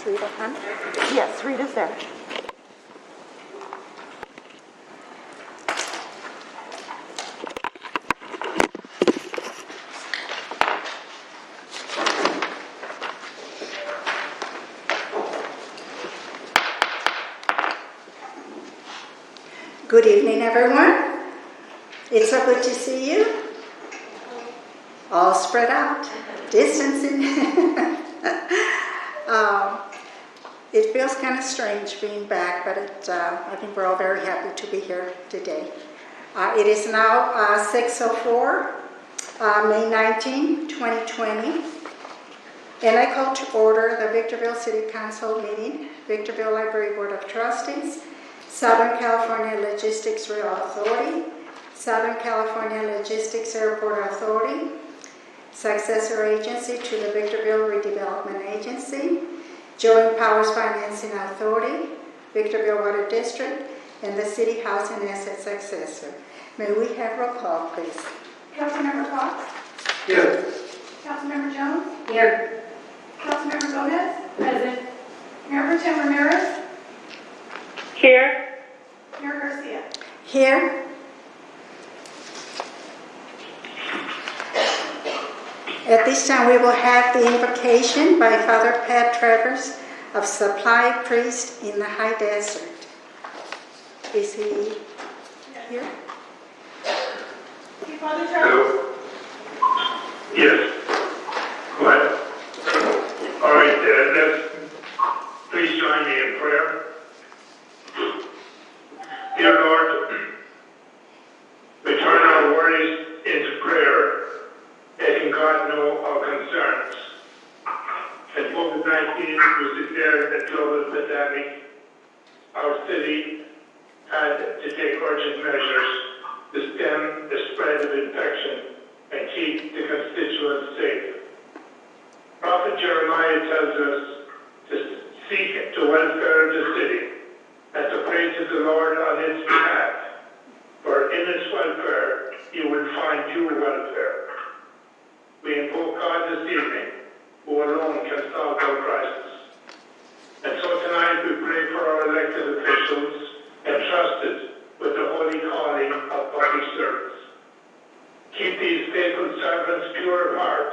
Is Rita on? Yes, Rita's there. Good evening, everyone. It's so good to see you. All spread out, distancing. It feels kind of strange being back, but I think we're all very happy to be here today. It is now 6:04, May 19, 2020, and I call to order the Victorville City Council meeting, Victorville Library Board of Trustees, Southern California Logistics Rail Authority, Southern California Logistics Airport Authority, successor agency to the Victorville Redevelopment Agency, Joint Powers Financing Authority, Victorville Water District, and the City Housing Asset Successor. May we have roll call, please? Councilmember Fox? Here. Councilmember Jones? Here. Councilmember Gomez? Present. Mayor Pro Tem Ramirez? Here. Mayor Garcia? Here. At this time, we will have the invocation by Father Pat Travers of Supply Priest in the High Desert. Is he here? Okay, Father Travers? Hello. Yes. Go ahead. All right, let's please join me in prayer. Dear Lord, we turn our worries into prayer, letting God know our concerns. As COVID-19 was declared a global pandemic, our city had to take urgent measures to stem the spread of infection and keep the constituents safe. Prophet Jeremiah tells us to seek the welfare of the city and to pray to the Lord on its behalf, for in its welfare you will find your welfare. We invoke God this evening, who alone can solve our crisis. And so tonight we pray for our elected officials entrusted with the holy calling of public service. Keep these faithful servants pure of heart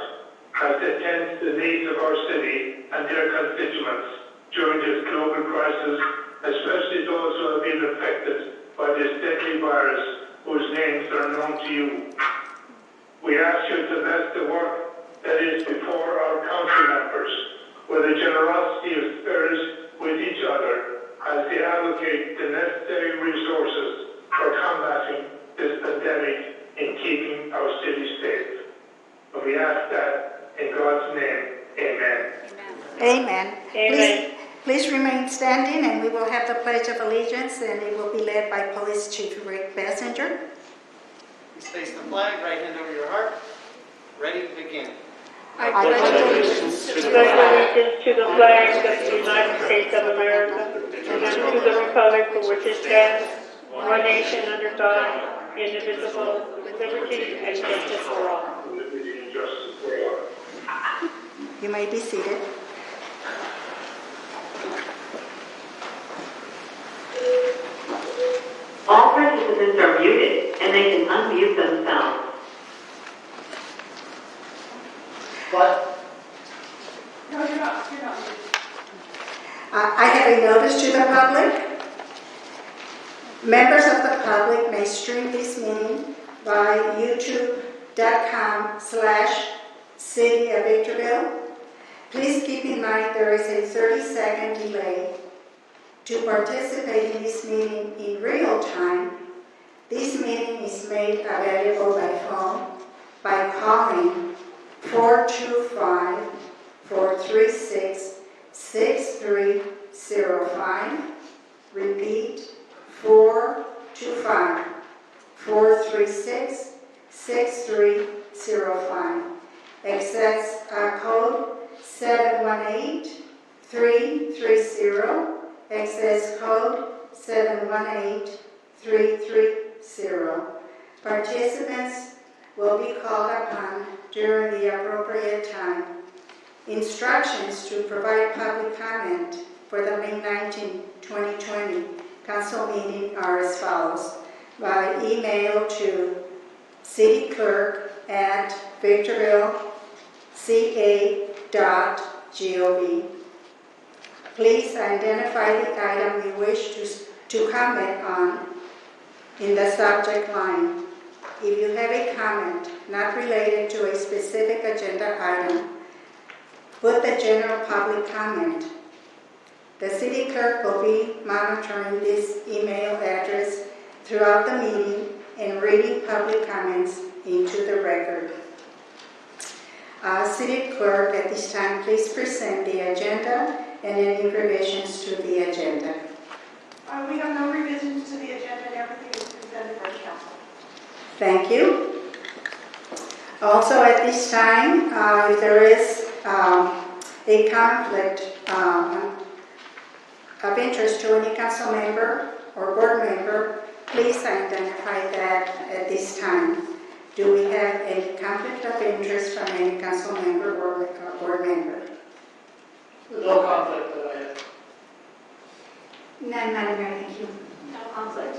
as they tend to the needs of our city and their constituents during this global crisis, especially those who have been affected by this deadly virus whose names are known to you. We ask you to bless the work that is before our council members, with a generosity of spirit with each other as they allocate the necessary resources for combating this pandemic and keeping our city safe. And we ask that in God's name, amen. Amen. Amen. Please remain standing, and we will have the Pledge of Allegiance, and it will be led by Police Chief Rick Bessinger. Please face the flag, right hand over your heart. Ready to begin. I pledge allegiance to the flag To the flag of the United States of America and to the republic for which it stands, one nation under God, indivisible, with liberty and justice for all. You may be seated. All participants are muted, and they can unmute themselves. What? No, you're not. You're not. I have a notice to the public. Members of the public may stream this meeting by youtube.com/City of Victorville. Please keep in mind there is a 30-second delay. To participate in this meeting in real time, this meeting is made available by phone by calling 425-436-6305. Repeat, 425-436-6305. Access code 718330. Access code 718330. Participants will be called upon during the appropriate time. Instructions to provide public comment for the May 19, 2020 council meeting are as follows. By email to cityclerk@victorvilleca.gov. Please identify the item you wish to comment on in the subject line. If you have a comment not related to a specific agenda item, put the general public comment. The city clerk will be monitoring this email address throughout the meeting and reading public comments into the record. City clerk, at this time, please present the agenda and any revisions to the agenda. We have no revisions to the agenda and everything is presented by the council. Thank you. Also, at this time, if there is a conflict of interest to any council member or board member, please identify that at this time. Do we have any conflict of interest from any council member or board member? No conflict that I have. None, Madam Mayor, thank you. No conflict.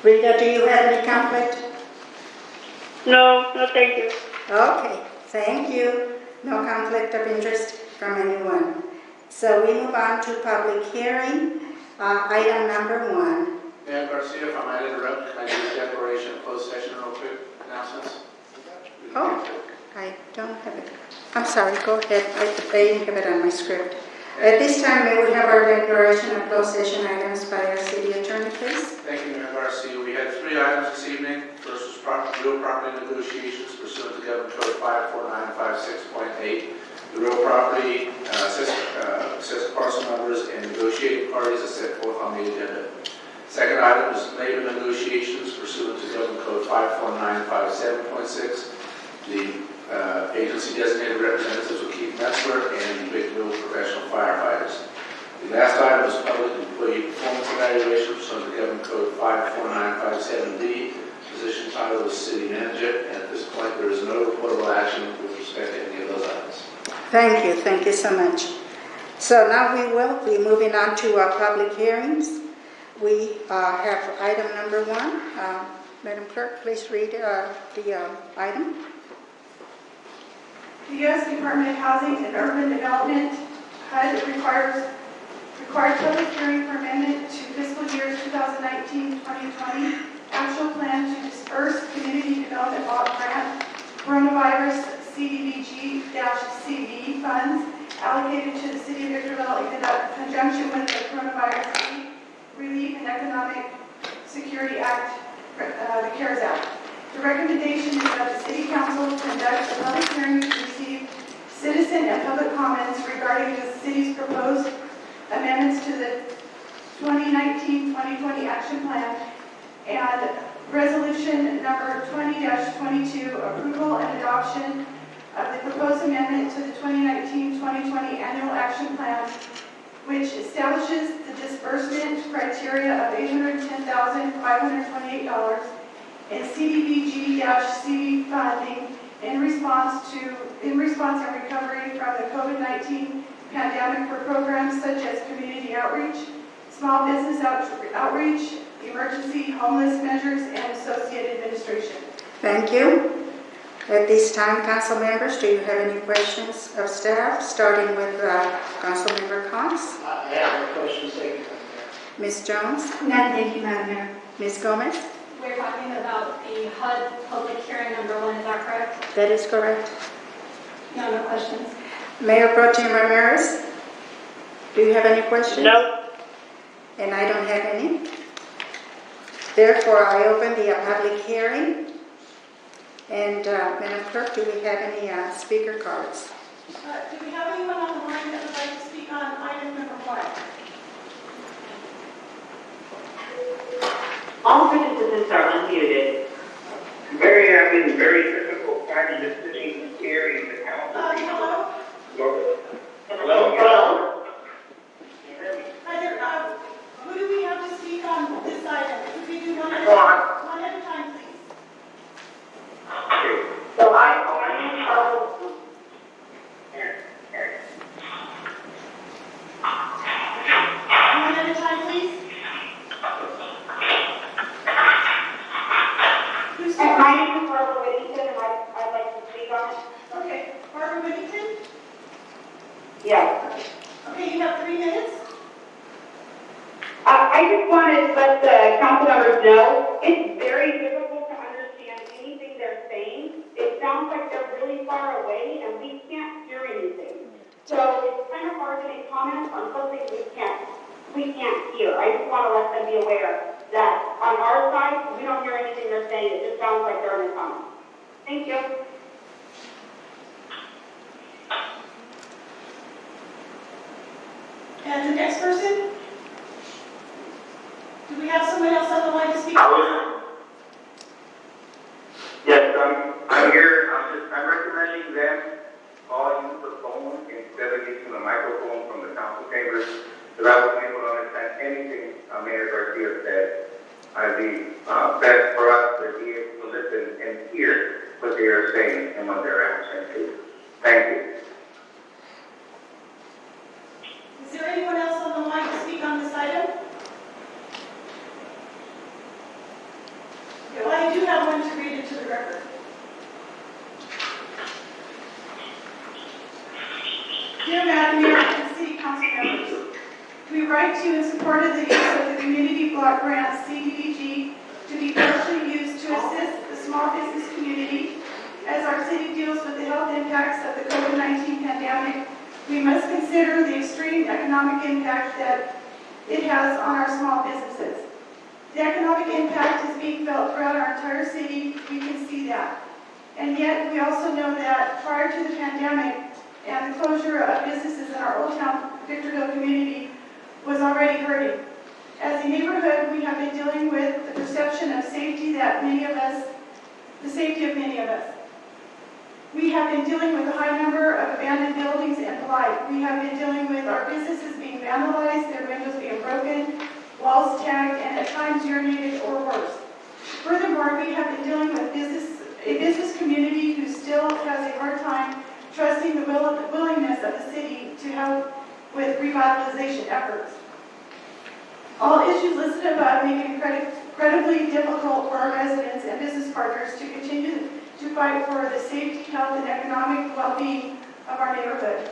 Rita, do you have any conflict? No, thank you. Okay, thank you. No conflict of interest from anyone. So we move on to public hearing. Item number 1. Mayor Garcia, if I might interrupt, can I do a declaration of closed session real quick? Announcements? Oh, I don't have it. I'm sorry, go ahead. I didn't have it on my script. At this time, may we have our declaration of closed session items by our city attorney, please? Thank you, Mayor Garcia. We had 3 items this evening. First was real property negotiations pursuant to Government Code 54956.8. The real property, assessed parcel numbers, and negotiating parties are set forth on the agenda. Second item is labor negotiations pursuant to Government Code 54957.6. The agency designated representatives will Keith Metzler and the Victorville professional firefighters. The last item is public employee performance evaluation pursuant to Government Code 54957B. Position title is city manager, and at this point there is no reportable action with respect to any of those items. Thank you so much. So now we will be moving on to our public hearings. We have item number 1. Madam Clerk, please read the item. The U.S. Department of Housing and Urban Development, HUD, required public hearing for amendment to fiscal year 2019-2020 actual plan to disperse Community Development Block Grant Coronavirus CDBG-CV funds allocated to the City of Victorville in conjunction with the Coronavirus Relief and Economic Security Act, the CARES Act. The recommendation is that the City Council conduct a public hearing to receive citizen and public comments regarding the City's proposed amendments to the 2019-2020 Action Plan and Resolution number 20-22, approval and adoption of the proposed amendment to the 2019-2020 Annual Action Plan, which establishes the disbursement criteria of $810,528 in CDBG-CV funding in response and recovery from the COVID-19 pandemic for programs such as community outreach, small business outreach, emergency homeless measures, and associated administration. Thank you. At this time, council members, do you have any questions of staff, starting with Council Member Cox? I have no questions, thank you, Madam Mayor. Ms. Jones? None, thank you, Madam Mayor. Ms. Gomez? We're talking about the HUD public hearing number 1, is that correct? That is correct. No questions. Mayor Pro Tem Ramirez, do you have any questions? No. And I don't have any. Therefore, I open the public hearing. And Madam Clerk, do we have any speaker cards? Do we have anyone on the line that would like to speak on item number 1? All participants are unmuted. Very having very difficult time listening and hearing the council. Hello? Hello? Hi there, who do we have to speak on this item? Could we do one at a time, please? So I just want to let the council members know, it's very difficult to understand anything they're saying. It sounds like they're really far away and we can't hear anything. So it's kind of hard to make comments on something we can't hear. I just want to let them be aware that on our side, we don't hear anything they're saying. It just sounds like they're in the comments. Thank you. And the next person? Do we have someone else on the line to speak? Yes, I'm here. I'm recommending them all use the phone instead of using the microphone from the council chambers, because I wasn't able to understand anything Mayor Garcia said. I'd be best for us to be able to listen and hear what they are saying and what they're answering to. Thank you. Is there anyone else on the line to speak on this item? Well, I do have one to read into the record. Dear Madam Mayor and City Council members, we write to you in support of the use of the Community Block Grant CDBG to be partially used to assist the small business community. As our city deals with the health impacts of the COVID-19 pandemic, we must consider the extreme economic impact that it has on our small businesses. The economic impact is being felt throughout our entire city. We can see that. And yet, we also know that prior to the pandemic and the closure of businesses in our Old Town Victorville community was already hurting. As a neighborhood, we have been dealing with the perception of safety that the safety of many of us. We have been dealing with a high number of abandoned buildings and blight. We have been dealing with our businesses being vandalized, their windows being broken, walls tagged, and at times urinated or worse. Furthermore, we have been dealing with a business community who still has a hard time trusting the willingness of the city to help with revitalization efforts. All issues listed above make it incredibly difficult for our residents and business partners to continue to fight for the safety, health, and economic well-being of our neighborhood.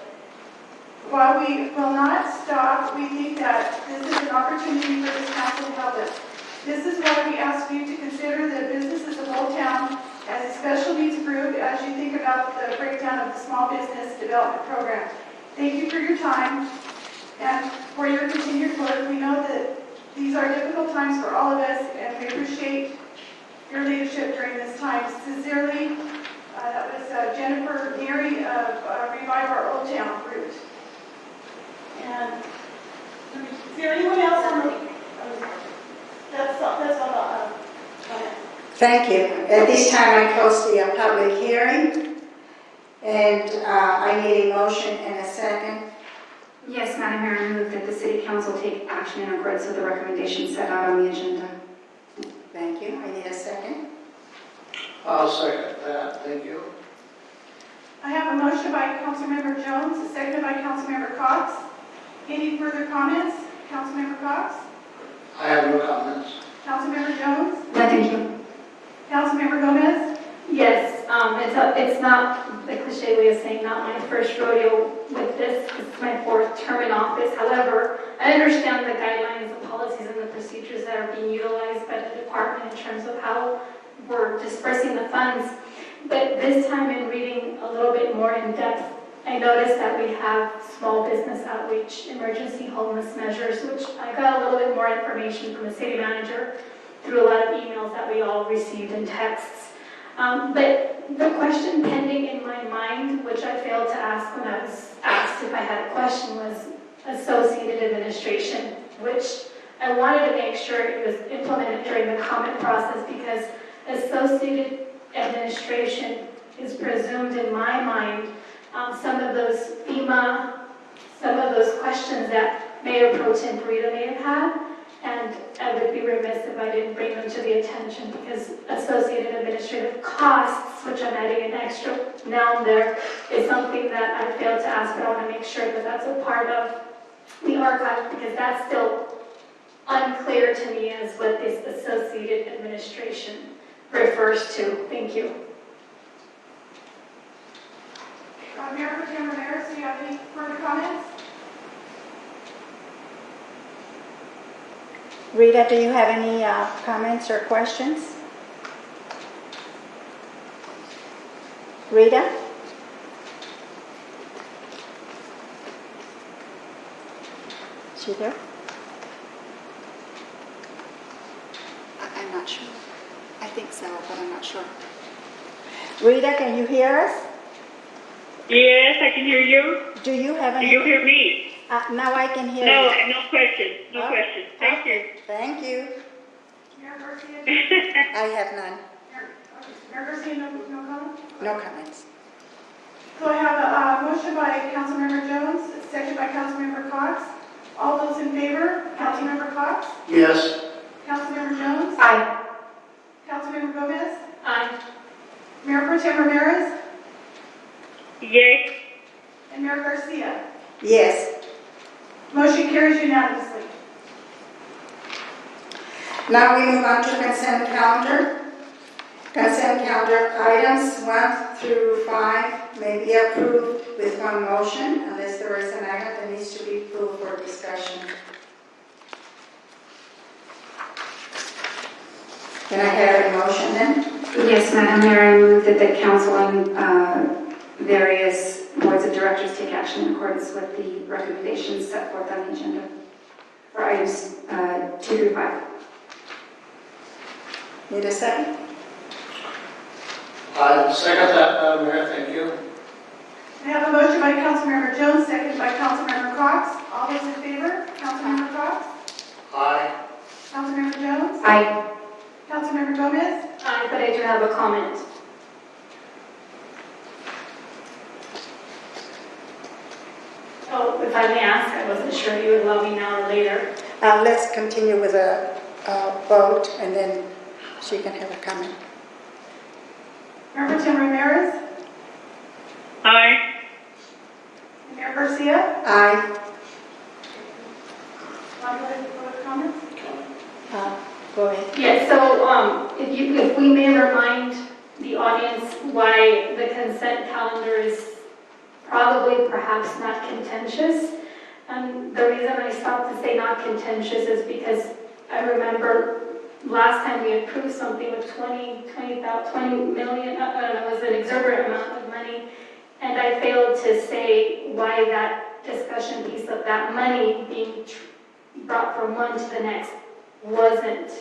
While we will not stop, we think that this is an opportunity for this council to help us. This is why we ask you to consider the businesses of Old Town as a special needs group as you think about the breakdown of the Small Business Development Program. Thank you for your time and for your continued work. We know that these are difficult times for all of us, and we appreciate your leadership during this time. Sincerely, that was Jennifer Neary of Revive Our Old Town group. And is there anyone else on the? That's all the Thank you. At this time, I close the public hearing, and I need a motion and a second. Yes, Madam Mayor, I move that the City Council take action in accordance with the recommendations set out on the agenda. Thank you. I need a second. I'll second that. Thank you. I have a motion by Councilmember Jones, seconded by Councilmember Cox. Any further comments? Councilmember Cox? I have no comments. Councilmember Jones? No, thank you. Councilmember Gomez? Yes, it's not, the cliche way of saying, not my first rodeo with this. It's my fourth term in office. However, I understand the guidelines, the policies, and the procedures that are being utilized by the department in terms of how we're dispersing the funds. But this time in reading a little bit more in depth, I noticed that we have small business outreach, emergency homeless measures, which I got a little bit more information from the city manager through a lot of emails that we all received and texts. But the question pending in my mind, which I failed to ask when I was asked if I had a question, was associated administration, which I wanted to make sure it was implemented during the comment process, because associated administration is presumed in my mind. Some of those FEMA, some of those questions that Mayor Pro Tem Burrito may have had, and I would be remiss if I didn't bring them to the attention, because associated administrative costs, which I'm adding an extra noun there, is something that I failed to ask, but I want to make sure that that's a part of the archive, because that's still unclear to me as what this associated administration refers to. Thank you. Mayor Pro Tem Ramirez, do you have any further comments? Rita, do you have any comments or questions? Rita? Is she there? I'm not sure. I think so, but I'm not sure. Rita, can you hear us? Yes, I can hear you. Do you have Do any? you hear me? Now I can hear No, you. no question. No Oh, question. Thank you. Thank you. Mayor Garcia? I have none. Mayor Garcia, no comment? No comments. So I have a motion by Councilmember Jones, second by Councilmember Cox. All those in favor? Councilmember Cox? Yes. Councilmember Jones? Aye. Councilmember Gomez? Aye. Mayor Pro Tem Ramirez? Yay. And Mayor Garcia? Yes. Motion carries unanimously. Now we move on to consent calendar. Consent calendar items 1 through 5 may be approved with one motion unless there is an item that needs to be pulled for discussion. Can I have a motion then? Yes, Madam Mayor, I move that the council and various boards of directors take action in accordance with the recommendations set forth on the agenda for items 2 through 5. Need a second? I second that, Madam Mayor, thank you. I have a motion by Councilmember Jones, seconded by Councilmember Cox. All those in favor? Councilmember Cox? Aye. Councilmember Jones? Aye. Councilmember Gomez? Aye, but I do have a comment. Oh, if I may ask, I wasn't sure you would allow me now or later. Let's continue with a vote and then she can have a comment. Mayor Pro Tem Ramirez? Aye. Mayor Garcia? Aye. Public comments? Go ahead. Yes, so if we may remind the audience why the consent calendar is probably perhaps not contentious. The reason I stopped to say not contentious is because I remember last time we approved something with 20 million, it was an exorbitant amount of money, and I failed to say why that discussion piece of that money being brought from one to the next wasn't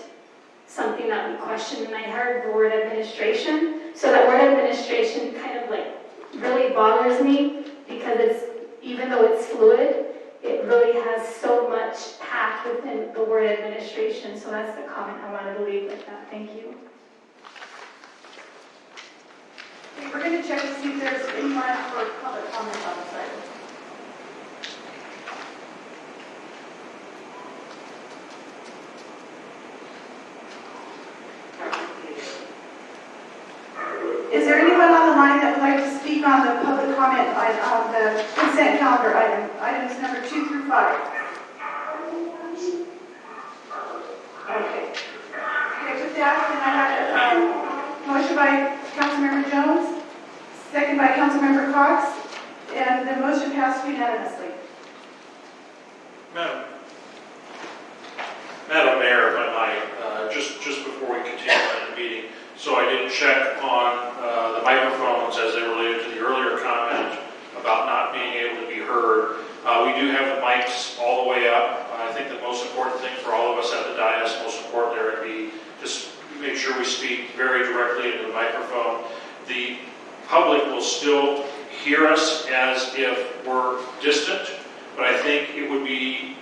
something that we questioned, and I heard the word administration. So that word administration kind of like really bothers me because even though it's fluid, it really has so much packed within the word administration. So that's the comment I wanted to leave with that. Thank you. Okay, we're going to check to see if there's anyone for public comment on this item. Is there anyone on the line that would like to speak on the public comment on the consent calendar items number 2 through 5? Okay. Okay, with that, then I have a motion by Councilmember Jones, second by Councilmember Cox, and the motion passed unanimously. Madam Mayor, if I might, just before we continue on the meeting, so I did check on the microphones as they related to the earlier comment about not being able to be heard. We do have the mics all the way up. I think the most important thing for all of us at the dais, most important there would be just make sure we speak very directly into the microphone. The public will still hear us as if we're distant, but I think it would be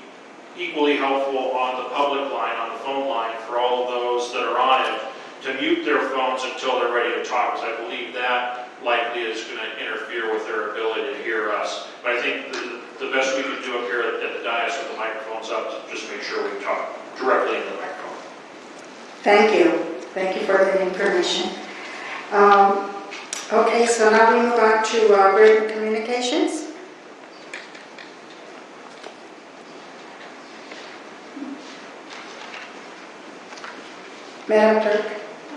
equally helpful on the public line, on the phone line, for all of those that are on it, to mute their phones until they're ready to talk, because I believe that likely is going to interfere with their ability to hear us. But I think the best we can do up here at the dais with the microphones up is just make sure we talk directly into the microphone. Thank you. Thank you for the information. Okay, so now we move on to written communications. Madam Clerk.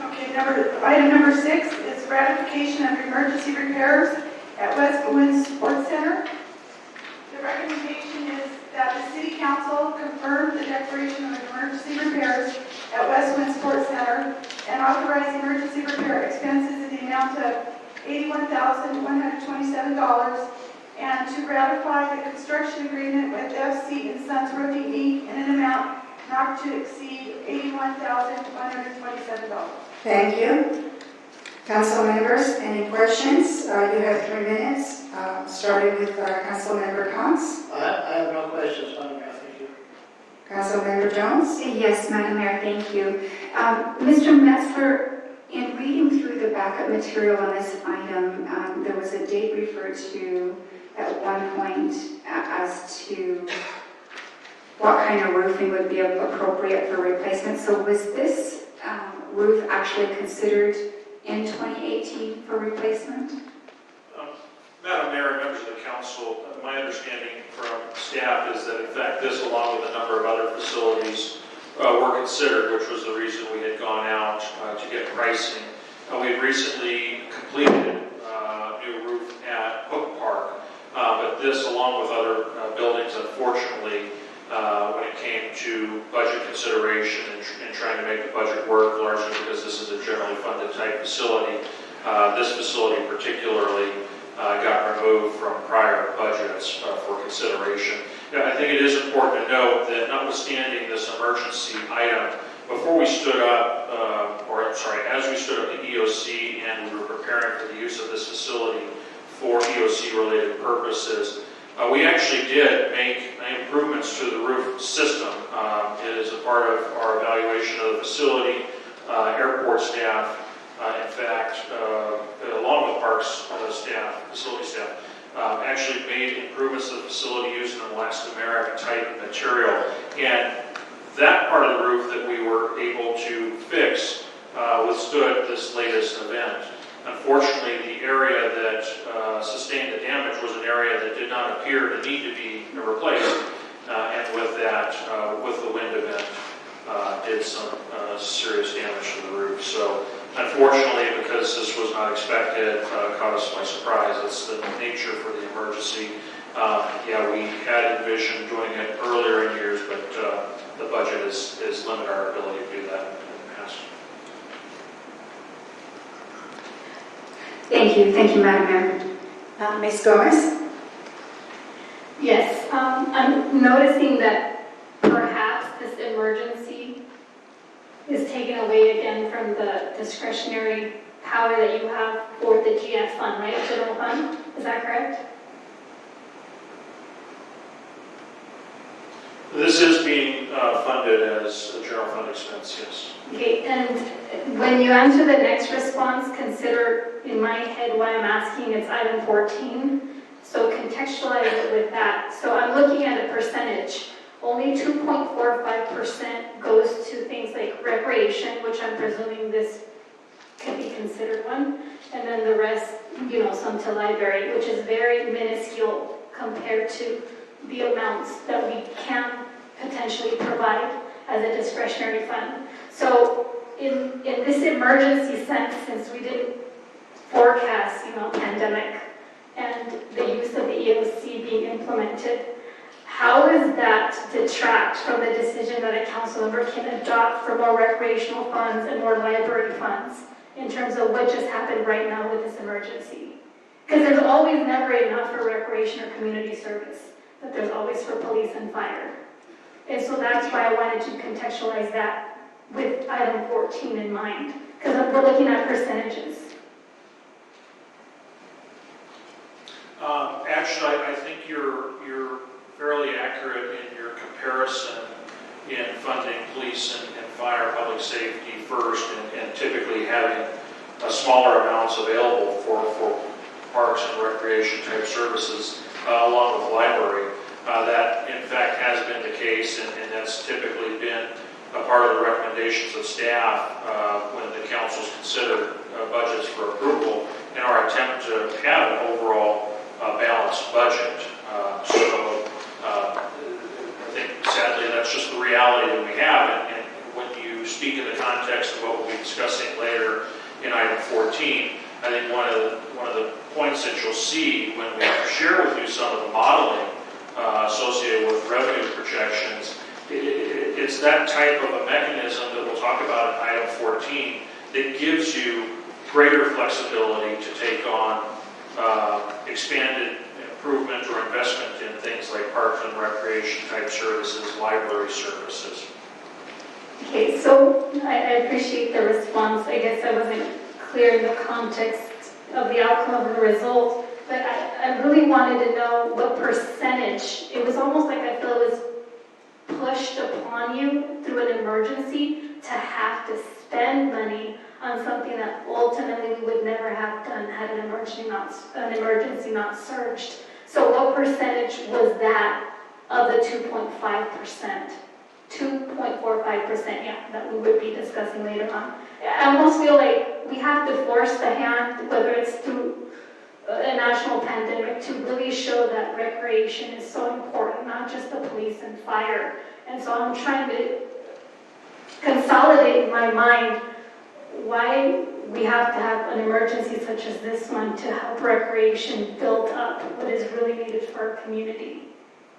Okay, item number 6 is ratification of emergency repairs at West Boone Sports Center. The recommendation is that the city council confirm the declaration of emergency repairs at Westwind Sports Center and authorize emergency repair expenses in the amount of $81,127, and to ratify the construction agreement with FC and Sons Roofing Inc. in an amount not to exceed $81,127. Thank you. Council members, any questions? You have 3 minutes, starting with Council Member Cox. I have no questions, Madam Mayor, thank you. Council Member Jones? Yes, Madam Mayor, thank you. Mr. Metzler, in reading through the backup material on this item, there was a date referred to at one point as to what kind of roofing would be appropriate for replacement. So was this roof actually considered in 2018 for replacement? Madam Mayor, members of the council, my understanding from staff is that in fact this, along with a number of other facilities, were considered, which was the reason we had gone out to get pricing. We had recently completed a new roof at Hook Park, but this, along with other buildings, unfortunately, when it came to budget consideration and trying to make the budget work, largely because this is a generally funded type facility, this facility particularly got removed from prior budgets for consideration. I think it is important to note that notwithstanding this emergency item, before we stood up, as we stood up the EOC and we were preparing for the use of this facility for EOC-related purposes, we actually did make improvements to the roof system. It is a part of our evaluation of the facility. Airport staff, in fact, along with parks staff, facility staff, actually made improvements to the facility using an elastomeric type material. And that part of the roof that we were able to fix withstood this latest event. Unfortunately, the area that sustained the damage was an area that did not appear to need to be replaced, and with that, with the wind event, did some serious damage to the roof. So, unfortunately, because this was not expected, caught us by surprise. It's the nature for the emergency. We had envisioned doing it earlier in years, but the budget is limited our ability to do that in the past. Thank you, Madam Mayor. Ms. Gomez? Yes, I'm noticing that perhaps this emergency is taken away again from the discretionary power that you have for the GF fund, right? General fund, is that correct? This is being funded as a general fund expense, yes. Okay, and when you answer the next response, consider in my head why I'm asking, it's item 14. So contextualize it with that. So I'm looking at a percentage. Only 2.45% goes to things like recreation, which I'm presuming this could be considered one. And then the rest, some to library, which is very minuscule compared to the amounts that we can potentially provide as a discretionary fund. So in this emergency sense, since we didn't forecast, pandemic and the use of the EOC being implemented, how does that detract from the decision that a council member can adopt for more recreational funds and more library funds in terms of what just happened right now with this emergency? Because there's always never enough for recreation or community service, but there's always for police and fire. And so that's why I wanted to contextualize that with item 14 in mind, because we're looking at percentages. Actually, I think you're fairly accurate in your comparison in funding police and fire, public safety first, and typically having smaller amounts available for parks and recreation type services, along with the library. That, in fact, has been the case, and that's typically been a part of the recommendations of staff when the council's considered budgets for approval in our attempt to have an overall balanced budget. I think, sadly, that's just the reality that we have, and when you speak in the context of what we'll be discussing later in item 14, I think one of the points that you'll see when we share with you some of the modeling associated with revenue projections. It's that type of a mechanism that we'll talk about in item 14 that gives you greater flexibility to take on expanded improvement or investment in things like parks and recreation type services, library services. Okay, so I appreciate the response. I guess I wasn't clear in the context of the outcome of the result, but I really wanted to know what percentage. It was almost like I feel it was pushed upon you through an emergency to have to spend money on something that ultimately we would never have done had an emergency not surged. So what percentage was that of the 2.5%? 2.45%, yeah, that we would be discussing later on. I almost feel like we have to force the hand, whether it's through a national pandemic, to really show that recreation is so important, not just the police and fire. And so I'm trying to consolidate in my mind why we have to have an emergency such as this one to help recreation build up what is really needed for our community.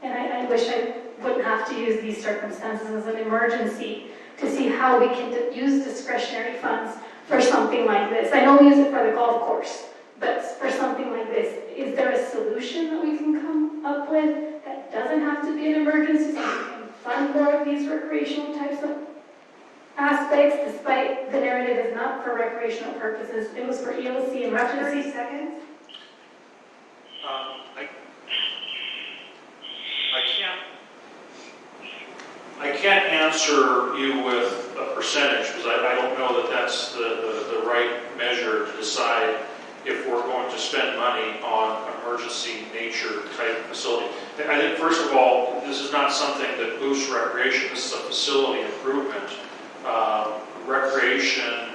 And I wish I wouldn't have to use these circumstances as an emergency to see how we can use discretionary funds for something like this. I know we use it for the golf course, but for something like this, is there a solution that we can come up with that doesn't have to be an emergency so we can fund more of these recreational types of aspects, despite the narrative is not for recreational purposes, it was for EOC emergency? 30 seconds. I can't answer you with a percentage because I don't know that that's the right measure to decide if we're going to spend money on emergency nature type facility. I think first of all, this is not something that boosts recreation, this is a facility improvement. Recreation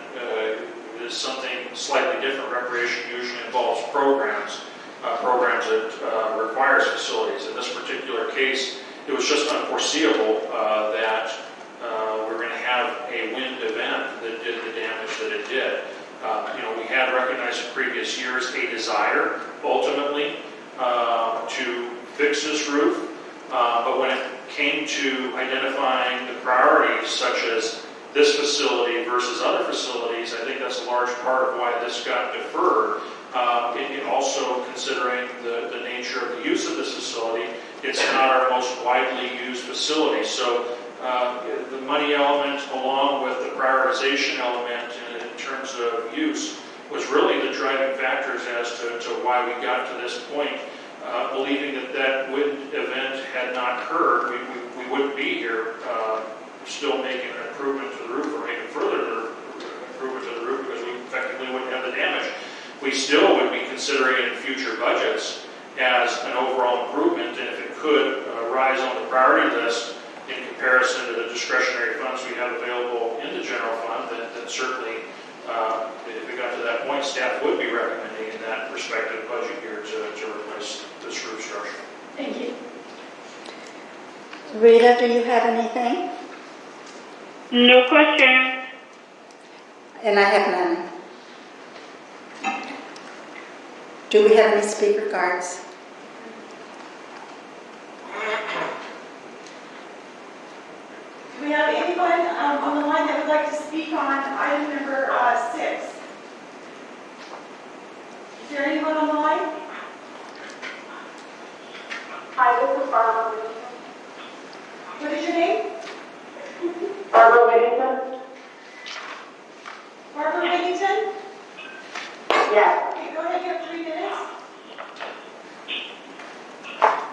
is something slightly different. Recreation usually involves programs that requires facilities. In this particular case, it was just unforeseeable that we're going to have a wind event that did the damage that it did. We had recognized in previous years a desire, ultimately, to fix this roof, but when it came to identifying the priorities, such as this facility versus other facilities, I think that's a large part of why this got deferred. And also considering the nature of the use of this facility, it's not our most widely used facility. So the money element, along with the prioritization element in terms of use, was really the driving factors as to why we got to this point. Believing that wind event had not occurred, we wouldn't be here still making an improvement to the roof or making further improvement to the roof because we effectively wouldn't have the damage. We still would be considering in future budgets as an overall improvement, and if it could rise on the priority list in comparison to the discretionary funds we have available in the general fund, then certainly, if we got to that point, staff would be recommending in that prospective budget year to replace this roof structure. Thank you. Rita, do you have anything? No question. And I have none. Do we have any speaker cards? Do we have anyone on the line that would like to speak on item number 6? Is there anyone on the line? Hi, this is Barbara. What is your name? Barbara Whittington? Barbara Whittington? Yes. Okay, go ahead, you have 3 minutes.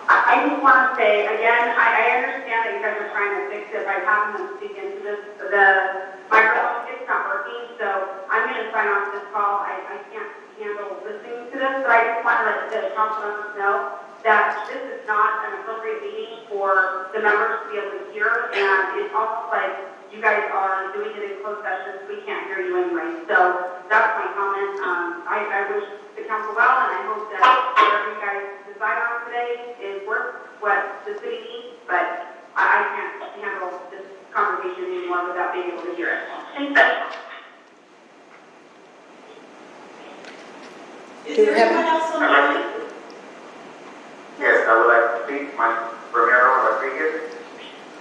I just want to say, again, I understand that you guys are trying to fix it by having them speak into this. The microphone is not working, so I'm going to sign off this call. I can't handle listening to this, but I just want to let the council members know that this is not an appropriate meeting for the members to be able to hear, and it's almost like you guys are doing it in closed sessions. We can't hear you anyway. So that's my comment. I wish the council well, and I hope that whatever you guys decide on today is worth what the city needs, but I can't handle this conversation anymore without being able to hear it. Thank you. Is there anyone else on the line? Yes, I would like to speak, Mike Romero Rodriguez.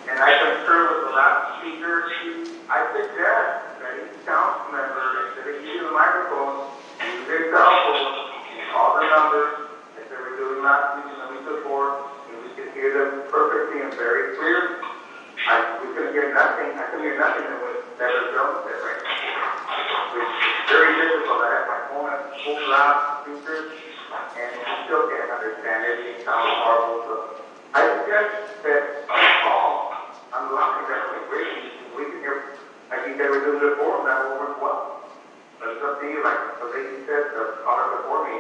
And I concur with the last speaker. I suggest that each council member, instead of using the microphone, use their cell phone, call the numbers, as they were doing last week and the week before, and we could hear them perfectly and very clear. We couldn't hear nothing. I couldn't hear nothing that was Deborah Jones said right now. Which is very difficult. I have my phone at full loud speakers, and I still can't understand it. It sounds horrible. So I suggest that call unlocking that situation. We can hear, I think they were doing it before, and that will work well. But it's up to you. Like the lady said, the caller before me,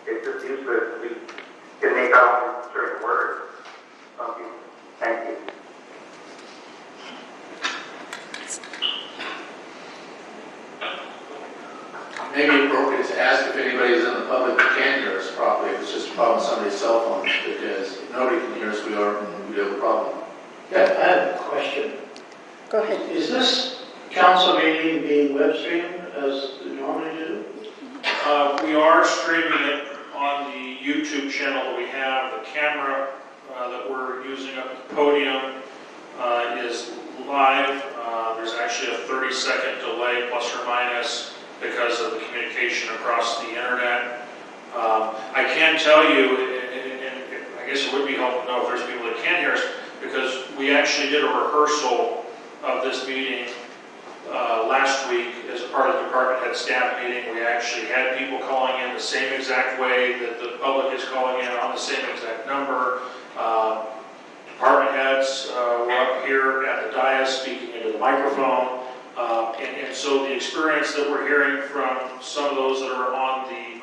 it's just useless. We can make out certain words. Some people. Thank you. Maybe appropriate to ask if anybody is in the public who can hear us properly, if it's just a problem with somebody's cell phone, because if nobody can hear us, we have a problem. Yeah, I have a question. Go ahead. Is this council meeting being web streamed as we normally do? We are streaming it on the YouTube channel that we have. The camera that we're using up at the podium is live. There's actually a 30-second delay, plus or minus, because of the communication across the internet. I can tell you, and I guess it would be helpful to know if there's people that can hear us, because we actually did a rehearsal of this meeting last week as a part of the department head staff meeting. We actually had people calling in the same exact way that the public is calling in, on the same exact number. Department heads were up here at the dais speaking into the microphone. And so the experience that we're hearing from some of those that are on the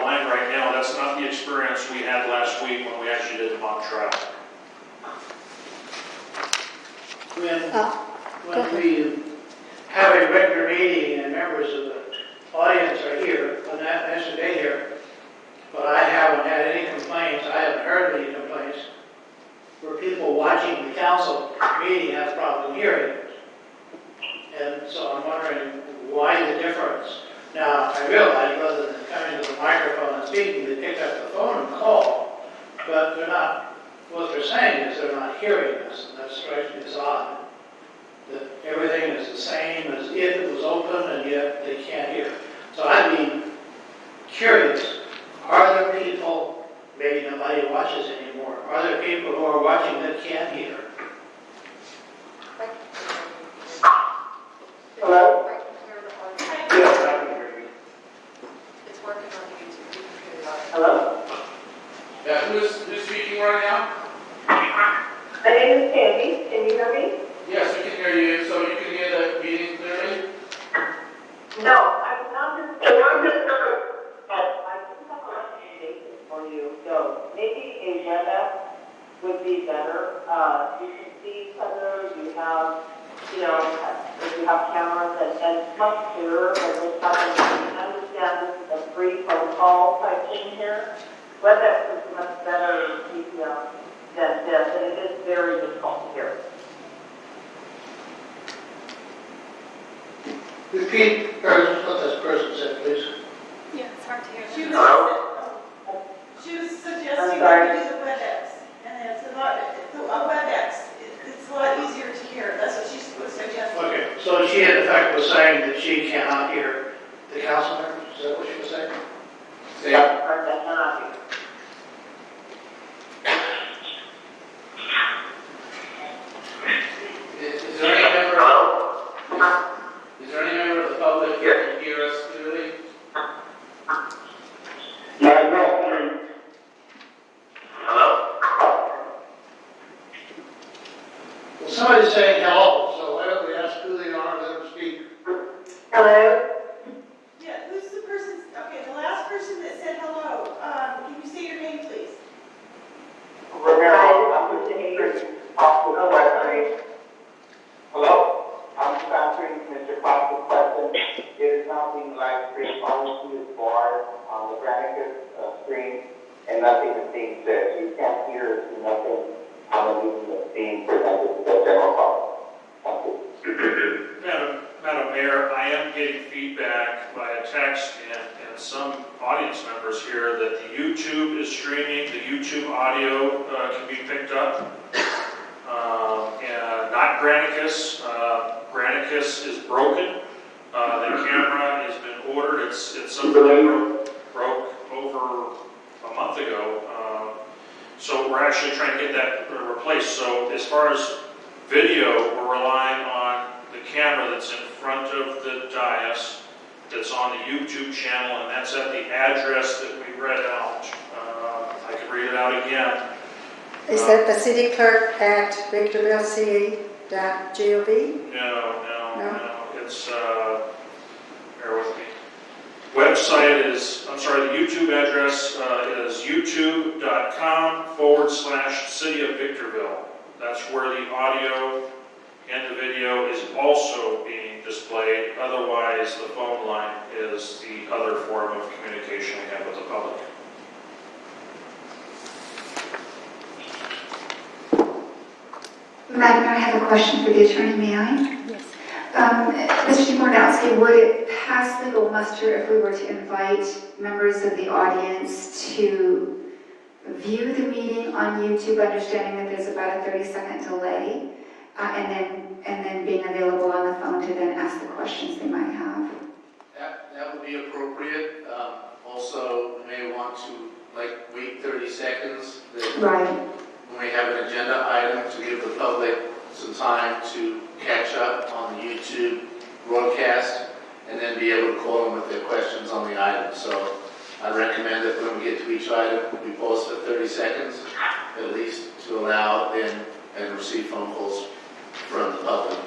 line right now, that's not the experience we had last week when we actually did the mock trial. When we have a regular meeting and members of the audience are here, and that's the day here, but I haven't had any complaints, I haven't heard of any complaints, where people watching the council meeting have problem hearing. And so I'm wondering why the difference. Now, I realize rather than coming to the microphone and speaking, they pick up the phone and call, but they're not, what they're saying is they're not hearing us, and that strikes me as odd. That everything is the same as if it was open, and yet they can't hear. So I'd be curious, are there people, maybe nobody watches anymore, are there people who are watching that can't hear? Hello? Yes, I can hear you. It's working on the YouTube. You can hear it. Hello? Yeah, who's speaking right now? My name is Tammy. Can you hear me? Yes, we can hear you. So you can hear the meeting clearly? No, I'm not just. I do have a recommendation for you. So maybe a WebEx would be better. You can see each other. You have, if you have cameras, and it's much clearer. And just having to understand this is a free phone call type thing here. WebEx is much better medium than this, and it is very difficult to hear. Repeat what this person said, please. Yeah, it's hard to hear. She was suggesting that we do the WebEx, and it's a WebEx. It's a lot easier to hear. That's what she was suggesting. Okay, so she in effect was saying that she cannot hear the council members, is that what she was saying? That's part that cannot hear. Is there any member of the public who can hear us clearly? Hello? Well, somebody's saying hello, so why don't we ask who they are and let them speak? Hello? Yeah, who's the person? Okay, the last person that said hello. Can you say your name, please? Hello? I'm just answering Mr. Fox's question. It is not being live streamed. All we see is bars on the Granicus screen, and nothing is being said. You can't hear or see nothing on the meeting that's being presented to the general public. Thank you. Madam Mayor, I am getting feedback via text and some audience members here that the YouTube is streaming, the YouTube audio can be picked up. And not Granicus. Granicus is broken. The camera has been ordered. It's something that broke over a month ago. So we're actually trying to get that replaced. So as far as video, we're relying on the camera that's in front of the dais, that's on the YouTube channel, and that's at the address that we read out. I can read it out again. Is that the city clerk at victorvilleca.gov? No. It's, bear with me. Website is, the YouTube address is youtube.com/City of Victorville. That's where the audio and the video is also being displayed. Otherwise, the phone line is the other form of communication we have with the public. Madam Mayor, I have a question for the attorney, may I? Yes. Mr. Mornowski, would it pass legal muster if we were to invite members of the audience to view the meeting on YouTube, understanding that there's about a 30-second delay, and then being available on the phone to then ask the questions they might have? That would be appropriate. Also, we may want to wait 30 seconds. Right. When we have an agenda item, to give the public some time to catch up on the YouTube broadcast and then be able to call them with their questions on the item. So I recommend that when we get to each item, we pause for 30 seconds at least to allow them and receive phone calls from the public.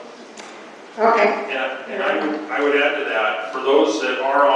Okay. And I would add to that, for those that are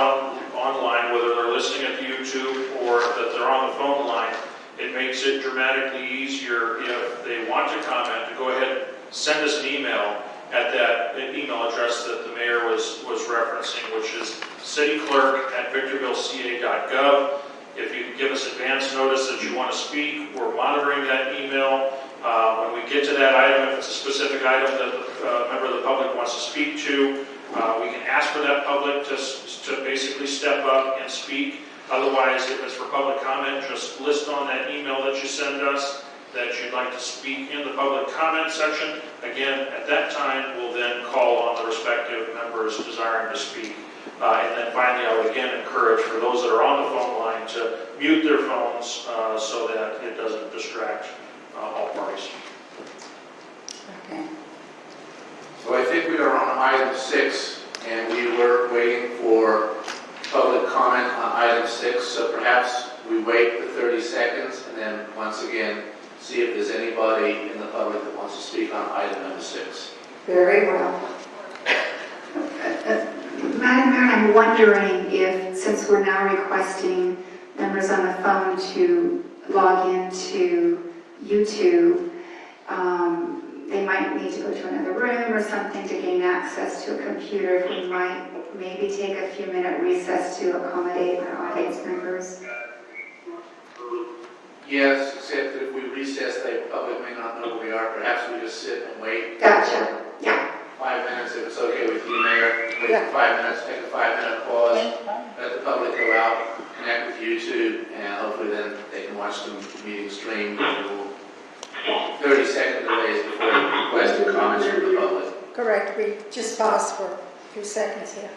online, whether they're listening at the YouTube or that they're on the phone line, it makes it dramatically easier if they want to comment to go ahead and send us an email at that email address that the mayor was referencing, which is cityclerk@victorvilleca.gov. If you can give us advance notice that you want to speak, we're monitoring that email. When we get to that item, if it's a specific item that a member of the public wants to speak to, we can ask for that public to basically step up and speak. Otherwise, if it's for public comment, just list on that email that you send us that you'd like to speak in the public comment section. Again, at that time, we'll then call on the respective members desiring to speak. And then finally, I would again encourage for those that are on the phone line to mute their phones so that it doesn't distract all parties. Okay. So I think we are on item 6, and we were waiting for public comment on item 6. So perhaps we wait the 30 seconds and then once again see if there's anybody in the public that wants to speak on item number 6. Very well. Madam Mayor, I'm wondering if, since we're now requesting members on the phone to log into YouTube, they might need to go to another room or something to gain access to a computer. If we might maybe take a few minute recess to accommodate our audience members. Yes, except that if we recess, the public may not know where we are. Perhaps we just sit and wait. Gotcha. Yeah. 5 minutes, if it's okay with you, Mayor. Wait Yeah. for 5 minutes, take a 5-minute pause, let the public go out, connect with YouTube, and hopefully then they can watch the meeting stream. 30-second delays before requesting comments from the public. Correct. We just paused for a few seconds here.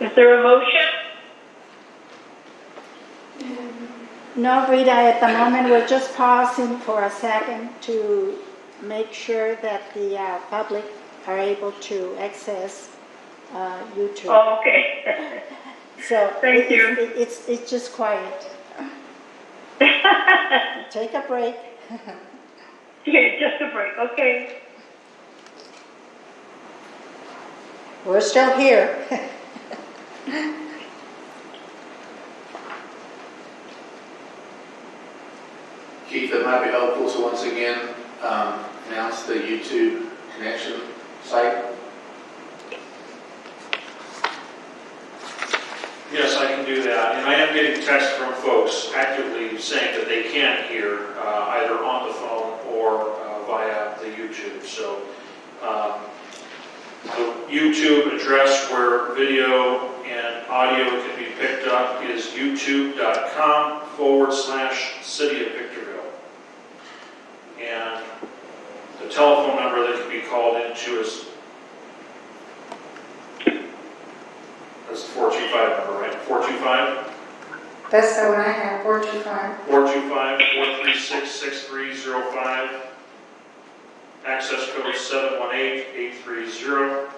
Is there a motion? No, Rita, at the moment, we're just pausing for a second to make sure that the public are able to access YouTube. Oh, okay. So Thank you. It's just quiet. Take a break. Okay, just a break, okay. We're still here. Keith, that might be helpful to once again announce the YouTube connection site. Yes, I can do that. And I am getting texts from folks actively saying that they can't hear either on the phone or via the YouTube. So the YouTube address where video and audio can be picked up is youtube.com/City of Victorville. And the telephone number that can be called into is, that's the 425 number, right? 425? That's the one I have, 425. 425-436-6305. Access code 718-830.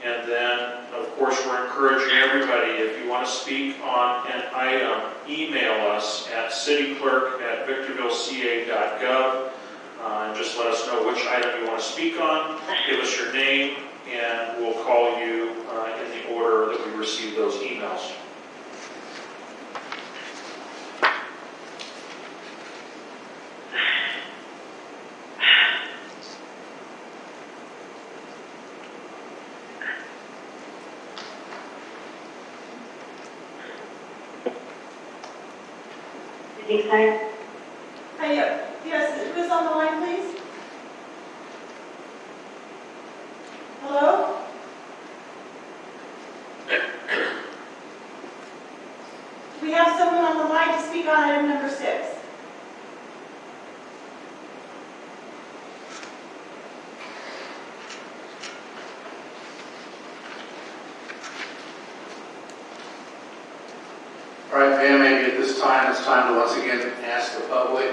And then, of course, we're encouraging everybody, if you want to speak on an item, email us at cityclerk@victorvilleca.gov. And just let us know which item you want to speak on. Give us your name, and we'll call you in the order that we receive those emails. Hi, yes, who's on the line, please? Hello? We have someone on the line to speak on item number 6. All right, Pam, maybe at this time, it's time to once again ask the public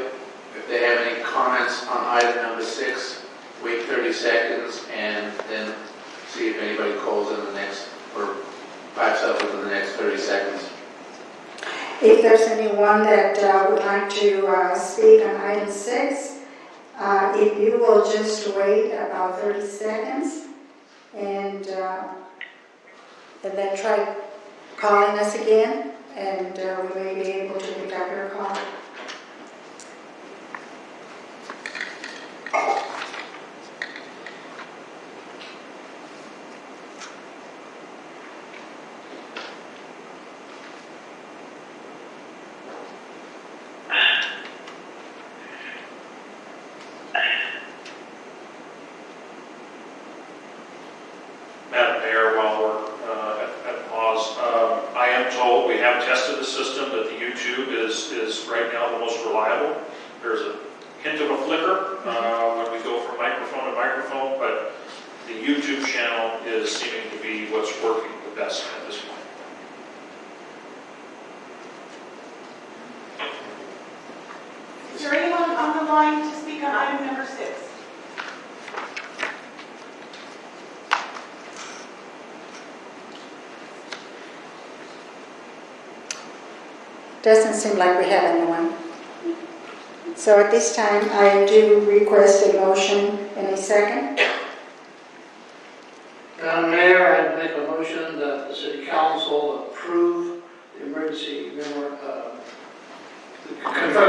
if they have any comments on item number 6. Wait 30 seconds and then see if anybody calls in the next, or pipes up within the next 30 seconds. If there's anyone that would like to speak on item 6, if you will just wait about 30 seconds and then try calling us again, and we may be able to pick up your call. Madam Mayor, while we're at pause, I am told we have tested the system that the YouTube is right now the most reliable. There's a hint of a flicker when we go from microphone to microphone, but the YouTube channel is seeming to be what's working the best at this point. Is there anyone on the line to speak on item number 6? Doesn't seem like we have anyone. So at this time, I do request a motion in a second. Madam Mayor, I'd make a motion that the city council approve the emergency, confirm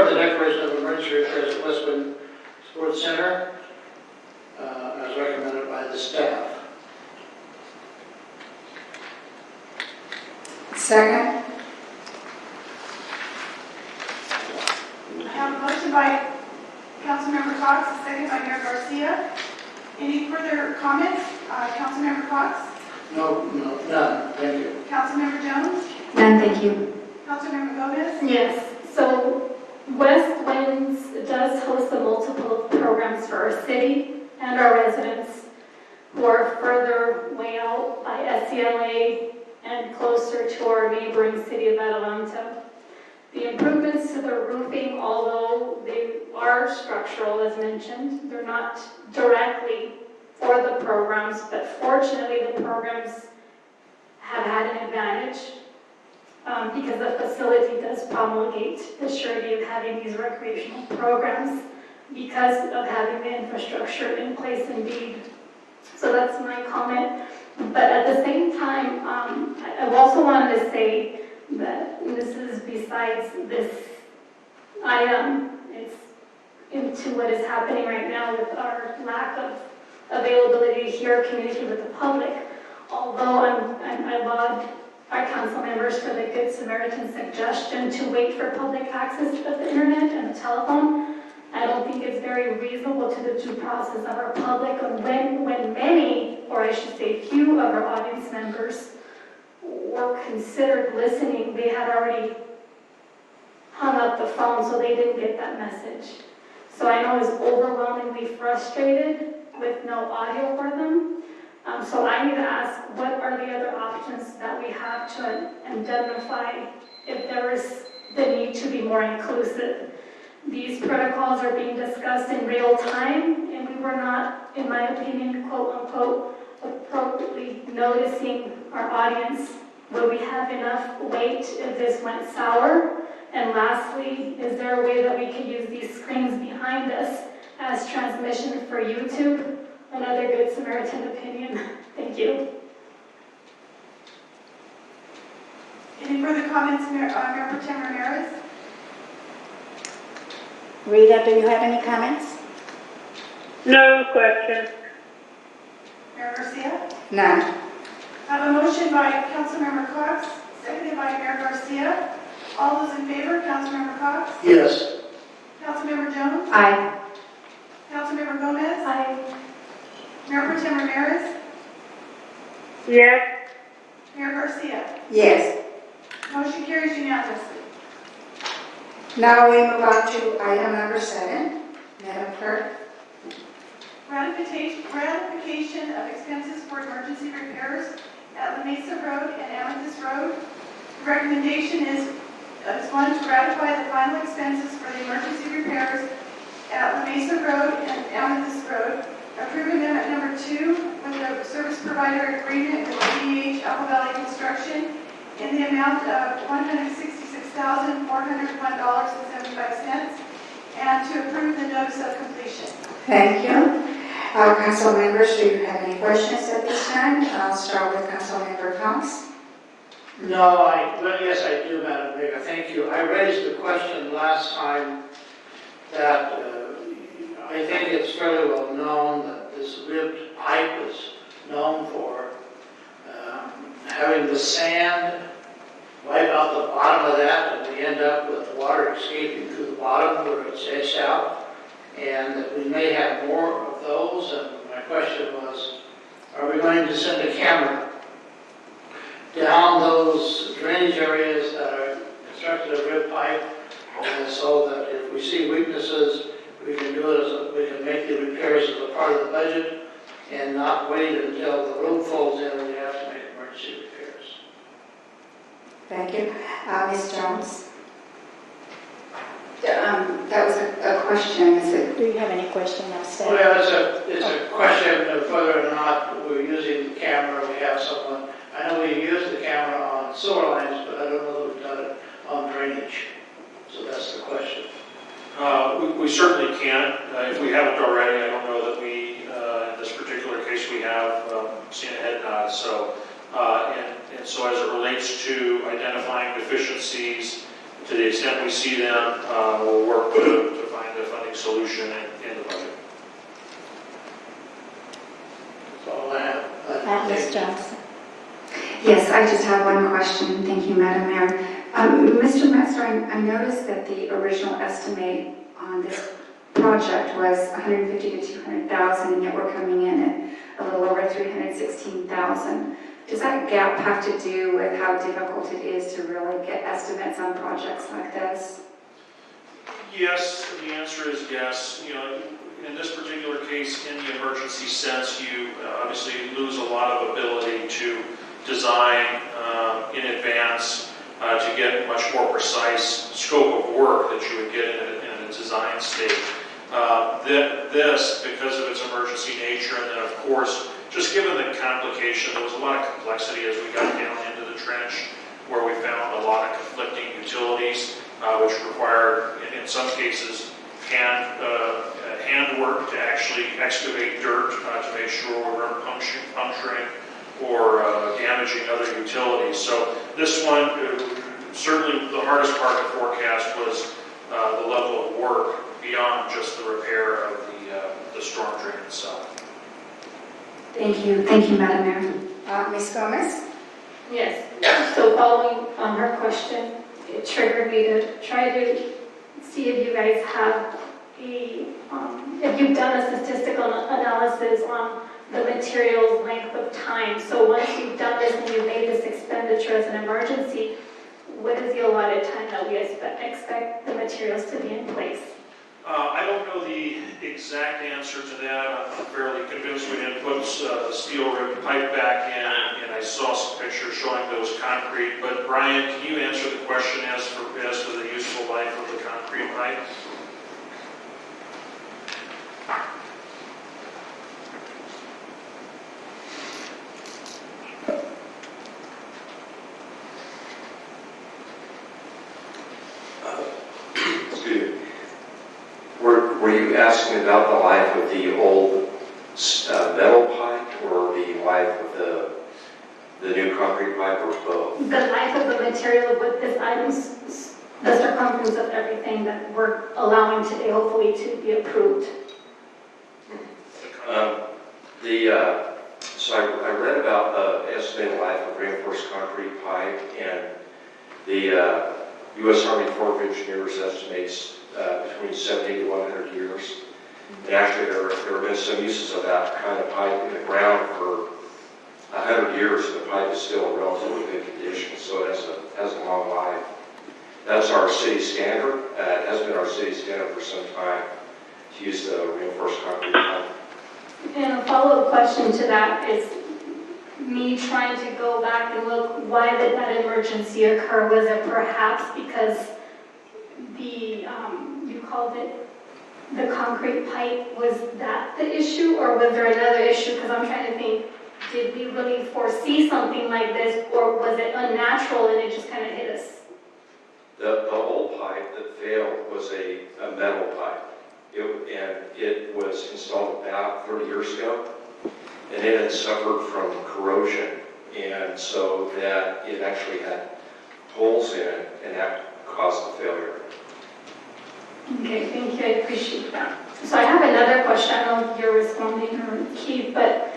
the declaration of emergency repairs at Westwind Sports Center as recommended by the staff. Second. I have a motion by Councilmember Cox, a second by Mayor Garcia. Any further comments? Councilmember Cox? No, none, thank you. Councilmember Jones? None, thank you. Councilmember Gomez? Yes, so West Winds does host a multiple programs for our city and our residents who are further way out by SCLA and and closer to our neighboring city of Atalanta. The improvements to the roofing, although they are structural as mentioned, they're not directly for the programs, but fortunately the programs have had an advantage because the facility does promulgate the surety of having these recreational programs because of having the infrastructure in place indeed. So that's my comment. But at the same time, I also wanted to say that this is besides this item, it's into what is happening right now with our lack of availability to hear, communicate with the public. Although I laud our council members for the Good Samaritan suggestion to wait for public access of the internet and the telephone, I don't think it's very reasonable to the due process of our public when many, or I should say few, of our audience members were considered listening. They had already hung up the phone, so they didn't get that message. So I know it's overwhelmingly frustrated with no audio for them. So I need to ask, what are the other options that we have to indemnify if there is the need to be more inclusive? These protocols are being discussed in real time, and we were not, in my opinion, quote unquote, appropriately noticing our audience. Will we have enough weight if this went sour? And lastly, is there a way that we can use these screens behind us as transmission for YouTube? Another Good Samaritan opinion. Thank you. Any further comments, Mayor Pro Tem Ramirez? Rita, do you have any comments? No question. Mayor Garcia? None. I have a motion by Councilmember Cox, seconded by Mayor Garcia. All those in favor, Councilmember Cox? Yes. Councilmember Jones? Aye. Councilmember Gomez? Aye. Mayor Pro Tem Ramirez? Yes. Mayor Garcia? Yes. Motion carries unanimously. Now we move on to item number 7. Madam Clerk. Ratification of expenses for emergency repairs at La Mesa Road and Amethyst Road. The recommendation is one, to ratify the final expenses for the emergency repairs at La Mesa Road and Amethyst Road. Approve amendment number 2 with the service provider agreement with DH Apple Valley Construction in the amount of $166,401.75 and to approve the notice of completion. Thank you. Council members, do you have any questions at this time? I'll start with Council Member Cox. No, yes, I do, Madam Mayor. Thank you. I raised the question last time that I think it's fairly well known that this ribbed pipe is known for having the sand wipe out the bottom of that, and we end up with water escaping through the bottom where it's edged out, and that we may have more of those. And my question was, are we going to send a camera down those drainage areas that are constructed of rib pipe, so that if we see weaknesses, we can do it we can make the repairs as a part of the budget and not wait until the road falls in and we have to make emergency repairs. Thank you. Ms. Jones. That was a question. Is it? Do you have any question now, Seth? Well, it's a question of whether or not we're using the camera. We have someone. I know we use the camera on sewer lines, but I don't know that we've done it on drainage. So that's the question. We certainly can. If we haven't already, I don't know that we, in this particular case, we have seen a head nod. So, and so as it relates to identifying deficiencies, to the extent we see them, we'll work to find a funding solution in the budget. That's all I have. Ms. Johnson. Yes, I just have one question. Thank you, Madam Mayor. Mr. Metzger, I noticed that the original estimate on this project was $150,000 to $200,000, and yet we're coming in at a little over $316,000. Does that gap have to do with how difficult it is to really get estimates on projects like this? Yes, the answer is yes. You know, in this particular case, in the emergency sense, you obviously lose a lot of ability to design in advance to get a much more precise scope of work that you would get in a design state. This, because of its emergency nature, and then of course, just given the complication, there was a lot of complexity as we got down into the trench, where we found a lot of conflicting utilities, which required, in some cases, handwork to actually excavate dirt to make sure we weren't puncturing or damaging other utilities. So this one, certainly the hardest part to forecast was the level of work beyond just the repair of the storm drain itself. Thank you, Madam Mayor. Ms. Gomez? Yes, so following on her question, it triggered me to try to see if you guys have if you've done a statistical analysis on the material's length of time. So once you've done this and you've made this expenditure as an emergency, what is the allotted time that we expect the materials to be in place? I don't know the exact answer to that. I'm fairly convinced we didn't put the steel ribbon pipe back in, and I saw some pictures showing those concrete. But Brian, can you answer the question as to the useful life of the concrete pipe? Were you asking about the life of the old metal pipe or the life of the new concrete pipe, or both? The life of the material with this items, the circumference of everything that we're allowing today, hopefully to be approved. So I read about the estimated life of reinforced concrete pipe, and the U.S. Army Corps of Engineers estimates between 70 to 100 years. And actually, there have been some uses of that kind of pipe in the ground for 100 years, and the pipe is still in relatively good condition, so it has a long life. That's our city standard. It has been our city standard for some time to use the reinforced concrete pipe. And a follow-up question to that is me trying to go back and look, why did that emergency occur? Was it perhaps because you called it the concrete pipe, was that the issue, or was there another issue? Because I'm trying to think, did we really foresee something like this, or was it unnatural and it just kind of hit us? The old pipe that failed was a metal pipe. It was installed about 30 years ago, and it had suffered from corrosion, and so that it actually had holes in it, and that caused the failure. Okay, thank you, I appreciate that. So I have another question, I don't know if you're responding or Keith, but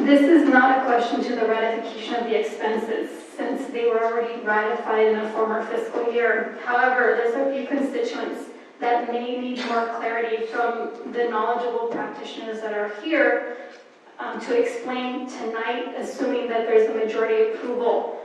this is not a question to the ratification of the expenses, since they were already ratified in a former fiscal year. However, there's a few constituents that may need more clarity from the knowledgeable practitioners that are here to explain tonight, assuming that there's a majority approval,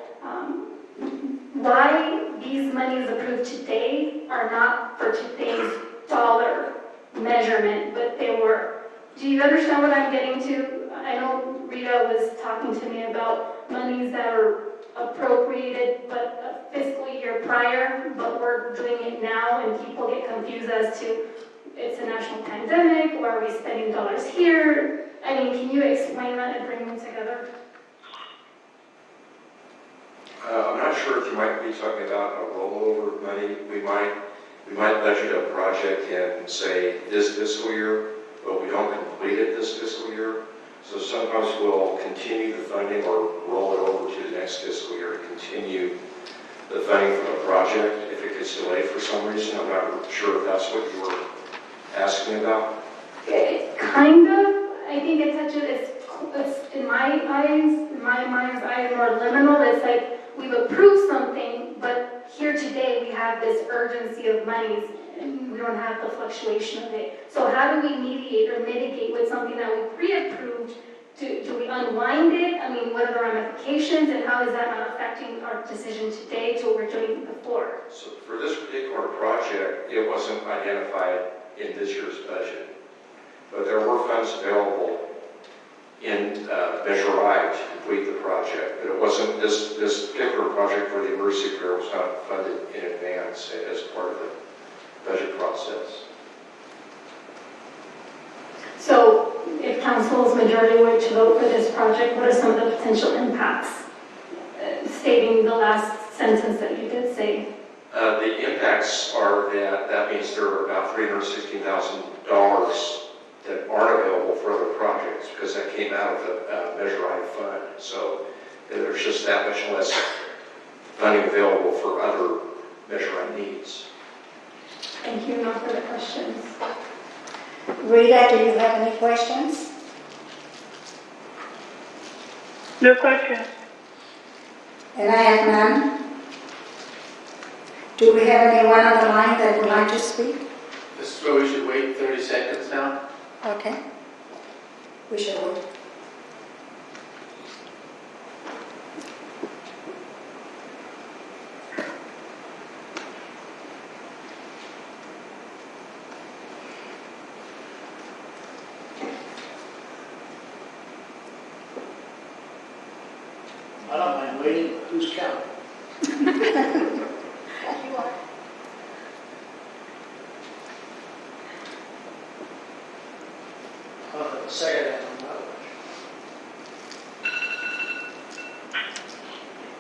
why these monies approved today are not for today's dollar measurement, but they were. Do you understand what I'm getting to? I know Rita was talking to me about monies that are appropriated but a fiscal year prior, but we're doing it now, and people get confused as to it's a national pandemic, or are we spending dollars here? I mean, can you explain that and bring them together? I'm not sure if you might be talking about a rollover money. We might budget a project in, say, this fiscal year, but we don't complete it this fiscal year. So sometimes we'll continue the funding or roll it over to the next fiscal year to continue the funding for the project if it gets delayed for some reason. I'm not sure if that's what you were asking about. Kind of. I think it touches, it's in my mind's eye, more liminal. It's like we've approved something, but here today we have this urgency of monies, and we don't have the fluctuation of it. So how do we mediate or mitigate with something that we pre-approved? Do we unwind it? I mean, what are the ramifications, and how is that not affecting our decision today to what we're doing before? So for this particular project, it wasn't identified in this year's budget, but there were funds available in Measure I to complete the project. But it wasn't, this particular project for the emergency repair was not funded in advance as part of the budget process. So if council's majority were to vote for this project, what are some of the potential impacts? Stating the last sentence that you did say. The impacts are that means there are about $316,000 that aren't available for other projects because that came out of the Measure I fund. So there's just that much less funding available for other Measure I needs. Thank you. No further questions. Rita, do you have any questions? No question. And I have none. Do we have anyone on the line that would like to speak? This is where we should wait 30 seconds now. Okay. We should wait. I don't mind waiting. Who's counting? You are. Second.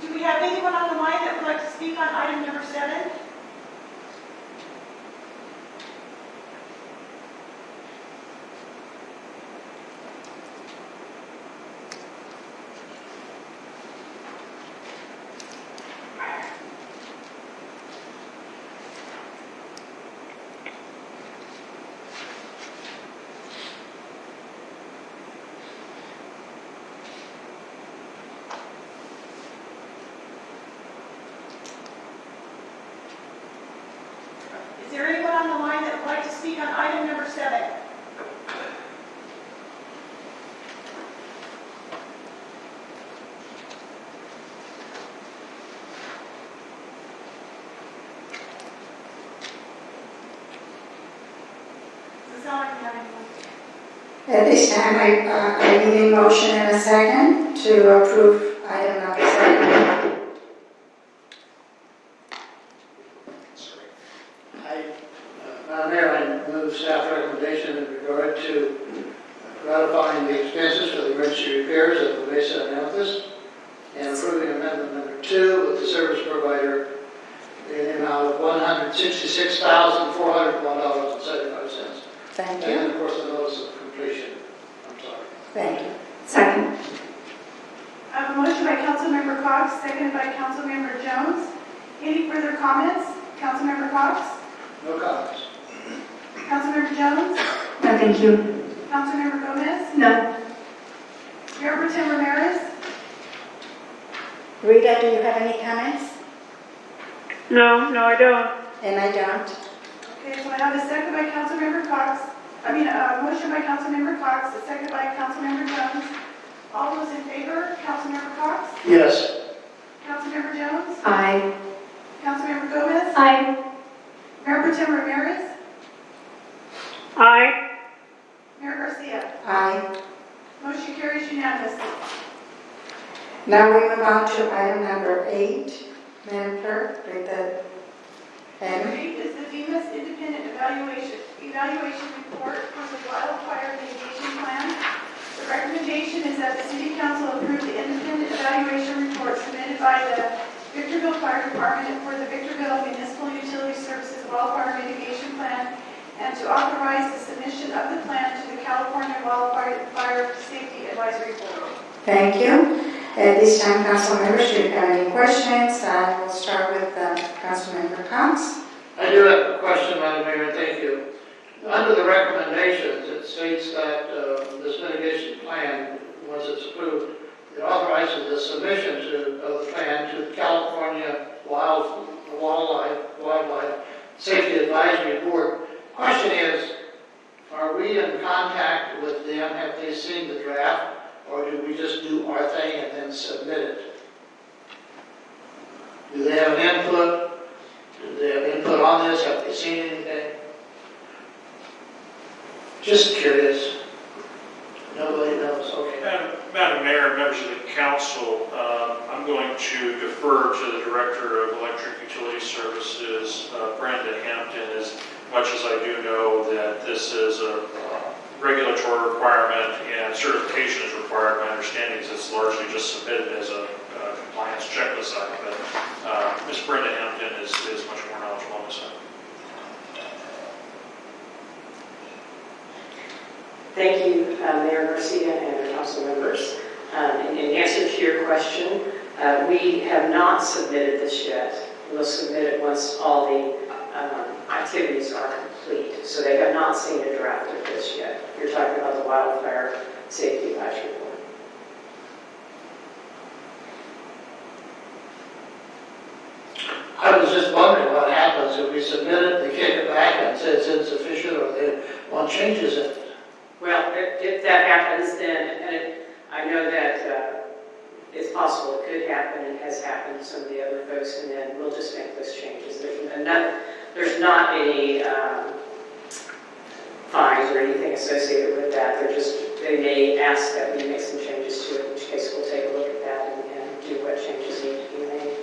Do we have anyone on the line that would like to speak on item number 7? Is there anyone on the line that would like to speak on item number 7? Does it sound like we have anyone? At this time, I need a motion and a second to approve item number 7. Madam Mayor, I move staff recommendation in regard to ratifying the expenses for the emergency repairs at the Mesa and Memphis and approving amendment number 2 with the service provider in the amount of $166,401.75. Thank you. And of course, the notice of completion. I'm sorry. Thank you. Second. I have a motion by Councilmember Cox, seconded by Councilmember Jones. Any further comments? Councilmember Cox? No comments. Councilmember Jones? No, thank you. Councilmember Gomez? No. Mayor Pro Tem Ramirez? Rita, do you have any comments? No, I don't. And I don't. Okay, so I have a second by Councilmember Cox. A motion by Councilmember Cox, a second by Councilmember Jones. All those in favor? Councilmember Cox? Yes. Councilmember Jones? Aye. Councilmember Gomez? Aye. Mayor Pro Tem Ramirez? Aye. Mayor Garcia? Aye. Motion carries unanimously. Now we move on to item number 8. Madam Clerk, read the heading. 3 is the FEMA's independent evaluation report for the wildfire mitigation plan. The recommendation is that the City Council approve the independent evaluation report submitted by the Victorville Fire Department for the Victorville Municipal Utility Services Wildfire Mitigation Plan and to authorize the submission of the plan to the California Wildfire Safety Advisory Board. Thank you. At this time, council members, do you have any questions? I will start with Councilmember Cox. I do have a question, Madam Mayor, thank you. Under the recommendations, it states that this mitigation plan, once it's approved, it authorizes the submission of the plan to the California Wildlife Safety Advisory Board. Question is, are we in contact with them? Have they seen the draft? Or do we just do our thing and then submit it? Do they have an input? Do they have input on this? Have they seen anything? Just curious. Nobody knows, okay. Madam Madam Mayor and members of the council, I'm going to defer to the Director of Electric Utility Services, Brenda Hampton, as much as I do know that this is a regulatory requirement and certification is required. My understanding is it's largely just submitted as a compliance checklist item, but Ms. Brenda Hampton is much more knowledgeable on this item. Thank you, Mayor Garcia and council members. In answer to your question, we have not submitted this yet. We'll submit it once all the activities are complete. So they have not seen a draft of this yet. You're talking about the Wildfire Safety Advisory Board. I was just wondering what happens if we submit it, they kick it back and say it's insufficient, or they want changes in it. Well, if that happens, then, and I know that it's possible it could happen and has happened to some of the other folks, and then we'll just make those changes. There's not any fines or anything associated with that. They may ask that we make some changes to it, in which case we'll take a look at that and do what changes need to be made.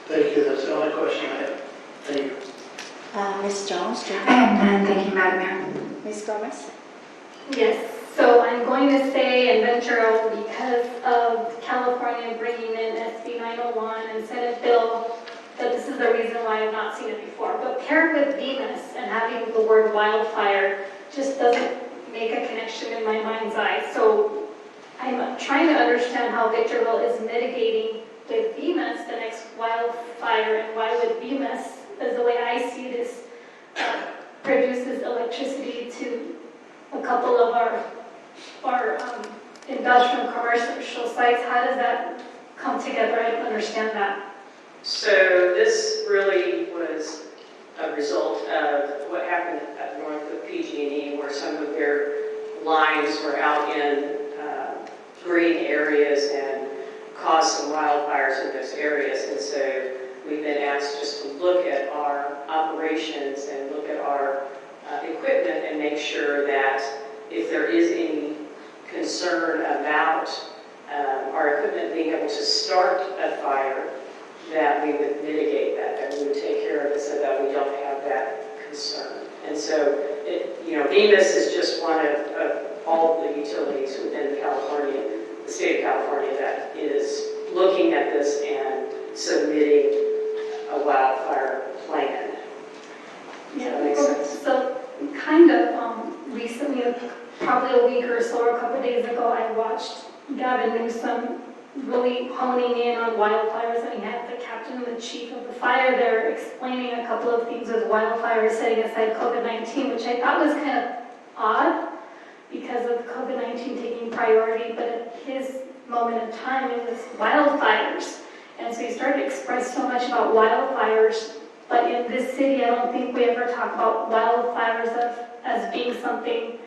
Thank you, that's the only question I have. Thank you. Ms. Jones, do you I am done, thank you, Madam Mayor. Ms. Gomez? Yes, so I'm going to say and venture because of California bringing in SB 901 and Senate bill, that this is the reason why I've not seen it before. But paired with Venus and having the word wildfire just doesn't make a connection in my mind's eye. So I'm trying to understand how Victorville is mitigating with Venus the next wildfire, and why would Venus, as the way I see this, produces electricity to a couple of our industrial and commercial sites. How does that come together? I don't understand that. So this really was a result of what happened up north of PG&E, where some of their lines were out in green areas and caused some wildfires in those areas. And so we've been asked just to look at our operations and look at our equipment and make sure that if there is any concern about our equipment being able to start a fire, that we would mitigate that we would take care of it so that we don't have that concern. And so, Venus is just one of all of the utilities within California, the state of California, that is looking at this and submitting a wildfire plan. Does that make sense? So kind of recently, probably a week or so, or a couple of days ago, I watched Gavin Newsom really honing in on wildfires, and he had the captain and the chief of the fire there explaining a couple of things with wildfires, setting aside COVID-19, which I thought was kind of odd because of COVID-19 taking priority, but at his moment in time, it was wildfires. And so he started to express so much about wildfires, but in this city, I don't think we ever talk about wildfires as being something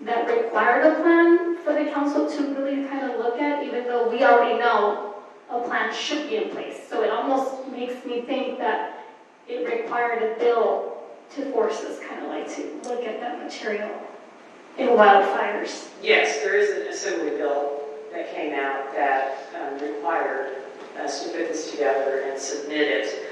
that required a plan for the council to really kind of look at, even though we already know a plan should be in place. So it almost makes me think that it required a bill to force us kind of like to look at that material in wildfires. Yes, there is an assembly bill that came out that required us to put this together and submit it.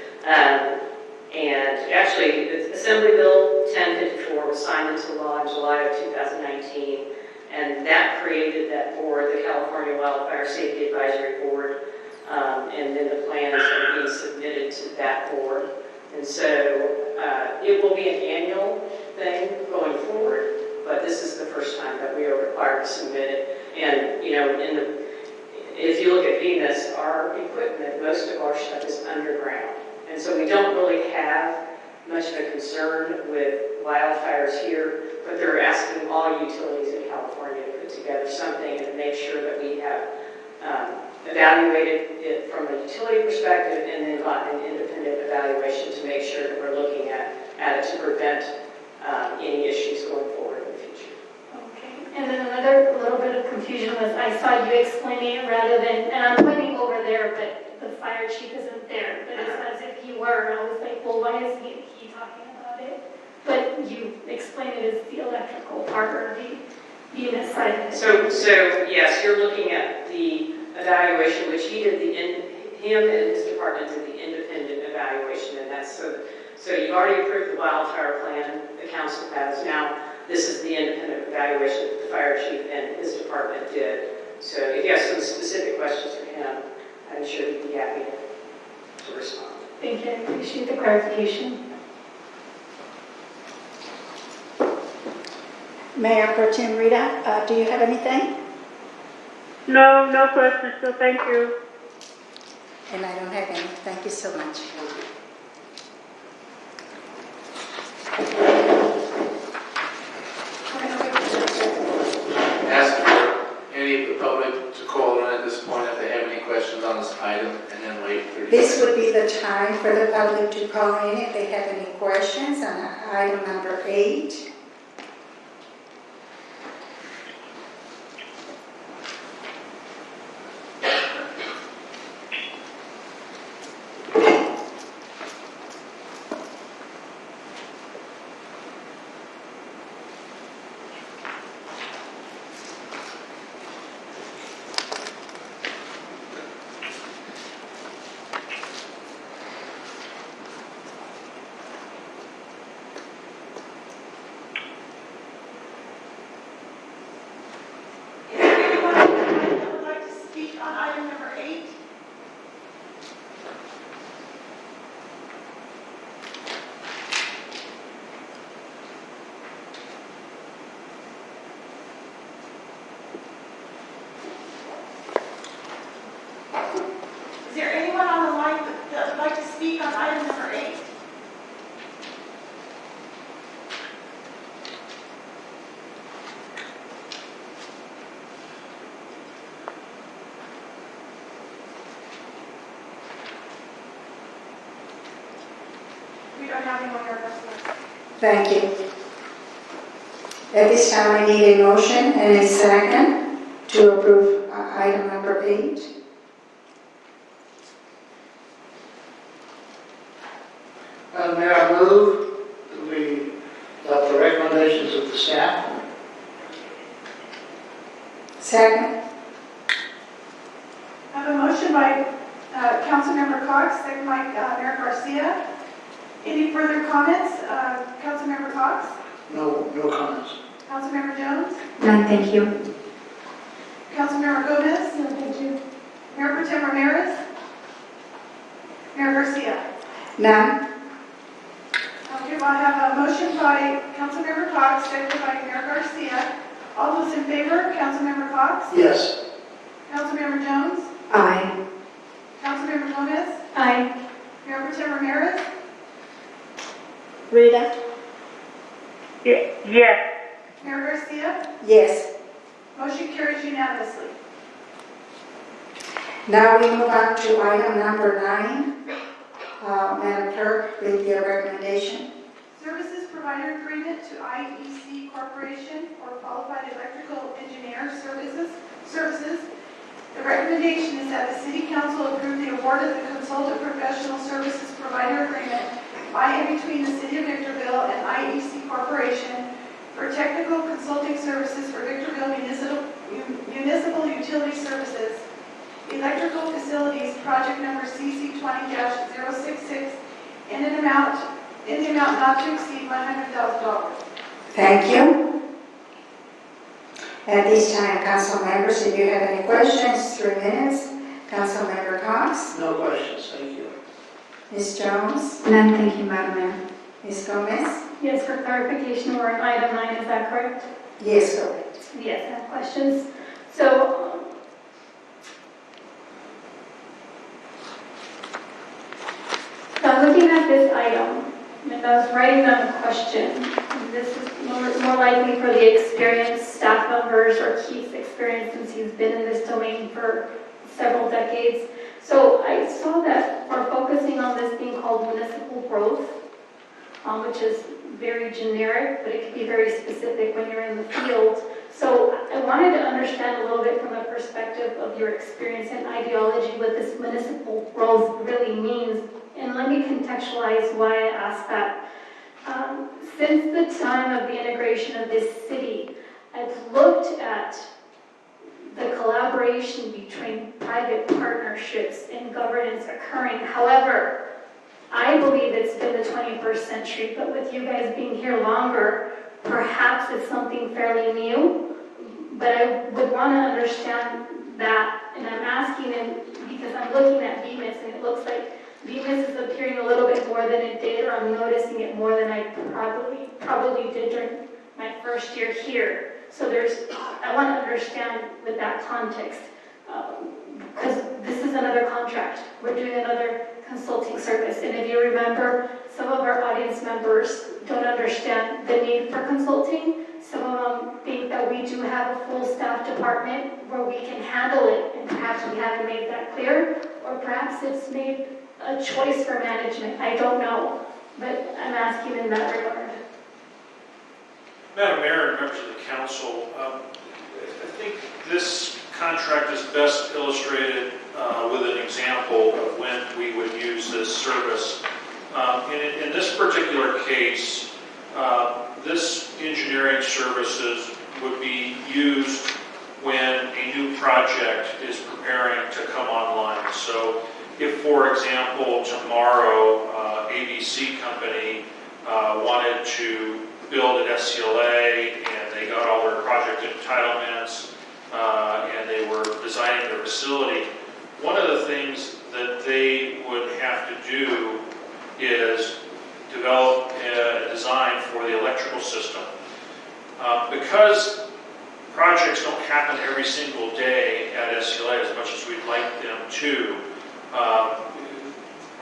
And actually, the Assembly Bill 1054 was signed into law in July of 2019, and that created that board, the California Wildfire Safety Advisory Board, and then the plans are being submitted to that board. And so it will be an annual thing going forward, but this is the first time that we are required to submit it. And, if you look at Venus, our equipment, most of our stuff is underground. And so we don't really have much of a concern with wildfires here, but they're asking all utilities in California to put together something and make sure that we have evaluated it from a utility perspective and then gotten an independent evaluation to make sure that we're looking at it to prevent any issues going forward in the future. Okay, and then another little bit of confusion was I saw you explaining it rather than, and I'm pointing over there, but the fire chief isn't there, but it's as if he were. I was like, well, why is he talking about it? But you explained it as the electrical part or the being cited. So yes, you're looking at the evaluation, which him and his department did the independent evaluation, and that's so you've already approved the wildfire plan, the council has. Now, this is the independent evaluation that the fire chief and his department did. So if you have some specific questions for him, I'm sure he'd be happy to respond. Thank you, I appreciate the clarification. Mayor Pro Tem Rita, do you have anything? No, no questions, so thank you. And I don't have any. Thank you so much. Ask for any of the public to call in at this point if they have any questions on this item, and then wait 30 This seconds. would be the time for the public to call in if they have any questions on item number 8. Is there anyone that would like to speak on item number 8? Is there anyone on the line that would like to speak on item number 8? We don't have anyone here. Thank you. At this time, I need a motion and a second to approve item number 8. Madam Mayor, I move that we adopt the recommendations of the staff. Second? I have a motion by Councilmember Cox, second by Mayor Garcia. Any further comments? Councilmember Cox? No comments. Councilmember Jones? None, thank you. Councilmember Gomez? No, thank you. Mayor Pro Tem Ramirez? Mayor Garcia? None? Okay, well, I have a motion by Councilmember Cox, seconded by Mayor Garcia. All those in favor, Councilmember Cox? Yes. Councilmember Jones? Aye. Councilmember Gomez? Aye. Mayor Pro Tem Ramirez? Rita? Yes. Mayor Garcia? Yes. Motion carries unanimously. Now we move on to item number 9. Madam Clerk, with your recommendation. Services provider agreement to IEC Corporation for qualified electrical engineer services. The recommendation is that the City Council approve the award of the consultant professional services provider agreement by and between the City of Victorville and IEC Corporation for technical consulting services for Victorville municipal utility services, electrical facilities, project number CC 20-066, in the amount not to exceed $100,000. Thank you. At this time, council members, if you have any questions, 3 minutes. Council Member Cox? No questions, thank you. Ms. Jones? None, thank you, Madam Mayor. Ms. Gomez? Yes, for clarification, we're on item 9, is that correct? Yes, correct. Yes, I have questions. So, looking at this item, and I was writing down a question. This is more likely for the experienced staff members or Keith's experience since he's been in this domain for several decades. So I saw that we're focusing on this thing called municipal growth, which is very generic, but it can be very specific when you're in the field. So I wanted to understand a little bit from the perspective of your experience and ideology what this municipal growth really means. And let me contextualize why I asked that. Since the time of the integration of this city, I've looked at the collaboration between private partnerships and governance occurring. However, I believe it's been the 21st century, but with you guys being here longer, perhaps it's something fairly new. But I would want to understand that, and I'm asking him because I'm looking at VMIS, and it looks like VMIS is appearing a little bit more than it did, or I'm noticing it more than I probably did during my first year here. So I want to understand with that context, because this is another contract. We're doing another consulting service. And if you remember, some of our audience members don't understand the need for consulting. Some of them think that we do have a full staff department where we can handle it, and perhaps we haven't made that clear, or perhaps it's made a choice for management. I don't know, but I'm asking in that regard. Madam Mayor and members of the council, I think this contract is best illustrated with an example of when we would use this service. In this particular case, this engineering services would be used when a new project is preparing to come online. So if, for example, tomorrow ABC Company wanted to build at SCLA and they got all their project entitlements and they were designing their facility, one of the things that they would have to do is develop a design for the electrical system. Because projects don't happen every single day at SCLA as much as we'd like them to,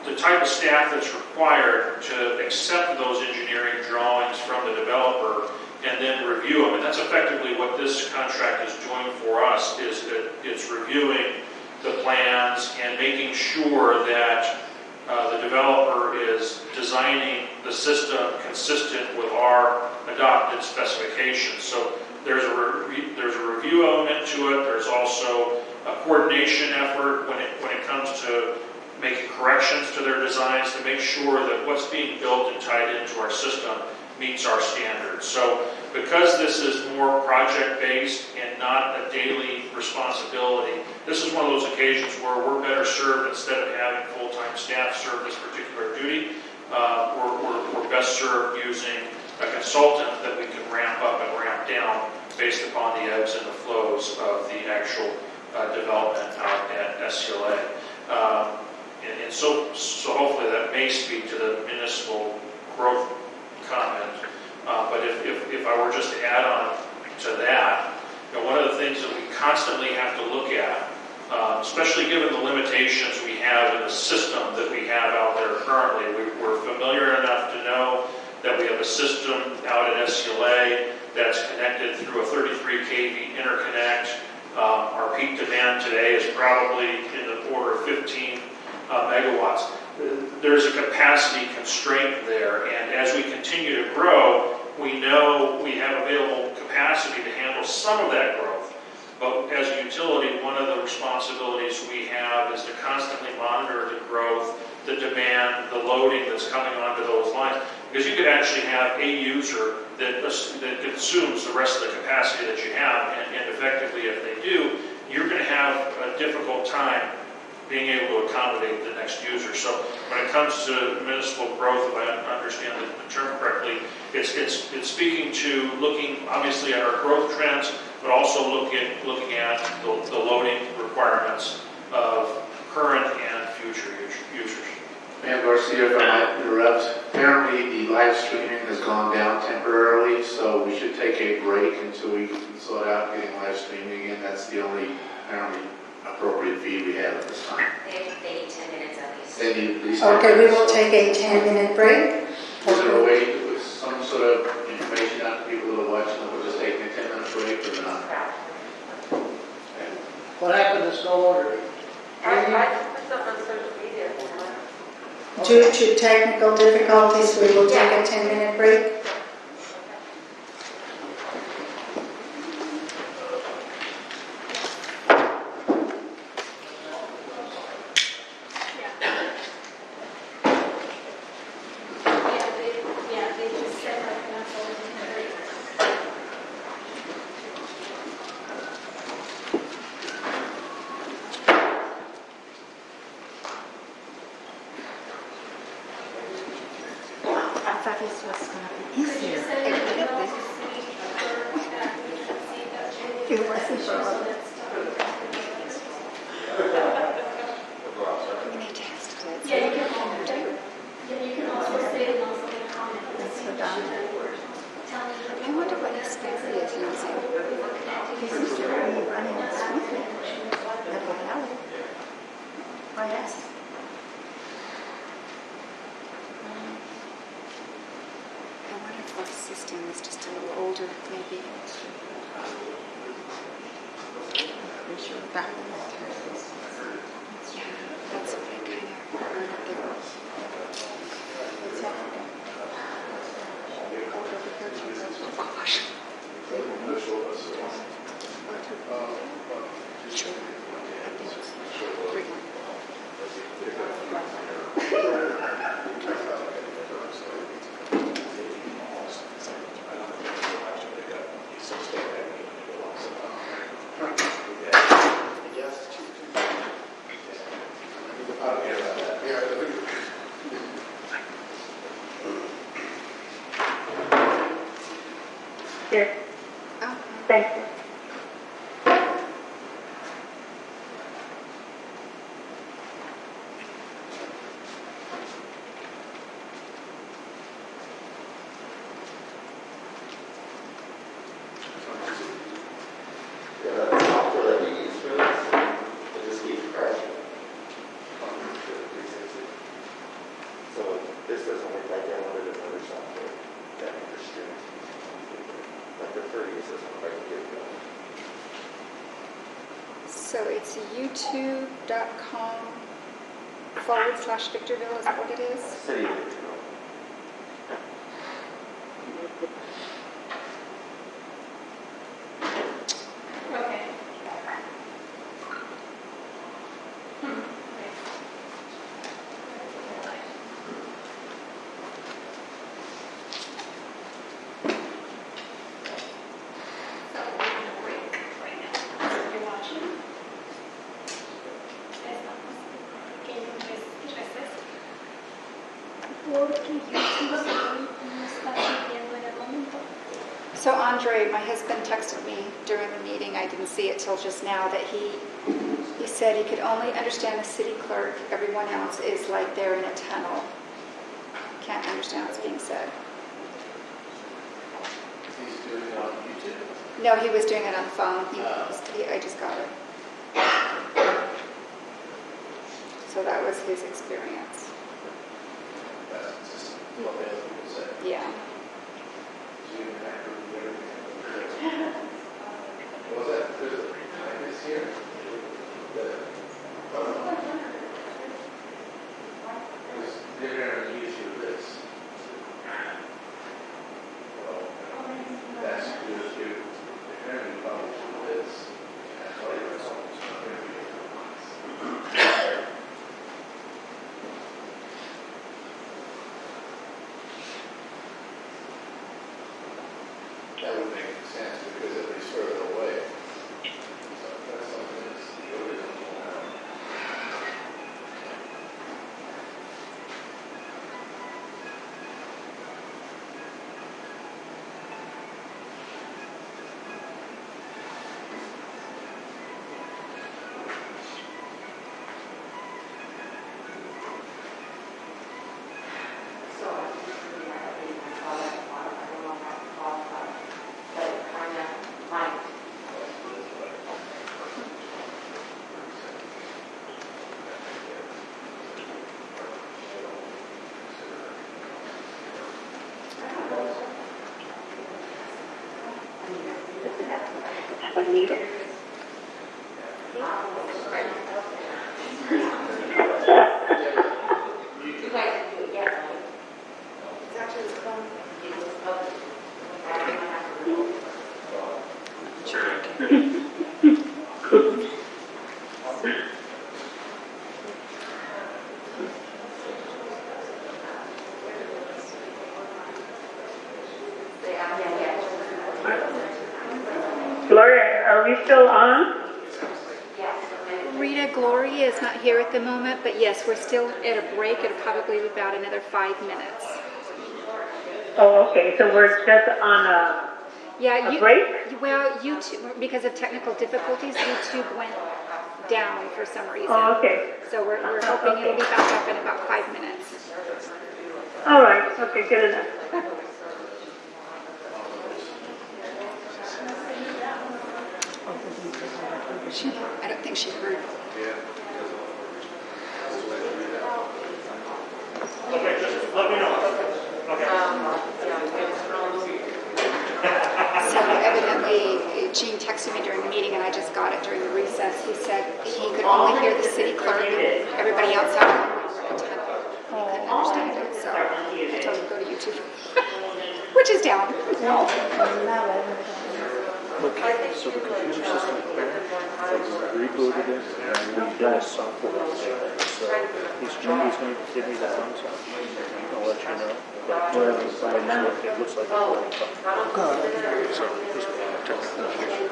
the type of staff that's required to accept those engineering drawings from the developer and then review them, and that's effectively what this contract is doing for us, is that it's reviewing the plans and making sure that the developer is designing the system consistent with our adopted specifications. So there's a review element to it. There's also a coordination effort when it comes to making corrections to their designs to make sure that what's being built and tied into our system meets our standards. So because this is more project-based and not a daily responsibility, this is one of those occasions where we're better served, instead of having full-time staff serve this particular duty, we're best served using a consultant that we can ramp up and ramp down based upon the ebbs and the flows of the actual development out at SCLA. And so hopefully that may speak to the municipal growth comment. But if I were just to add on to that, one of the things that we constantly have to look at, especially given the limitations we have in the system that we have out there currently, we're familiar enough to know that we have a system out at SCLA that's connected through a 33 kV interconnect. Our peak demand today is probably in the order of 15 megawatts. There's a capacity constraint there, and as we continue to grow, we know we have available capacity to handle some of that growth. But as a utility, one of the responsibilities we have is to constantly monitor the growth, the demand, the loading that's coming onto those lines. Because you could actually have a user that consumes the rest of the capacity that you have, and effectively, if they do, you're going to have a difficult time being able to accommodate the next user. So when it comes to municipal growth, if I understand the term correctly, it's speaking to looking obviously at our growth trends, but also looking at the loading requirements of current and future users. Mayor Garcia, if I might interrupt, apparently the live streaming has gone down temporarily, so we should take a break until we can sort out getting live streaming again. That's the only apparently appropriate feed we have at this time. They need 10 minutes at least. They need at least 10 Okay, we minutes. will take a 10-minute break. Is there a way to put some sort of information out to people that are watching that we're just taking a 10-minute break or not? What happened to snow order? I put something on social media. Due to technical difficulties, we will take a 10-minute break. Yeah, they just said that that's all. thought this was going to be easier. It wasn't for all. We need to ask it. Yeah, you can also, you can also say it and also make comments. That's for Donna. I wonder what his specs he is using. He seems to be running smoothly. At the valley. Oh, yes. I wonder if our system is just a little older, maybe. I'm pretty sure that one is. Yeah, that's what I kind of heard there. What's happening? Oh, gosh. Sure. Here. Thank you. So it's youtube.com/Victorville, is that what it is? City of Victorville. Okay. So Andre, my husband, texted me during the meeting, I didn't see it till just now, that he said he could only understand the city clerk, everyone else is like they're in a tunnel. Can't understand what's being said. He's doing it on YouTube. No, he was doing it on the phone. I just got it. So that was his experience. That's just what the other people say. Yeah. What was that? There's a this here. They're going to use you this. Well, that's good too. They're going to publish this. That's why you're that would make sense because if he's further away. So that's something that's the original. Bonito. Gloria, are we still on? Rita Gloria is not here at the moment, but yes, we're still at a break. It'll probably be about another 5 minutes. Oh, okay, so we're just on a break? Well, YouTube, because of technical difficulties, YouTube went down for some reason. Oh, okay. So we're hoping it'll be back up in about 5 minutes. All right, okay, good enough. I don't think she heard. Okay, just let me know. Okay. So evidently, Gene texted me during the meeting, and I just got it during the recess. He said he could only hear the city clerk, and everybody else out there were attentive. He couldn't understand it, so I told him to go to YouTube, which is down. Look, so the computer system rebooted it and we did a software update. So he's going to give me the thumbs up. I'll let you know. But it looks like a phone. So he's technical issues.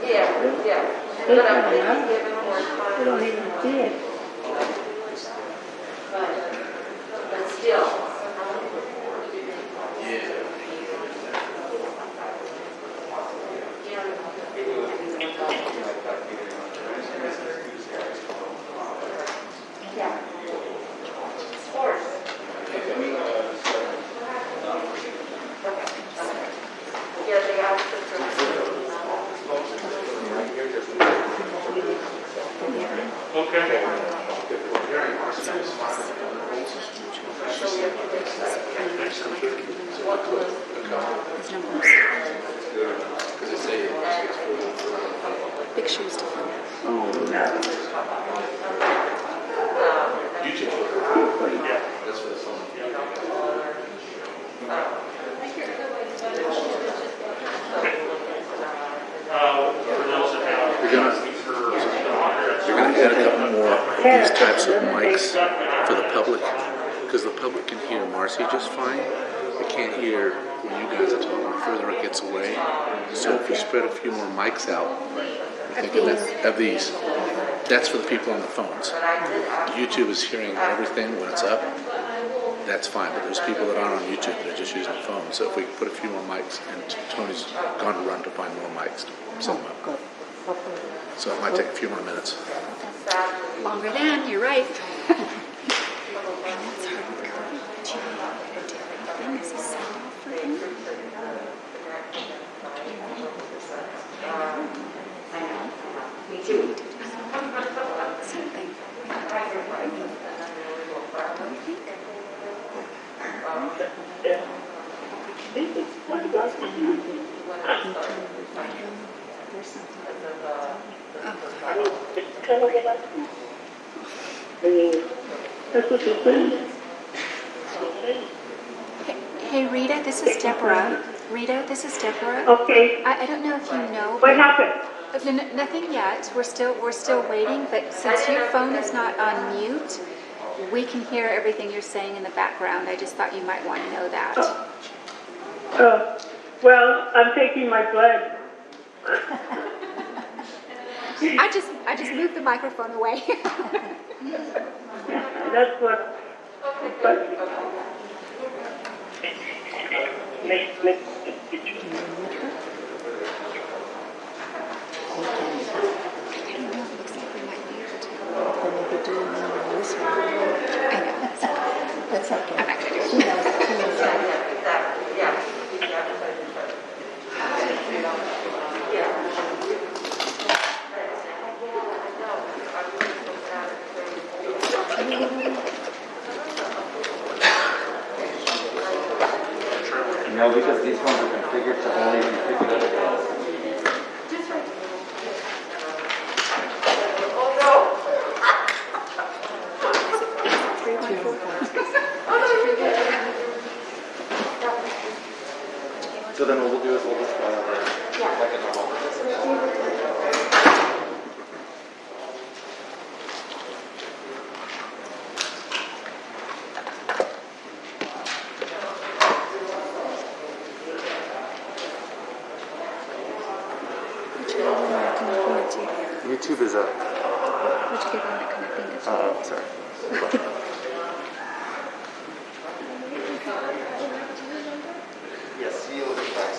Yeah. But I'm thinking given more time. We don't even see it. But still. Yeah. Sports. Yeah, they asked us for. Okay. Big shoes to fill. Oh, no. YouTube. Yeah. That's for the phone. For those that have. You're gonna add a couple more of these types of mics for the public, because the public can hear Marcy just fine. They can't hear when you guys are talking. The further it gets away. So if you spread a few more mics out, of these, that's for the people on the phones. YouTube is hearing everything when it's up. That's fine, but there's people that aren't on YouTube, they're just using the phone. So if we put a few more mics, and Tony's gone to run to find more mics to set them up. So it might take a few more minutes. Longer than, you're right. Me too. Something. Hey Rita, this is Deborah. Rita, this is Deborah. Okay. I don't know if you know. What happened? Nothing yet. We're still waiting. But since your phone is not on mute, we can hear everything you're saying in the background. I just thought you might want to know that. Well, I'm taking my blood. I just moved the microphone away. That's what. That's okay. I'm not gonna do it. She knows. Exactly, yeah. No, because these ones are configured to only be picked up. So then what we'll do is we'll just, like a normal. YouTube is up. Sorry. Yes, you will be back.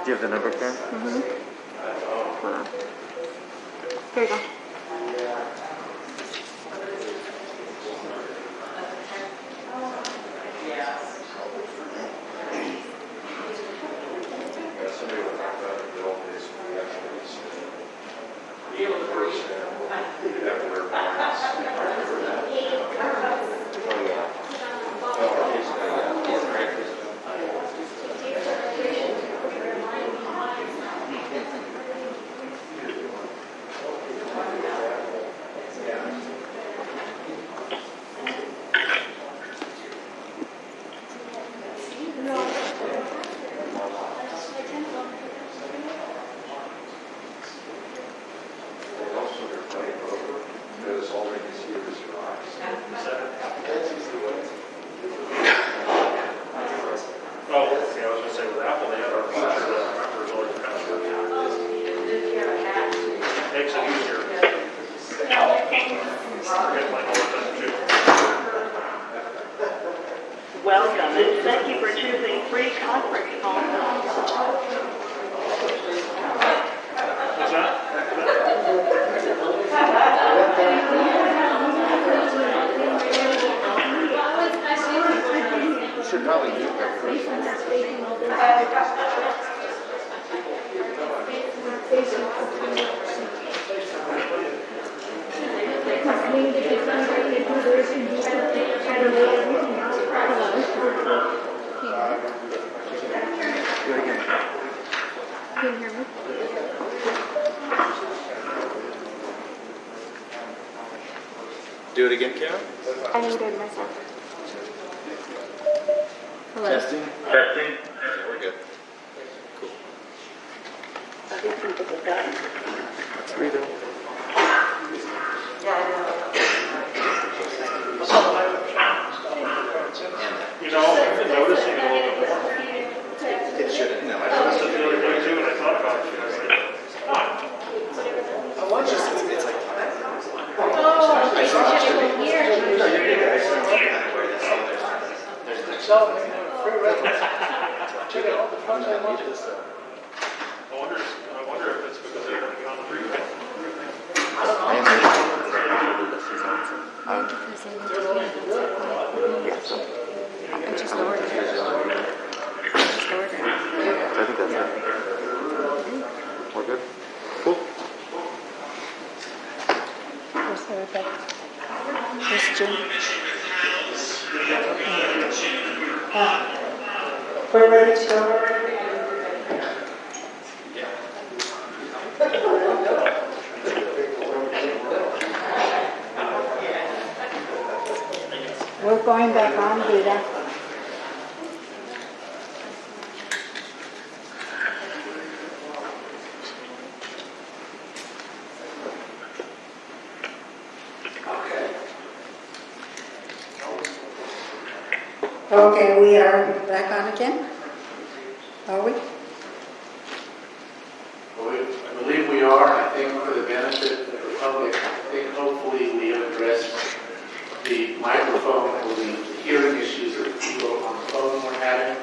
Do you have the number, Karen? Hold on. Here you go. Welcome, and thank you for choosing free conference call. What's that? You should probably do Can you hear me? Do it again, Karen? I muted myself. Hello. Testing? Testing. Okay, we're good. Cool. Let's read it. You know, I've been noticing a little bit more. It shouldn't, no, I I was don't. the other day too, and I thought about it, and I was like, I want just, it's like. Oh, I saw it. should be here. No, you're good. I saw it. Kind of where this, there's an extra. Check it out. I need this though. I wonder if it's because they're going to be on the freeway. I am I just lowered it. Just lowered it. I think that's it. We're good? Cool. Where's everybody? Where's Jim? We're ready to go. We're going back on, Vita. Okay, we are back on again? Are we? Well, I believe we are. I think for the benefit of the public, I think hopefully we have addressed the microphone or the hearing issues that people on the phone were having.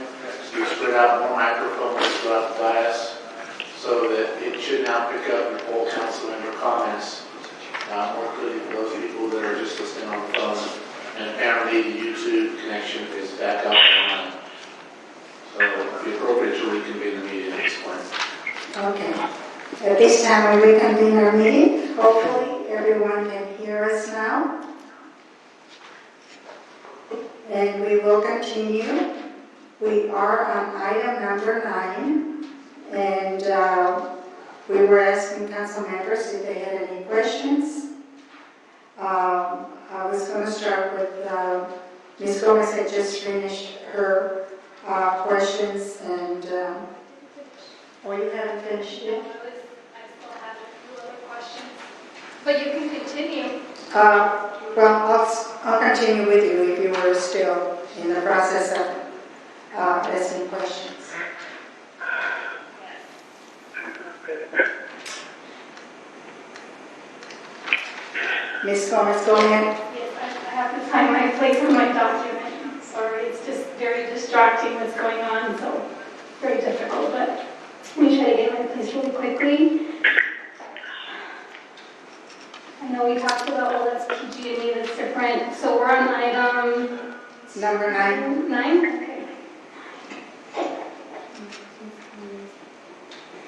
So we spread out more microphones throughout the dais so that it should now pick up your whole council member comments more clearly for those people that are just listening on the phone. And apparently the YouTube connection is back up online. So it would be appropriate to reconvene the meeting at this point. Okay. At this time, we reconvene our meeting. Hopefully, everyone can hear us now. And we will continue. We are on item number 9. And we were asking council members if they had any questions. I was going to start with Ms. Gomez had just finished her questions and you haven't finished yet? I still have a few other questions, but you can continue. Well, I'll continue with you if you were still in the process of asking questions. Ms. Gomez, go ahead. Yes, I have to find my place in my document. Sorry, it's just very distracting what's going on, so very difficult, but let me try to get my place really quickly. I know we talked about, well, that's PG&E, that's different. So we're on item... Number 9. 9?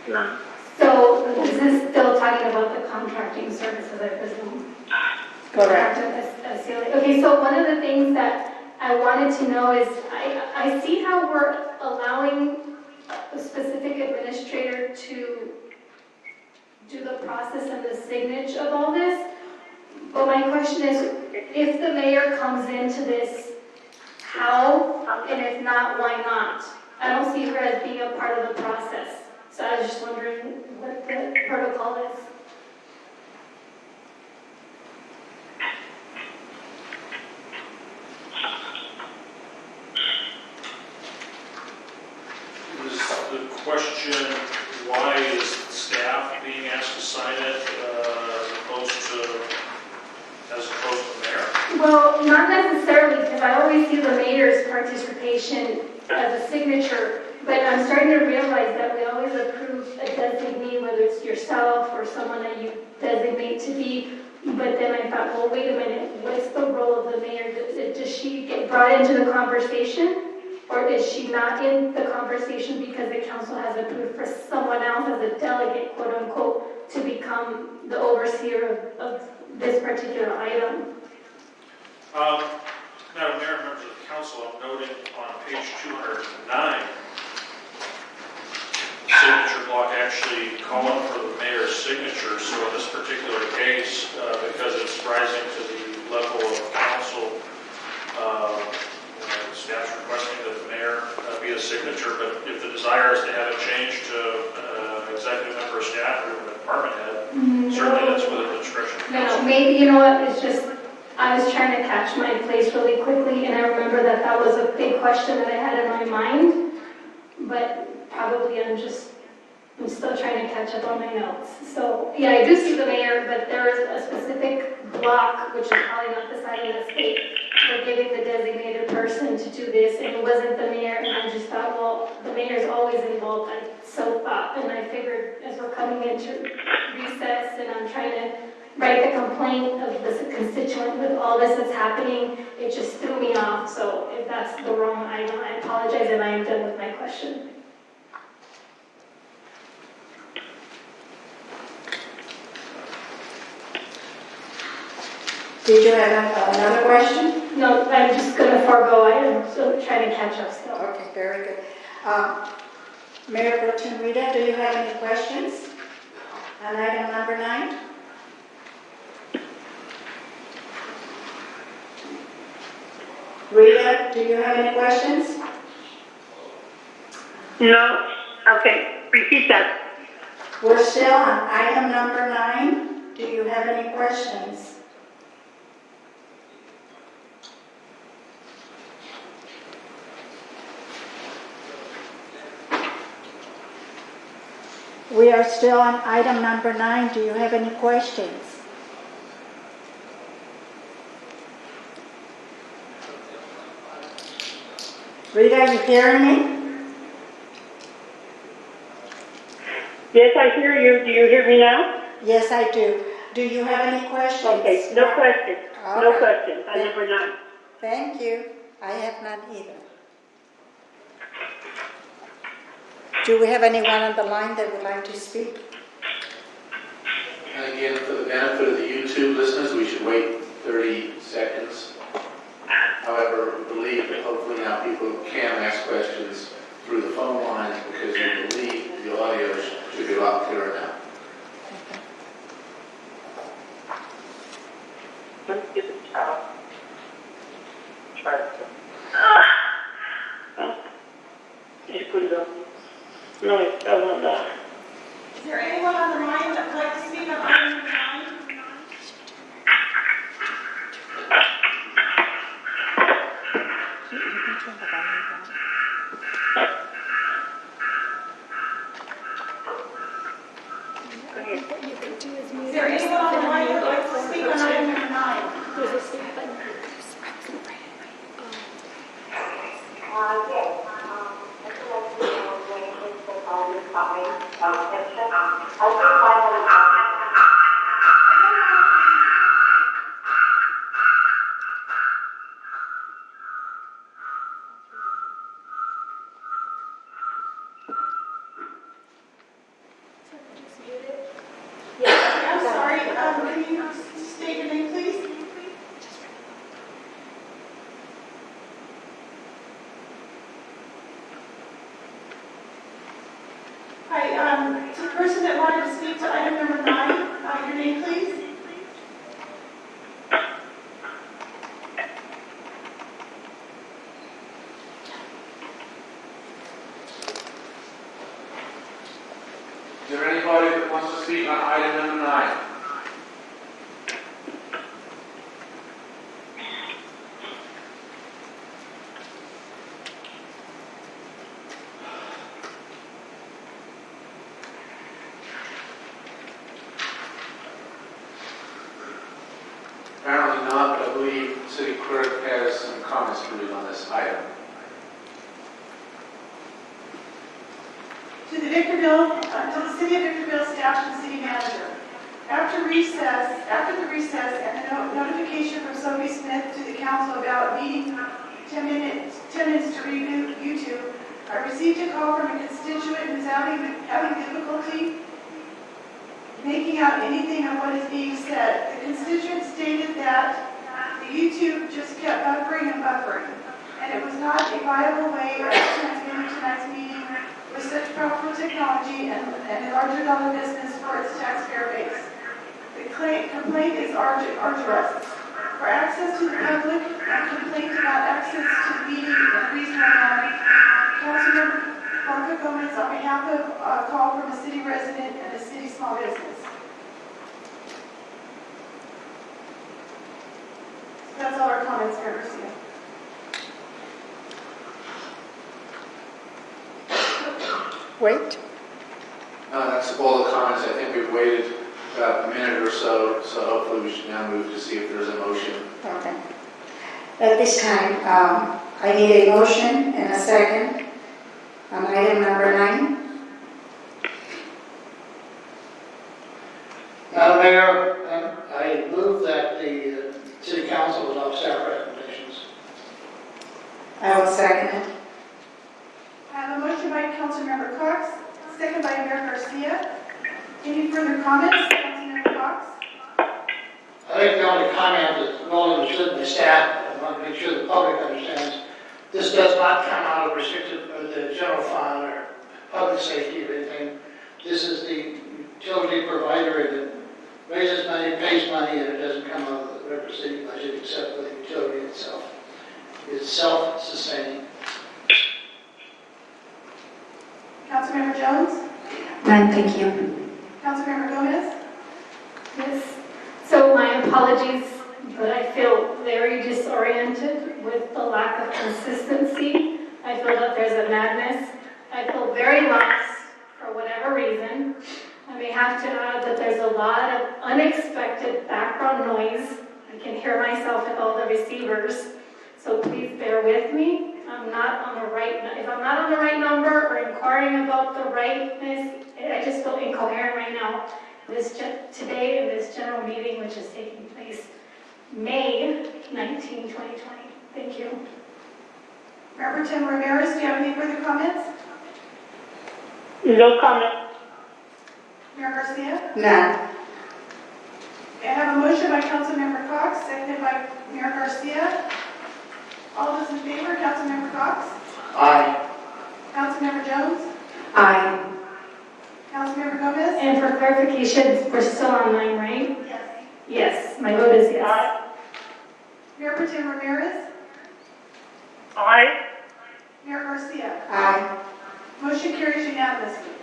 Okay. So this is still talking about the contracting services, I presume. Correct. Okay, so one of the things that I wanted to know is, I see how we're allowing a specific administrator to do the process and the signage of all this, but my question is, if the mayor comes into this, how, and if not, why not? I don't see her as being a part of the process, so I was just wondering what the protocol is. Is the question, why is staff being asked to sign it as opposed to the mayor? Well, not necessarily, because I always see the mayor's participation as a signature, but I'm starting to realize that we always approve a designee, whether it's yourself or someone that you designate to be, but then I thought, well, wait a minute, what's the role of the mayor? Does she get brought into the conversation? Or is she not in the conversation because the council has approved for someone else as a delegate, quote unquote, to become the overseer of this particular item? Madam Mayor, members of the council, I'm noting on page 209, signature block actually calling for the mayor's signature. So in this particular case, because it's rising to the level of council, staff's requesting that the mayor be a signature, but if the desire is to have it changed to executive member of staff or the department head, certainly that's within the discretion of the council. No, maybe, you know what, it's just, I was trying to catch my place really quickly, and I remember that that was a big question that I had in my mind, but probably I'm still trying to catch up on my notes. So, yeah, I do see the mayor, but there is a specific block, which is probably not the side of the state, for giving the designated person to do this, and it wasn't the mayor, and I just thought, well, the mayor's always involved, I so thought, and I figured as we're coming into recess, and I'm trying to write the complaint of this constituent with all this that's happening, it just threw me off, so if that's the wrong item, I apologize, and I am done with my question. Did you have another question? No, I'm just going to forego. I am still trying to catch up still. Okay, very good. Mayor Pro Tem Rita, do you have any questions on item number 9? Rita, do you have any questions? No. Okay, repeat that. We're still on item number 9. Do you have any questions? We are still on item number 9. Do you have any questions? Rita, are you hearing me? Yes, I hear you. Do you hear me now? Yes, I do. Do you have any questions? Okay, no questions. No Okay. questions. I number 9. Thank you. I have none either. Do we have anyone on the line that would like to speak? And again, for the benefit of the YouTube listeners, we should wait 30 seconds. However, we believe that hopefully now people can ask questions through the phone lines because we believe the audio should be a lot clearer now. Let's give it a try. Try it. You put it up. No, it doesn't. Is there anyone on the line that would like to speak on item number 9? Is there anyone on the line that would like to speak on item number 9? Yes. I'm sorry, can you state your name, please? Hi, to the person that wanted to speak to item number 9, your name, please? Is there anybody that wants to speak on item number 9? Apparently not, but I believe the city clerk has some comments to read on this item. To the Victorville, to the City of Victorville staff and city manager. After the recess and the notification from Sophie Smith to the council about needing 10 minutes to reboot YouTube, I received a call from a constituent who's having difficulty making out anything of what is being said. The constituent stated that the YouTube just kept buffering and buffering, and it was not a viable way of transmitting tonight's meeting with such powerful technology and a larger dollar business for its taxpayer base. The complaint is arduous. For access to the public and complaint about access to the meeting in a reasonable manner, Councilmember Blanca Gomez, on behalf of a call from a city resident and a city small business. So that's all our comments, Mayor Garcia. Wait. That's all the comments. I think we've waited about a minute or so, so hopefully we should now move to see if there's a motion. Okay. At this time, I need a motion and a second on item number 9. Madam Mayor, I move that the city council adopt staff recommendations. I will second it. I have a motion by Councilmember Cox, second by Mayor Garcia. Any further comments, Councilmember Cox? I think the only comment that's well understood by staff, I want to make sure the public understands, this does not come out of the general fund or public safety or anything. This is the utility provider that raises money, pays money, and it doesn't come out of the River City budget except for the utility itself. It's self-sustaining. Councilmember Jones? None, thank you. Councilmember Gomez? Yes. So my apologies, but I feel very disoriented with the lack of consistency. I feel that there's a madness. I feel very lost for whatever reason. I may have to add that there's a lot of unexpected background noise. I can hear myself with all the receivers, so please bear with me. I'm not on the right, if I'm not on the right number or inquiring about the rightness, I just feel incoherent right now. Today in this general meeting, which is taking place May 19, 2020. Thank you. Member Tim Ramirez, do you have any further comments? No comment. Mayor Garcia? None. I have a motion by Councilmember Cox, seconded by Mayor Garcia. All those in favor, Councilmember Cox? Aye. Councilmember Jones? Aye. Councilmember Gomez? And for clarification, we're still online, right? Yes. Yes, my vote is yes. Mayor Pro Tem Ramirez? Aye. Mayor Garcia? Aye. Motion carries unanimously.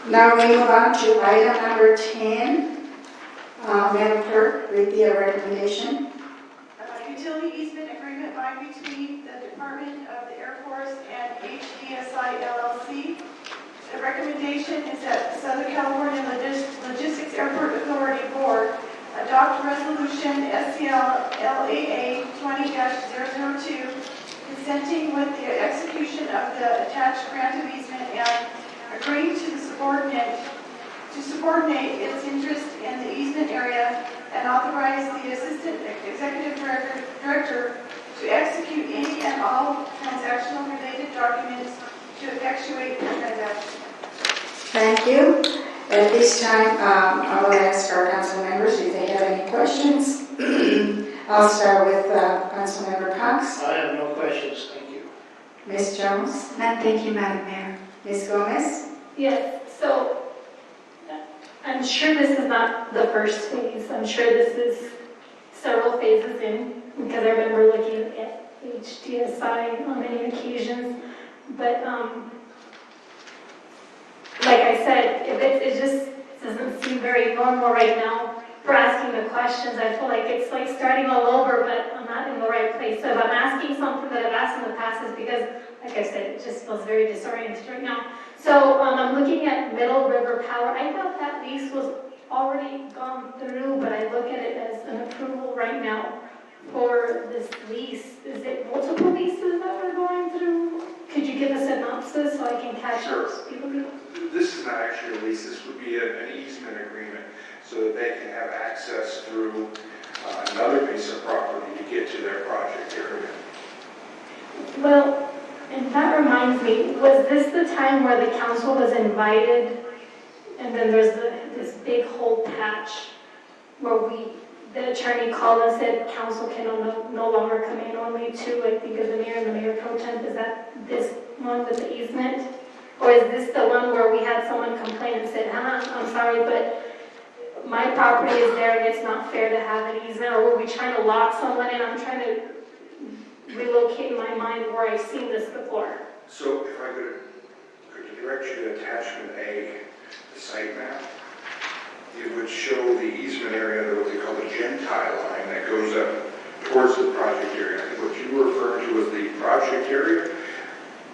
Now we move on to item number 10. Madam Clerk, read the recommendation. Utility easement agreement by between the Department of the Air Force and HDSI LLC. The recommendation is that the Southern California Logistics Airport Authority Board adopt resolution SCLAA 20-002 consenting with the execution of the attached grant of easement and agreeing to subordinate its interest in the easement area and authorize the Assistant Executive Director to execute any and all transactional related documents to effectuate the transaction. Thank you. At this time, I will ask our council members if they have any questions. I'll start with Councilmember Cox. I have no questions, thank you. Ms. Jones? None, thank you, Madam Mayor. Ms. Gomez? Yes, so I'm sure this is not the first phase. I'm sure this is several phases in, because I remember looking at HDSI on many occasions. But like I said, it just doesn't seem very normal right now for asking the questions. I feel like it's like starting all over, but I'm not in the right place. So if I'm asking something that I've asked in the past, it's because, like I said, it just feels very disoriented right now. So I'm looking at Middle River Power. I thought that lease was already gone through, but I look at it as an approval right now for this lease. Is it multiple leases that we're going through? Could you give a synopsis so I can catch up? Sure. This is not actually a lease. This would be an easement agreement so that they can have access through another piece of property to get to their project area. Well, and that reminds me, was this the time where the council was invited and then there's this big whole patch where the attorney called and said council can no longer come in, only two, I think, of the mayor and the mayor pro temp. Is that this one with the easement? Or is this the one where we had someone complain and said, I'm sorry, but my property is there and it's not fair to have an easement? Or were we trying to lock someone in? I'm trying to relocate in my mind where I've seen this before. So if I could direct you to attachment A, the site map, it would show the easement area, what they call the Gentile line that goes up towards the project area. I think what you were referring to was the project area.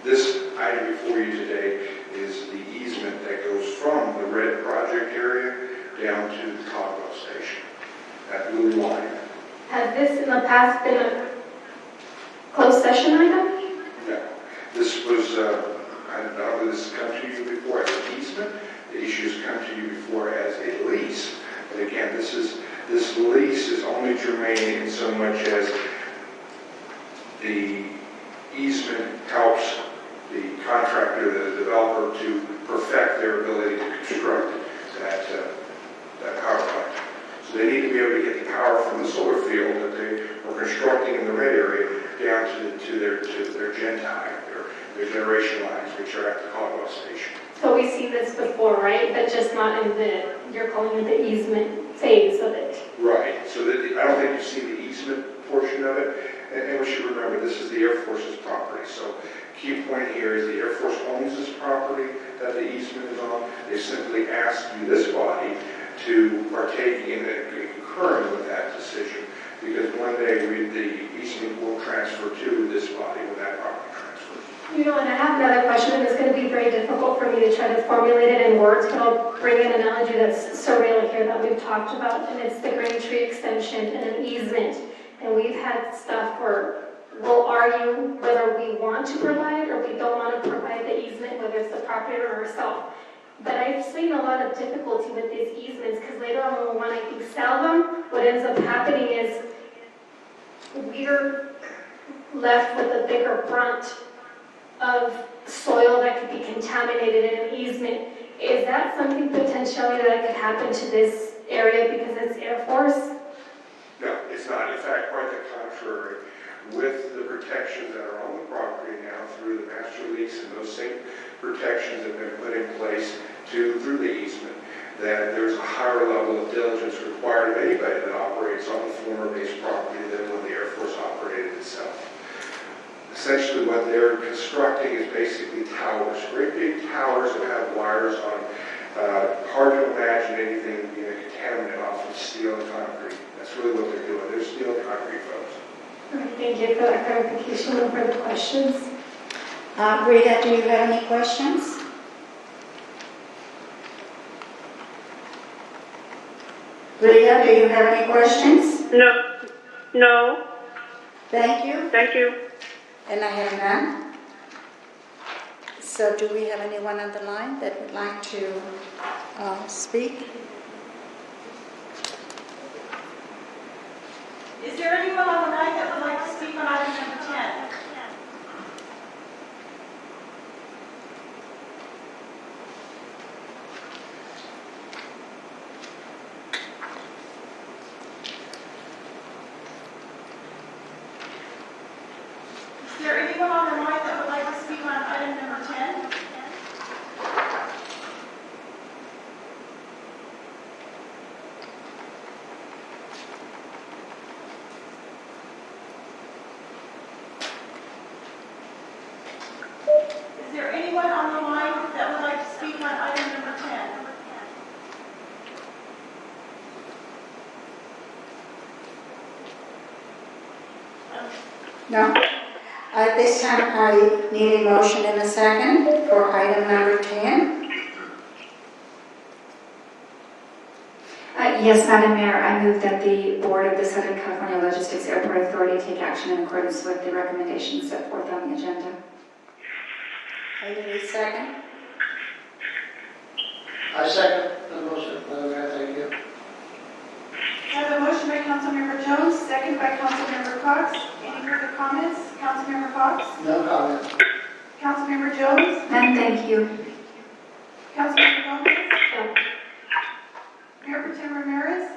This item before you today is the easement that goes from the red project area down to the Caldwell station, that blue line. Has this in the past been a closed session item? No. This was, I don't know if this has come to you before as an easement. The issues come to you before as a lease. But again, this lease is only germane in so much as the easement helps the contractor, the developer, to perfect their ability to construct that power plant. So they need to be able to get the power from the solar field that they were constructing in the red area down to their Gentile, their generation lines, which are at the Caldwell station. So we see this before, right? But just not in you're calling it the easement phase of it. Right. So I don't think you see the easement portion of it. And we should remember, this is the Air Force's property. So key point here is the Air Force owns this property that the easement is on. They simply asked you, this body, to partake in concurring with that decision, because one day the easement will transfer to this body when that property transfers. And I have another question, and it's going to be very difficult for me to try to formulate it in words, but I'll bring an analogy that's surreal here that we've talked about, and it's the Braintree extension and an easement. And we've had stuff where we'll argue whether we want to provide or we don't want to provide the easement, whether it's the property owner herself. But I've seen a lot of difficulty with these easements because later on when we want to sell them, what ends up happening is we're left with a bigger brunt of soil that could be contaminated in an easement. Is that something potentially that could happen to this area because it's Air Force? No, it's not. In fact, quite the contrary. With the protections that are on the property now through the master lease, and those same protections have been put in place through the easement, that there's a higher level of diligence required of anybody that operates on the former base property than when the Air Force operated itself. Essentially what they're constructing is basically towers, great big towers that have wires on. Hard to imagine anything being a contaminant off of steel and concrete. That's really what they're doing. They're steel and concrete folks. All right, thank you for that clarification. No further questions? Rita, do you have any questions? Rita, do you have any questions? No. Thank you. Thank you. And I have none. So do we have anyone on the line that would like to speak? Is there anyone on the line that would like to speak on item number 10? Is there anyone on the line that would like to speak on item number 10? Is there anyone on the line that would like to speak on item number 10? No? At this time, I need a motion and a second for item number 10. Yes, Madam Mayor, I move that the Board of the Southern California Logistics Airport Authority take action in accordance with the recommendations set forth on the agenda. I need a second. I second the motion, Madam Mayor, thank you. I have a motion by Councilmember Jones, second by Councilmember Cox. Any further comments? Councilmember Cox? No comment. Councilmember Jones? And thank you. Councilmember Gomez? No. Mayor Pro Tem Ramirez?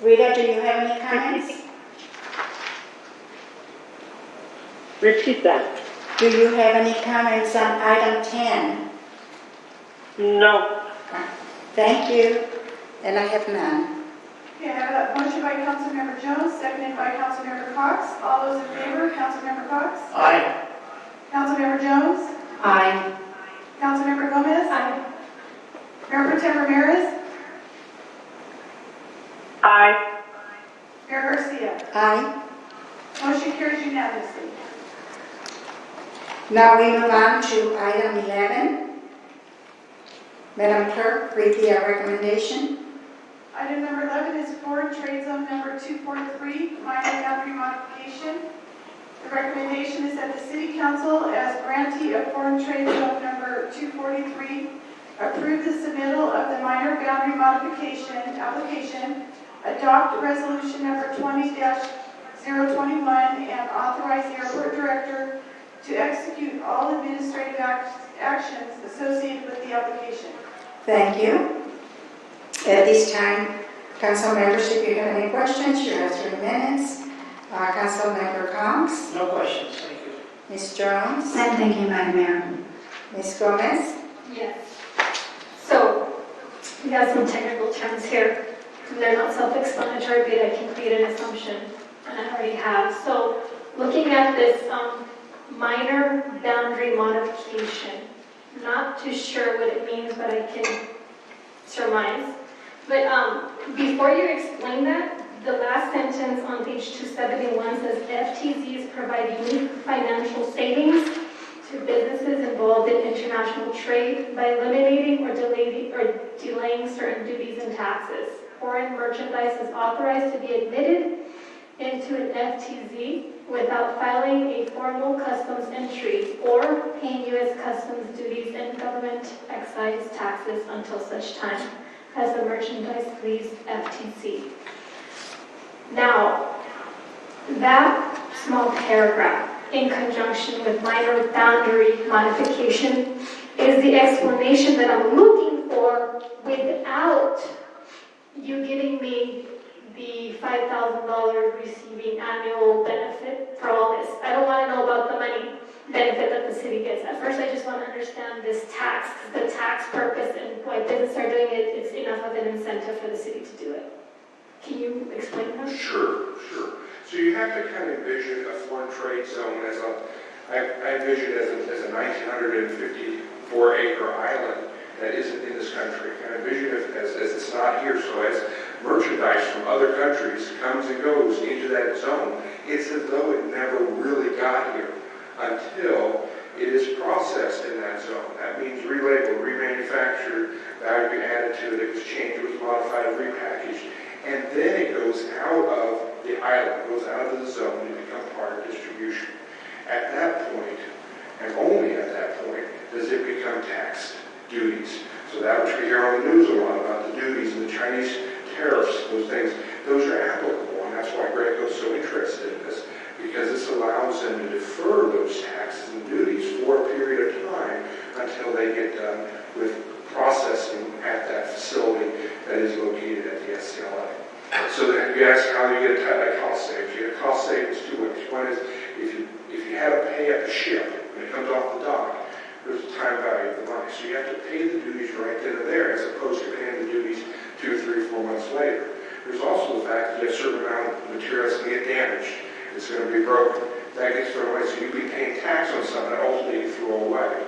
Rita, do you have any comments? Repeat that. Do you have any comments on item 10? No. Thank you. And I have none. Okay, I have a motion by Councilmember Jones, seconded by Councilmember Cox. All those in favor, Councilmember Cox? Aye. Councilmember Jones? Aye. Councilmember Gomez? Aye. Mayor Pro Tem Ramirez? Aye. Mayor Garcia? Aye. Motion carries unanimously. Now we move on to item 11. Madam Clerk, read the recommendation. Item number 11 is foreign trade zone number 243, minor boundary modification. The recommendation is that the City Council, as grantee of foreign trade zone number 243, approve the submittal of the minor boundary modification application, adopt resolution number 20-021, and authorize the airport director to execute all administrative actions associated with the application. Thank you. At this time, council members, if you have any questions, you have 3 minutes. Council Member Cox. No questions, thank you. Ms. Jones. And thank you, Madam Mayor. Ms. Gomez. Yes. So, we have some technical terms here. They're not self-explanatory, but I can create an assumption, and I already have. So, looking at this minor boundary modification, not too sure what it means, but I can surmise. But before you explain that, the last sentence on page 271 says FTZs provide unique financial savings to businesses involved in international trade by eliminating or delaying certain duties and taxes. Foreign merchandise is authorized to be admitted into an FTZ without filing a formal customs entry or paying U.S. customs duties and government excise taxes until such time as the merchandise leaves FTC. Now, that small paragraph, in conjunction with minor boundary modification, is the explanation that I'm looking for without you giving me the $5,000 receiving annual benefit for all this. I don't want to know about the money benefit that the city gets. At first, I just want to understand this tax, the tax purpose, and why businesses are doing it. It's enough of an incentive for the city to do it. Can you explain that? Sure. So you have to kind of envision a foreign trade zone as I envision it as a 1,954 acre island that isn't in this country. And I envision it as it's not here. So as merchandise from other countries comes and goes into that zone, it's as though it never really got here until it is processed in that zone. That means relabeled, remanufactured, value added to it, it was changed, it was modified, repackaged. And then it goes out of the island, goes out of the zone and becomes part of distribution. At that point, and only at that point, does it become taxed duties. So that which we hear on the news a lot about the duties and the Chinese tariffs, those things, those are applicable. And that's why Greco is so interested in this, because this allows them to defer those taxes and duties for a period of time until they get done with processing at that facility that is located at the SCLA. So that you ask how you get a cost savings. You get a cost savings two ways. One is if you have to pay at the ship when it comes off the dock, there's a time value of the money. So you have to pay the duties right then and there as opposed to paying the duties 2, 3, 4 months later. There's also the fact that you have a certain amount of material that's going to get damaged. It's going to be broken. That gets thrown away. So you'll be paying tax on something that ultimately you throw away.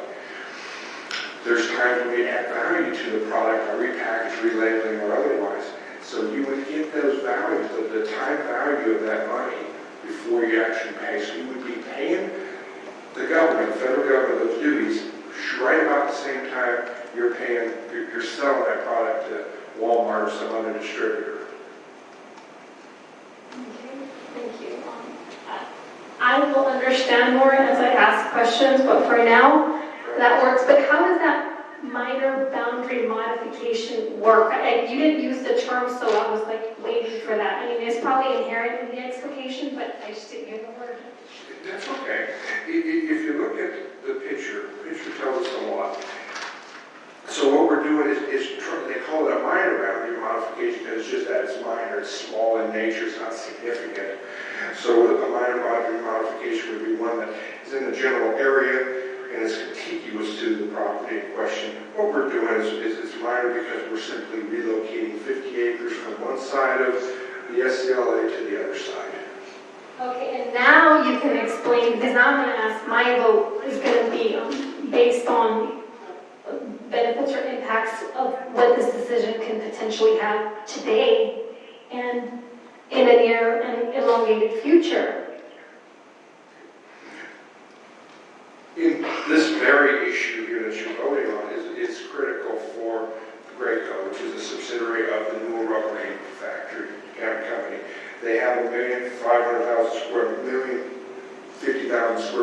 There's times when we add value to the product by repackage, relabeling, or otherwise. So you would get those values, the time value of that money before you actually pay. So you would be paying the government, the federal government, those duties right about the same time you're paying, you're selling that product to Walmart or some other distributor. Okay, thank you. I will understand more as I ask questions, but for now, that works. But how does that minor boundary modification work? You didn't use the term, so I was like waiting for that. I mean, it's probably inherent in the explication, but I just didn't hear the word. That's okay. If you look at the picture tells us a lot. So what we're doing is they call it a minor boundary modification because it's just that it's minor, it's small in nature, it's not significant. So a minor boundary modification would be one that is in the general area and is contiguous to the property in question. What we're doing is it's minor because we're simply relocating 50 acres from one side of the SCLA to the other side. Okay, and now you can explain, because now I'm going to ask, my vote is going to be based on benefits or impacts of what this decision can potentially have today and in a near and elongated future. In this very issue here that you're voting on is critical for Graco, which is a subsidiary of the Newell Rubber Paint Factory company. They have a 1,500,000 square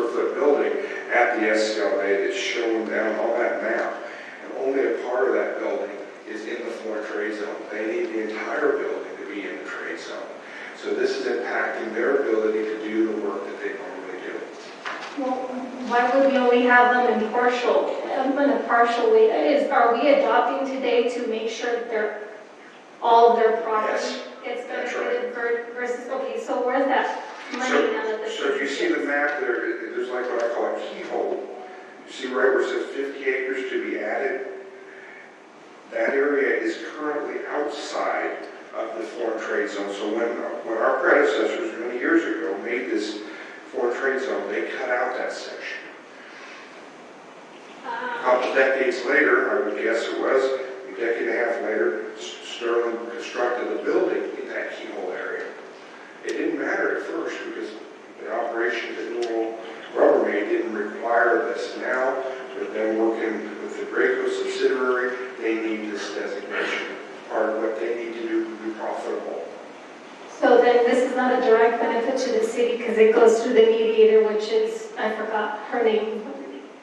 foot building at the SCLA that's shown down on that map. And only a part of that building is in the foreign trade zone. They need the entire building to be in the trade zone. So this is impacting their ability to do the work that they normally do. Well, why would we only have them in a partial way? Are we adopting today to make sure that all of their property gets benefited versus, okay, so where's that money now that the So if you see the map there's like what I call a keyhole. You see right where it says 50 acres to be added? That area is currently outside of the foreign trade zone. So when our predecessors many years ago made this foreign trade zone, they cut out that section. A couple decades later, I would guess it was, a decade and a half later, Sterling constructed a building in that keyhole area. It didn't matter at first because the operations at Newell Rubbermaid didn't require this. Now, with them working with the Graco subsidiary, they need this designation. Part of what they need to do to be profitable. So then this is not a direct benefit to the city because it goes through the mediator, which is, I forgot her name.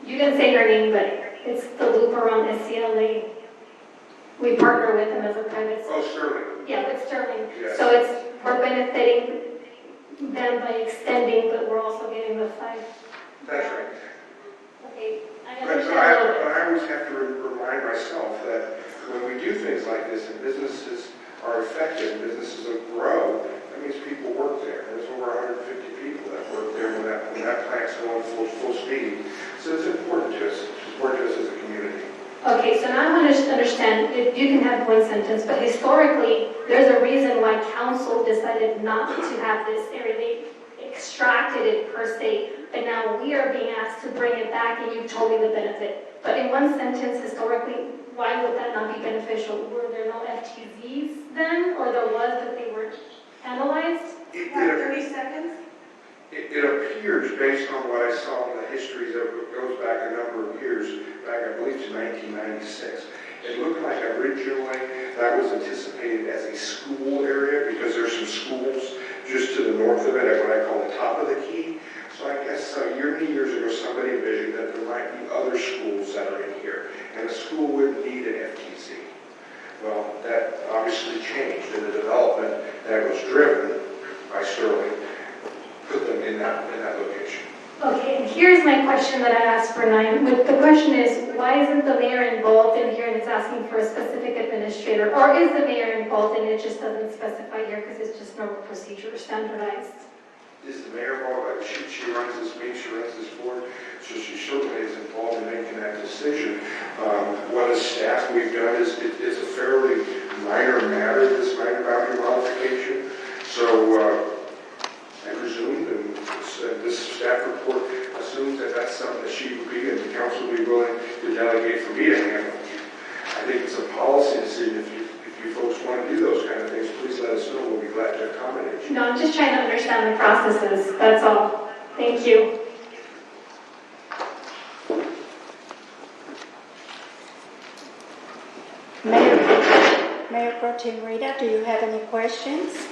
You didn't say her name, but it's the loop around SCLA. We partner with them as a private. Oh, Sterling. Yeah, with Sterling. Yes. So we're benefiting them by extending, but we're also getting the 5. That's right. Okay, I But understand a little bit. I always have to remind myself that when we do things like this and businesses are effective and businesses grow, that means people work there. There's over 150 people that work there when that plant's going full speed. So it's important to us. It's important to us as a community. Okay, so now I want to understand, if you can have one sentence, but historically, there's a reason why council decided not to have this area. They extracted it per se, but now we are being asked to bring it back and you told me the benefit. But in one sentence, historically, why would that not be beneficial? Were there no FTZs then, or there was, but they were analyzed? You have 30 seconds. It appears, based on what I saw in the histories, it goes back a number of years, back I believe to 1996. It looked like originally that was anticipated as a school area because there's some schools just to the north of it at what I call the top of the key. So I guess years ago somebody envisioned that there might be other schools that are in here and a school wouldn't need an FTZ. Well, that obviously changed in the development that was driven by Sterling, put them in that location. Okay, and here's my question that I asked for 9. The question is, why isn't the mayor involved in here and it's asking for a specific administrator? Or is the mayor involved and it just doesn't specify here because it's just normal procedure or standardized? Is the mayor involved? She runs this meeting, she runs this board, so she certainly is involved in making that decision. What as staff we've done is it's a fairly minor matter, this minor boundary modification. So I presume, and this staff report assumes that that's something that she would be and the council would be willing to delegate for me to handle. I think it's a policy decision. If you folks want to do those kind of things, please let us know. We'll be glad to accommodate you. No, I'm just trying to understand the processes, that's all. Thank you. Mayor Pro Tem Rita, do you have any questions?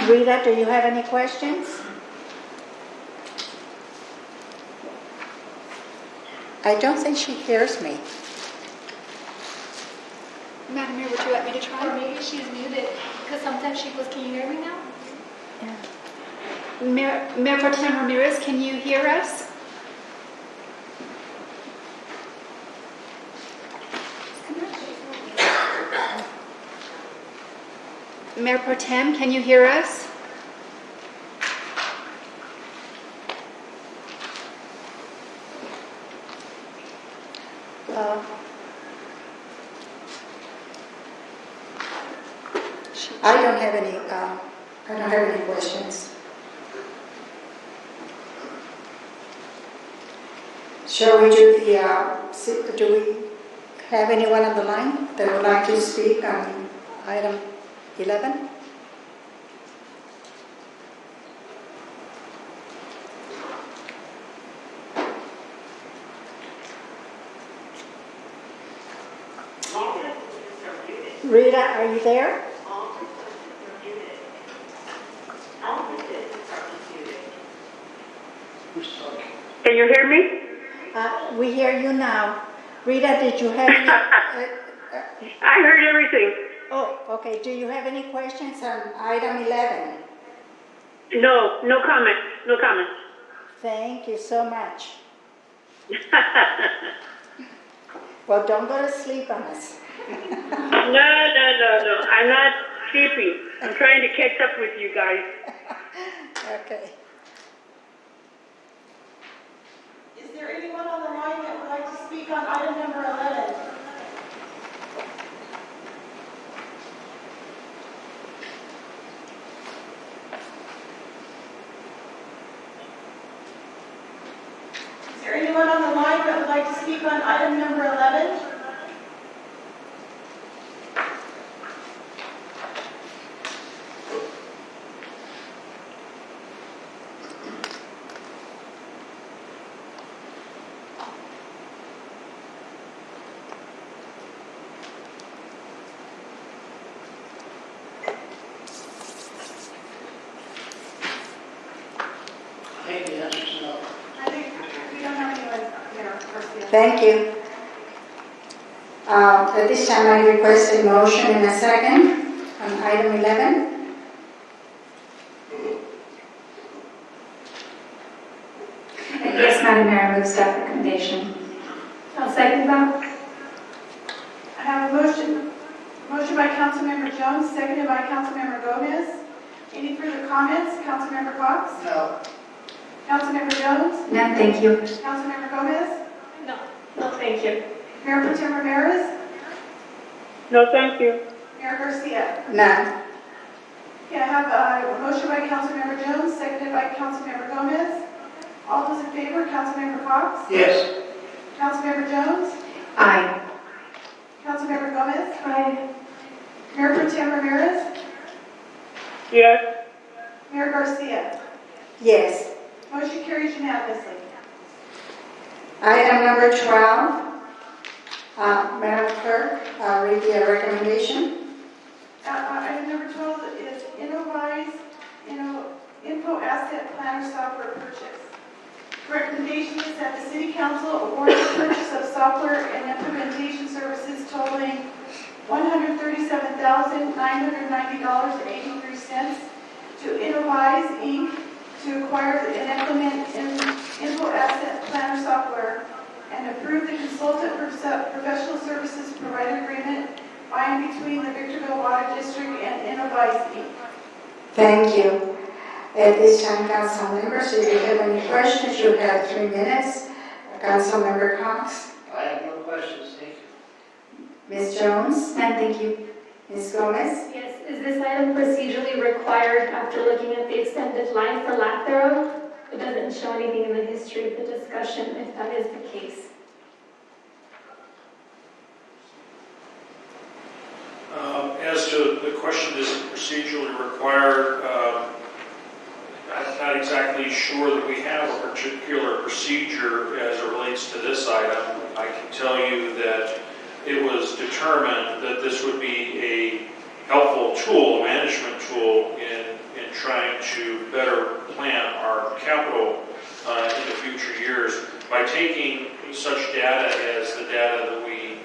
Rita, do you have any questions? I don't think she hears me. Madam Mayor, would you like me to try? Or maybe she's muted, because sometimes she goes, can you hear me now? Yeah. Mayor Pro Tem Ramirez, can you hear us? Mayor Pro Tem, can you hear us? I don't have any questions. Shall we do do we have anyone on the line that would like to speak on item 11? Rita, are you there? Can you hear me? We hear you now. Rita, did you have any... I heard everything. Oh, okay. Do you have any questions on item 11? No, no comment. No comment. Thank you so much. Well, don't go to sleep on us. No. I'm not sleeping. I'm trying to catch up with you guys. Okay. Is there anyone on the line that would like to speak on item number 11? Is there anyone on the line that would like to speak on item number 11? Thank you. At this time, I request a motion and a second on item 11. Yes, Madam Mayor, I move staff recommendation. I'll second that. I have a motion by Councilmember Jones, seconded by Councilmember Gomez. Any further comments? Councilmember Cox? No. Councilmember Jones? None, thank you. Councilmember Gomez? No, thank you. Mayor Pro Tem Ramirez? No, thank you. Mayor Garcia? None. Okay, I have a motion by Councilmember Jones, seconded by Councilmember Gomez. All those in favor, Councilmember Cox? Yes. Councilmember Jones? Aye. Councilmember Gomez? Aye. Mayor Pro Tem Ramirez? Yes. Mayor Garcia? Yes. Motion carries unanimously. Item number 12. Madam Clerk, read the recommendation. Item number 12 is Innovise Info Asset Planner Software Purchase. Recommendation is that the City Council award the purchase of software and implementation services totaling $137,990.83 to Innovise Inc. to acquire and implement Info Asset Planner software and approve the consultant professional services provider agreement by and between the Victorville Water District and Innovise Inc. Thank you. At this time, council members, if you have any questions, you have 3 minutes. Councilmember Cox. I have no questions, thank you. Ms. Jones. None, thank you. Ms. Gomez. Yes, is this item procedurally required after looking at the extended life or lack thereof? It doesn't show anything in the history of the discussion if that is the case. As to the question, is it procedurally required? I'm not exactly sure that we have a particular procedure as it relates to this item. I can tell you that it was determined that this would be a helpful tool, a management tool in trying to better plan our capital in the future years by taking such data as the data that we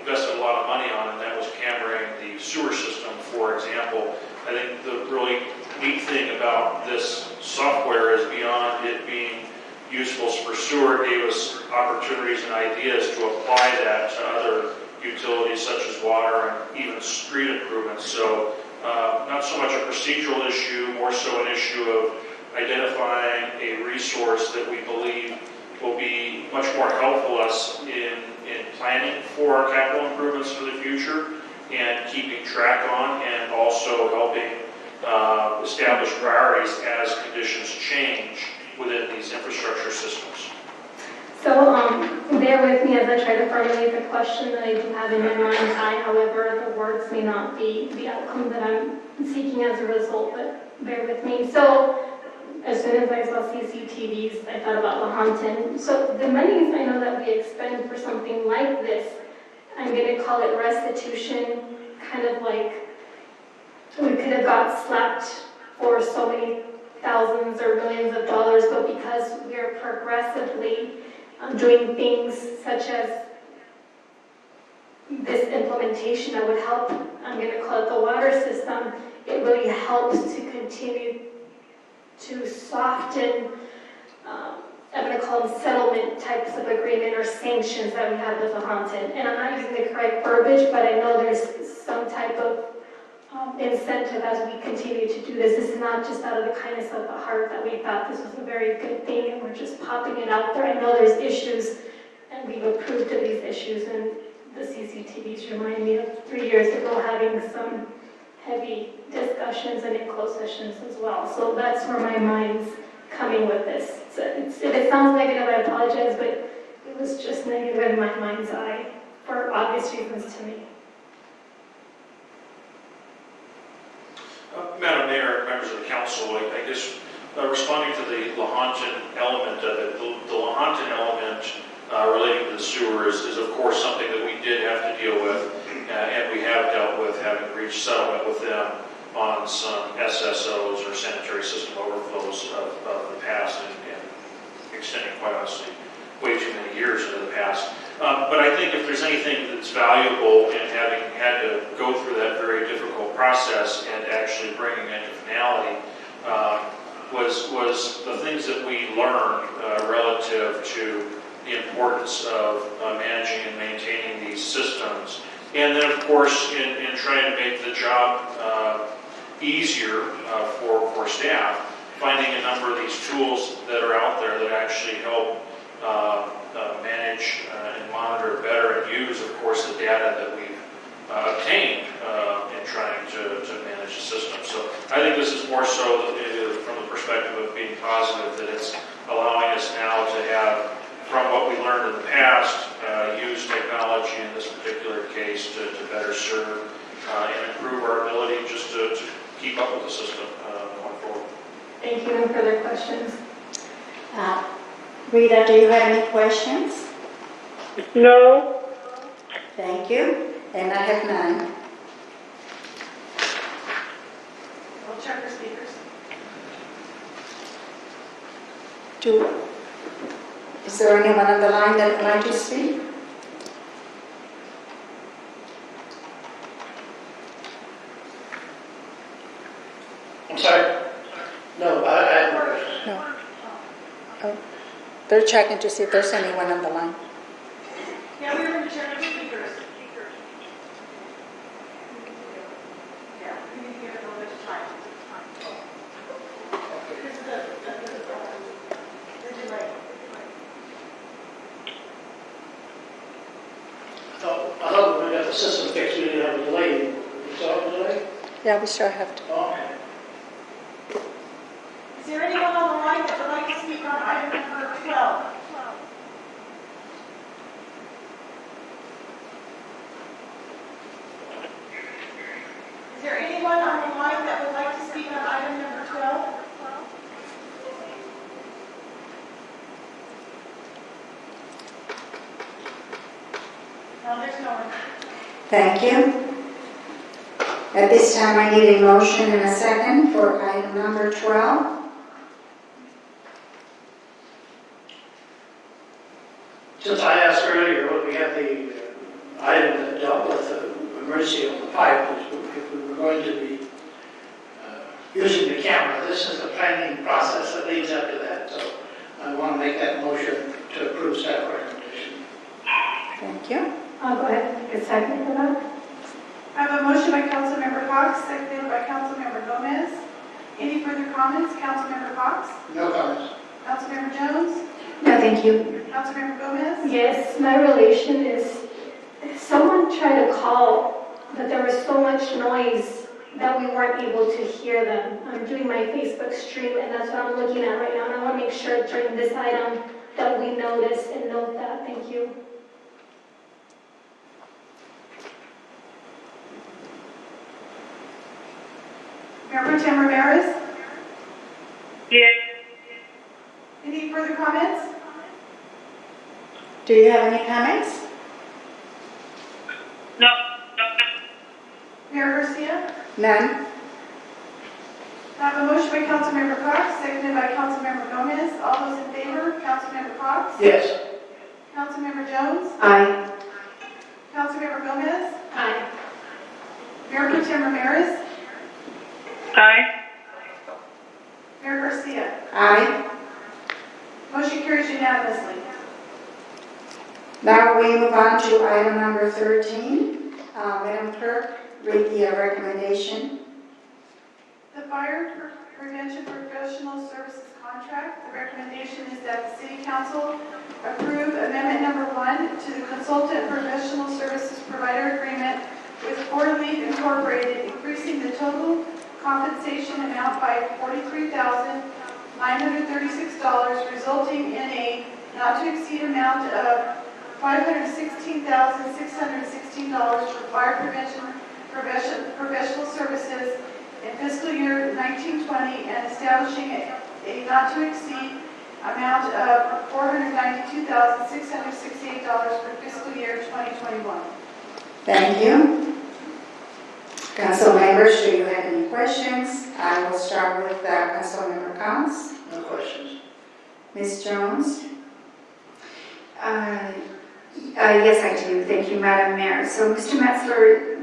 invested a lot of money on, and that was cammering the sewer system, for example. I think the really neat thing about this software is beyond it being useful for sewer, it gave us opportunities and ideas to apply that to other utilities such as water and even street improvements. So not so much a procedural issue, more so an issue of identifying a resource that we believe will be much more helpful us in planning for our capital improvements for the future and keeping track on, and also helping establish priorities as conditions change within these infrastructure systems. So bear with me as I try to formulate the question that I do have in my mind's eye. However, the words may not be the outcome that I'm seeking as a result, but bear with me. So as soon as I saw CCTVs, I thought about Lahontan. So the monies I know that we expend for something like this, I'm going to call it restitution, kind of like we could have got slapped for so many thousands or millions of dollars, but because we are progressively doing things such as this implementation that would help, I'm going to call it the water system, it really helps to continue to soften, I'm going to call them settlement types of agreement or sanctions that we have with Lahontan. And I'm not using the correct verbiage, but I know there's some type of incentive as we continue to do this. This is not just out of the kindness of the heart that we thought this was a very good thing and we're just popping it out there. I know there's issues and we've approved of these issues, and the CCTVs remind me of 3 years ago having some heavy discussions and in closed sessions as well. So that's where my mind's coming with this. So if it sounds negative, I apologize, but it was just negative in my mind's eye for obvious reasons to me. Madam Mayor, members of the council, I guess responding to the Lahontan element of it, the Lahontan element relating to the sewer is of course something that we did have to deal with, and we have dealt with, having reached settlement with them on some SSOs or sanitary system overflows of the past and extending quite honestly way too many years into the past. But I think if there's anything that's valuable in having had to go through that very difficult process and actually bringing it to finality, was the things that we learned relative to the importance of managing and maintaining these systems. And then, of course, in trying to make the job easier for staff, finding a number of these tools that are out there that actually help manage and monitor better and use, of course, the data that we've obtained in trying to manage the system. So I think this is more so from the perspective of being positive, that it's allowing us now to have, from what we learned in the past, use technology in this particular case to better serve and improve our ability just to keep up with the system going forward. Thank you. No further questions? Rita, do you have any questions? No. Thank you. And I have none. We'll check for speakers. Is there anyone on the line that would like to speak? I'm sorry? No, I have no questions. No. Oh, they're checking to see if there's anyone on the line. Yeah, we were going to check for speakers. Yeah, we need to give it a little bit of time. Because of the delay. I thought when we got the system fixed, we didn't have a delay. We saw a delay? Yeah, we sure have to. Oh, okay. Is there anyone on the line that would like to speak on item number 12? Is there anyone on the line that would like to speak on item number 12? No, there's no one. Thank you. At this time, I need a motion and a second for item number 12. Since I asked earlier, when we had the item that dealt with the emergency on the pipe, if we were going to be using the camera, this is the planning process that leads up to that. So I want to make that motion to approve staff recommendation. Thank you. I'll go ahead and get a second for that. I have a motion by Councilmember Cox, seconded by Councilmember Gomez. Any further comments? Councilmember Cox? No comments. Councilmember Jones? No, thank you. Councilmember Gomez? Yes, my relation is, someone tried to call, but there was so much noise that we weren't able to hear them. I'm doing my Facebook stream, and that's what I'm looking at right now, and I want to make sure during this item that we notice and note that. Thank you. Mayor Pro Tem Ramirez? Yes. Any further comments? Do you have any comments? No. Mayor Garcia? None. I have a motion by Councilmember Cox, seconded by Councilmember Gomez. All those in favor? Councilmember Cox? Yes. Councilmember Jones? Aye. Councilmember Gomez? Aye. Mayor Pro Tem Ramirez? Aye. Mayor Garcia? Aye. Motion carries unanimously. Now we move on to item number 13. Madam Clerk, read the recommendation. The Fire Prevention Professional Services Contract, the recommendation is that the City Council approve Amendment Number 1 to the Consultant Professional Services Provider Agreement with Four Leaf Incorporated, increasing the total compensation amount by $43,936, resulting in a not-to-exceed amount of $516,616 for fire prevention professional services in fiscal year 1920 and establishing a not-to-exceed amount of $492,668 for fiscal year 2021. Thank you. Council members, do you have any questions? I will start with Councilmember Cox. No questions. Ms. Jones? Yes, I do. Thank you, Madam Mayor. So, Mr. Metzler,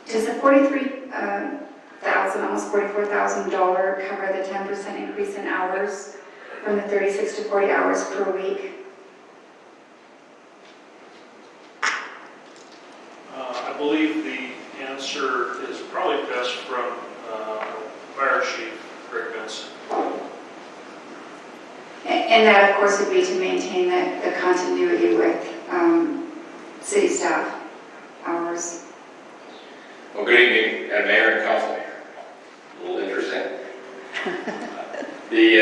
does the $43,000, almost $44,000 cover the 10% increase in hours from the 36 to 40 hours per week? I believe the answer is probably best from Fire Chief Greg Benson. And that, of course, would be to maintain the continuity with city staff hours. Well, good evening, Mayor and Council. A little interesting. The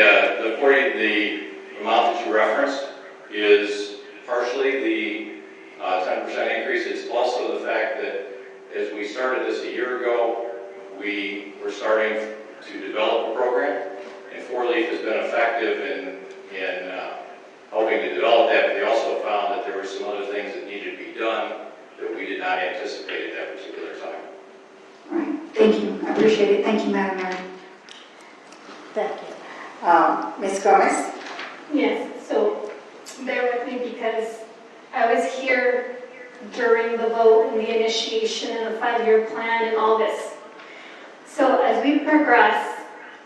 amount that you referenced is partially the 10% increase. It's also the fact that as we started this a year ago, we were starting to develop a program, and Four Leaf has been effective in helping to develop that, but they also found that there were some other things that needed to be done that we did not anticipate at that particular time. All right. Thank you. I appreciate it. Thank you, Madam Mayor. Thank you. Ms. Gomez? Yes, so bear with me because I was here during the vote and the initiation and the 5-year plan and all this. So as we progress,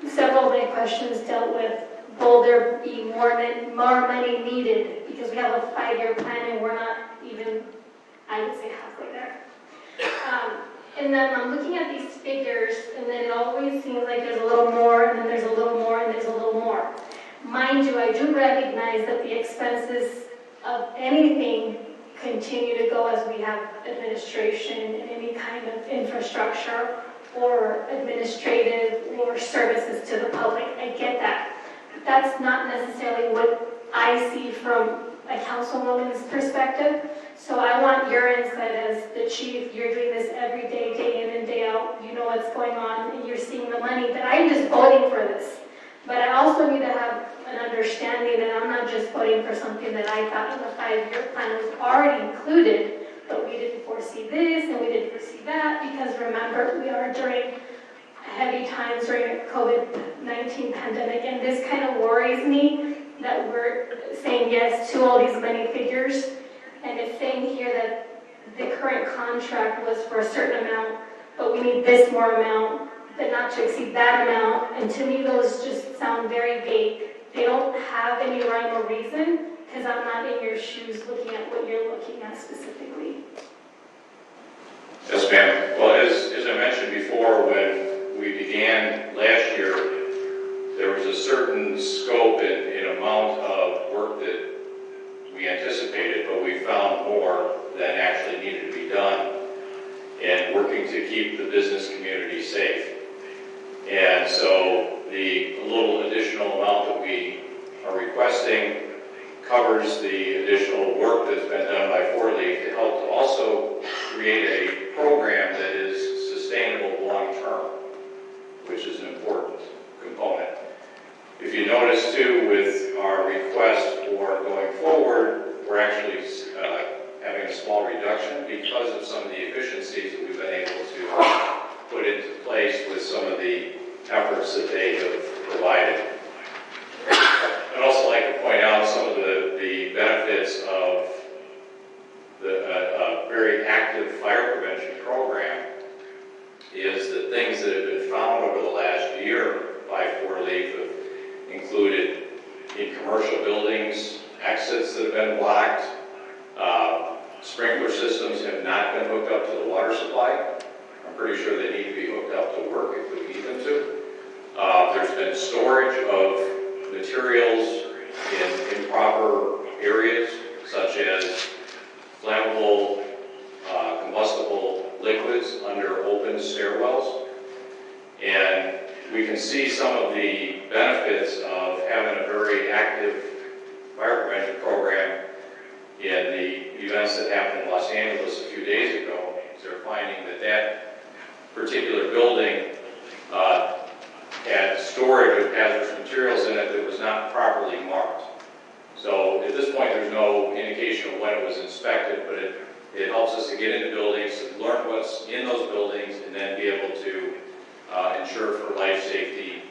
several of my questions dealt with, will there be more money needed? Because we have a 5-year plan and we're not even, I would say, halfway there. And then I'm looking at these figures, and then it always seems like there's a little more, and then there's a little more, and there's a little more. Mind you, I do recognize that the expenses of anything continue to go as we have administration and any kind of infrastructure or administrative or services to the public. I get that. But that's not necessarily what I see from a councilwoman's perspective. So I want your insight as the chief. You're doing this every day, day in and day out. You know what's going on and you're seeing the money. But I'm just voting for this. But I also need to have an understanding that I'm not just voting for something that I thought in the 5-year plan was already included, but we didn't foresee this and we didn't foresee that, because remember, we are during heavy times during a COVID-19 pandemic, and this kind of worries me that we're saying yes to all these many figures, and it's saying here that the current contract was for a certain amount, but we need this more amount, but not to exceed that amount, and to me those just sound very vague. They don't have any rhyme or reason, because I'm not in your shoes looking at what you're looking at specifically. Yes, ma'am. Well, as I mentioned before, when we began last year, there was a certain scope and amount of work that we anticipated, but we found more than actually needed to be done in working to keep the business community safe. And so the little additional amount that we are requesting covers the additional work that's been done by Four Leaf to help to also create a program that is sustainable long-term, which is an important component. If you notice too, with our request for going forward, we're actually having a small reduction because of some of the efficiencies that we've been able to put into place with some of the efforts that they have provided. I'd also like to point out some of the benefits of the very active fire prevention program is that things that have been found over the last year by Four Leaf have included in commercial buildings, exits that have been blocked, sprinkler systems have not been hooked up to the water supply. I'm pretty sure they need to be hooked up to work if we need them to. There's been storage of materials in improper areas, such as flammable, combustible liquids under open stairwells. And we can see some of the benefits of having a very active fire prevention program in the events that happened in Los Angeles a few days ago. They're finding that that particular building had storage of hazardous materials in it that was not properly marked. So at this point, there's no indication of when it was inspected, but it helps us to get into buildings, learn what's in those buildings, and then be able to ensure for life safety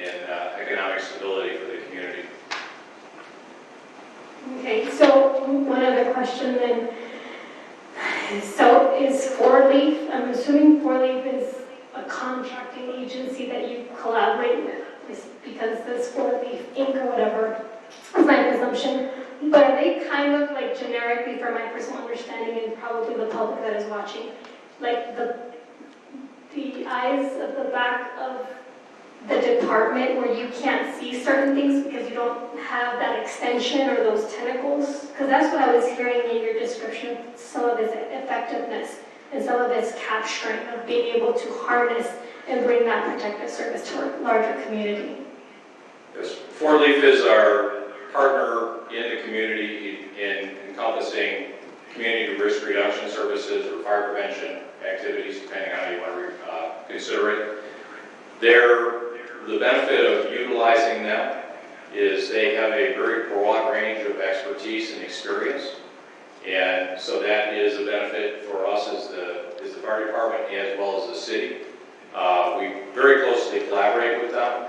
and economic stability for the community. one other question then. So is Four Leaf, I'm assuming Four Leaf is a contracting agency that you collaborate with, because this Four Leaf Inc. or whatever is my presumption. But are they kind of like generically, from my personal understanding and probably the public that is watching, like the eyes of the back of the department where you can't see certain things because you don't have that extension or those tentacles? Because that's what I was hearing in your description of some of its effectiveness and some of its capturing of being able to harness and bring that protective service to a larger community. Yes, Four Leaf is our partner in the community in encompassing community risk reduction services or fire prevention activities, depending on how you want to consider it. The benefit of utilizing them is they have a very broad range of expertise and experience, and so that is a benefit for us as the fire department as well as the city. We very closely collaborate with them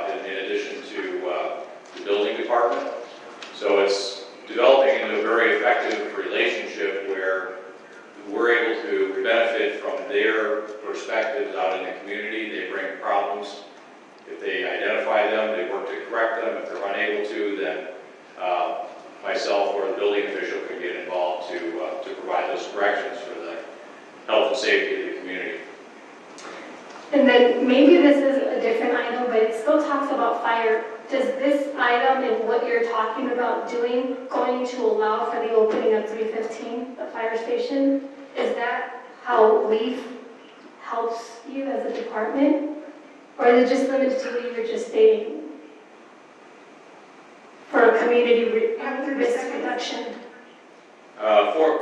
in addition to the building department. So it's developing into a very effective relationship where we're able to benefit from their perspectives out in the community. They bring problems. If they identify them, they work to correct them. If they're unable to, then myself or the building official can get involved to provide those corrections for the health and safety of the community. And then maybe this is a different item, but it still talks about fire. Does this item and what you're talking about doing going to allow for the opening of 315, the fire station? Is that how LEAF helps you as a department? Or is it just limited to what you were just stating? For a community risk reduction?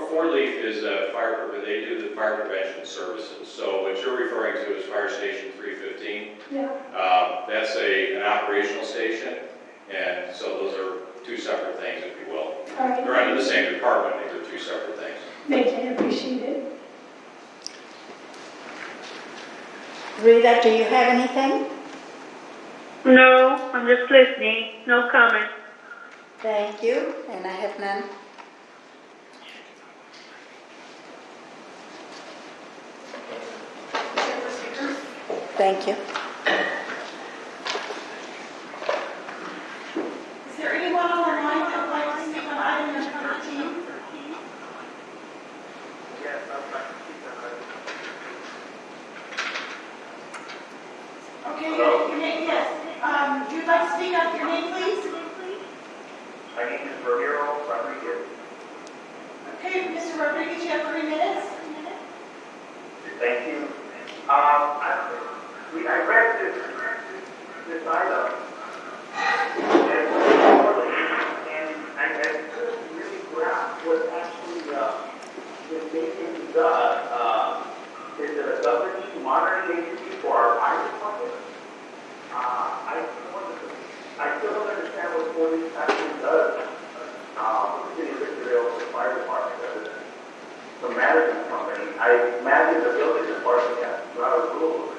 Four Leaf is they do the fire prevention services. So what you're referring to is Fire Station 315. Yeah. That's an operational station, and so those are two separate things, if you will. All right. They're under the same department, but they're two separate things. Thank you, I appreciate it. Rita, do you have anything? No, I'm just listening. No comment. Thank you, and I have none. Thank you. Is there anyone on the line that would like to speak on item number 13? Yes, I'd like to speak on Okay, your name, yes. You'd like to speak up, your name, please? My name is Ramiro Rodriguez. Okay, Mr. Rodriguez, you have 3 minutes. Thank you. I read this item, and I couldn't really grasp what actually this agency does. Is it a government monitoring agency for our fire department? I still don't understand what police actually does. The city of Victorville, the fire department does. The management company, I imagine the building department has a lot of rules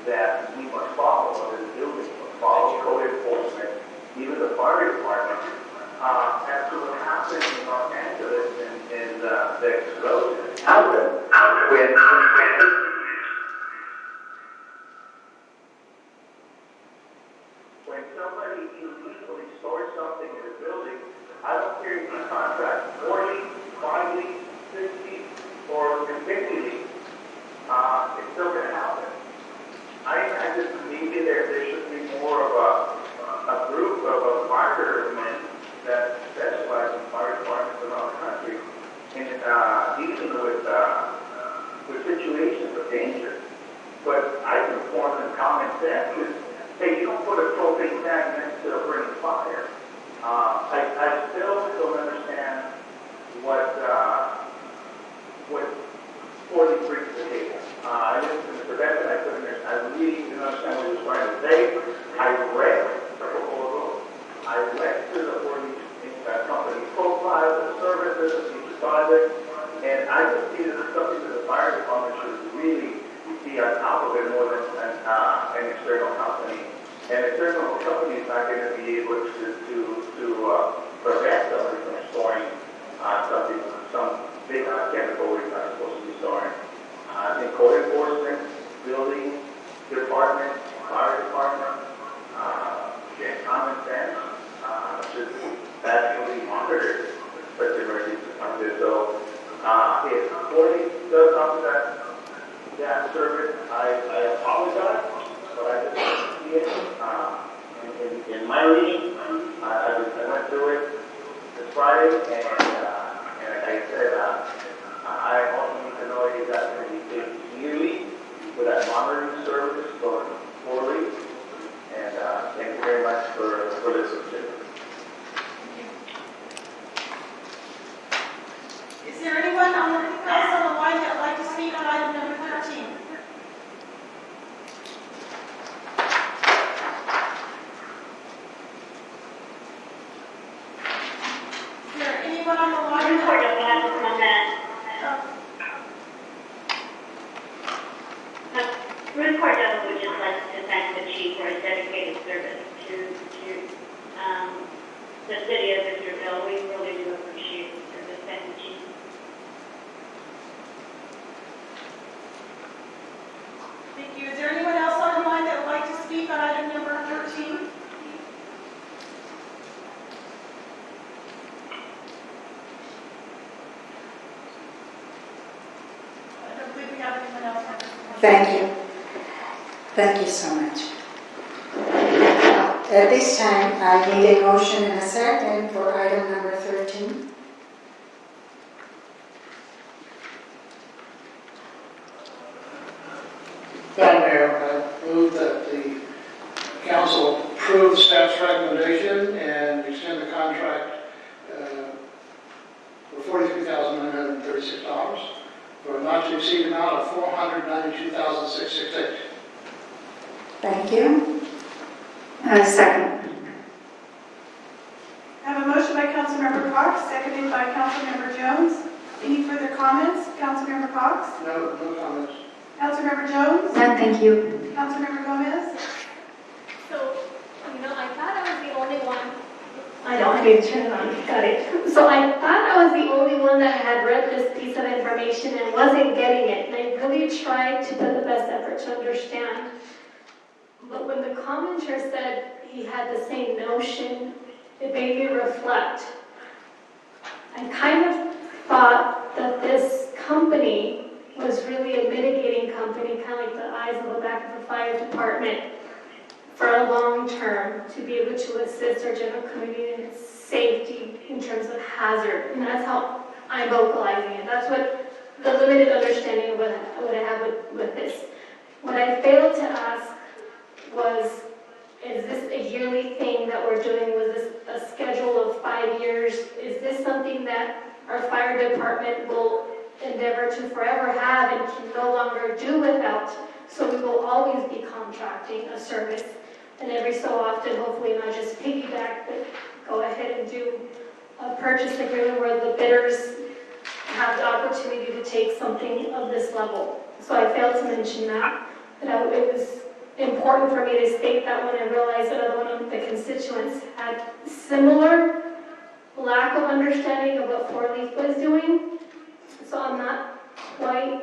that we must follow, or the building must follow, code enforcement, even the fire department. As to what happened in Los Angeles and the explosion, when somebody illegally stores something in a building, I don't care if you contract 40, 5 60, or 50 leagues, it's still going to happen. I imagine maybe there should be more of a group of firemen that specialize in fire departments around the country in dealing with situations of danger. But I can form the common sense is, hey, you don't put a propane tank next to a burning fire. I still don't understand what 40 brings to the table. I listened to Mr. Benson, I really didn't understand what he was trying to say. I read the proposal. I went to the 40 company profile, the services, the project, and I could see that it's something that the fire department should really be on top of it more than an external company. An external company is not going to be able to prevent somebody from storing some big categories are supposed to be starting. I think code enforcement, building department, fire department, and common sense, should actually monitor such emergencies like this. So, if Corey does something that service, I apologize, but I just didn't see it. In my reading, I went through it this Friday, and like I said, I also need to know if that's going to be paid yearly with that monitoring service going forward. And thank you very much for listening. Is there anyone else on the line that would like to speak on item number 13? Is there anyone on the line? Ruth Cordova would just like to thank the chief for his dedicated service to the city of Victorville. We really do appreciate the service. Thank you, chief. Thank you. Is there anyone else on the line that would like to speak on item number 13? I don't believe we have anyone else on this line. Thank you. Thank you so much. At this time, I need a motion and a second for item number 13. Madam Mayor, I move that the council approve the staff's recommendation and extend the contract for $43,936 for a not to exceed amount of $492,668. Thank you. Second. I have a motion by Councilmember Cox, seconded by Councilmember Jones. Any further comments? Councilmember Cox? No comments. Councilmember Jones? None, thank you. Councilmember Gomez? So, I thought I was the only one. I don't need to turn it on. Got it. So I thought I was the only one that had read this piece of information and wasn't getting it. And I really tried to put the best effort to understand. But when the commenter said he had the same notion, it made me reflect. I kind of thought that this company was really a mitigating company, kind of like the eyes on the back of the fire department, for a long term, to be able to assist our general community in its safety in terms of hazard. And that's how I'm vocalizing it. That's what the limited understanding of what I have with this. What I failed to ask was, is this a yearly thing that we're doing? Was this a schedule of 5 years? Is this something that our fire department will endeavor to forever have and can no longer do without? So we will always be contracting a service, and every so often, hopefully not just piggyback, but go ahead and do a purchase agreement where the bidders have the opportunity to take something of this level. So I failed to mention that, but it was important for me to state that when I realized that another one of the constituents had similar lack of understanding of what Four Leaf was doing. So I'm not quite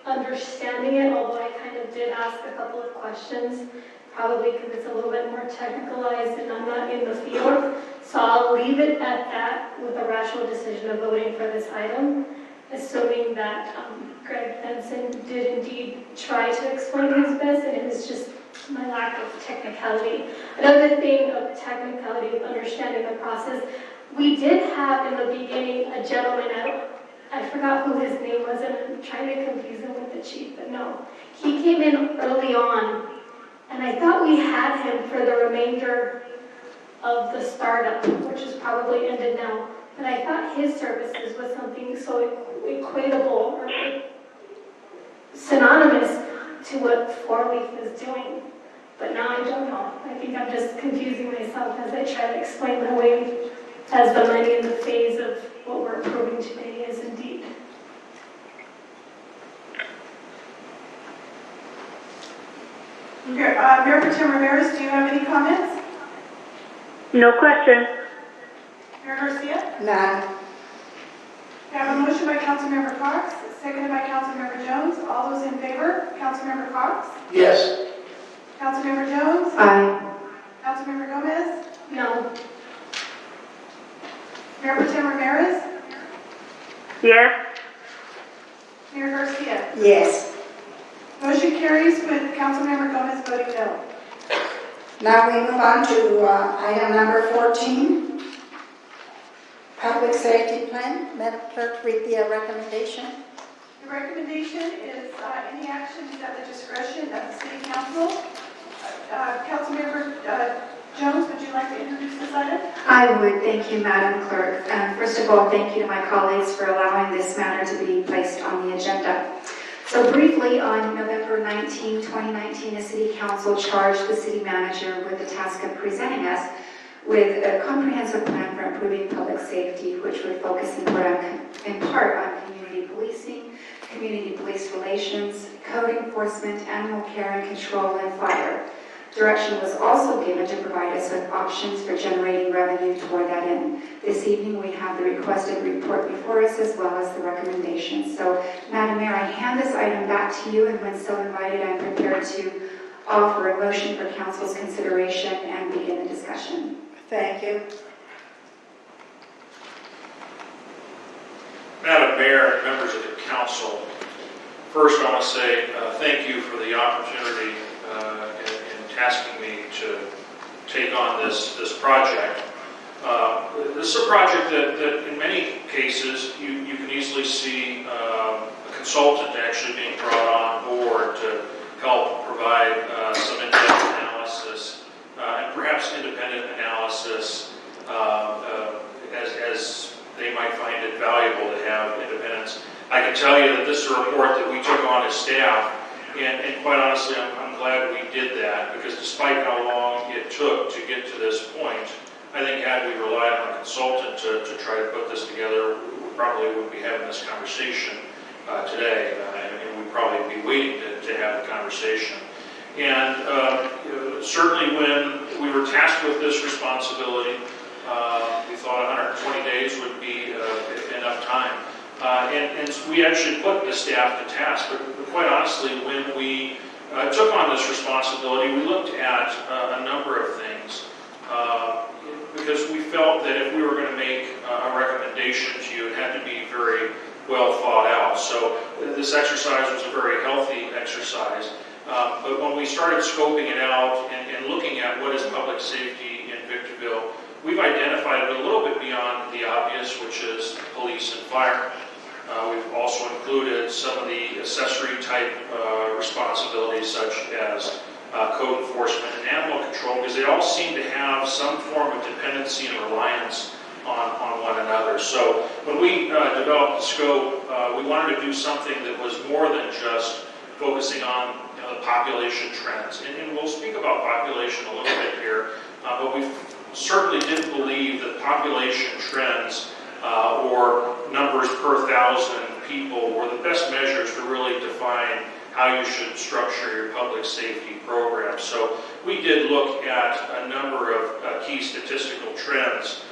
understanding it, although I kind of did ask a couple of questions, probably because it's a little bit more technicalized and I'm not in the field. So I'll leave it at that with a rational decision of voting for this item, assuming that Greg Benson did indeed try to explain his best, and it was just my lack of technicality. Another thing of technicality of understanding the process, we did have in the beginning a gentleman, I forgot who his name was, and I'm trying to confuse him with the chief, but no. He came in early on, and I thought we had him for the remainder of the startup, which is probably ended now. But I thought his services was something so equatable or synonymous to what Four Leaf is doing. But now I don't know. I think I'm just confusing myself as I try to explain my way as the money in the phase of what we're approving today is indeed. Mayor Pro Tem Ramirez, do you have any comments? No question. Mayor Garcia? None. by Councilmember Cox, seconded by Councilmember Jones. All those in favor? Councilmember Cox? Yes. Councilmember Jones? Aye. Councilmember Gomez? No. Mayor Pro Tem Ramirez? Yes. Mayor Garcia? Yes. Motion carries with Councilmember Gomez voting no. Now we move on to item number 14, Public Safety Plan. Madam Clerk, read the recommendation. The recommendation is any action is at the discretion of the City Council. Councilmember Jones, would you like to introduce this item? I would, thank you, Madam Clerk. First of all, thank you to my colleagues for allowing this matter to be placed on the agenda. So briefly, on November 19, 2019, the City Council charged the City Manager with the task of presenting us with a comprehensive plan for improving public safety, which would focus in part on community policing, community police relations, code enforcement, animal care and control, and fire. Direction was also given to provide us with options for generating revenue toward that end. This evening we have the requested report before us as well as the recommendations. So, Madam Mayor, I hand this item back to you, and when so invited, I'm prepared to offer a motion for Council's consideration and begin the discussion. Thank you. Madam Mayor and members of the council, first I want to say thank you for the opportunity in tasking me to take on this project. This is a project that in many cases you can easily see a consultant actually being brought on board to help provide some in-depth analysis and perhaps independent analysis as they might find it valuable to have independence. I can tell you that this is a report that we took on as staff, and quite honestly, I'm glad we did that, because despite how long it took to get to this point, I think had we relied on a consultant to try to put this together, we probably wouldn't be having this conversation today, and we'd probably be waiting to have the conversation. And certainly when we were tasked with this responsibility, we thought 120 days would be enough time. And we actually put the staff to task, but quite honestly, when we took on this responsibility, we looked at a number of things because we felt that if we were going to make a recommendation to you, it had to be very well thought out. So this exercise was a very healthy exercise. But when we started scoping it out and looking at what is public safety in Victorville, we've identified it a little bit beyond the obvious, which is police and fire. We've also included some of the accessory type responsibilities, such as code enforcement and animal control, because they all seem to have some form of dependency and reliance on one another. So when we developed the scope, we wanted to do something that was more than just focusing on the population trends. And we'll speak about population a little bit here, but we certainly didn't believe that population trends or numbers per 1,000 people were the best measures to really define how you should structure your public safety program. So we did look at a number of key statistical trends,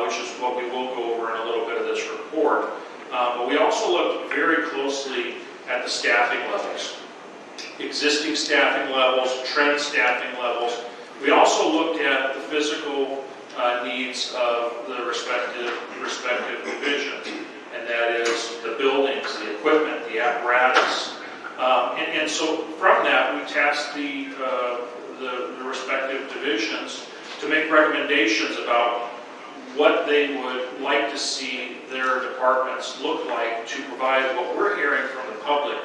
which is what we will go over in a little bit of this report. But we also looked very closely at the staffing levels, existing staffing levels, trend staffing levels. We also looked at the physical needs of the respective divisions, and that is the buildings, the equipment, the apparatus. And so from that, we tasked the respective divisions to make recommendations about what they would like to see their departments look like to provide what we're hearing from the public,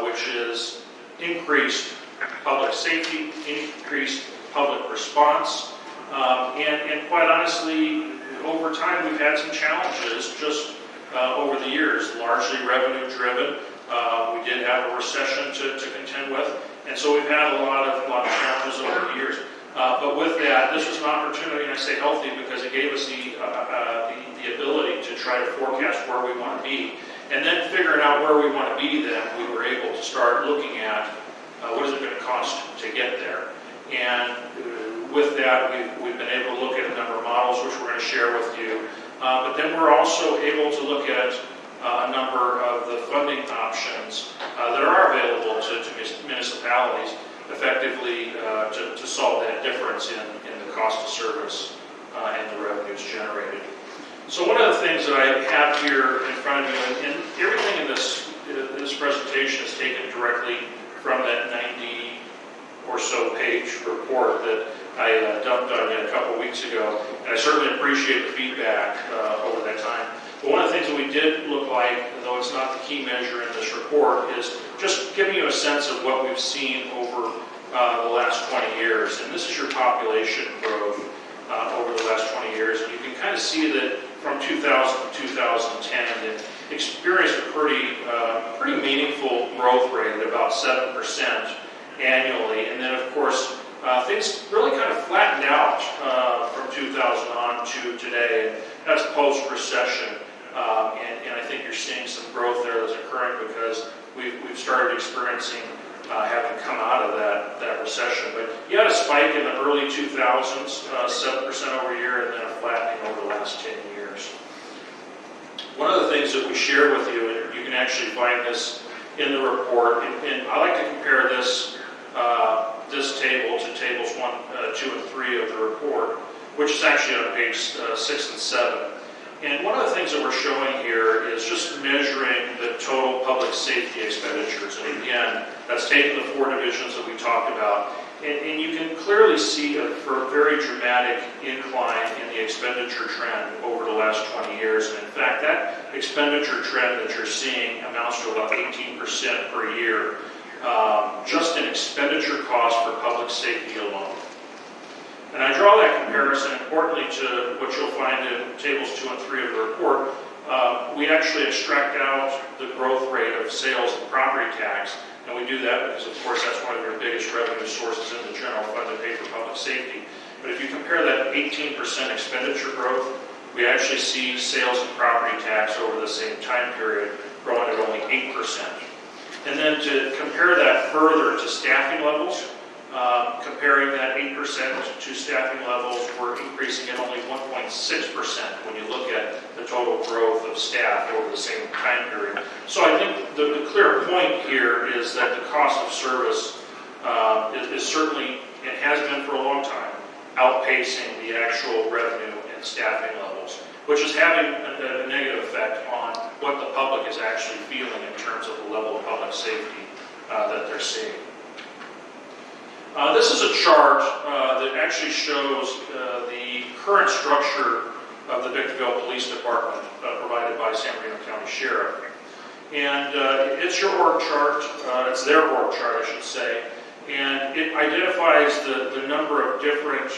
which is increased public safety, increased public response, and quite honestly, over time we've had some challenges just over the years, largely revenue driven. We did have a recession to contend with, and so we've had a lot of challenges over the years. But with that, this was an opportunity, and I say healthy because it gave us the ability to try to forecast where we want to be. And then figuring out where we want to be, then we were able to start looking at what is it going to cost to get there. And with that, we've been able to look at a number of models, which we're going to share with you. But then we're also able to look at a So one of the things that I have here in front of you, and everything in this presentation is taken directly from that 90 or so page report that I dumped on you a couple weeks ago, and I certainly appreciate the feedback over that time. But one of the things that we did look like, though it's not the key measure in this report, is just giving you a sense of what we've seen over the last 20 years. And this is your population growth over the last 20 years. And you can kind of see that from 2000 to 2010, it experienced a pretty meaningful growth rate at about 7% annually. And then, of course, things really kind of flattened out from 2000 on to today. And that's post-recession. And I think you're seeing some growth there that's occurring because we've started experiencing having come out of that recession. But you had a spike in the early 2000s, 7% over a year, and then a flattening over the last 10 years. One of the things that we shared with you, and you can actually find this in the report, and I like to compare this table to tables 1, 2, and 3 of the report, which is actually on page 6 and 7. And one of the things that we're showing here is just measuring the total public safety expenditures. And again, that's taking the 4 divisions that we talked about. And you can clearly see a very dramatic incline in the expenditure trend over the last 20 years. And in fact, that expenditure trend that you're seeing amounts to about 18% per year, just in expenditure costs for public safety alone. And I draw that comparison, importantly, to what you'll find in tables 2 and 3 of the report. We actually extract out the growth rate of sales and property tax, and we do that because, of course, that's one of your biggest revenue sources in the general fund to pay for public safety. But if you compare that 18% expenditure growth, we actually see sales and property tax over the same time period growing at only 8%. And then to compare that further to staffing levels, comparing that 8% to staffing levels, we're increasing at only 1.6% when you look at the total growth of staff over the same time period. So I think the clear point here is that the cost of service is certainly, and has been for a long time, outpacing the actual revenue and staffing levels, which is having a negative effect on what the public is actually feeling in terms of the level of public safety that they're seeing. This is a chart that actually shows the current structure of the Victorville Police Department provided by San Bernardino County Sheriff. And it's your org chart, it's their org chart, I should say, and it identifies the number of different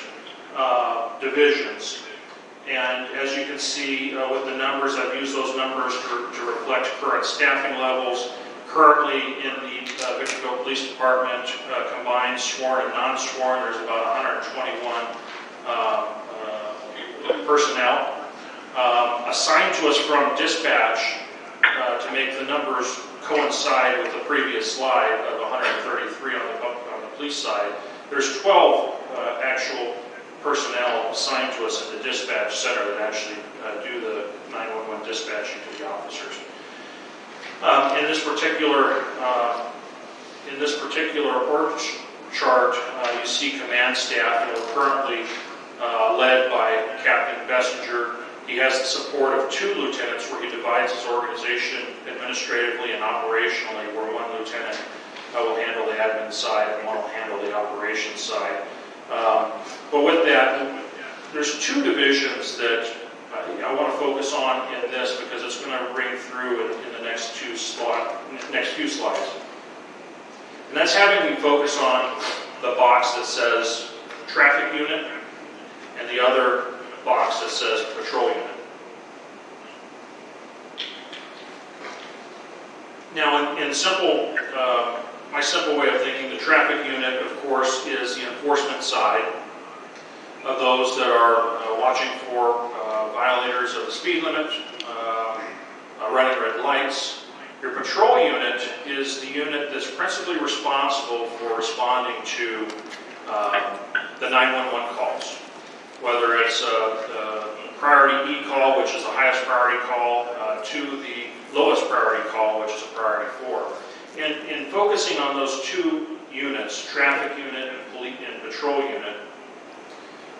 divisions. And as you can see with the numbers, I've used those numbers to reflect current staffing levels. Currently in the Victorville Police Department, combined sworn and non-sworn, there's about 121 personnel assigned to us from dispatch to make the numbers coincide with the previous slide of 133 on the police side. There's 12 actual personnel assigned to us in the dispatch center that actually do the 911 dispatching to the officers. In this particular org chart, you see command staff, currently led by Captain Bessinger. He has the support of 2 lieutenants, where he divides his organization administratively and operationally, where one lieutenant will handle the admin side and one will handle the operations side. But with that, there's 2 divisions that I want to focus on in this because it's going to ring through in the next few slides. And that's having me focus on the box that says traffic unit and the other box that says patrol unit. Now, in simple, my simple way of thinking, the traffic unit, of course, is the enforcement side of those that are watching for violators of the speed limit, running red lights. Your patrol unit is the unit that's principally responsible for responding to the 911 calls, whether it's a priority E call, which is the highest priority call, to the lowest priority call, which is a priority 4. In focusing on those 2 units, traffic unit and patrol unit,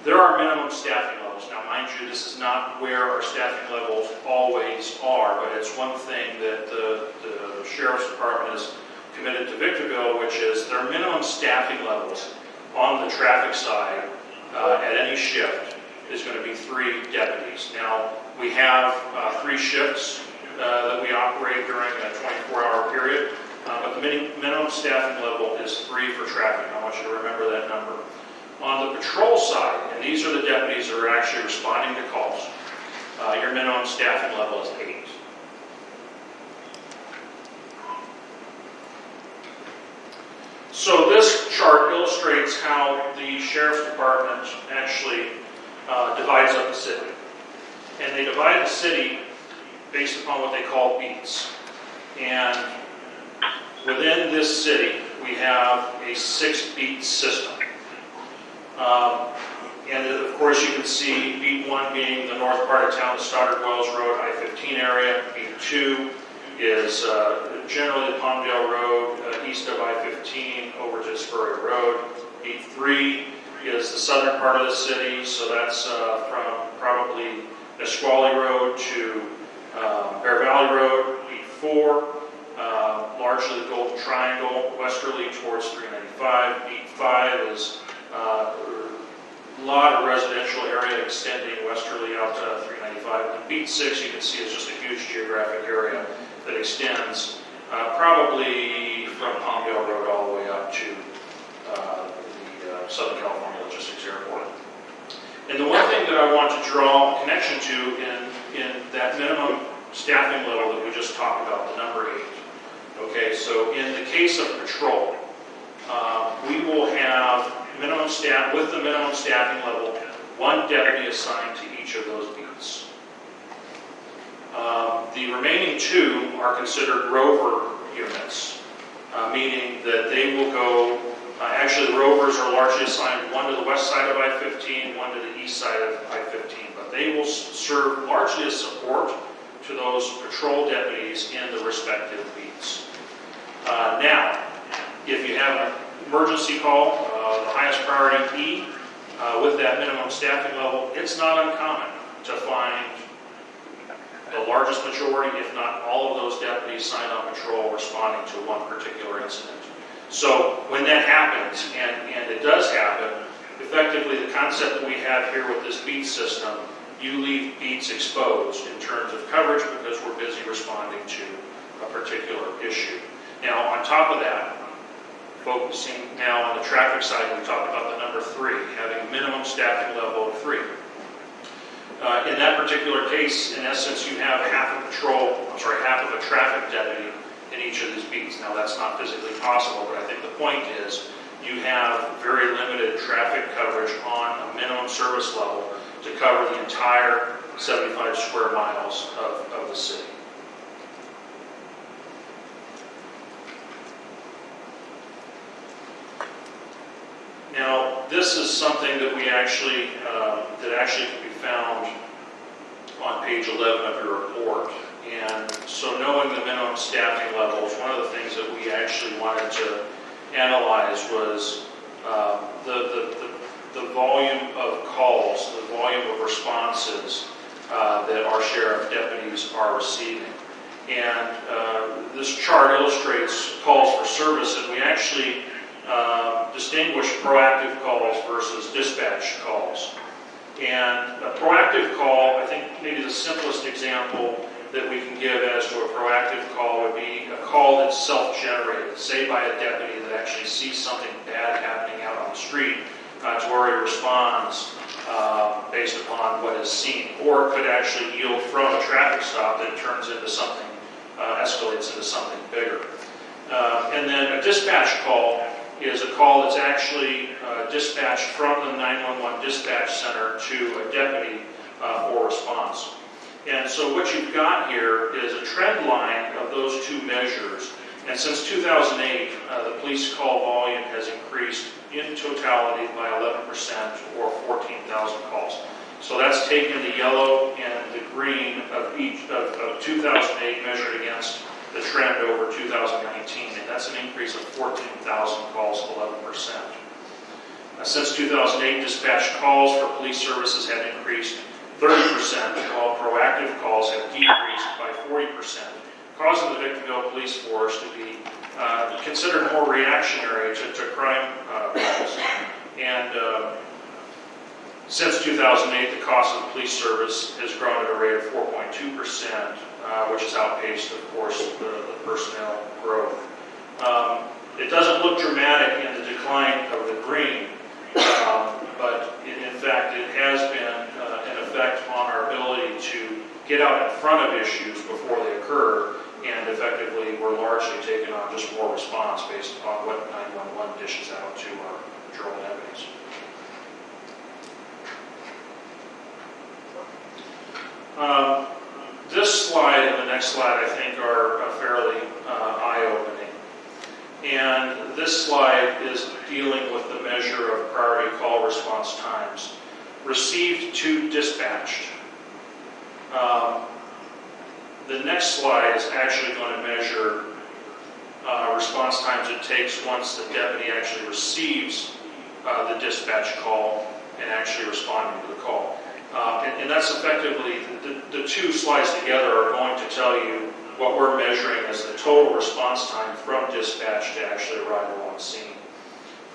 there are minimum staffing levels levels. Now, mind you, this is not where our staffing levels always are, but it's one thing that the Sheriff's Department is committed to Victorville, which is their minimum staffing levels on the traffic side at any shift is going to be 3 deputies. Now, we have 3 shifts that we operate during a 24-hour period, but the minimum staffing level is 3 for traffic. I want you to remember that number. On the patrol side, and these are the deputies that are actually responding to calls, your minimum staffing level is 8. So this chart illustrates how the Sheriff's Department actually divides up the city. And they divide the city based upon what they call beats. And within this city, we have a 6-beat system. And of course, you can see beat 1 being the north part of town, the Stoddard Wells Road, I-15 area. Beat 2 is generally the Palmdale Road, east of I-15 over to Spurrier Road. Beat 3 is the southern part of the city, so that's from probably Nisqually Road to Bear Valley Road. Beat 4, largely the Golden Triangle, westerly towards 395. Beat 5 is a lot of residential area extending westerly out to 395. And Beat 6, you can see, is just a huge geographic area that extends probably from Palmdale Road all the way up to the Southern California Logistics Airport. And the one thing that I want to draw a connection to in that minimum staffing level that we just talked about, the number 8. Okay, so in the case of patrol, we will have minimum staff, with the minimum staffing level, 1 deputy assigned to each of those beats. The remaining 2 are considered rover units, meaning that they will go, actually the rovers are largely assigned, 1 to the west side of I-15, 1 to the east side of I-15, but they will serve largely as support to those patrol deputies in the respective beats. Now, if you have an emergency call, the highest priority E, with that minimum staffing level, it's not uncommon to find the largest majority, if not all of those deputies signed on patrol responding to one particular incident. So when that happens, and it does happen, effectively the concept that we have here with this beat system, you leave beats exposed in terms of coverage because we're busy responding to a particular issue. Now, on top of that, focusing now on the traffic side, we talked about the number 3, having a minimum staffing level of 3. In that particular case, in essence, you have half of a traffic deputy in each of these beats. Now, that's not physically possible, but I think the point is you have very limited traffic coverage on a minimum service level to cover the entire 75 square miles of the city. Now, this is something that we actually can be found on page 11 of your report. And so knowing the minimum staffing levels, one of the things that we actually wanted to analyze was the volume of calls, the volume of responses that our sheriff deputies are receiving. And this chart illustrates calls for service, and we actually distinguish proactive calls versus dispatch calls. And a proactive call, I think maybe the simplest example that we can give as to a proactive call would be a call that's self-generated, say by a deputy that actually sees something bad happening out on the street, to where he responds based upon what is seen, or it could actually yield from a traffic stop that turns into something, escalates into something bigger. And then a dispatch call is a call that's actually dispatched from the 911 dispatch center to a deputy for response. And so what you've got here is a trend line of those 2 measures. And since 2008, the police call volume has increased in totality by 11%, or 14,000 calls. So that's taken the yellow and the green of each of 2008 measured against the trend over 2019, and that's an increase of 14,000 calls, 11%. Since 2008, dispatch calls for police services have increased 30%, while proactive calls have decreased by 40%, causing the Victorville Police Force to be considered more reactionary to crime calls. And since 2008, the cost of the police service has grown at a rate of 4.2%, which has outpaced, of course, the personnel growth. It doesn't look dramatic in the decline of the green, but in fact it has been an effect on our ability to get out in front of issues before they occur, and effectively we're largely taking on just more response based upon what 911 dishes out to our patrol deputies. This slide and the next slide, I think, are fairly eye-opening. And this slide is dealing with the measure of priority call response times. Received to dispatched. The next slide is actually going to measure response times it takes once the deputy actually receives the dispatch call and actually responding to the call. And that's effectively, the two slides together are going to tell you what we're measuring as the total response time from dispatch to actually arrival on scene.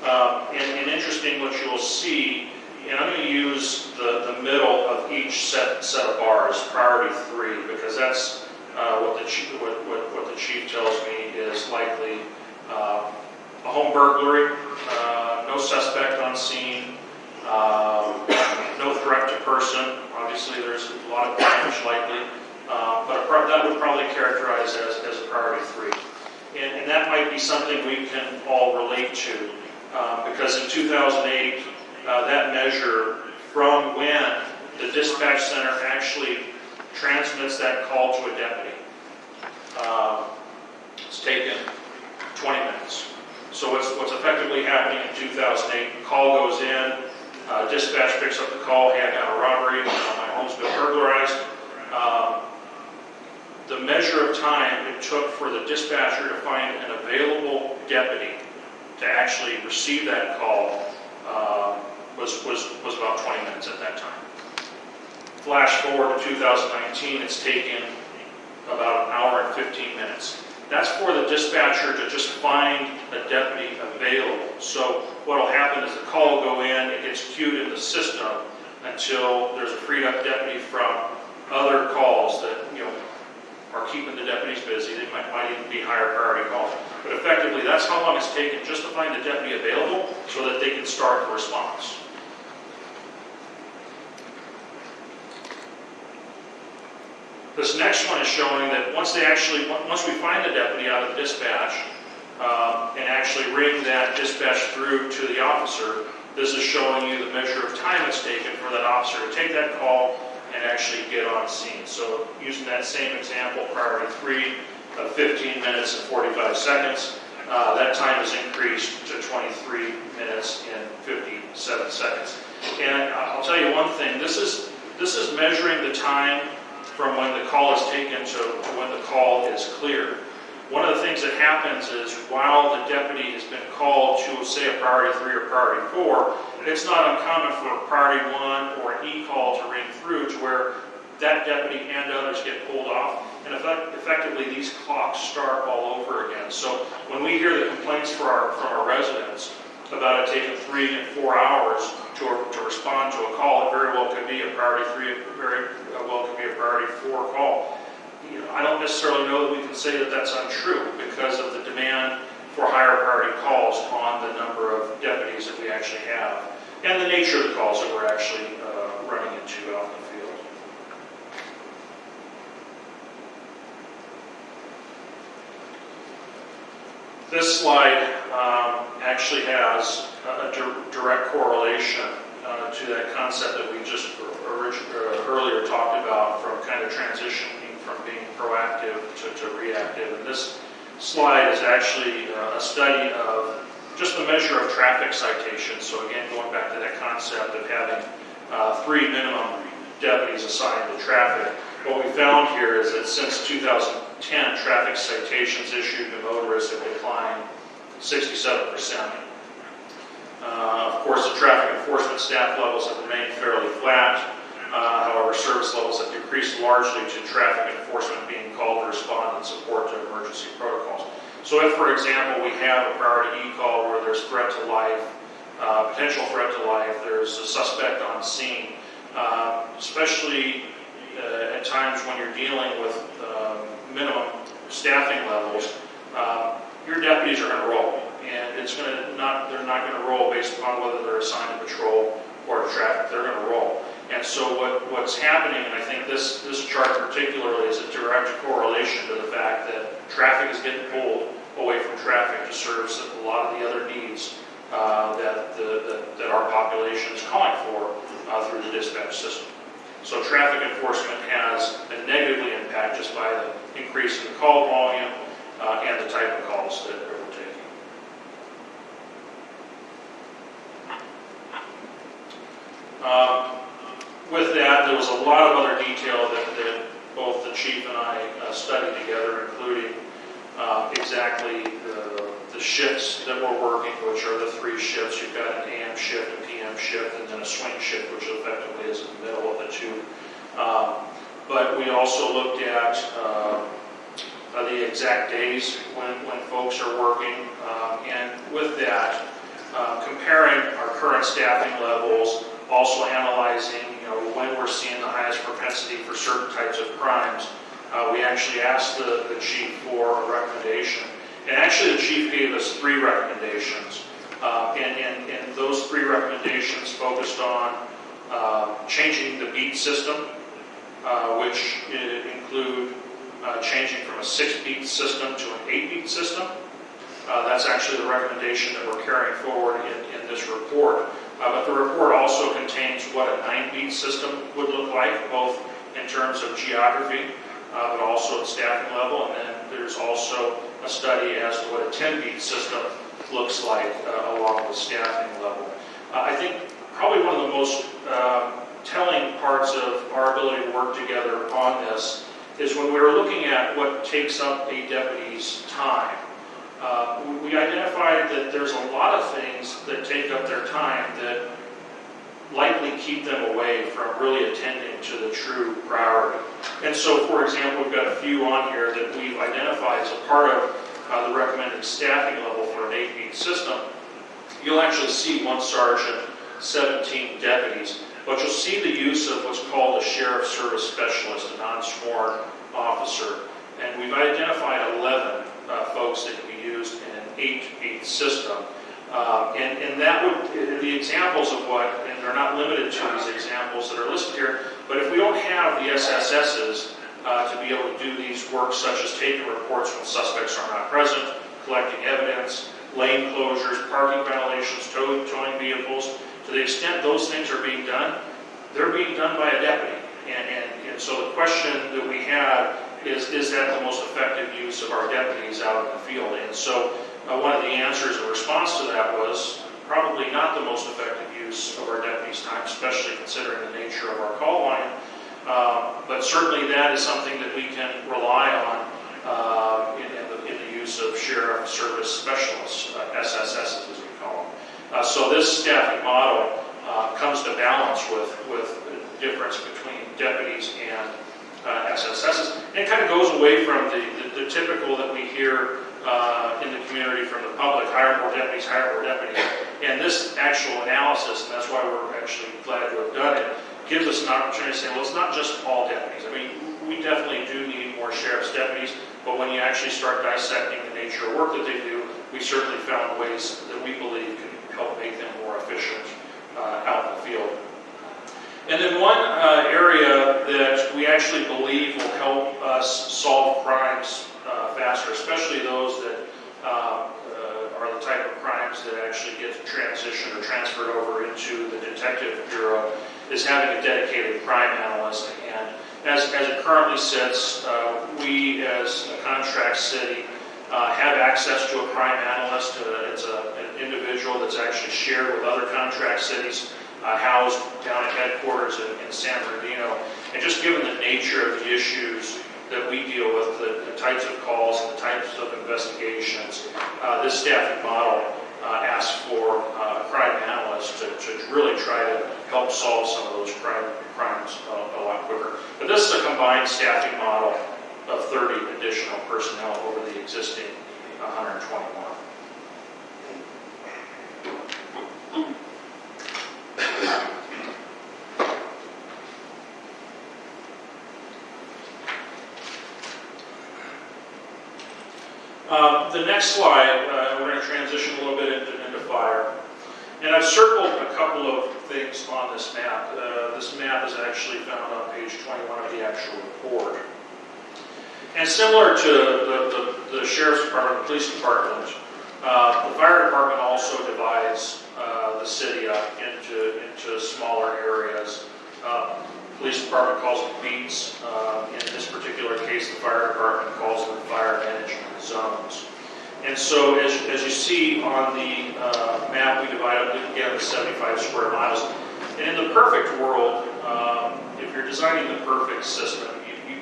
And interesting, what you'll see, and I'm going to use the middle of each set of bars, priority 3, because that's what the chief tells me is likely a home burglary, no suspect on scene, no threat to person. Obviously, there's a lot of damage likely, but that would probably characterize as a priority 3. And that might be something we can all relate to, because in 2008, that measure from when the dispatch center actually transmits that call to a deputy, it's taken 20 minutes. So what's effectively happening in 2008, the call goes in, dispatch picks up the call, hey, I got a robbery, my home's been burglarized. The measure of time it took for the dispatcher to find an available deputy to actually receive that call was about 20 minutes at that time. Flash forward to 2019, it's taken about an hour and 15 minutes. That's for the dispatcher to just find a deputy available. So what will happen is the call will go in, it gets queued in the system until there's a freed up deputy from other calls that are keeping the deputies busy. They might even be higher priority calls. But effectively, that's how long it's taken just to find the deputy available so that they can start the response. This next one is showing that once we find the deputy out of the dispatch and actually ring that dispatch through to the officer, this is showing you the measure of time it's taken for that officer to take that call and actually get on scene. So using that same example, priority 3 of 15 minutes and 45 seconds, that time has increased to 23 minutes and 57 seconds. And I'll tell you one thing, this is measuring the time from when the call is taken to when the call is cleared. One of the things that happens is while the deputy has been called to, say, a priority 3 or priority 4, it's not uncommon for a priority 1 or an E-call to ring through to where that deputy and others get pulled off. And effectively, these clocks start all over again. So when we hear the complaints from our residents about it taking 3 and 4 hours to respond to a call, it very well could be a priority 3, it very well could be a priority 4 call. I don't necessarily know that we can say that that's untrue because of the demand for higher priority calls on the number of deputies that we actually have and the nature of the calls that we're actually running into out in the field. This slide actually has a direct correlation to that concept that we just earlier talked about, from kind of transitioning from being proactive to reactive. And this slide is actually a study of just the measure of traffic citations. So again, going back to that concept of having 3 minimum deputies assigned to traffic, what we found here is that since 2010, traffic citations issued to motorists have declined 67%. Of course, the traffic enforcement staff levels have remained fairly flat. However, service levels have decreased largely to traffic enforcement being called to respond and support to emergency protocols. So if, for example, we have a priority e-call where there's threat to life, potential threat to life, there's a suspect on scene, especially at times when you're dealing with minimum staffing levels, your deputies are going to roll. And they're not going to roll based upon whether they're assigned to patrol or to traffic. They're going to roll. And so what's happening, and I think this chart particularly is a direct correlation to the fact that traffic is getting pulled away from traffic to serve a lot of the other needs that our population is calling for through the dispatch system. So traffic enforcement has been negatively impacted just by the increase in the call volume and the type of calls that we're taking. With that, there was a lot of other detail that both the chief and I studied together, including exactly the shifts that we're working, which are the 3 shifts. You've got an AM shift, a PM shift, and then a swing shift, which effectively is in the middle of the 2. But we also looked at the exact days when folks are working, and with that, comparing our current staffing levels, also analyzing when we're seeing the highest propensity for certain types of crimes. We actually asked the chief for a recommendation, and actually the chief gave us 3 recommendations, and those 3 recommendations focused on changing the beat system, which include changing from a 6-beat system to an 8-beat system. That's actually the recommendation that we're carrying forward in this report. But the report also contains what a 9-beat system would look like, both in terms of geography, but also at staffing level. And then there's also a study as to what a 10-beat system looks like along with staffing level. I think probably one of the most telling parts of our ability to work together on this is when we were looking at what takes up a deputy's time. We identified that there's a lot of things that take up their time that likely keep them away from really attending to the true priority. And so, for example, we've got a few on here that we've identified as a part of the recommended staffing level for an 8-beat system. You'll actually see 1 sergeant, 17 deputies, but you'll see the use of what's called a sheriff service specialist, a non-sworn officer. And we've identified 11 folks that can be used in an 8-beat system. And that would, the examples of what, and they're not limited to these examples that are listed here, but if we don't have the SSSs to be able to do these works such as taking reports when suspects are not present, collecting evidence, lane closures, parking violations, towing vehicles, to the extent those things are being done, they're being done by a deputy. And so the question that we had is that the most effective use of our deputies out in the field? And so one of the answers in response to that was probably not the most effective use of our deputies' time, especially considering the nature of our call volume. But certainly that is something that we can rely on in the use of sheriff service specialists, SSSs as we call them. So this staffing model comes to balance with the difference between deputies and SSSs. And it kind of goes away from the typical that we hear in the community from the public, hire more deputies, hire more deputies. And this actual analysis, and that's why we're actually glad to have done it, gives us an opportunity to say, well, it's not just all deputies. I mean, we definitely do need more sheriff's deputies, but when you actually start dissecting the nature of work that they do, we certainly found ways that we believe can help make them more efficient out in the field. And then one area that we actually believe will help us solve crimes faster, especially those that are the type of crimes that actually get transitioned or transferred over into the detective bureau, is having a dedicated crime analyst. And as it currently sits, we as a contract city have access to a crime analyst. It's an individual that's actually shared with other contract cities, housed down at headquarters in San Bernardino. And just given the nature of the issues that we deal with, the types of calls and the types of investigations, this staffing model asked for a crime analyst to really try to help solve some of those crimes a lot quicker. But this is a combined staffing model of 30 additional personnel over the existing 121. The next slide, we're going to transition a little bit into fire. And I've circled a couple of things on this map. This map is actually found on page 21 of the actual report. And similar to the Sheriff's Department, the Police Department, the Fire Department also divides the city up into smaller areas. Police Department calls them beats. In this particular case, the Fire Department calls them fire management zones. And so as you see on the map, we divide up again the 75 square miles. And in the perfect world, if you're designing the perfect system,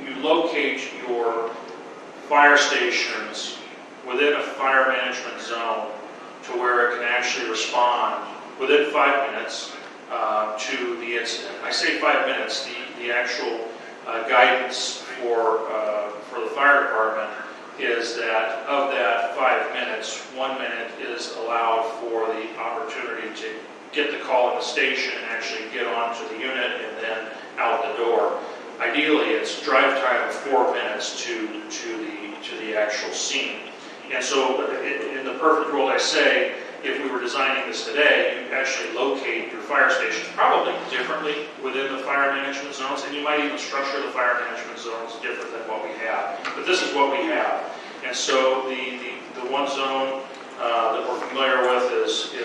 you locate your fire stations within a fire management zone to where it can actually respond within 5 minutes to the incident. I say 5 minutes. The actual guidance for the fire department is that of that 5 minutes, 1 minute is allowed for the opportunity to get the call at the station and actually get onto the unit and then out the door. Ideally, it's drive time of 4 minutes to the actual scene. And so in the perfect world, I say, if we were designing this today, you actually locate your fire stations probably differently within the fire management zones, and you might even structure the fire management zones different than what we have. But this is what we have. And so the one zone that we're familiar with is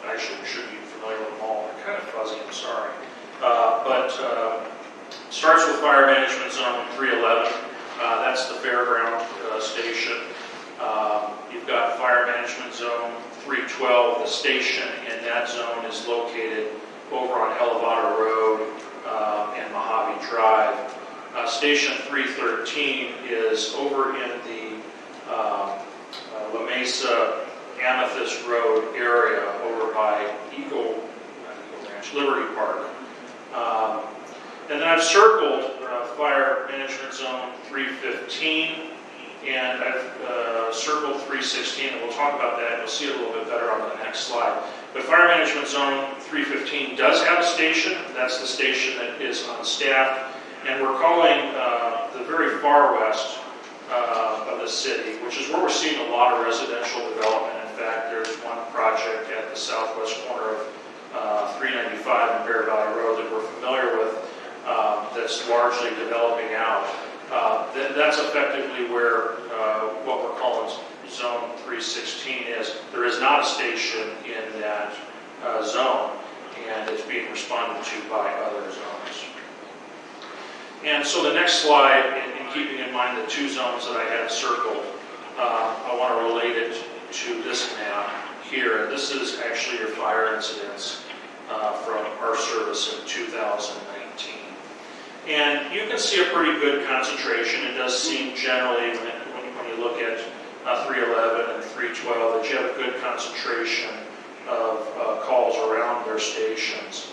actually we should be familiar with them all. They're kind of fuzzy, I'm sorry. But starts with fire management zone 311. That's the fairground station. You've got fire management zone 312. The station in that zone is located over on Elevado Road and Mojave Drive. Station 313 is over in the La Mesa Amethyst Road area over by Eagle Ranch, Liberty Park. And then I've circled fire management zone 315. And I've circled 316, and we'll talk about that. You'll see it a little bit better on the next slide. But Fire Management Zone 315 does have a station. That's the station that is on staff. And we're calling the very far west of the city, which is where we're seeing a lot of residential development. In fact, there's one project at the southwest corner of 395 and Bear Valley Road that we're familiar with that's largely developing out. That's effectively where what we're calling Zone 316 is. There is not a station in that zone, and it's being responded to by other zones. And so the next slide, in keeping in mind the two zones that I had circled, I want to relate it to this map here. And this is actually your fire incidents from our service in 2019. And you can see a pretty good concentration. It does seem generally, when you look at 311 and 312, that you have a good concentration of calls around their stations.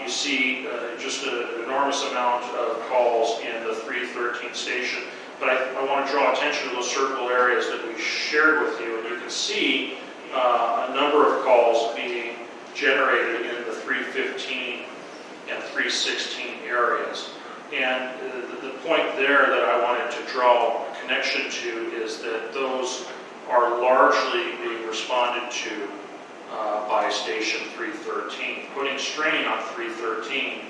You see just an enormous amount of calls in the 313 station, but I want to draw attention to those circle areas that we shared with you, and you can see a number of calls being generated in the 315 and 316 areas. And the point there that I wanted to draw a connection to is that those are largely being responded to by Station 313, putting strain on 313,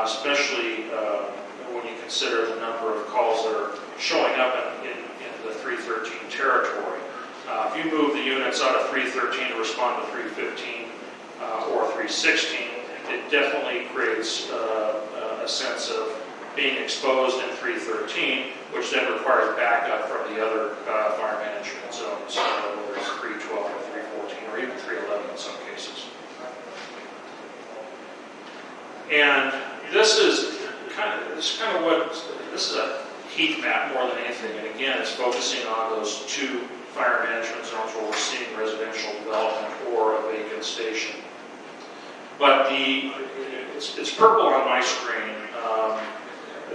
especially when you consider the number of calls that are showing up in the 313 territory. If you move the units out of 313 to respond to 315 or 316, it definitely creates a sense of being exposed in 313, which then requires backup from the other fire management zones, whether it's 312 or 314 or even 311 in some cases. And this is kind of what this is a heat map more than anything anything. And again, it's focusing on those 2 fire management zones where we're seeing residential development or a vacant station. But it's purple on my screen.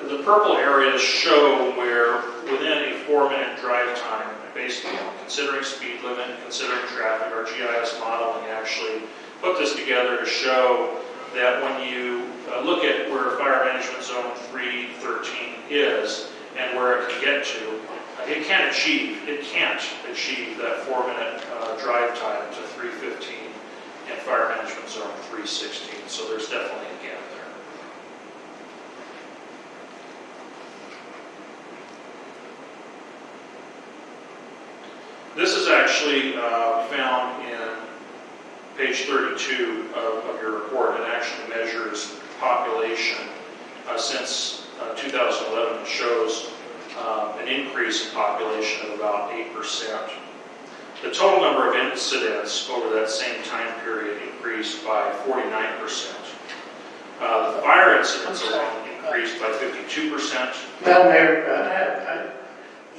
The purple areas show where within a 4-minute drive time, basically considering speed limit, considering traffic, our GIS modeling actually put this together to show that when you look at where fire management zone 313 is and where it can get to, it can't achieve that 4-minute drive time to 315 in fire management zone 316. So there's definitely a gap there. This is actually found in page 32 of your report. It actually measures population since 2011. It shows an increase in population of about 8%. The total number of incidents over that same time period increased by 49%. The fire incidents alone increased by 52%. Madam Mayor,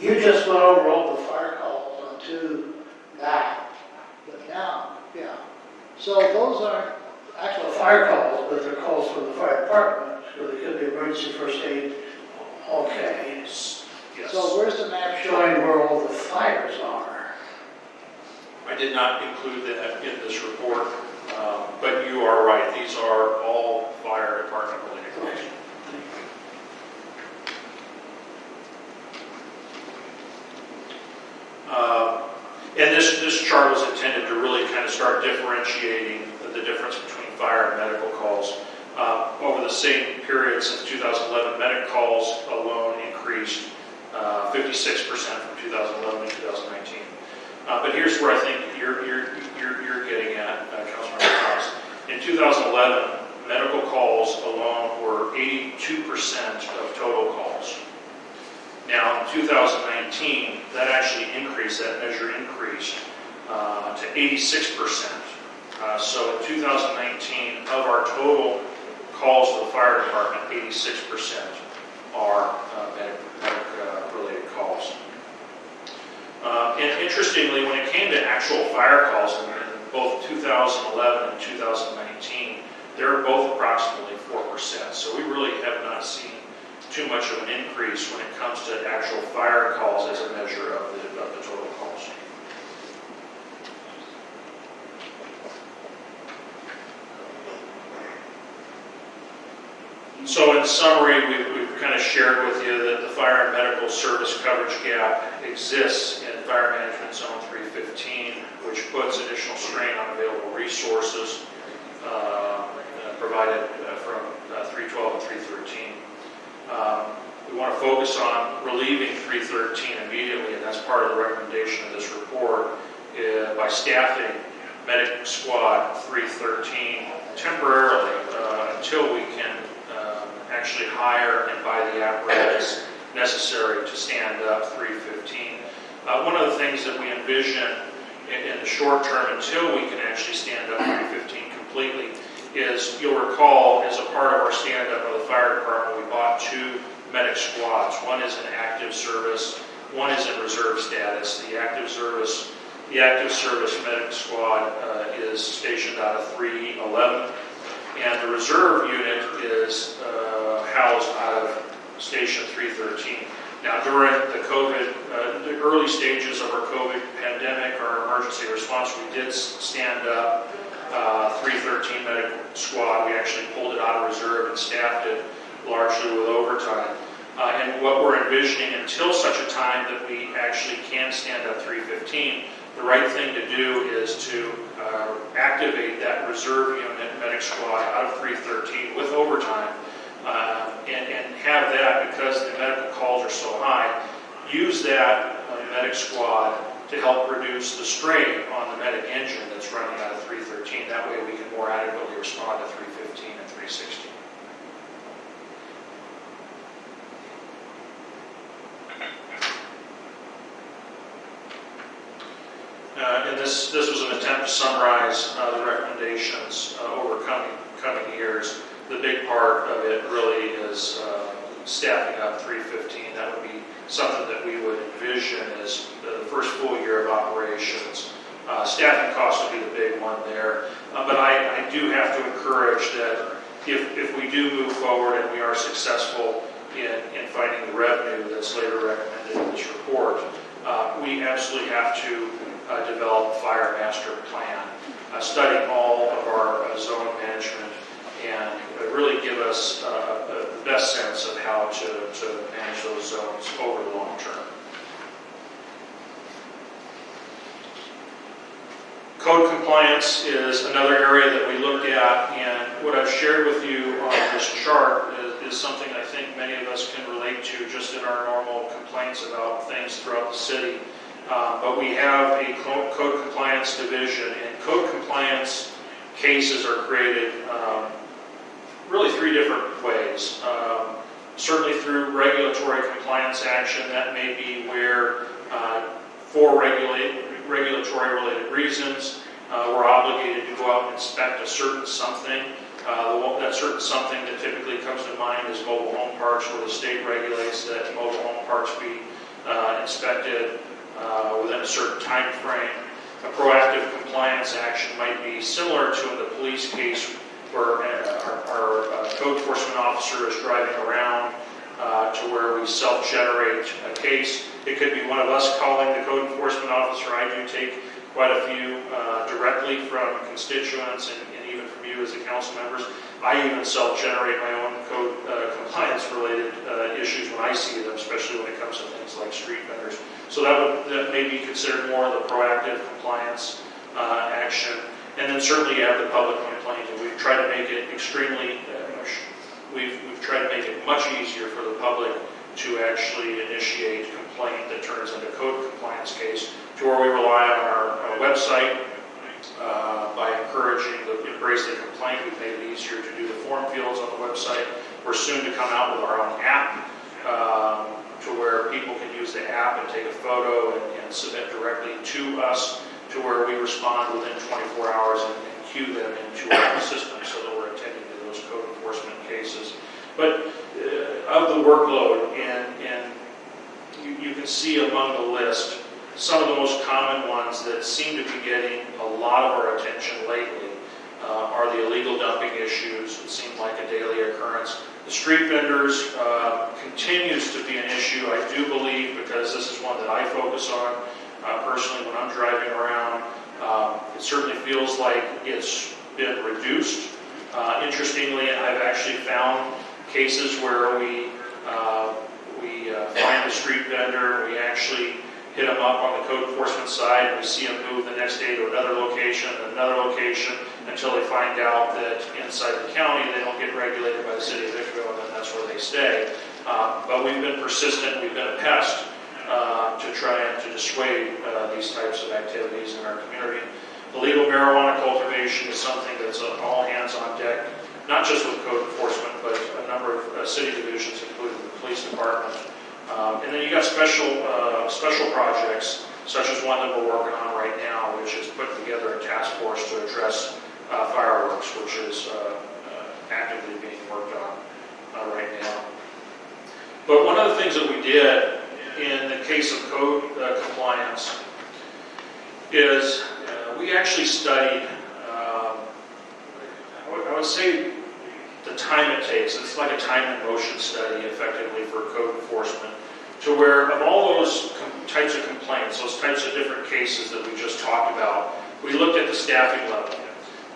you just went over all the fire calls onto that, but now, yeah. So those aren't actual fire calls, but they're calls from the fire department, so they could be emergency first aid. Okay. Yes. So where's the map showing where all the fires are? I did not include that in this report, but you are right. These are all fire department related calls. And this chart was intended to really kind of start differentiating the difference between fire and medical calls. Over the same period since 2011, medic calls alone increased 56% from 2011 to 2019. But here's where I think you're getting at, Councilmember Thomas. In 2011, medical calls alone were 82% of total calls. Now, in 2019, that actually increased, that measure increased to 86%. So in 2019, of our total calls to the fire department, 86% are medic-related calls. And interestingly, when it came to actual fire calls in both 2011 and 2019, they were both approximately 4%. So we really have not seen too much of an increase when it comes to actual fire calls as a measure of the total calls. So in summary, we've kind of shared with you that the fire and medical service coverage gap exists in Fire Management Zone 315, which puts additional strain on available resources provided from 312 and 313. We want to focus on relieving 313 immediately, and that's part of the recommendation of this report, by staffing Medic Squad 313 temporarily until we can actually hire and buy the apparatus necessary to stand up 315. One of the things that we envision in the short term until we can actually stand up 315 completely is, you'll recall, as a part of our stand-up of the fire department, we bought 2 medic squads. One is in active service, one is in reserve status. The active service medic squad is stationed out of 311, and the reserve unit is housed out of Station 313. Now, during the COVID, the early stages of our COVID pandemic, our emergency response, we did stand up 313 medical squad. We actually pulled it out of reserve and staffed it largely with overtime. And what we're envisioning, until such a time that we actually can stand up 315, the right thing to do is to activate that reserve unit medic squad out of 313 with overtime, and have that, because the medical calls are so high, use that medic squad to help reduce the strain on the medic engine that's running out of 313. That way we can more adequately respond to 315 and 316. And this was an attempt to summarize the recommendations over coming years. The big part of it really is staffing up 315. That would be something that we would envision as the first full year of operations. Staffing costs would be the big one there. But I do have to encourage that if we do move forward and we are successful in finding the revenue that's later recommended in this report, we absolutely have to develop a fire master plan, study all of our zone management, and really give us the best sense of how to manage those zones over the long term. Code compliance is another area that we looked at, and what I've shared with you on this chart is something I think many of us can relate to just in our normal complaints about things throughout the city. But we have a code compliance division, and code compliance cases are created really three different ways. Certainly through regulatory compliance action. That may be where for regulatory-related reasons, we're obligated to go out and inspect a certain something. That certain something that typically comes to mind is mobile home parks, where the state regulates that mobile home parks be inspected within a certain time frame. A proactive compliance action might be similar to in the police case, where our code enforcement officer is driving around to where we self-generate a case. It could be one of us calling the code enforcement officer. I do take quite a few directly from constituents and even from you as the council members. I even self-generate my own code compliance-related issues when I see them, especially when it comes to things like street vendors. So that may be considered more of the proactive compliance action. And then certainly you have the public complaint, and we've tried to make it extremely, we've tried to make it much easier for the public to actually initiate a complaint that turns into a code compliance case, to where we rely on our website by encouraging the embrace the complaint. We've made it easier to do the form fields on the website. We're soon to come out with our own app to where people can use the app and take a photo and submit directly to us, to where we respond within 24 hours and queue them into our system so that we're attending to those code enforcement cases. But of the workload, and you can see among the list, some of the most common ones that seem to be getting a lot of our attention lately are the illegal dumping issues. It seems like a daily occurrence. The street vendors continues to be an issue, I do believe, because this is one that I focus on personally when I'm driving around. It certainly feels like it's been reduced. Interestingly, I've actually found cases where we find the street vendor, we actually hit them up on the code enforcement side, and we see them move the next day to another location, until they find out that inside the county they don't get regulated by the city of Victorville, and then that's where they stay. But we've been persistent, we've been a pest to try and to dissuade these types of activities in our community. Illegal marijuana cultivation is something that's all hands on deck, not just with code enforcement, but a number of city divisions, including the police department. And then you got special projects, such as one that we're working on right now, which is putting together a task force to address fireworks, which is actively being worked on right now. But one of the things that we did in the case of code compliance is we actually studied, I would say, the time it takes. It's like a time and motion study, effectively, for code enforcement, to where of all those types of complaints, those types of different cases that we just talked about, we looked at the staffing level.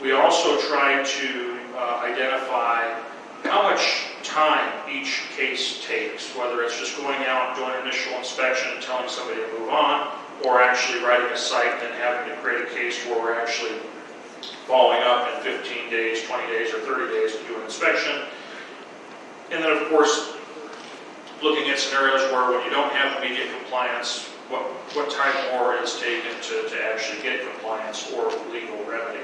We also tried to identify how much time each case takes, whether it's just going out, doing an initial inspection and telling somebody to move on, or actually writing a site and having to create a case where we're actually following up in 15 days, 20 days, or 30 days to do an inspection. And then, of course, looking at scenarios where when you don't have immediate compliance, what time more is taken to actually get compliance or legal remedy.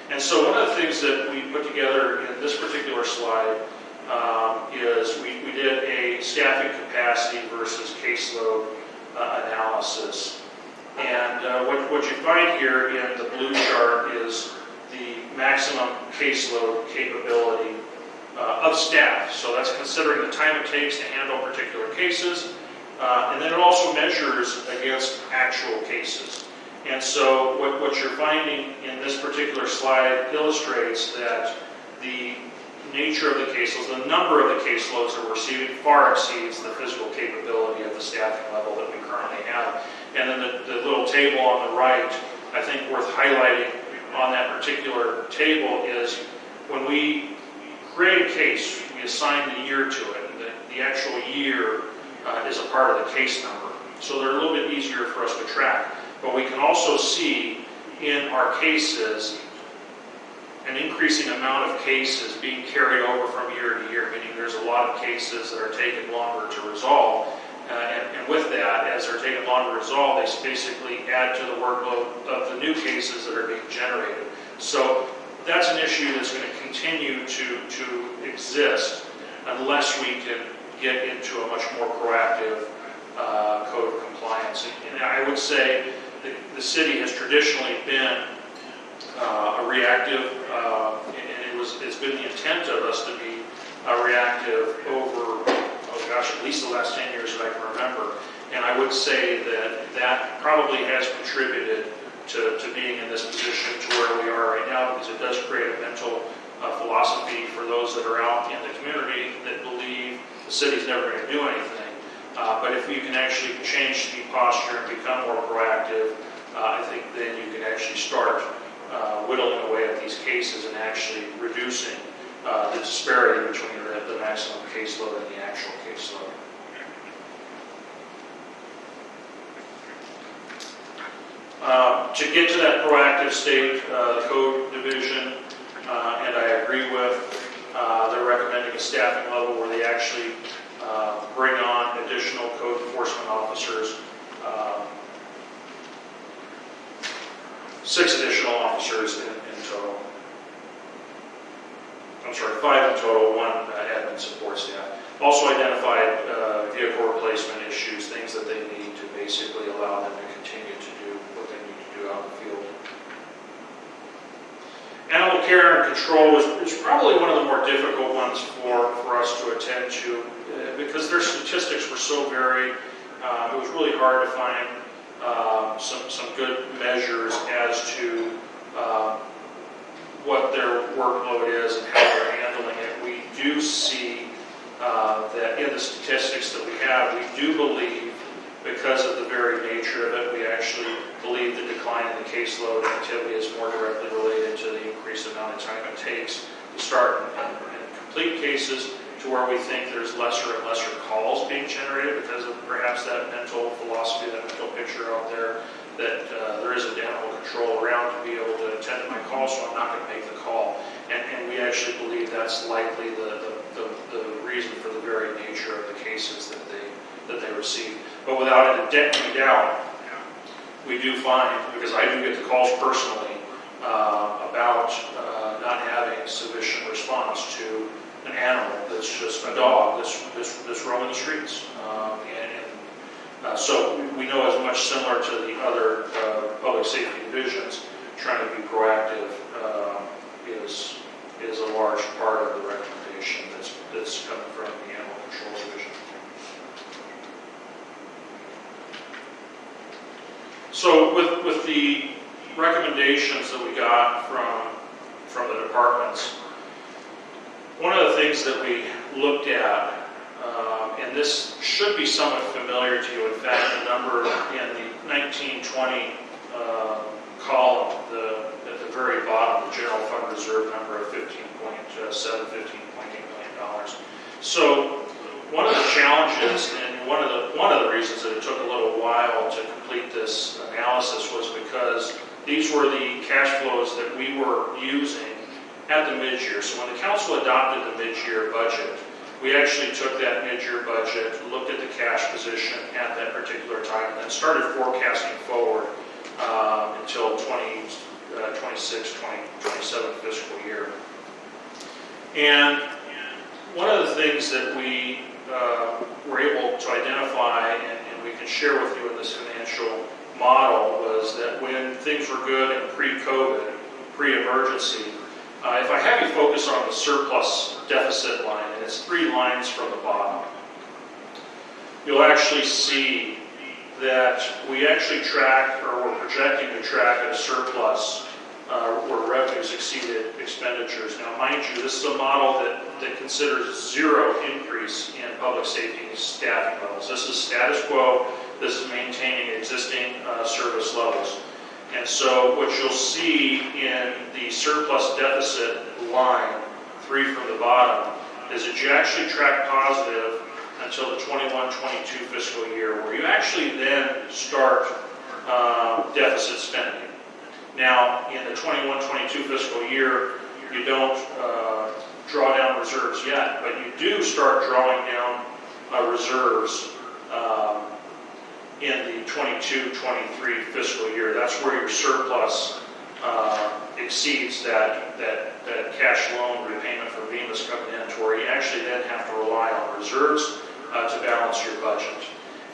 And so one of the things that we put together in this particular slide is we did a staffing capacity versus caseload analysis. And what you find here in the blue chart is the maximum caseload capability of staff. So that's considering the time it takes to handle particular cases. And then it also measures against actual cases. And so what you're finding in this particular slide illustrates that the nature of the caseloads, the number of the caseloads that we're receiving far exceeds the physical capability of the staffing level that we currently have. And then the little table on the right, I think worth highlighting on that particular table is when we create a case, we assign the year to it. And the actual year is a part of the case number. So they're a little bit easier for us to track. But we can also see in our cases an increasing amount of cases being carried over from year to year, meaning there's a lot of cases that are taking longer to resolve. And with that, as they're taking longer to resolve, they basically add to the workload of the new cases that are being generated. So that's an issue that's going to continue to exist unless we can get into a much more proactive code of compliance. And I would say the city has traditionally been a reactive, and it's been the intent of us to be reactive over, at least the last 10 years that I can remember. And I would say that probably has contributed to being in this position to where we are right now, because it does create a mental philosophy for those that are out in the community that believe the city's never going to do anything. But if you can actually change the posture and become more proactive, I think then you can actually start whittling away at these cases and actually reducing the disparity between the maximum caseload and the actual caseload. To get to that proactive state, the code division, and I agree with, they're recommending a staffing level where they actually bring on additional code enforcement officers, 6 additional officers in total. I'm sorry, 5 in total, 1 admin support staff. Also identified vehicle replacement issues, things that they need to basically allow them to continue to do what they need to do out in the field. Animal care and control is probably one of the more difficult ones for us to attend to because their statistics were so varied. It was really hard to find some good measures as to what their workload is and how they're handling it. We do see that in the statistics that we have, we do believe, because of the very nature of it, we actually believe the decline in the caseload activity is more directly related to the increased amount of time it takes to start and complete cases, to where we think there's lesser and lesser calls being generated because of perhaps that mental philosophy, that mental picture out there that there isn't animal control around to be able to attend to my call, so I'm not going to make the call. And we actually believe that's likely the reason for the very nature of the cases that they receive. But without any doubt, we do find, because I do get the calls personally, about not having sufficient response to an animal that's just a dog that's roaming the streets. So we know as much similar to the other public safety divisions, trying to be proactive is a large part of the recommendation that's coming from the Animal Control Division. So with the recommendations that we got from the departments, one of the things that we looked at, and this should be somewhat familiar to you, in fact, the number in the 1920 column, at the very bottom, the general fund reserve number of $15.8 million. So one of the challenges, and one of the reasons that it took a little while to complete this analysis, was because these were the cash flows that we were using at the mid-year. So when the council adopted the mid-year budget, we actually took that mid-year budget, looked at the cash position at that particular time, and then started forecasting forward until 2026, 2027 fiscal year. And one of the things that we were able to identify, and we can share with you in this financial model, was that when things were good and pre-COVID, pre-emergency, If I have you focus on the surplus deficit line, and it's 3 lines from the bottom, you'll actually see that we actually track, or we're projecting to track at a surplus where revenues exceeded expenditures. Now, mind you, this is a model that considers 0 increase in public safety staffing levels. This is status quo. This is maintaining existing service levels. And so what you'll see in the surplus deficit line, 3 from the bottom, is that you actually track positive until the 21-22 fiscal year, where you actually then start deficit spending. Now, in the 21-22 fiscal year, you don't draw down reserves yet, but you do start drawing down reserves in the 22-23 fiscal year. That's where your surplus exceeds that cash loan repayment from VEMA's coming in, to where you actually then have to rely on reserves to balance your budget.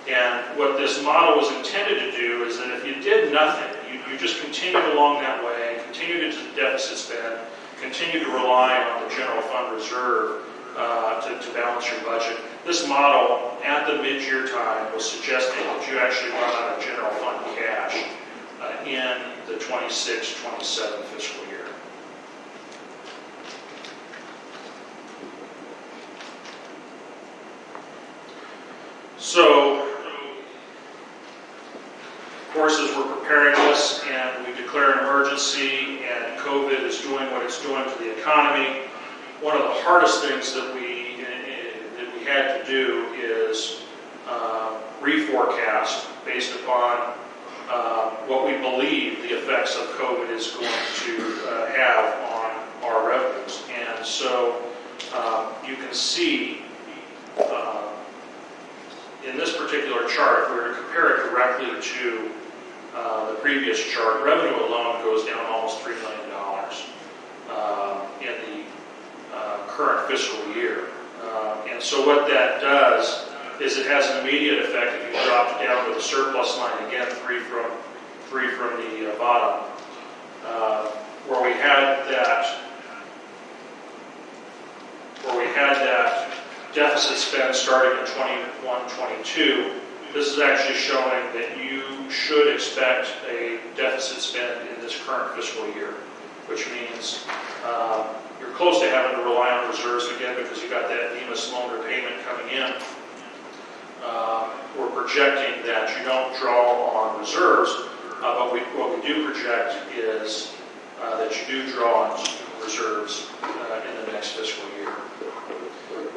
And what this model was intended to do is that if you did nothing, you just continued along that way, continued to deficit spend, continued to rely on the general fund reserve to balance your budget. This model at the mid-year time was suggesting that you actually run out of general fund cash in the 26-27 fiscal year. So, of course, as we're preparing this and we declare an emergency and COVID is doing what it's doing to the economy, one of the hardest things that we had to do is reforecast based upon what we believe the effects of COVID is going to have on our revenues. And so you can see in this particular chart, if we were to compare it directly to the previous chart, revenue alone goes down almost $3 million in the current fiscal year. And so what that does is it has an immediate effect if you drop down to the surplus line again, 3 from the bottom, where we had that deficit spend starting in 21-22. This is actually showing that you should expect a deficit spend in this current fiscal year, which means you're close to having to rely on reserves again because you got that VEMA's loan repayment coming in. We're projecting that you don't draw on reserves, but what we do project is that you do draw on reserves in the next fiscal year.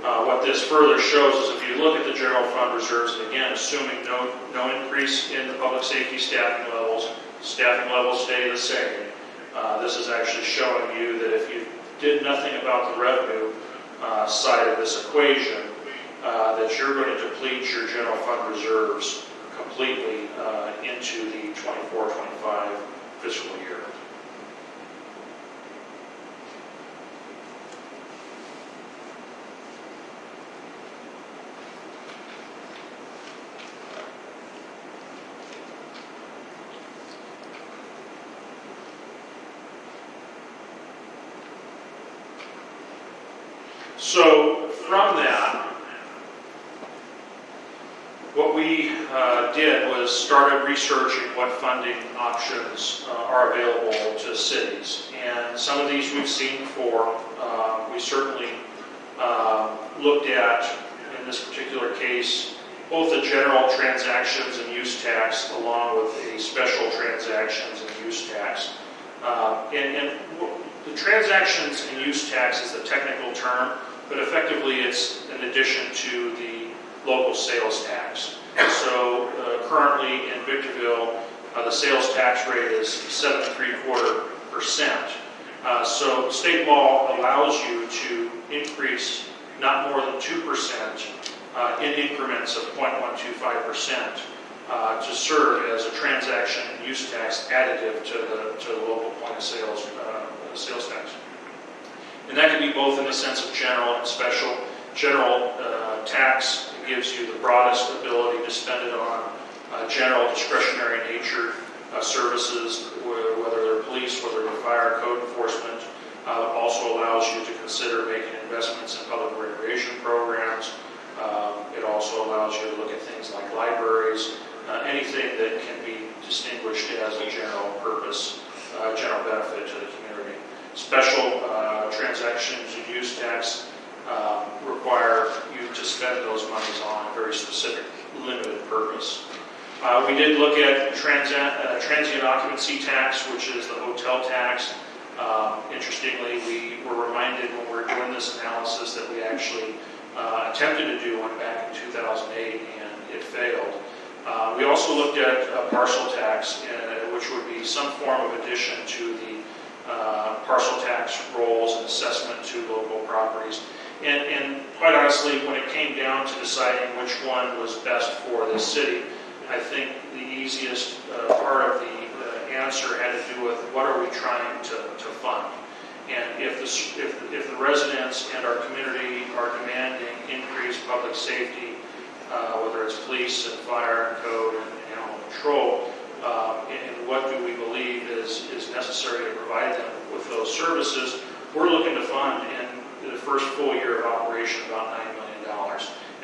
What this further shows is if you look at the general fund reserves, and again, assuming no increase in the public safety staffing levels stay the same. This is actually showing you that if you did nothing about the revenue side of this equation, that you're going to deplete your general fund reserves completely into the 24-25 fiscal year. So from that, what we did was started researching what funding options are available to cities. And some of these we've seen before. We certainly looked at, in this particular case, both the general transactions and use tax along with a special transactions and use tax. And the transactions and use tax is the technical term, but effectively it's in addition to the local sales tax. So currently in Victorville, the sales tax rate is 7.75%. So state law allows you to increase not more than 2% in increments of 0.125% to serve as a transaction and use tax additive to the local point of sales tax. And that can be both in the sense of general and special. General tax gives you the broadest ability to spend it on general discretionary nature services, whether they're police, whether they're fire, code enforcement, Also allows you to consider making investments in public recreation programs. It also allows you to look at things like libraries, anything that can be distinguished as a general purpose, general benefit to the community. Special transactions and use tax require you to spend those monies on a very specific, limited purpose. We did look at transient occupancy tax, which is the hotel tax. Interestingly, we were reminded when we were doing this analysis that we actually attempted to do one back in 2008 and it failed. We also looked at parcel tax, which would be some form of addition to the parcel tax rolls and assessment to local properties. And quite honestly, when it came down to deciding which one was best for this city, I think the easiest part of the answer had to do with what are we trying to fund. And if the residents and our community are demanding increased public safety, whether it's police and fire and code and animal control, and what do we believe is necessary to provide them with those services, we're looking to fund in the first full year of operation about $9 million.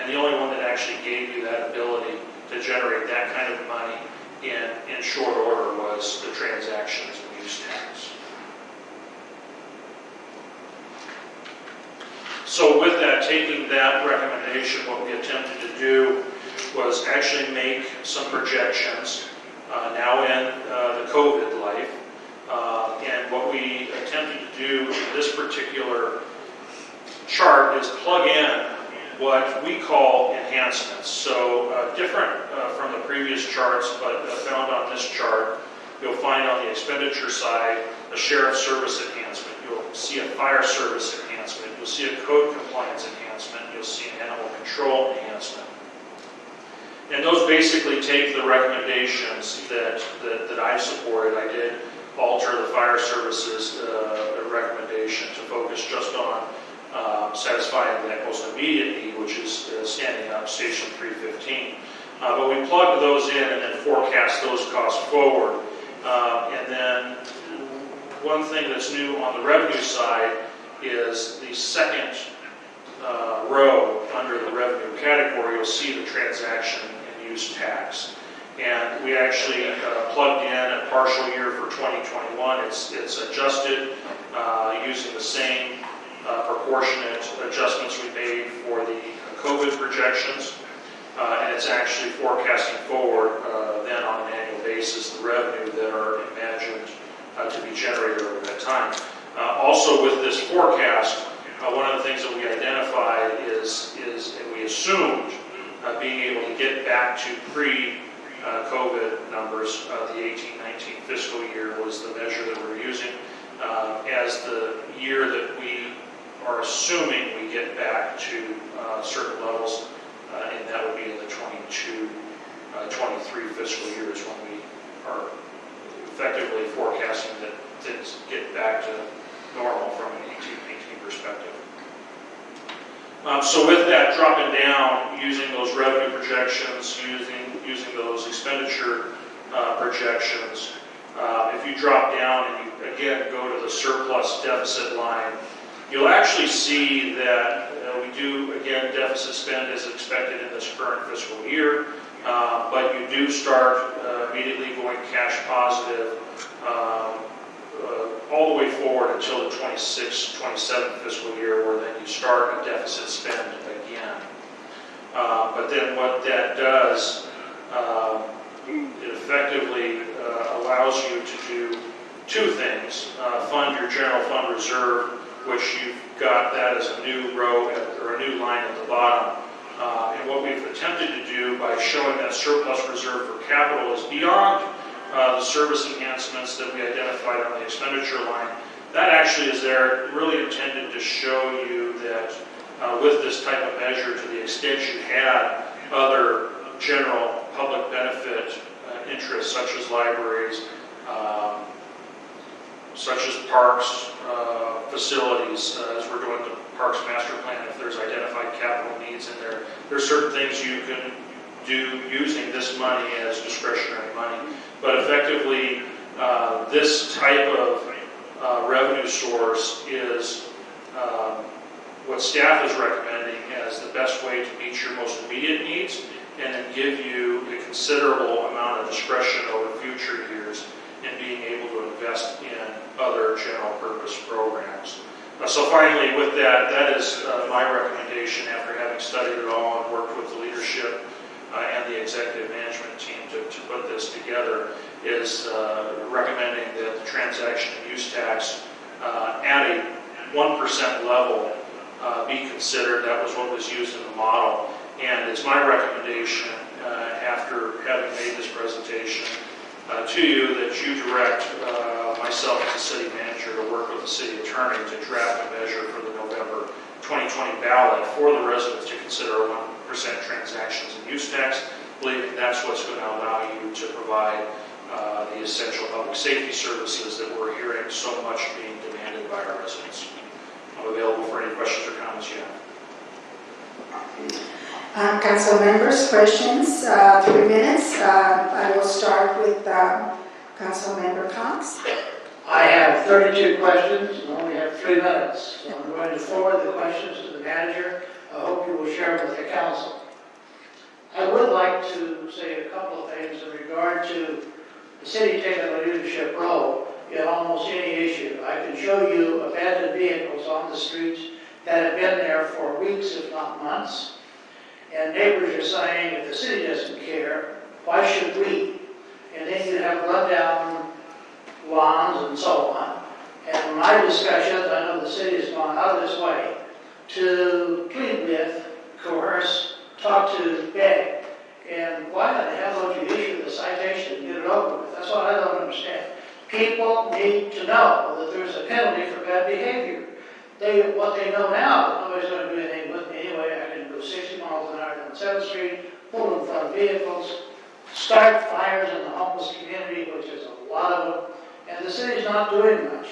And the only one that actually gave you that ability to generate that kind of money in short order was the transactions and use tax. So with that, taking that recommendation, what we attempted to do was actually make some projections now in the COVID life. And what we attempted to do in this particular chart is plug in what we call enhancements. So different from the previous charts, but found on this chart, you'll find on the expenditure side a sheriff service enhancement. You'll see a fire service enhancement. You'll see a code compliance enhancement. You'll see an animal control enhancement. And those basically take the recommendations that I supported. I did alter the fire services recommendation to focus just on satisfying that most immediate need, which is standing up Station 315. But we plugged those in and then forecast those costs forward. And then one thing that's new on the revenue side is the second row under the revenue category, you'll see the transaction and use tax. And we actually plugged in a partial year for 2021. It's adjusted using the same proportionate adjustments we made for the COVID projections. And it's actually forecasting forward then on an annual basis the revenue that are imagined to be generated over that time. Also with this forecast, one of the things that we identified is and we assumed being able to get back to pre-COVID numbers. The 18-19 fiscal year was the measure that we're using as the year that we are assuming we get back to certain levels, and that would be in the 22-23 fiscal years when we are effectively forecasting that things get back to normal from an 18-19 perspective. So with that, dropping down, using those revenue projections, using those expenditure projections, if you drop down and you again go to the surplus deficit line, you'll actually see that we do, again, deficit spend as expected in this current fiscal year, but you do start immediately going cash positive all the way forward until the 26-27 fiscal year, where then you start a deficit spend again. But then what that does, it effectively allows you to do two things. Fund your general fund reserve, which you've got that as a new row or a new line at the bottom. And what we've attempted to do by showing that surplus reserve for capital is beyond the service enhancements that we identified on the expenditure line. That actually is there really intended to show you that with this type of measure, to the extent you had other general public benefit interests such as libraries, such as parks, facilities, as we're doing the Parks Master Plan, if there's identified capital needs in there, there's certain things you can do using this money as discretionary money. But effectively, this type of revenue source is what staff is recommending as the best way to meet your most immediate needs and then give you a considerable amount of discretion over future years in being able to invest in other general purpose programs. So finally, with that, that is my recommendation after having studied it all and worked with the leadership and the executive management team to put this together, is recommending that the transaction and use tax at a 1% level be considered. That was what was used in the model. And it's my recommendation, after having made this presentation to you, that you direct myself as the city manager to work with the city attorney to draft a measure for the November 2020 ballot for the residents to consider a 1% transactions and use tax, believing that's what's going to allow you to provide the essential public safety services that we're hearing so much being demanded by our residents. I'm available for any questions or comments you have. Council members, questions, 3 minutes. I will start with Council Member Cox. I have 32 questions and only have 3 minutes. So I'm going to forward the questions to the manager. I hope you will share them with the council. I would like to say a couple of things in regard to the city taking a leadership role in almost any issue. I can show you abandoned vehicles on the streets that have been there for weeks, if not months. And neighbors are saying, if the city doesn't care, why should we? And then you have rundown lawns and so on. And in my discussions, I know the city has gone out of its way to plead with, coerce, talk to, beg. And why the hell don't you issue the citation and get it over with? That's what I don't understand. People need to know that there's a penalty for bad behavior. What they know now, that nobody's going to do anything with me anyway. I can go 60 miles an hour down 7th Street, pull in front of vehicles, start fires in the homeless community, which is a lot of them, and the city's not doing much.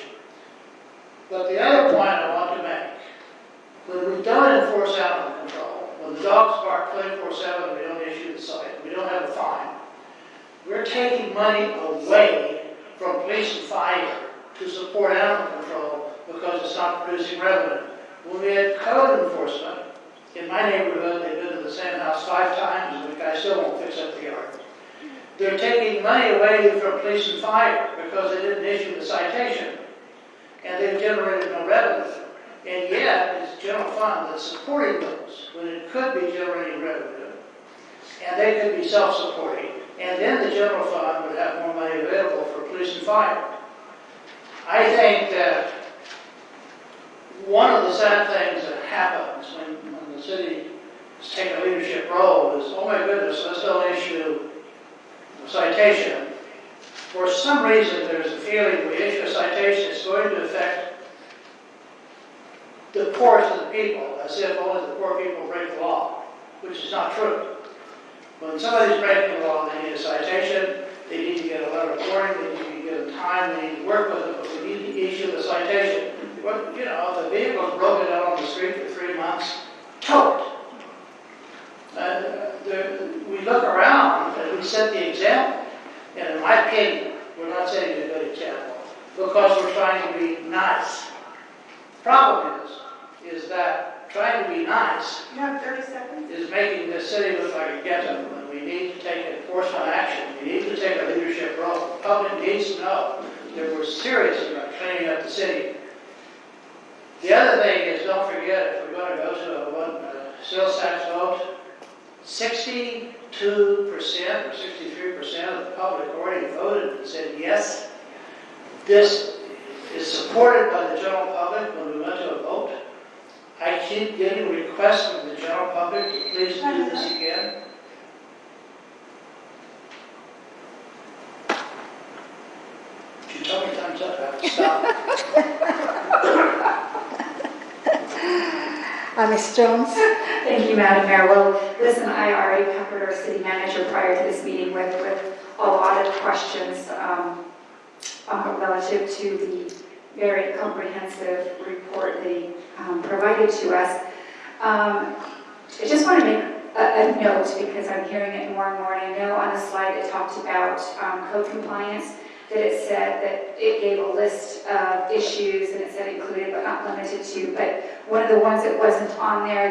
But the other point I want to make, when we don't enforce animal control, when the dogs bark 24/7, we don't issue the cite, we don't have a fine, we're taking money away from police and fire to support animal control because it's not producing revenue. When we had code enforcement, in my neighborhood, they've been to the same house 5 times and the guy still won't fix up the yard. They're taking money away from police and fire because they didn't issue the citation. And they've generated no revenue. And yet, it's general fund that's supporting those when it could be generating revenue. And they could be self-supporting. And then the general fund would have more money available for police and fire. I think that one of the sad things that happens when the city is taking a leadership role is, oh my goodness, let's don't issue a citation. For some reason, there's a feeling we issue a citation, it's going to affect the poorest of the people, as if only the poor people break the law, which is not true. When somebody's breaking the law, they need a citation, they need to get a letter of warning, they need to get a time, they need to work with them, but we need to issue the citation. But, you know, if the vehicle's broken down on the street for 3 months, tow it. We look around and we set the example. And in my opinion, we're not setting a good example because we're trying to be nice. The problem is that trying to be nice You have 30 seconds. is making the city look like a ghetto, and we need to take enforcement action. We need to take a leadership role. The public needs to know that we're serious about cleaning up the city. The other thing is, don't forget, if we're going to go to a sales tax vote, 62% or 63% of the public already voted and said yes. This is supported by the general public when we went to a vote. I keep getting requests from the general public to please do this again. If you tell me time's up, I have to stop. Ms. Jones. Thank you, Madam Mayor. Well, listen, I already peppered our city manager prior to this meeting with a lot of questions relative to the very comprehensive report that he provided to us. I just want to make a note because I'm hearing it more and more, and I know on the slide it talked about code compliance. that it said that it gave a list of issues and it said included but not limited to. But one of the ones that wasn't on there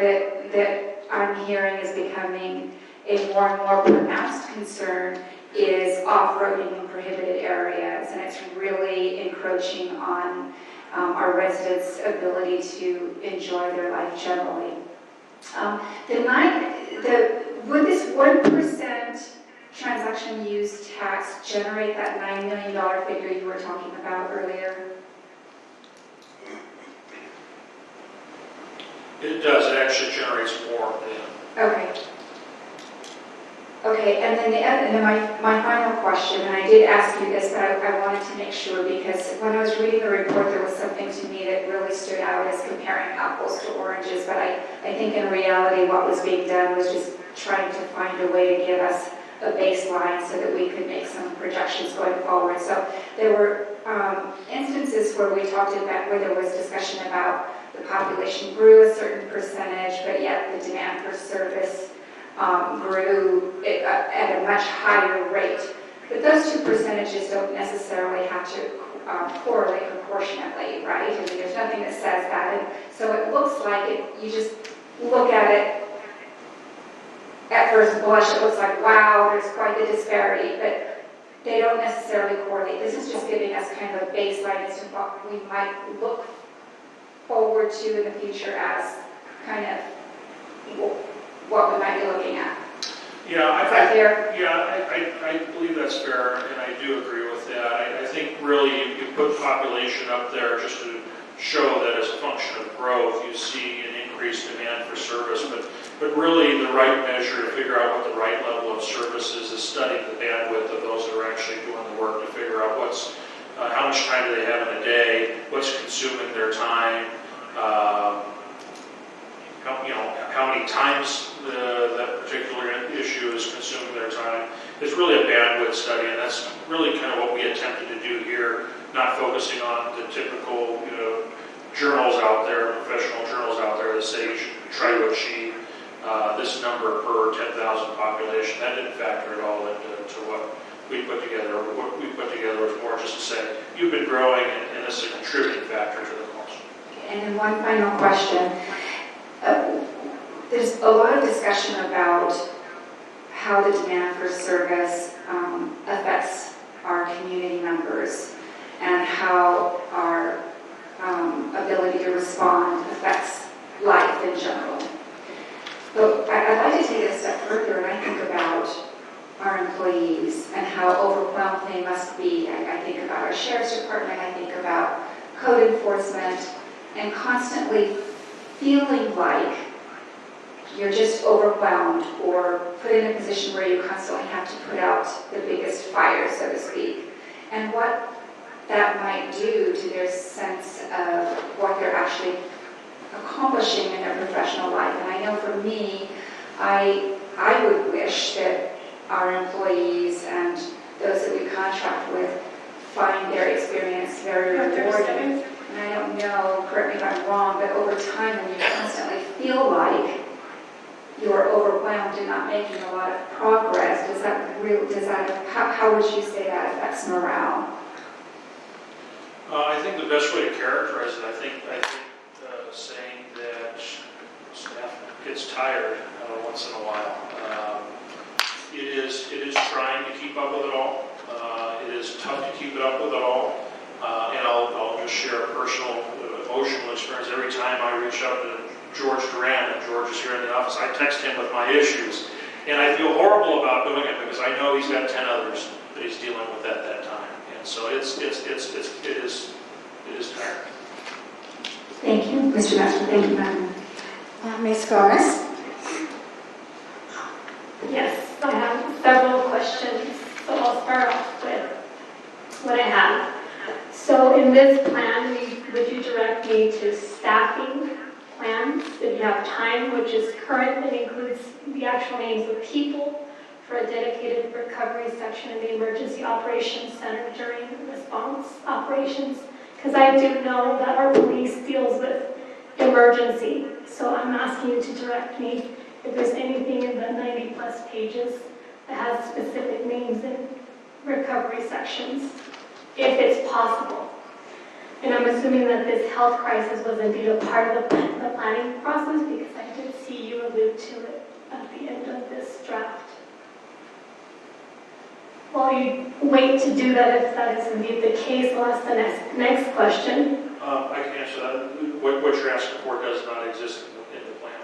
that I'm hearing is becoming a more and more pronounced concern is off-roading in prohibited areas, and it's really encroaching on our residents' ability to enjoy their life generally. Would this 1% transaction use tax generate that $9 million figure you were talking about earlier? It does, it actually generates more than. Okay. Okay, and then my final question, and I did ask you this, but I wanted to make sure, because when I was reading the report, there was something to me that really stood out as comparing apples to oranges, but I think in reality what was being done was just trying to find a way to give us a baseline so that we could make some projections going forward. So there were instances where we talked about, where there was discussion about the population grew a certain percentage, but yet the demand for service grew at a much higher rate. But those two percentages don't necessarily have to correlate proportionately, right? I mean, there's nothing that says that. And so it looks like you just look at it at first blush, it looks like, wow, there's quite the disparity, but they don't necessarily correlate. This is just giving us kind of a baseline as to what we might look forward to in the future as kind of what we might be looking at. Yeah, I believe that's fair, and I do agree with that. I think really you put population up there just to show that as a function of growth, you see an increased demand for service, but really the right measure to figure out what the right level of service is studying the bandwidth of those that are actually doing the work to figure out how much time do they have in a day, what's consuming their time, how many times that particular issue is consuming their time. It's really a bandwidth study, and that's really kind of what we attempted to do here, not focusing on the typical journals out there, professional journals out there that say you should try to achieve this number per 10,000 population. That didn't factor at all into what we put together. What we put together was more just to say, you've been growing, and this is a contributing factor to the cost. And then one final question. There's a lot of discussion about how the demand for service affects our community members and how our ability to respond affects life in general. But I'd like to take it a step further, and I think about our employees and how overwhelmed they must be. I think about our sheriff's department, I think about code enforcement, and constantly feeling like you're just overwhelmed or put in a position where you constantly have to put out the biggest fire, so to speak, and what that might do to their sense of what they're actually accomplishing in their professional life. And I know for me, I would wish that our employees and those that we contract with find their experience very rewarding. And I don't know, correct me if I'm wrong, but over time when you constantly feel like you're overwhelmed and not making a lot of progress, how would you say that affects morale? I think the best way to characterize it, I think saying that staff gets tired once in a while. It is trying to keep up with it all. It is tough to keep it up with it all. And I'll just share a personal emotional experience. Every time I reach out to George Duran, and George is here in the office, I text him with my issues. And I feel horrible about doing it because I know he's got 10 others that he's dealing with at that time. And so it is tiring. Thank you, Mr. Master. Thank you, Madam. Ms. Gomez? Yes, I have several questions, so I'll start off with what I have. So in this plan, would you direct me to staffing plans? If you have time, which is current, and includes the actual names of people for a dedicated recovery section in the Emergency Operations Center during response operations? Because I do know that our police deals with emergency, so I'm asking you to direct me if there's anything in the 90+ pages that has specific names in recovery sections. if it's possible. And I'm assuming that this health crisis was indeed a part of the planning process, because I did see you allude to it at the end of this draft. While you wait to do that, if that is indeed the case, I'll ask the next question. I can answer that. What you're asking for does not exist in the plan.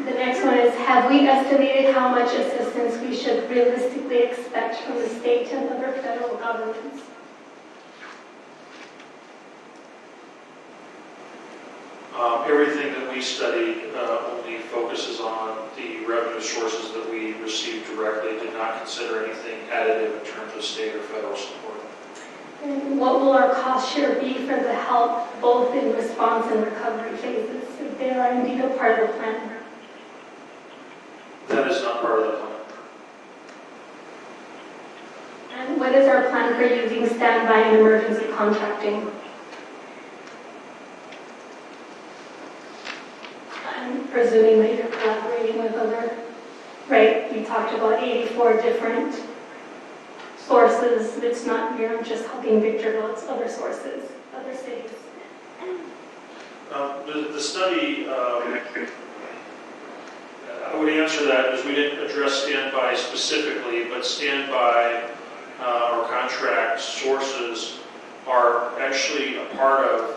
The next one is, have we estimated how much assistance we should realistically expect from the state and other federal governments? Everything that we studied only focuses on the revenue sources that we received directly, did not consider anything additive in terms of state or federal support. And what will our cost share be for the help, both in response and recovery phases, if they are indeed a part of the plan? That is not part of the plan. And what is our plan for using standby and emergency contracting? I'm presuming that you're collaborating with other, right? You talked about 84 different sources. It's not, you're not just helping Victorville, it's other sources, other cities. The study, I would answer that as we didn't address standby specifically, but standby or contract sources are actually a part of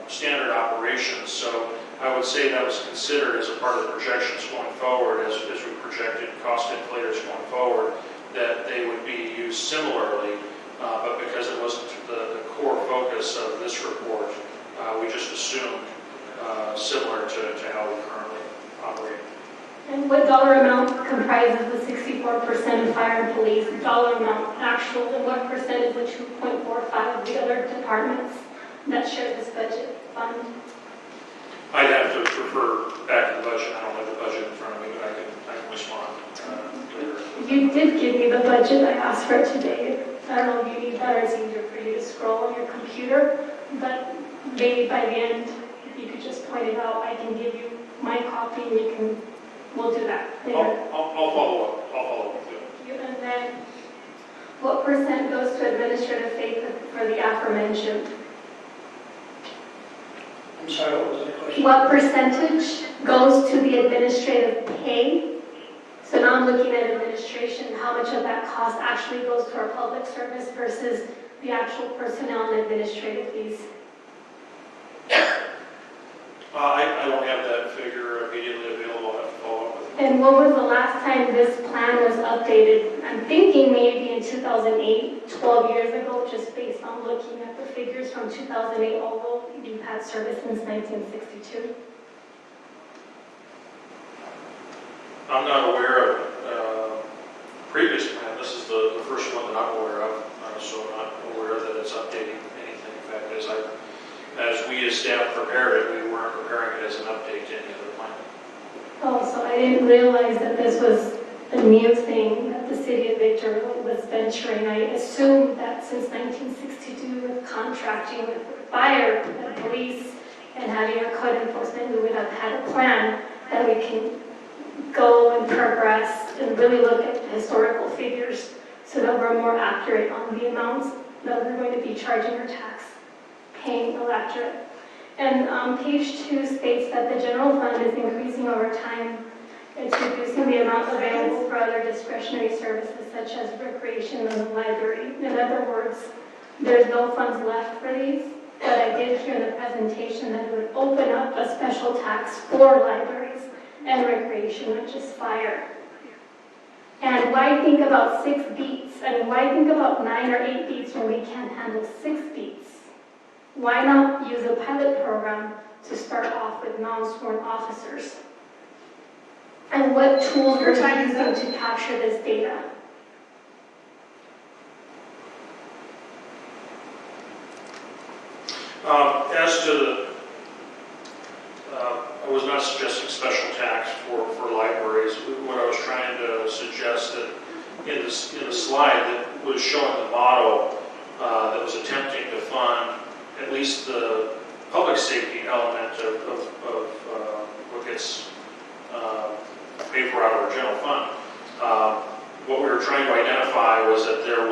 standard operations. So I would say that was considered as a part of the projections going forward, as we projected cost inflators going forward, that they would be used similarly, but because it wasn't the core focus of this report, we just assumed similar to how we currently operate. And what dollar amount comprises the 64% fire and police dollar amount actual, and what percent is the 2.45 of the other departments that share this budget fund? I'd have to refer back to the budget. I don't have the budget in front of me, but I can respond later. You did give me the budget. I asked for it today. I don't know if you need that or it's easier for you to scroll on your computer, but maybe by the end, if you could just point it out, I can give you my copy and we'll do that later. I'll follow up. I'll follow up with you. And then, what percent goes to administrative fee for the aforementioned? I'm sorry, what was the question? What percentage goes to the administrative pay? So now I'm looking at administration, how much of that cost actually goes to our public service versus the actual personnel and administrative fees? I don't have that figure immediately available. I have to follow up with you. And what was the last time this plan was updated? I'm thinking maybe in 2008, 12 years ago, just based on looking at the figures from 2008, although you've had service since 1962. I'm not aware of previous plan. This is the first one that I'm aware of, so I'm not aware that it's updating anything. In fact, as we as staff prepared it, we weren't preparing it as an update to any other plan. Oh, so I didn't realize that this was a new thing that the city of Victorville was venturing. I assumed that since 1962, with contracting with fire and police and having our code enforcement, we would have had a plan that we can go and progress and really look at historical figures so that we're more accurate on the amounts that we're going to be charging our tax paying electorate. And page 2 states that the general fund is increasing over time. It's reducing the amount available for other discretionary services such as recreation and the library. In other words, there's no funds left for these, but I did hear in the presentation that it would open up a special tax for libraries and recreation, not just fire. And why think about 6 beats? I mean, why think about 9 or 8 beats when we can't handle 6 beats? Why not use a pilot program to start off with non-sworn officers? And what tools are you using to capture this data? As to I was not suggesting special tax for libraries. What I was trying to suggest that in the slide that was showing the model that was attempting to fund at least the public safety element of what gets paid for out of our general fund. What we were trying to identify was that there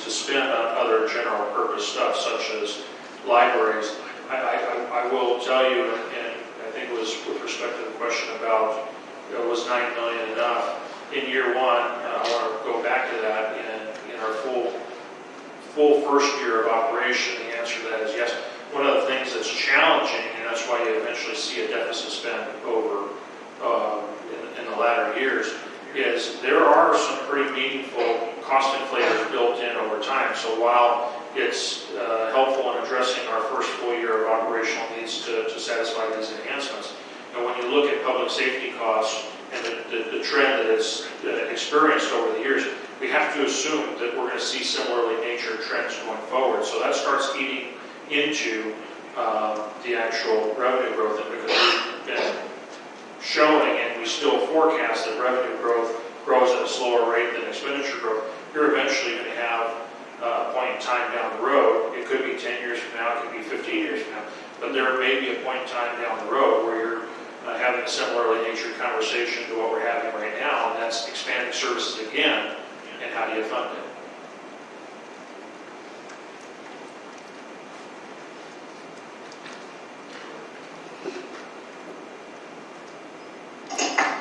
to spend on other general purpose stuff such as libraries. I will tell you, and I think it was with respect to the question about was $9 million enough? In year one, I want to go back to that. In our full first year of operation, the answer to that is yes. One of the things that's challenging, and that's why you eventually see a deficit spend over in the latter years, is there are some pretty meaningful cost inflators built in over time. So while it's helpful in addressing our first full year of operational needs to satisfy these enhancements, and when you look at public safety costs and the trend that it's experienced over the years, we have to assume that we're going to see similarly natured trends going forward. So that starts eating into the actual revenue growth, and because we've been showing and we still forecast that revenue growth grows at a slower rate than expenditure growth, you're eventually going to have a point in time down the road. It could be 10 years from now, it could be 15 years from now, but there may be a point in time down the road where you're having a similarly natured conversation to what we're having right now, and that's expanding services again, and how do you fund it?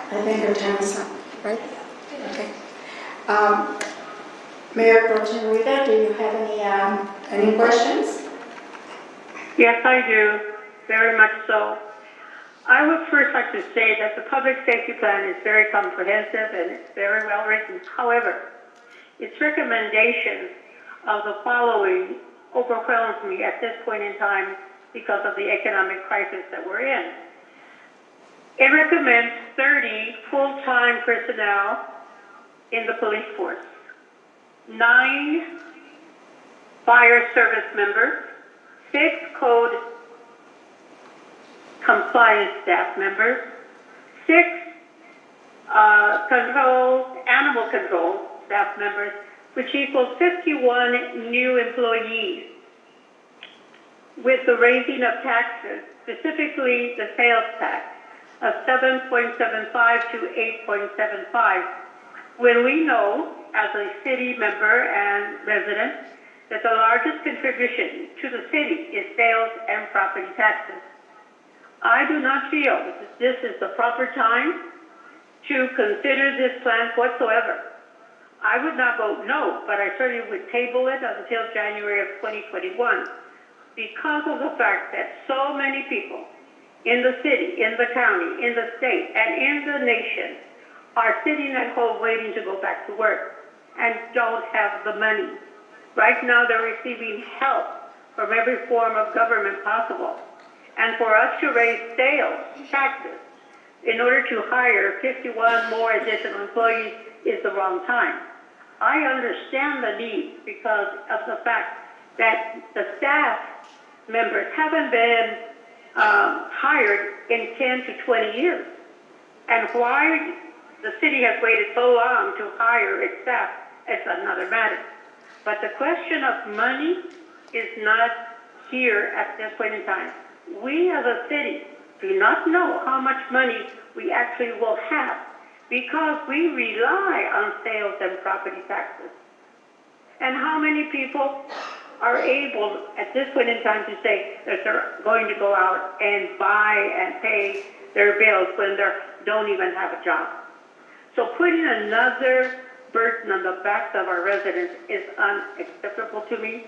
I think our time is up, right? Okay. Mayor Pro Tem Rita, do you have any questions? Yes, I do, very much so. I would first like to say that the public safety plan is very comprehensive and it's very well written. However, its recommendation of the following overwhelms me at this point in time because of the economic crisis that we're in. It recommends 30 full-time personnel in the police force, 9 fire service members, 6 code compliance staff members, 6 animal control staff members, which equals 51 new employees. With the raising of taxes, specifically the sales tax, of 7.75 to 8.75, when we know, as a city member and resident, that the largest contribution to the city is sales and property taxes. I do not feel that this is the proper time to consider this plan whatsoever. I would not vote no, but I certainly would table it until January of 2021 because of the fact that so many people in the city, in the county, in the state, and in the nation are sitting at home waiting to go back to work and don't have the money. Right now they're receiving help from every form of government possible. And for us to raise sales taxes in order to hire 51 more additional employees is the wrong time. I understand the need because of the fact that the staff members haven't been hired in 10 to 20 years. And why the city has waited so long to hire its staff is another matter. But the question of money is not here at this point in time. We as a city do not know how much money we actually will have because we rely on sales and property taxes. And how many people are able at this point in time to say that they're going to go out and buy and pay their bills when they don't even have a job? So putting another burden on the backs of our residents is unacceptable to me.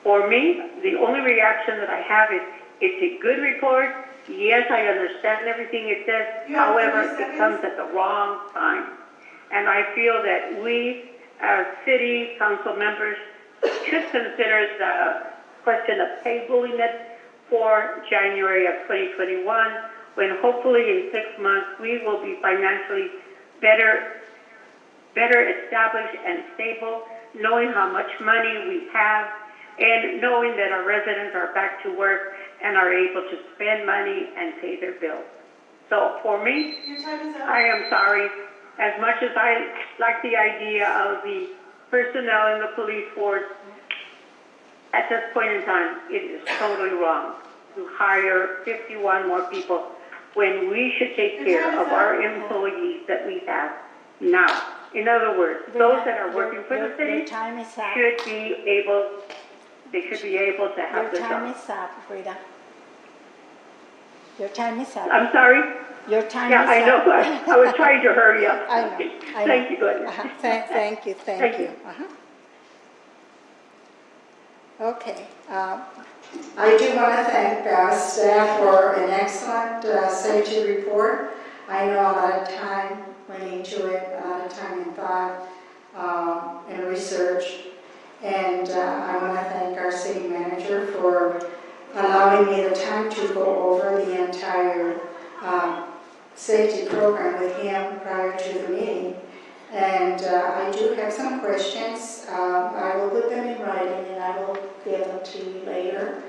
For me, the only reaction that I have is it's a good report. Yes, I understand everything it says. However, it comes at the wrong time. And I feel that we as city council members should consider the question of tabling it for January of 2021, when hopefully in 6 months we will be financially better established and stable, knowing how much money we have, and knowing that our residents are back to work and are able to spend money and pay their bills. So for me, I am sorry, as much as I like the idea of the personnel in the police force, at this point in time, it is totally wrong to hire 51 more people when we should take care of our employees that we have now. In other words, those that are working for the Your city time is up. should be able, they should be able to have Your the time job. is up, Frida. Your time is up. I'm sorry? Your time Yeah, is I know, up. but I was trying to hurry up. I know. Thank you, Glenn. Thank you, Thank thank you. you. Okay. I do want to thank staff for an excellent safety report. I know a lot of time went into it, a lot of time and thought and research. And I want to thank our city manager for allowing me the time to go over the entire safety program with him prior to the meeting. And I do have some questions. I will put them in writing and I will give them to you later.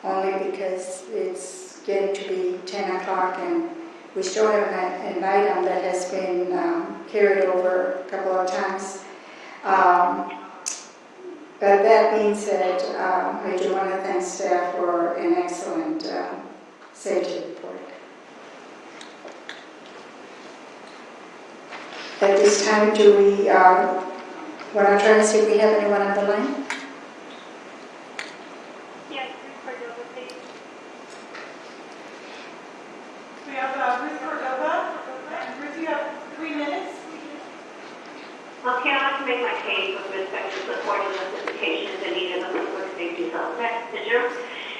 Only because it's getting to be 10 o'clock and we still have an item that has been carried over a couple of times. But that being said, I do want to thank staff for an excellent safety report. At this time, do we want to try to see if we have anyone on the line? Yes, Cordova, please. We have Ruth Cordova, and Ruth, you have 3 minutes. Okay, I'd like to make my case with respect to supporting the solicitation that needed of the public safety messenger.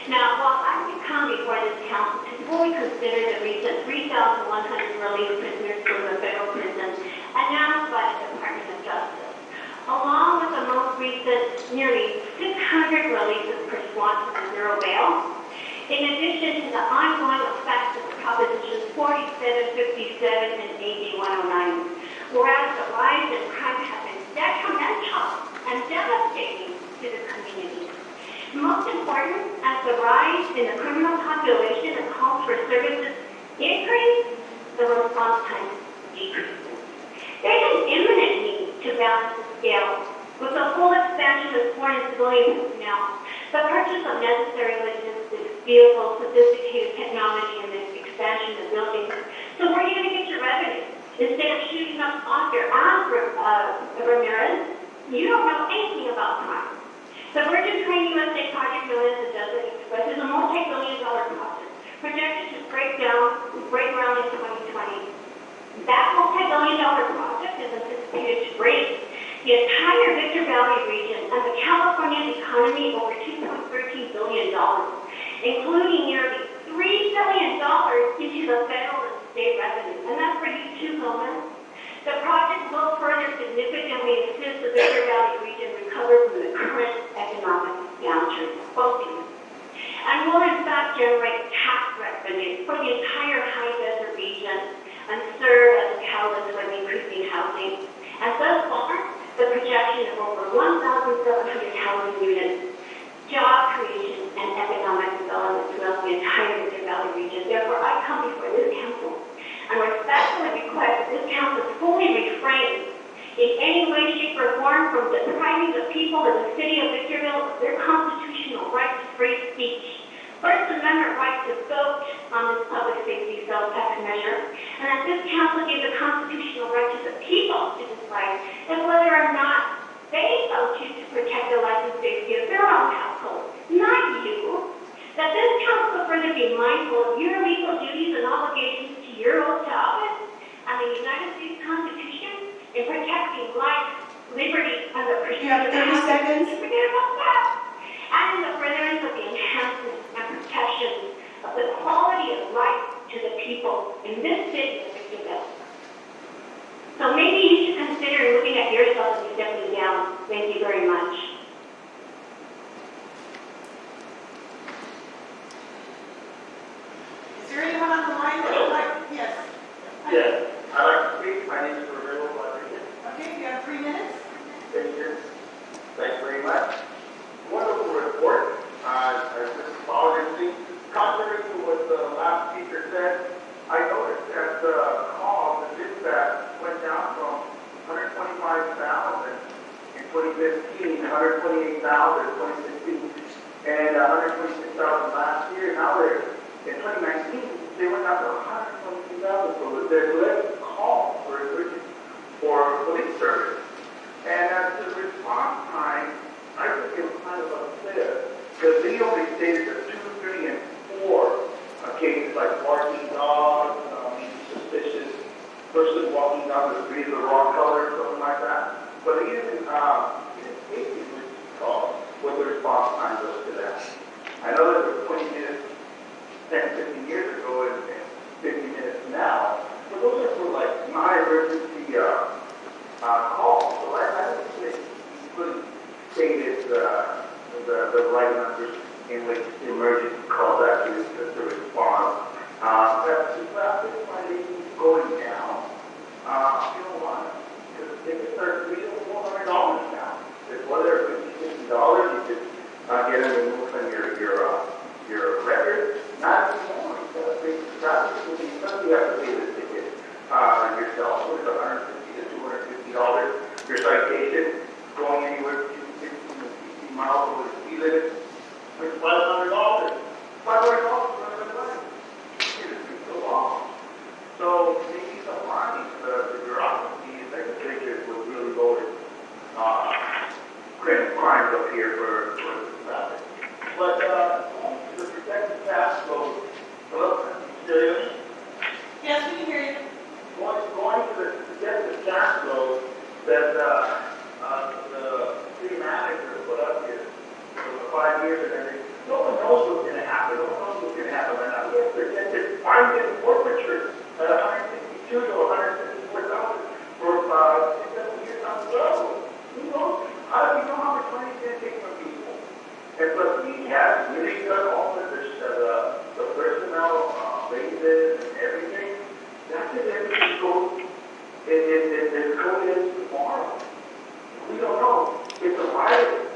Now, while I would come before this council to fully consider the recent 3,100 released prisoners from the federal prison announced by the Department of Justice, along with the most recent nearly 600 releases pursuant to the zero bail, in addition to the ongoing effects of Propositions 4757 and AB 109, whereas the rise in crime has been detrimental and devastating to the community. Most important, as the rise in the criminal population and calls for services increase, the response time decreases. There's an imminent need to balance the scale with the full expansion of foreign and civilian personnel, the purchase of necessary logistics, vehicles, sophisticated technology, and the expansion of buildings. So where are you going to get your revenue? Instead of shooting up off your ass, Ramirez, you don't know anything about crime. The Virgin Train USA project known as the Desert Express is a multi-billion-dollar project projected to break ground in 2020. That multi-billion-dollar project is anticipated to bring the entire Victor Valley region and the Californian economy over $2.13 billion, including nearly $3 billion into the federal and state revenue. And that's for you too, Gomez. The project will further significantly assist the Victor Valley region recover from the current economic downturn, and will in fact generate tax revenue for the entire high desert region and serve as a catalyst for increasing housing. And thus far, the projection of over 1,700 housing units, job creation, and economic development throughout the entire Victor Valley region. Therefore, I come before this council and respectfully request that this council fully refrain in any way, shape, or form from depriving the people of the city of Victorville of their constitutional right to free speech, First Amendment right to vote on this public safety sales tax measure, and that this council give the constitutional right to the people to decide if whether or not they so choose to protect the life and safety of their own household, not you. That this council further be mindful of your legal duties and obligations to your oath to office and the United States Constitution in protecting life, liberty, and the pursuit You have 30 seconds. Forget about that. And in the furtherance of the enhancement and protection of the quality of life to the people in this city of Victorville. So maybe you should consider looking at yourself and stepping down. Thank you very much. Is there anyone on the line that would like? Yes. Yes, I'd like to speak. My name is Roberto Rodriguez. Okay, you have 3 minutes. Thank you. Thanks very much. Wonderful report. This policy, contrary to what the last speaker said, I noticed that the call, the dispatch, went down from 125,000 in 2015, 128,000 in 2016, and 126,000 last year. Now they're in 2019, they went up to 122,000. So there's less calls for emergency for police service. And as to the response time, I think it was kind of unfair, because they only stated that 2, 3, and 4 cases like barking dogs, suspicious person walking down the street of the wrong color or something like that. But he didn't state what the response time was to that. I know that it was 20 minutes 10, 15 years ago and 50 minutes now, but those are for like non-emergency calls. So I don't think you couldn't state the right numbers in which the emergency calls actually to respond. That's the traffic might be going down. You know why? Because tickets are $300 or $400 now. It's whether $50, $60, you just get them removed from your record. Not anymore. The traffic will be something you have to pay the ticket yourself. It's $150 to $250. Your citation going anywhere between 60 miles over the speed limit. It's $500. $500 for everybody. It's so long. So maybe some money, the bureaucracy and legislatures would really vote crimes up here for the traffic. But the protected pass goes, hello, still here? Yes, we can hear you. Going to the protected pass goes that the city manager put up here for 5 years and everything. No one knows what's going to happen. No one knows what's going to happen right now. We have projected fines and forfeiture at $162 to $154 for 6, 7 years down the road. Who knows? How do we know how much money it's going to take from people? And plus, we have really done all of this, the personnel bases and everything. That's if everything goes in code tomorrow. We don't know. It's a virus.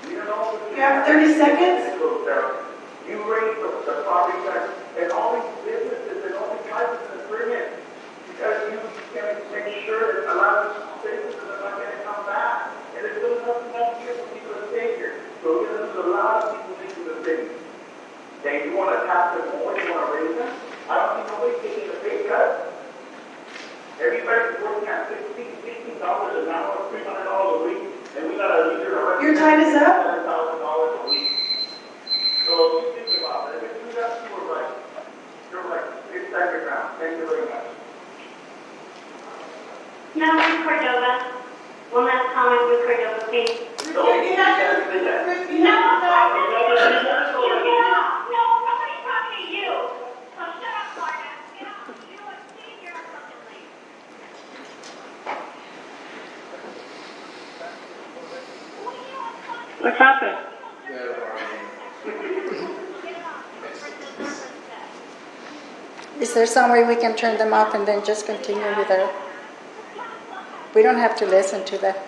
We don't know. You have 30 seconds. It goes down. You raise the property tax and all these businesses and all these licenses and permits because you can make sure that a lot of these businesses are not going to come back. And there's really nothing else here for people to stay here. So we're going to lose a lot of people into the city. And you want to tax them more, you want to raise them. I don't think nobody's taking a pay cut. Everybody's working at $16 an hour, $300 a week, and we got a leader already. Your time is up. $7,000 a week. So you think about it. If you do that, you're right. It's stand your ground. Thank you very much. Now, Ms. Cordova, one last comment, Ms. Cordova, please. No, you have to say that. No, nobody's talking to you. So shut up, Marta. Get out. You know what? Stay here or something, please. What's happened? Is there some way we can turn them off and then just continue with our... We don't have to listen to that.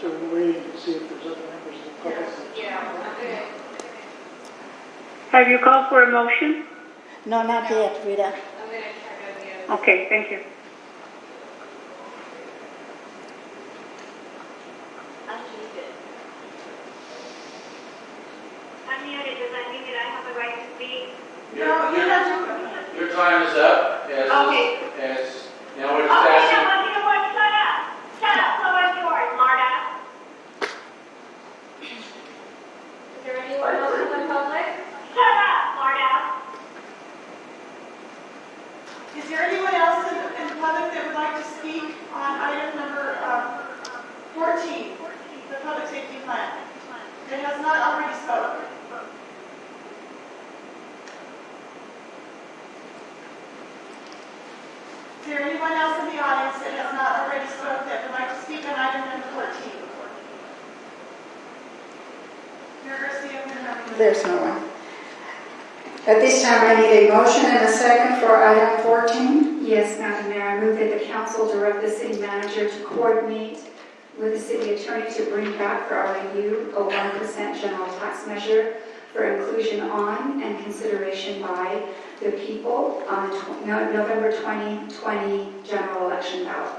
So we're waiting to see if there's other members of the public. Yeah. Have you called for a motion? No, not yet, Rita. I'm going to try to get Okay, thank you. I'm muted. Does that mean that I have the right to speak? No, you have to. Your time is up. Okay. Now we're just Okay, asking. you know what? Shut up. Shut up. So what's yours, Marta? Is there anyone else in the public? Shut up, Marta. Is there anyone else in the public that would like to speak on item number 14, the public safety plan, that has not already spoken? Is there anyone else in the audience that has not already spoken that would like to speak on item number 14? Mayor Garcia, I'm going to have you. There's no one. At this time, I need a motion and a second for item 14. Yes, Madam Mayor, I move that the council direct the city manager to coordinate with the city attorney to bring back for our review a 1% general tax measure for inclusion on and consideration by the people on the November 2020 general election ballot.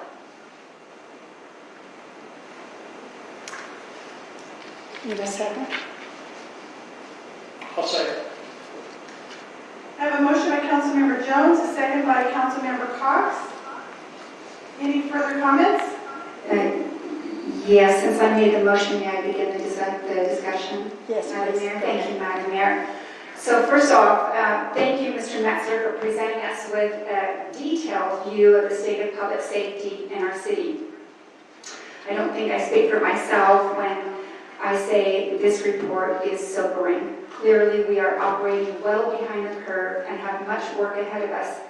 Need a second? I'll second. I have a motion by Councilmember Jones, a second by Councilmember Cox. Any further comments? Yes, since I made the motion, may I begin the discussion? Yes, Madam please. Mayor, thank you, Madam Mayor. So first off, thank you, Mr. Metzler, for presenting us with a detailed view of the state of public safety in our city. I don't think I speak for myself when I say this report is sobering. Clearly, we are operating well behind the curve and have much work ahead of us,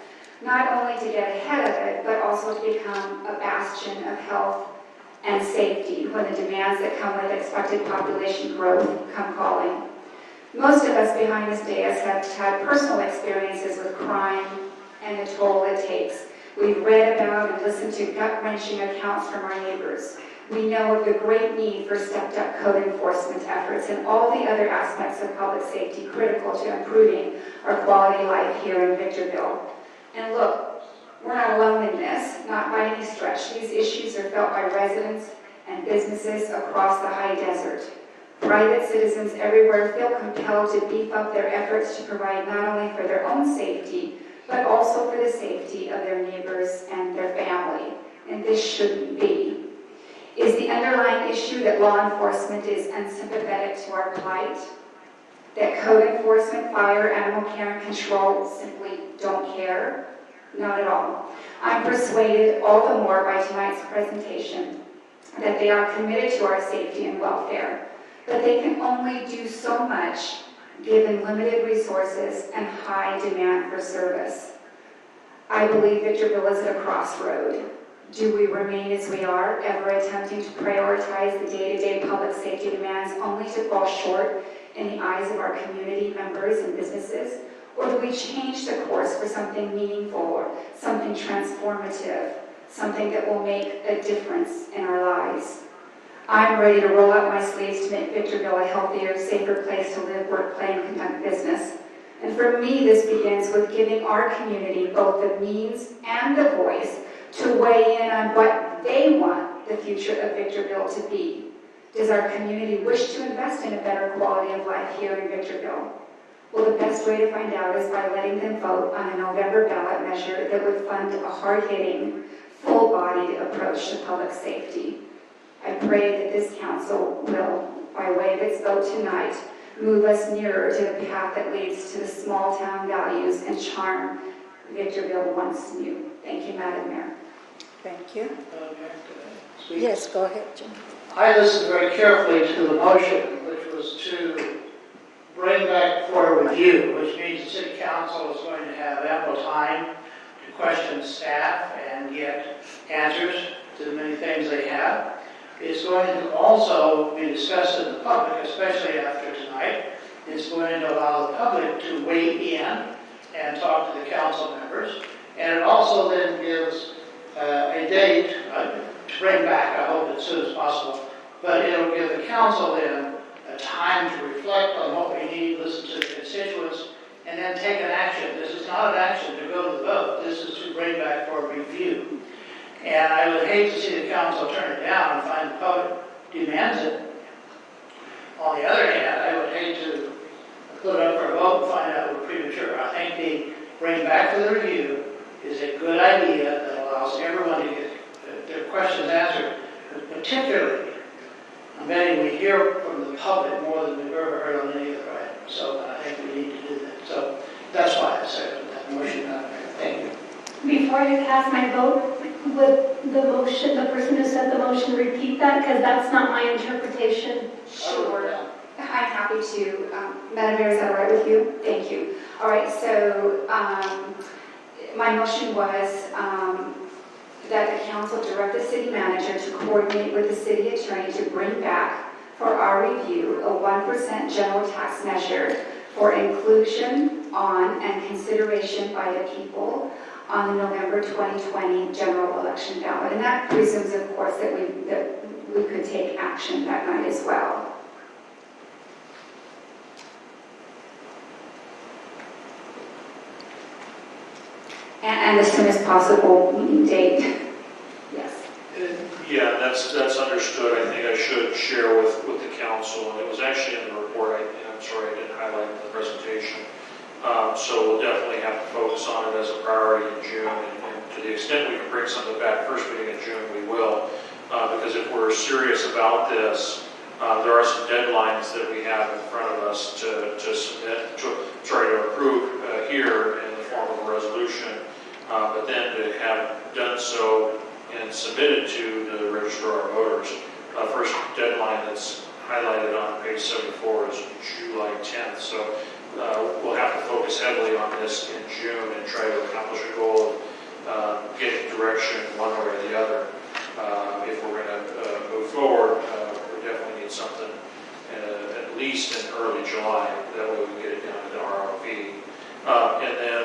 not only to get ahead of it, but also to become a bastion of health and safety when the demands that come with expected population growth come calling. Most of us behind this dais have had personal experiences with crime and the toll it takes. We've read about and listened to gut-wrenching accounts from our neighbors. We know of the great need for stepped-up code enforcement efforts and all the other aspects of public safety critical to improving our quality of life here in Victorville. And look, we're not alone in this, not by any stretch. These issues are felt by residents and businesses across the high desert. Private citizens everywhere feel compelled to beef up their efforts to provide not only for their own safety, but also for the safety of their neighbors and their family. And this shouldn't be. Is the underlying issue that law enforcement is unsympathetic to our plight? That code enforcement, fire, animal care, and control simply don't care? Not at all. I'm persuaded all the more by tonight's presentation that they are committed to our safety and welfare, but they can only do so much given limited resources and high demand for service. I believe Victorville is at a crossroad. Do we remain as we are, ever attempting to prioritize the day-to-day public safety demands only to fall short in the eyes of our community members and businesses? Or do we change the course for something meaningful or something transformative, something that will make a difference in our lives? I'm ready to roll up my sleeves to make Victorville a healthier, safer place to live, work, play, and conduct business. And for me, this begins with giving our community both the means and the voice to weigh in on what they want the future of Victorville to be. Does our community wish to invest in a better quality of life here in Victorville? Well, the best way to find out is by letting them vote on a November ballot measure that would fund a hard-hitting, full-bodied approach to public safety. I pray that this council will, by way of its vote tonight, move us nearer to the path that leads to the small-town values and charm Victorville once knew. Thank you, Madam Mayor. Thank you. Madam Mayor, could I speak? Yes, go ahead, Jim. I listened very carefully to the motion, which was to bring back for review, which means the city council is going to have ample time to question staff and get answers to the many things they have. It's going to also be discussed in the public, especially after tonight. It's going to allow the public to weigh in and talk to the council members. And it also then gives a date to bring back, I hope as soon as possible, but it'll give the council then a time to reflect on what we need, listen to the constituents, and then take an action. This is not an action to go to the vote. This is to bring back for review. And I would hate to see the council turn it down and find the public demands it. On the other hand, I would hate to put it up for a vote and find out we're premature. I think the bring back for the review is a good idea that allows everyone to get their questions answered. Particularly, I'm betting we hear from the public more than we've ever heard on any other item. So I think we need to do that. So that's why I second that motion. Thank you. Before I cast my vote, would the motion, the person who said the motion, repeat that? Because that's not my interpretation. Sure. I'm happy to. Madam Mayor, is that all right with you? Thank you. All right, so my motion was that the council direct the city manager to coordinate with the city attorney to bring back for our review a 1% general tax measure for inclusion on and consideration by the people on the November 2020 general election ballot. And that presumes, of course, that we could take action that night as well. And as soon as possible meeting date. Yes. Yeah, that's understood. I think I should share with the council, and it was actually in the report. I'm sorry I didn't highlight it in the presentation. So we'll definitely have to focus on it as a priority in June, and to the extent we can bring something back first meeting in June, we will. Because if we're serious about this, there are some deadlines that we have in front of us to submit, to approve here in the form of a resolution, but then to have done so and submitted to the registrar of voters. First deadline that's highlighted on page 74 is July 10th. So we'll have to focus heavily on this in June and try to accomplish a goal of getting direction one way or the other. If we're going to move forward, we definitely need something at least in early July. That way we can get it down to the RRP. And then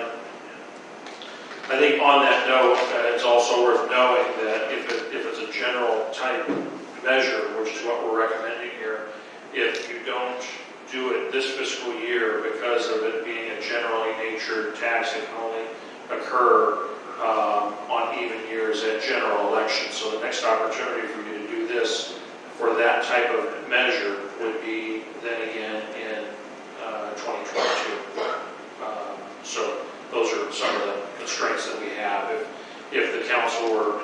I think on that note, it's also worth knowing that if it's a general type measure, which is what we're recommending here, if you don't do it this fiscal year because of it being a generally natured tax, it can only occur on even years at general elections. So the next opportunity for you to do this for that type of measure would be then again in 2022. So those are some of the constraints that we have. If the council were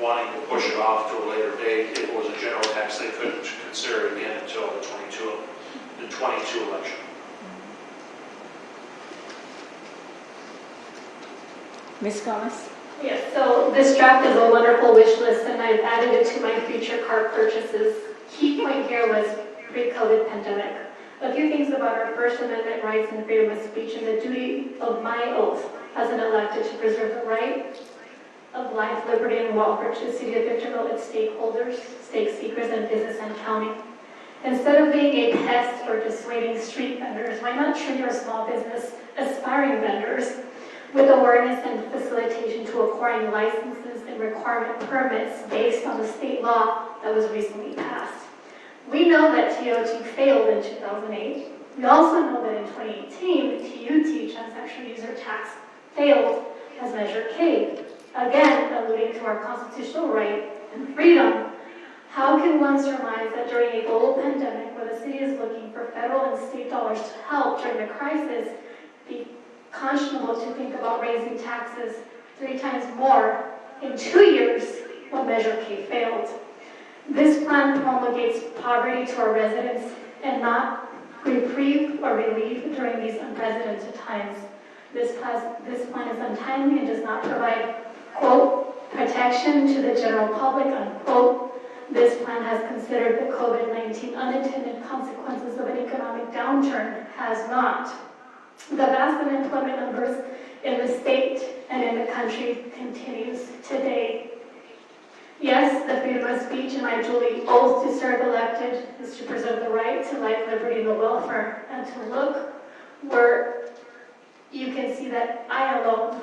wanting to push it off to a later date, if it was a general tax, they couldn't consider it again until the 22 election. Ms. Gomez? Yes, so this draft is a wonderful wish list, and I've added it to my future car purchases. Key point here was pre-COVID pandemic. A few things about our First Amendment rights and freedom of speech and the duty of my oath as an elected to preserve the right of life, liberty, and welfare to the City of Victorville, its stakeholders, stake seekers, and business and county. Instead of being a pest or dissuading street vendors, why not treat our small business aspiring vendors with awareness and facilitation to acquiring licenses and requirement permits based on the state law that was recently passed? We know that TOT failed in 2008. We also know that in 2018, the TUT, transaction user tax, failed as Measure K. Again, alluding to our constitutional right and freedom, how can one surmise that during a global pandemic where the city is looking for federal and state dollars to help during the crisis, be conscionable to think about raising taxes 3 times more in 2 years when Measure K failed? This plan promulgates poverty to our residents and not reprieve or relief during these unprecedented times. This plan is untimely and does not provide, quote, protection to the general public, unquote. This plan has considered the COVID-19 unintended consequences of an economic downturn, has not. The vast unemployment numbers in the state and in the country continues today. Yes, the freedom of speech and my duly oath to serve elected is to preserve the right to life, liberty, and the welfare, and to look where you can see that I alone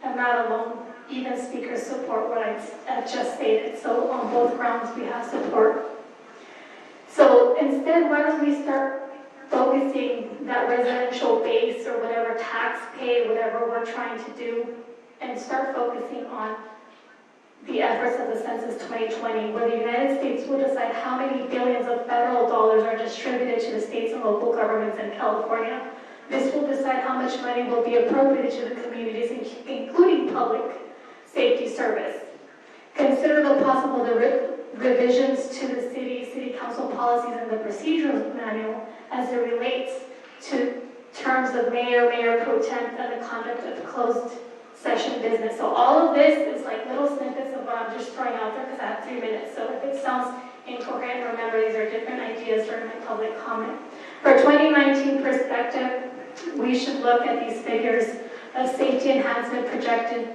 am not alone. Even speakers support what I've just stated. So on both grounds, we have support. So instead, why don't we start focusing that residential base or whatever tax pay, whatever we're trying to do, and start focusing on the efforts of the Census 2020, where the United States will decide how many billions of federal dollars are distributed to the states and local governments in California. This will decide how much money will be appropriated to the communities, including public safety service. Consider the possible revisions to the city council policies and the procedural manual as it relates to terms of mayor pro tem, and the conduct of closed session business. So all of this is like little snippets of what I'm just throwing out there because I have 3 minutes. So if it sounds incoherent, remember these are different ideas during my public comment. For 2019 perspective, we should look at these figures of safety enhancement projections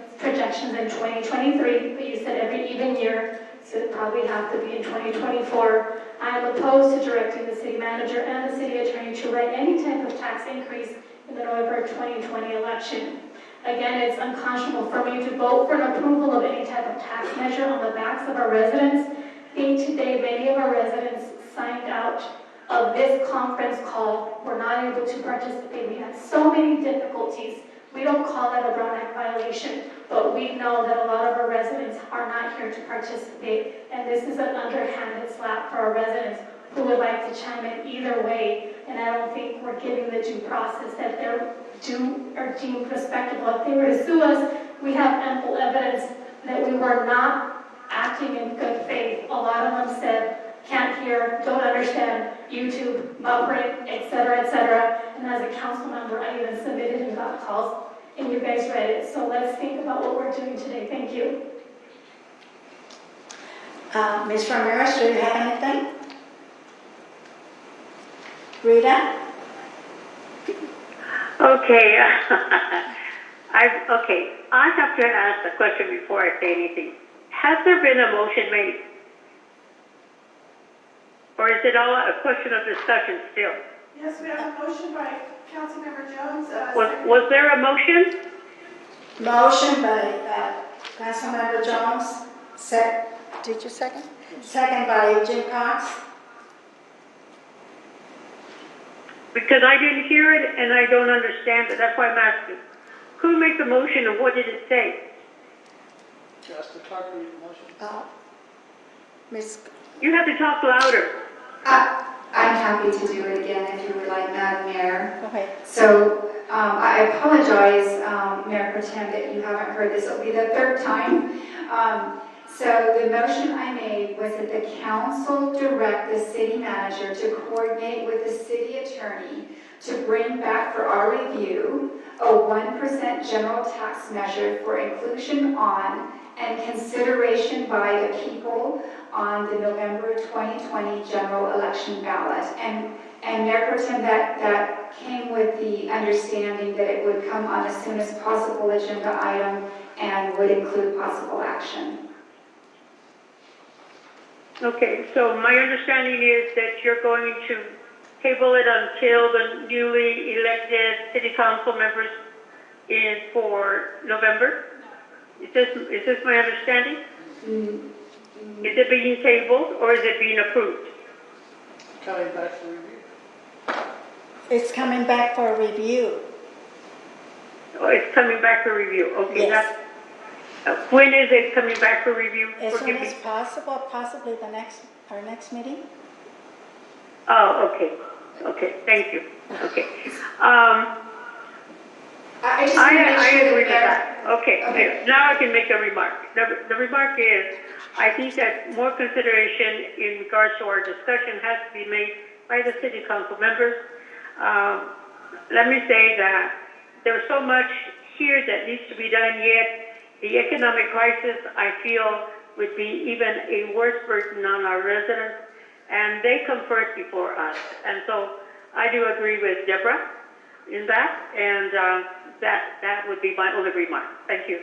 in 2023, but you said every even year, so it probably have to be in 2024. I am opposed to directing the city manager and the city attorney to write any type of tax increase in the November 2020 election. Again, it's unconscionable for me to vote for an approval of any type of tax measure on the backs of our residents. I think today many of our residents signed out of this conference call, were not able to participate. We had so many difficulties We don't call that a Brown Act violation, but we know that a lot of our residents are not here to participate, and this is an underhanded slap for our residents who would like to chime in either way, and I don't think we're giving the due process that they're due or deemed respectable. If they were to sue us, we have ample evidence that we were not acting in good faith. A lot of them said, can't hear, don't understand, YouTube, buffering, etc., etc. And as a council member, I even submitted and got calls, and you guys read it. So let's think about what we're doing today. Thank you. Ms. Ramirez, do you have anything? Rita? Okay. I have to ask a question before I say anything. Has there been a motion made? Or is it all a question of discussion still? Yes, we have a motion by Councilmember Jones. Was there a motion? Motion by Councilmember Jones. Did you second? Second by Jim Cox. Because I didn't hear it and I don't understand it. That's why I'm asking. Who made the motion and what did it say? Just the clerk read the motion. Miss. You have to talk louder. I'm happy to do it again if you would like, Madam Mayor. Okay. So I apologize, Mayor Pro Tem, that you haven't heard this. It'll be the third time. So the motion I made was that the council direct the city manager to coordinate with the city attorney to bring back for our review a 1% general tax measure for inclusion on and consideration by the people on the November 2020 general election ballot. And Mayor Pro Tem, that came with the understanding that it would come on as soon as possible agenda item and would include possible action. Okay, so my understanding is that you're going to table it until the newly elected city council members is for November? Is this my understanding? Is it being tabled or is it being approved? Coming back for review. It's coming back for review. Oh, it's coming back for review. Okay, Yes. When is it coming back for review? As soon Forgive as me. possible, possibly our next meeting. Oh, okay. Okay, thank you. Okay. I just want to make I sure agree with that that. Okay, now I can make a remark. The remark is, I think that more consideration in regards to our discussion has to be made by the city council members. Let me say that there's so much here that needs to be done, yet the economic crisis, I feel, would be even a worse burden on our residents, and they come first before us. And so I do agree with Deborah in that, and that would be my only remark. Thank you.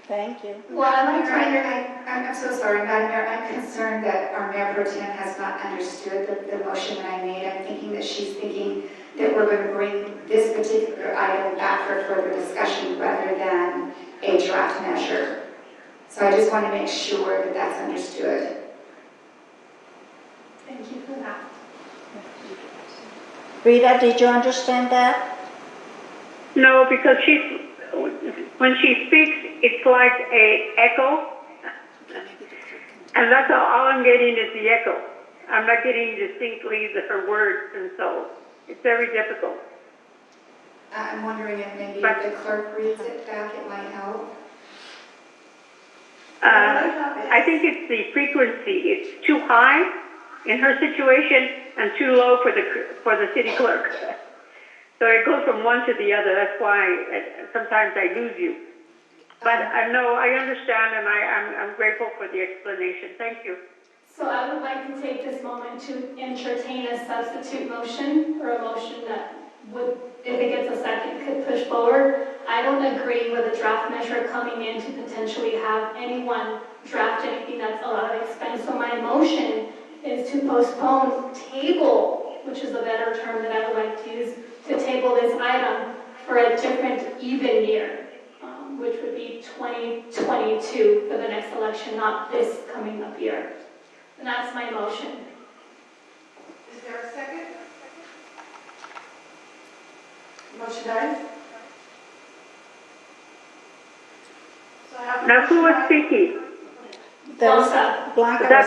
Thank you. Well, I'm so sorry, Madam Mayor. I'm concerned that our Mayor Pro Tem has not understood the motion that I made. I'm thinking that she's thinking that we're going to bring this particular item back for further discussion rather than a draft measure. So I just want to make sure that that's understood. Thank you for that. Rita, did you understand that? No, because when she speaks, it's like a echo, and that's all I'm getting is the echo. I'm not getting distinctly her words, and so it's very difficult. I'm wondering if maybe if the clerk reads it back, it might help. I think it's the frequency. It's too high in her situation and too low for the city clerk. So it goes from one to the other. That's why sometimes I lose you. But I know I understand, and I'm grateful for the explanation. Thank you. So I would like to take this moment to entertain a substitute motion, or a motion that would, if it gets a second, could push forward. I don't agree with a draft measure coming in to potentially have anyone draft anything that's a lot of expense. So my motion is to postpone, table, which is a better term that I would like to use, to table this item for a different even year, which would be 2022 for the next election, not this coming up year. And that's my motion. Is there a second? Motion dies. So I have a Now, who was motion speaking? That was, Blanca. Blanca Was was,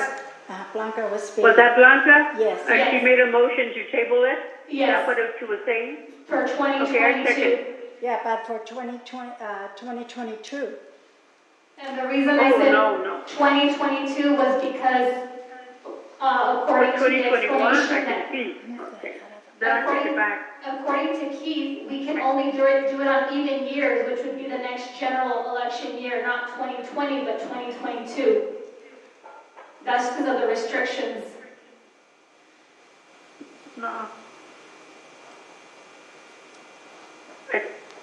that- Blanca was speaking. Was that Blanca? Yes. And she Yes. made a motion to table it? Is Yes. that what she was saying? For Okay, I 2022. second. Yeah, but for 2022. And the reason I Oh, said no. 2022 was because, according to the 2021, I explanation can that, see. Okay. Then I take it back. according to Keith, we can only do it on even years, which would be the next general election year, not 2020, but 2022. That's because of the restrictions. No.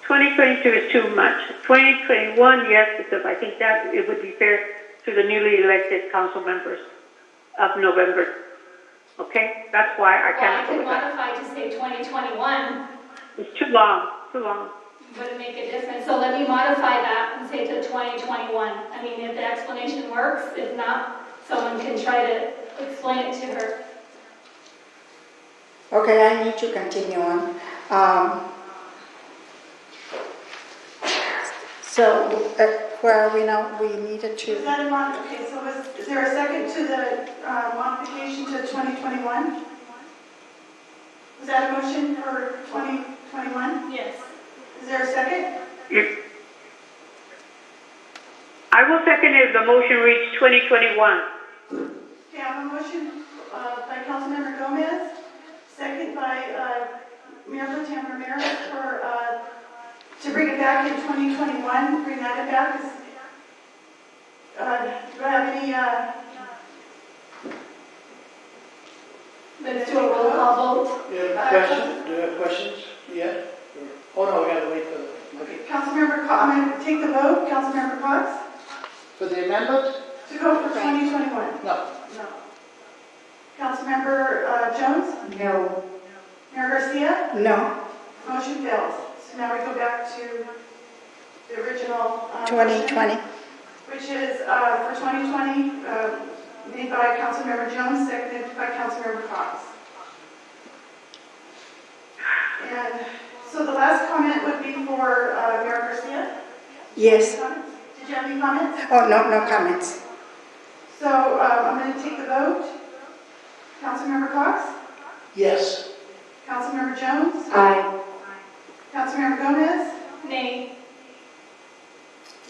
2022 is too much. 2021, yes, because I think that it would be fair to the newly elected council members of November. Okay? That's why I Well, I can't could go with that. modify to say 2021, It's too long, too long. wouldn't make a difference. So let me modify that and say to 2021. I mean, if the explanation works, if not, someone can try to explain it to her. Okay, I need to continue on. So, where are we now? We needed to. Is that a okay, so is there a second to the modification to 2021? Was that a motion for 2021? Yes. Is there a second? I will second if the motion reached 2021. Okay, I have a motion by Councilmember Gomez, second by Mayor Pro Tem Ramirez for to bring it back in 2021, bring that back. Do I have any, Let's do a roll call vote. Do you have questions? Do you have questions yet? Oh, no, we gotta wait for the, okay. Councilmember Cox, I'm going to take the vote. Councilmember Cox, For the amendment? to go for 2021? No. No. Councilmember Jones? No. Mayor Garcia? No. Motion fails. So now we go back to the original. 2020. motion, which is for 2020, made by Councilmember Jones, seconded by Councilmember Cox. And so the last comment would be for Mayor Garcia? Yes. Did you have any comments? Oh, no comments. So I'm going to take the vote. Councilmember Cox? Yes. Councilmember Jones? Aye. Councilmember Gomez? Nay.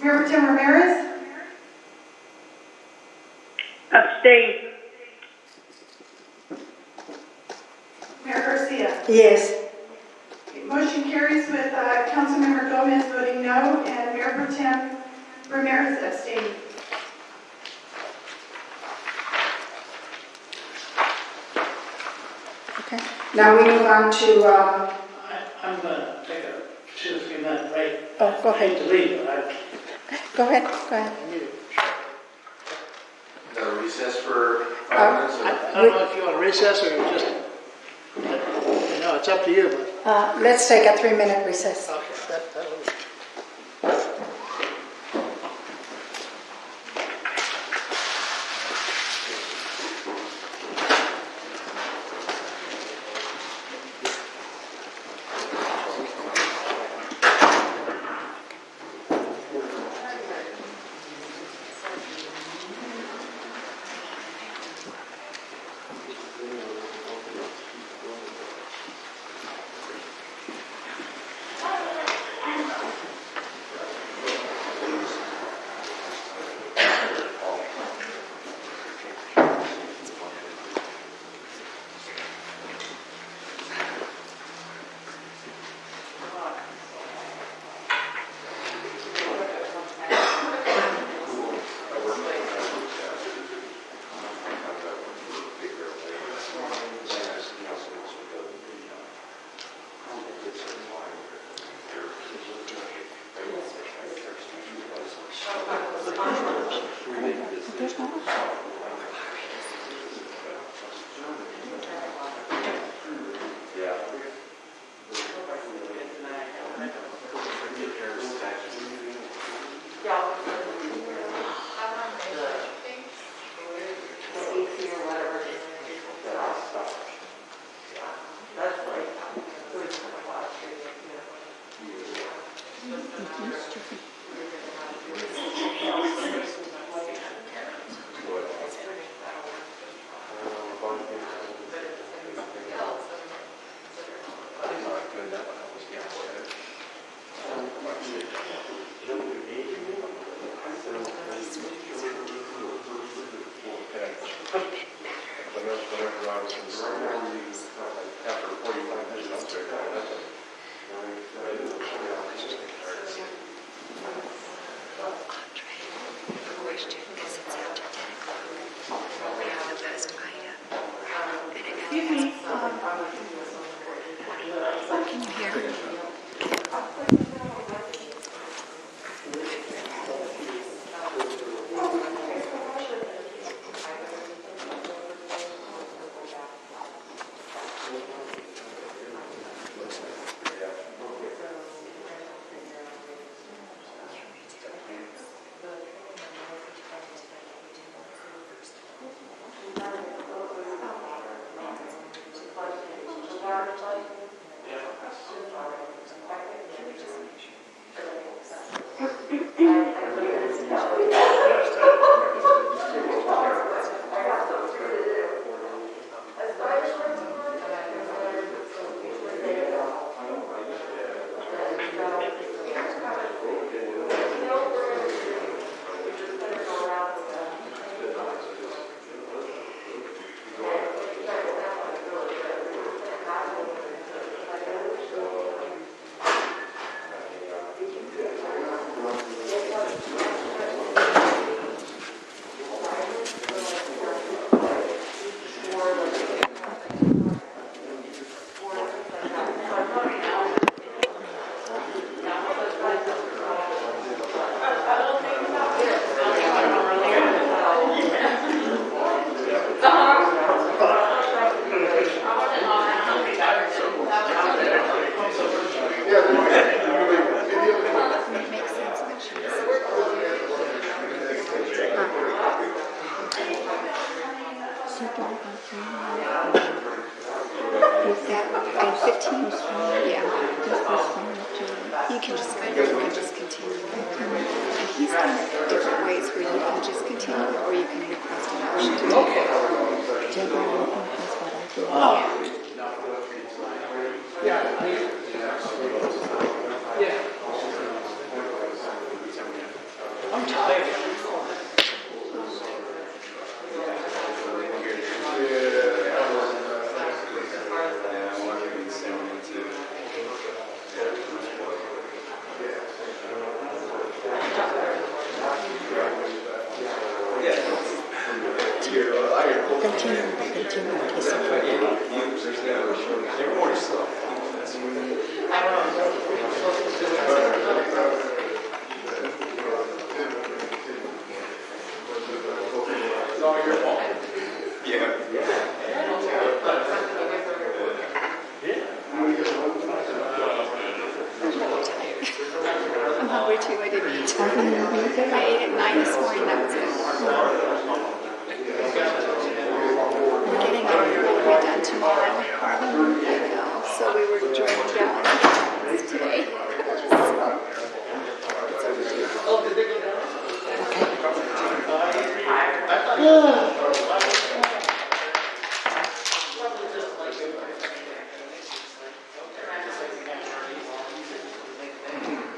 Mayor Pro Tem Ramirez? Abstain. Mayor Garcia? Yes. Motion carries with Councilmember Gomez voting no and Mayor Pro Tem Ramirez abstaining. Okay. Now we move on to. I'm gonna take a 2 or 3 minute break. Oh, go I hate ahead. to leave, but Go ahead. Go ahead. Is that a recess for 5 minutes? I don't know if you want to recess or just, it's up to you, but. Let's take a 3-minute recess. Okay, that'll.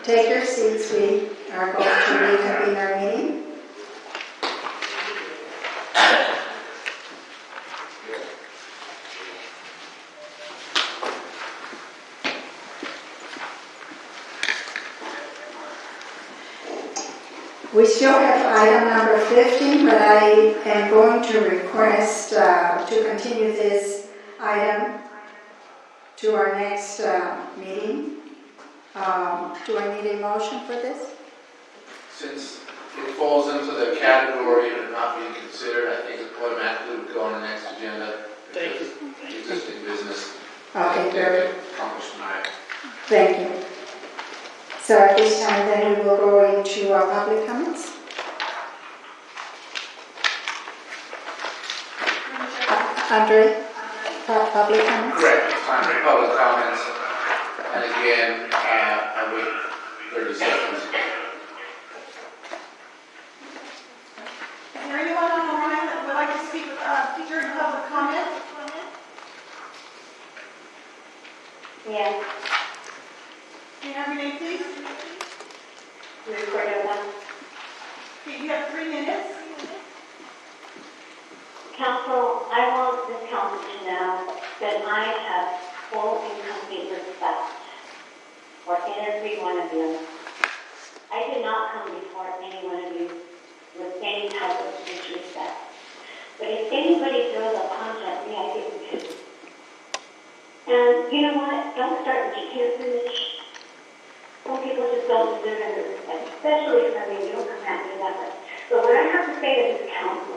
Take your seats, we are going to reconvene our meeting. We still have item number 15, but I am going to request to continue this item to our next meeting. Do I need a motion for this? Since it falls into the category of not being considered, I think it automatically would go on the next agenda. Thank you. Existing business. Okay, very. Accomplished tonight. Thank you. So at this time, then we will go into our public comments. Andre, public comments? Correct, time for public comments. And again, I wait 30 seconds. Is there anyone on the line that would like to speak during public comment? Yes. Can you have your name, please? Recorded one. Okay, you have 3 minutes. Council, I want this council to know that I have full and complete respect for every one of you. I did not come before any one of you with any type of disrespect. But if anybody throws a punch at me, I give it to. And you know what? Don't start what you can't finish. Some people just don't deserve any respect, especially from me. You don't come at me that way. But what I have to say to this council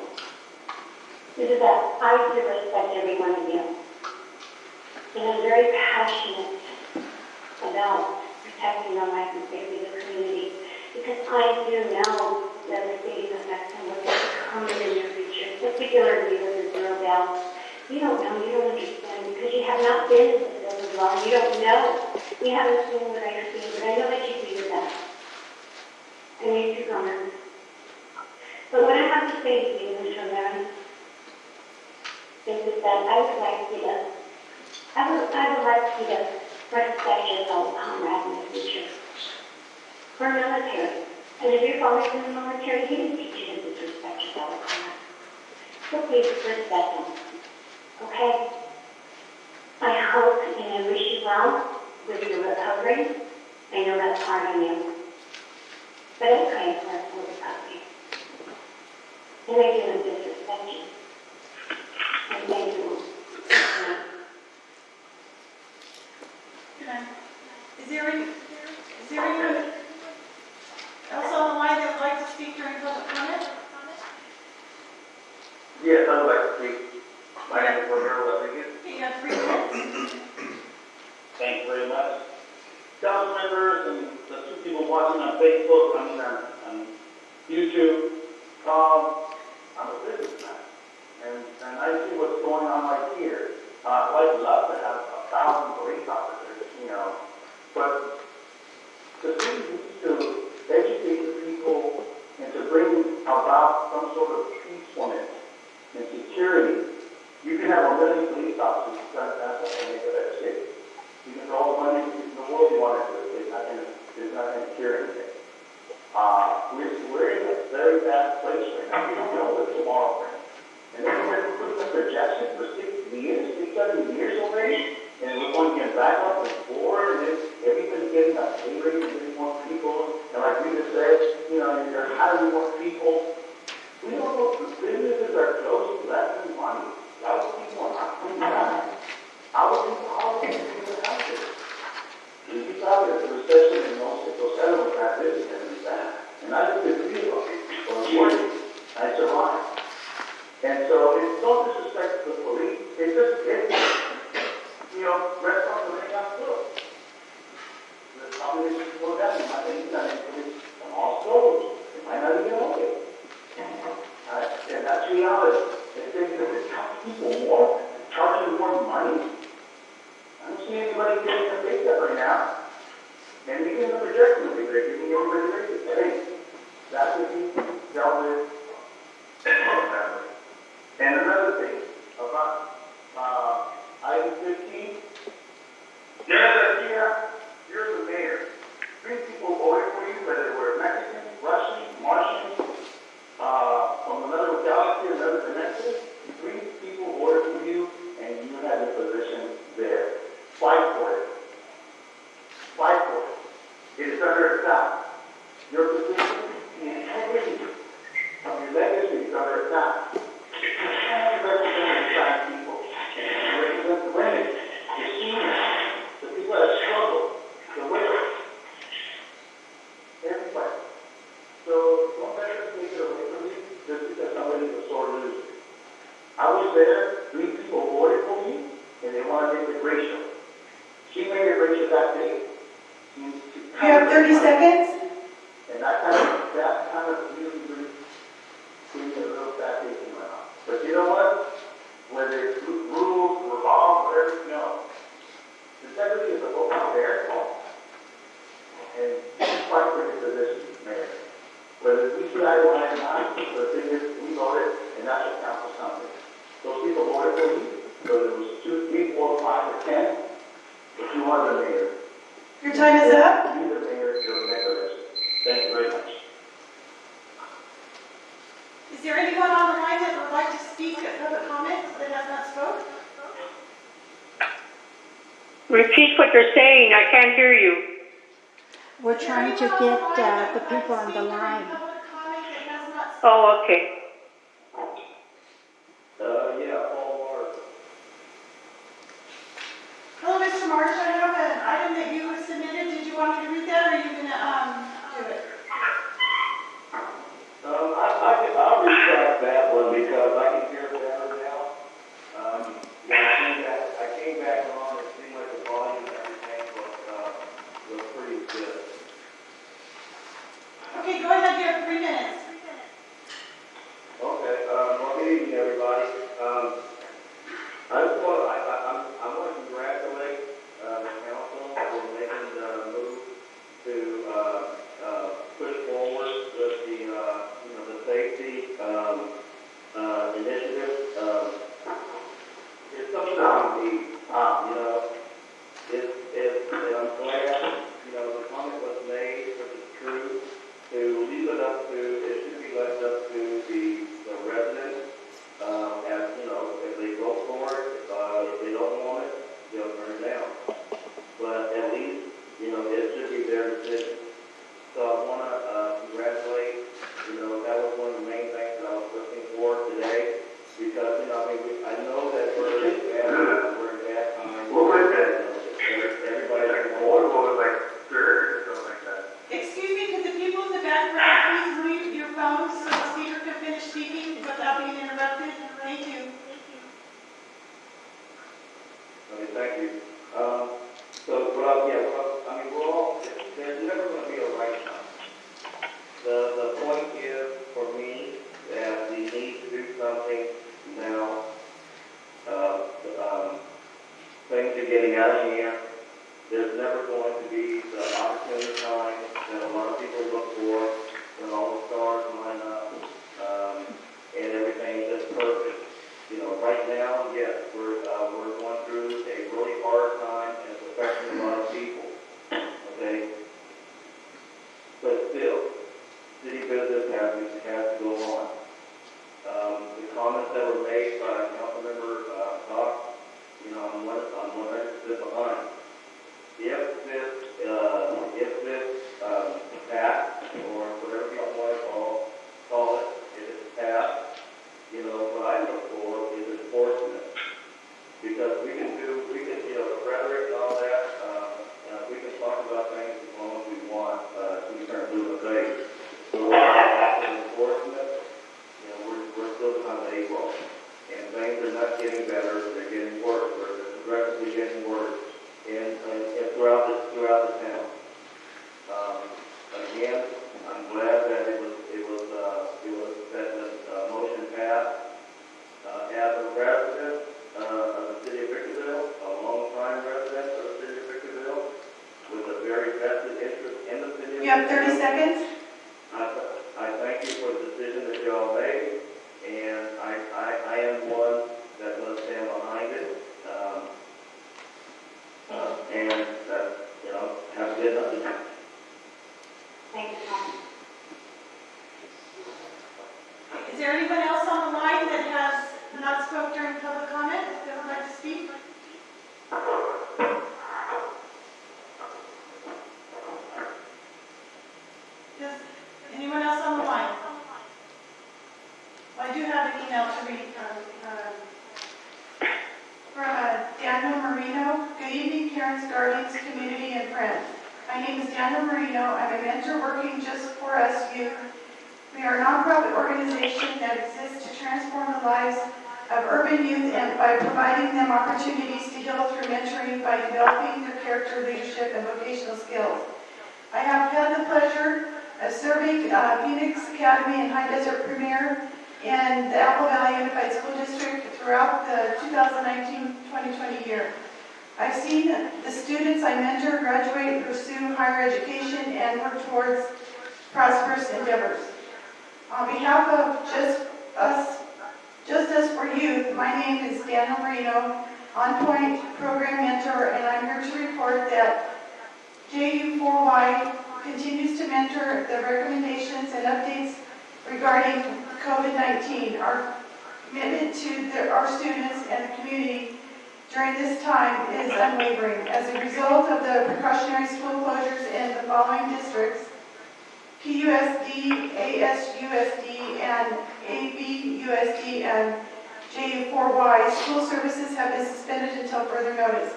is that I do respect every one of you. And I'm very passionate about protecting the life and safety of the community because I do know that the city's effects and what's coming in your future, particularly with the Zero Bell. You don't know, you don't understand because you have not been in the field as well. You don't know. You haven't seen what I've seen, but I know that you do that. And you want to say to you, Mr. Mayor, is that I would like you to, I would like you to respect your fellow comrade in the future. We're military, and if your father's in the military, he didn't teach you to disrespect your fellow comrade. So please respect them, okay? I hope and I wish you well with your recovery. I know that's hard on you, but I pray for a full recovery. And I do disrespect you. And thank you. Is there anyone else on the line that would like to speak during public comment? Yes, I would like to speak. My name is Romero Rodriguez. Okay, you have 3 minutes. Thank you very much. Council members and the 2 people watching on Facebook, on YouTube, I'm a businessman, and I see what's going on right here. I'd love to have 1,000 police officers, but the city needs to educate the people and to bring about some sort of peacefulness and security. You can have 1 million police officers, that's not going to make it that city. You can throw all the money in the world you want to do, it's not going to cure anything. We're in a very bad place right now. We don't know what tomorrow brings. And then we're putting a projection for 6 years, 6, 7 years already, and we're going to get back up and forward, and then everybody's getting a pay raise and getting more people. And like Rita said, you're hiring more people. We don't know if the businesses are closing, less money. Our people are not coming back. Our people are going to be out there. We thought that the recession in those 6 or 7 was not this, and it's that. And I did the 3 of them. So I'm working. I survived. And so it's no disrespect to the police. It's just, restaurants are running out of food. The population is slow down. I think that it's all closed. It might not even open. And that's reality. If they charge people more, charging more money, I don't see anybody getting a pay cut right now. And even the projection will be there, giving everybody raises. Hey, that's what you dealt with. And another thing about item 15, you're the mayor. 3 people voted for you, whether they were Mexican, Russian, Martian, from another galaxy, another dimension. 3 people voted for you, and you have your position there. Fight for it. Fight for it. It is under attack. Your position, the integrity of your legacy is under attack. You can't represent the Black people. You represent the women, the seniors, the people that struggle, the widows, everybody. So don't let us take it away from you just because somebody's a sore loser. I was there, 3 people voted for me, and they want to make it racial. She made it racial that day. You have 30 seconds. And that kind of really brings a little bad taste in my mouth. But you know what? Whether it's rules, laws, whatever, integrity is a vote out there. And fight for your position, Mayor. Whether we see eye to eye or not, the thing is, we voted, and that's what counts for something. Those people voted for me, whether it was 2, 3, 4, 5, or 10, but you are the mayor. Your time is up. You're the mayor, you're the mayor. Thank you very much. Is there anyone on the line that would like to speak at public comment that has not spoke? Repeat what you're saying. I can't hear you. We're trying to get the people on the line. Oh, okay. Paul Mark. Hello, Mr. Marsh. I have an item that you submitted. Did you want me to read that, or are you going to do it? I'll retract that one because I can hear better now. I came back on, it seemed like the volume and everything was pretty good. Okay, go ahead. You have 3 minutes. Okay, well, good evening, everybody. I want to congratulate the council for making the move should be left up to the residents, as, you know, if they vote for it, if they don't want it, they'll turn it down. But at least, you know, it should be their decision. So I want to congratulate, you know, that was one of the main things that I was looking for today, because, you know, I mean, I know that we're in bad times. Everybody's going like third or something like that. Excuse me, could the people in the background please mute your phones so the speaker can finish speaking without being interrupted? Thank you. Okay, thank you. I mean, we're all, there's never going to be a right time. The point is, for me, that we need to do something now. Things are getting out of hand. There's never going to be the opportunity time that a lot of people look for when all the stars line up, and everything is perfect. You know, right now, yes, we're going through a really hard time, and it's affecting a lot of people. Okay, but still, city business has to go on. The comments that were made by Councilmember Cox, you know, I'm 100% behind. If this passed, or whatever you want to call it, if it's passed, you know, what I look for is enforcement. Because we can, you know, the rhetoric and all that, we can talk about things as long as we want, we turn blue in the face. So when it comes to enforcement, you know, we're still behind the 8 ball. And things are not getting better, they're getting worse, or they're progressively getting worse, and throughout the town. Again, I'm glad that it was that the motion passed. As a resident of the city of Victorville, a long-time resident of the city of Victorville, with a very vested interest in the city of Victorville. You have 30 seconds. I thank you for the decision that you all made, and I am one that will stand behind it. And that, you know, have a good night. Thank you, Tom. Is there anyone else on the line that has not spoke during public comment that would like to speak? Does anyone else on the line? Well, I do have an email to read from Daniel Marino. Good evening, parents, guardians, community, and friends. My name is Daniel Marino. I'm a mentor working just for us youth. We are a nonprofit organization that exists to transform the lives of urban youth and by providing them opportunities to heal through mentoring by developing their character, leadership, and vocational skills. I have had the pleasure of serving Phoenix Academy and High Desert Premier and the Apple Valley Unified School District throughout the 2019-2020 year. I've seen the students I mentor graduate, pursue higher education, and work towards prosperous endeavors. On behalf of Just Us for Youth, my name is Daniel Marino, On Point Program Mentor, and I'm here to report that JU4Y continues to mentor the recommendations and updates regarding COVID-19. Our commitment to our students and the community during this time is unwavering. As a result of the precautionary school closures in the following districts, PUSD, ASUSD, and ABUSD, and JU4Y, school services have been suspended until further notice.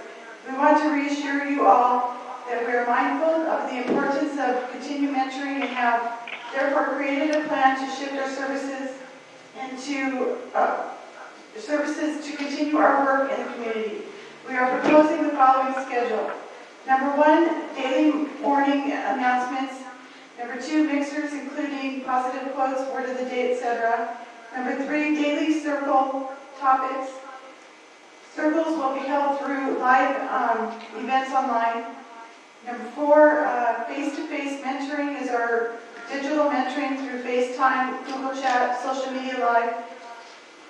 We want to reassure you all that we are mindful of the importance of continued mentoring and have therefore created a plan to shift our services into services to continue our work in the community. We are proposing the following schedule. Number 1, daily morning announcements. Number 2, mixers including positive quotes, word of the day, etc. Number 3, daily circle topics. Circles will be held through live events online. Number 4, face-to-face mentoring is our digital mentoring through FaceTime, Google Chat, social media live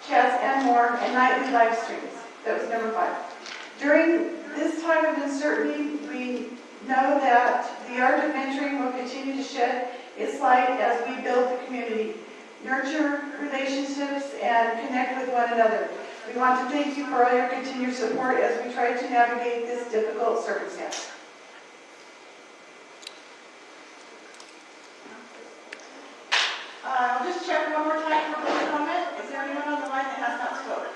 chats, and more, and nightly live streams. That was number 5. During this time of uncertainty, we know that the art of mentoring will continue to shed its light as we build the community, nurture relationships, and connect with one another. We want to thank you for all your continued support as we try to navigate this difficult circumstance. I'll just check one more time for public comment. Is there anyone on the line that has not spoken?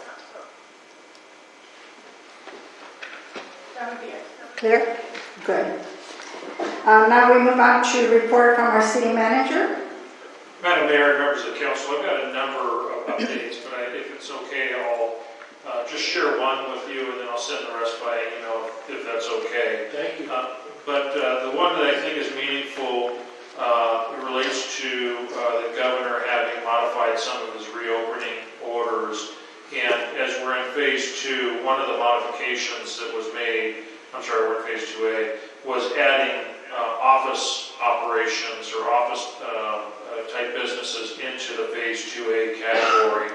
That would be it. Clear? Good. Now we move on to report from our city manager. Madam Mayor and members of the council, I've got a number of updates, but if it's okay, I'll just share one with you, and then I'll send the rest by email if that's okay. Thank you. But the one that I think is meaningful relates to the governor having modified some of his reopening orders. And as we're in phase 2, one of the modifications that was made, we're in phase 2A, was adding office operations or office type businesses into the phase 2A category.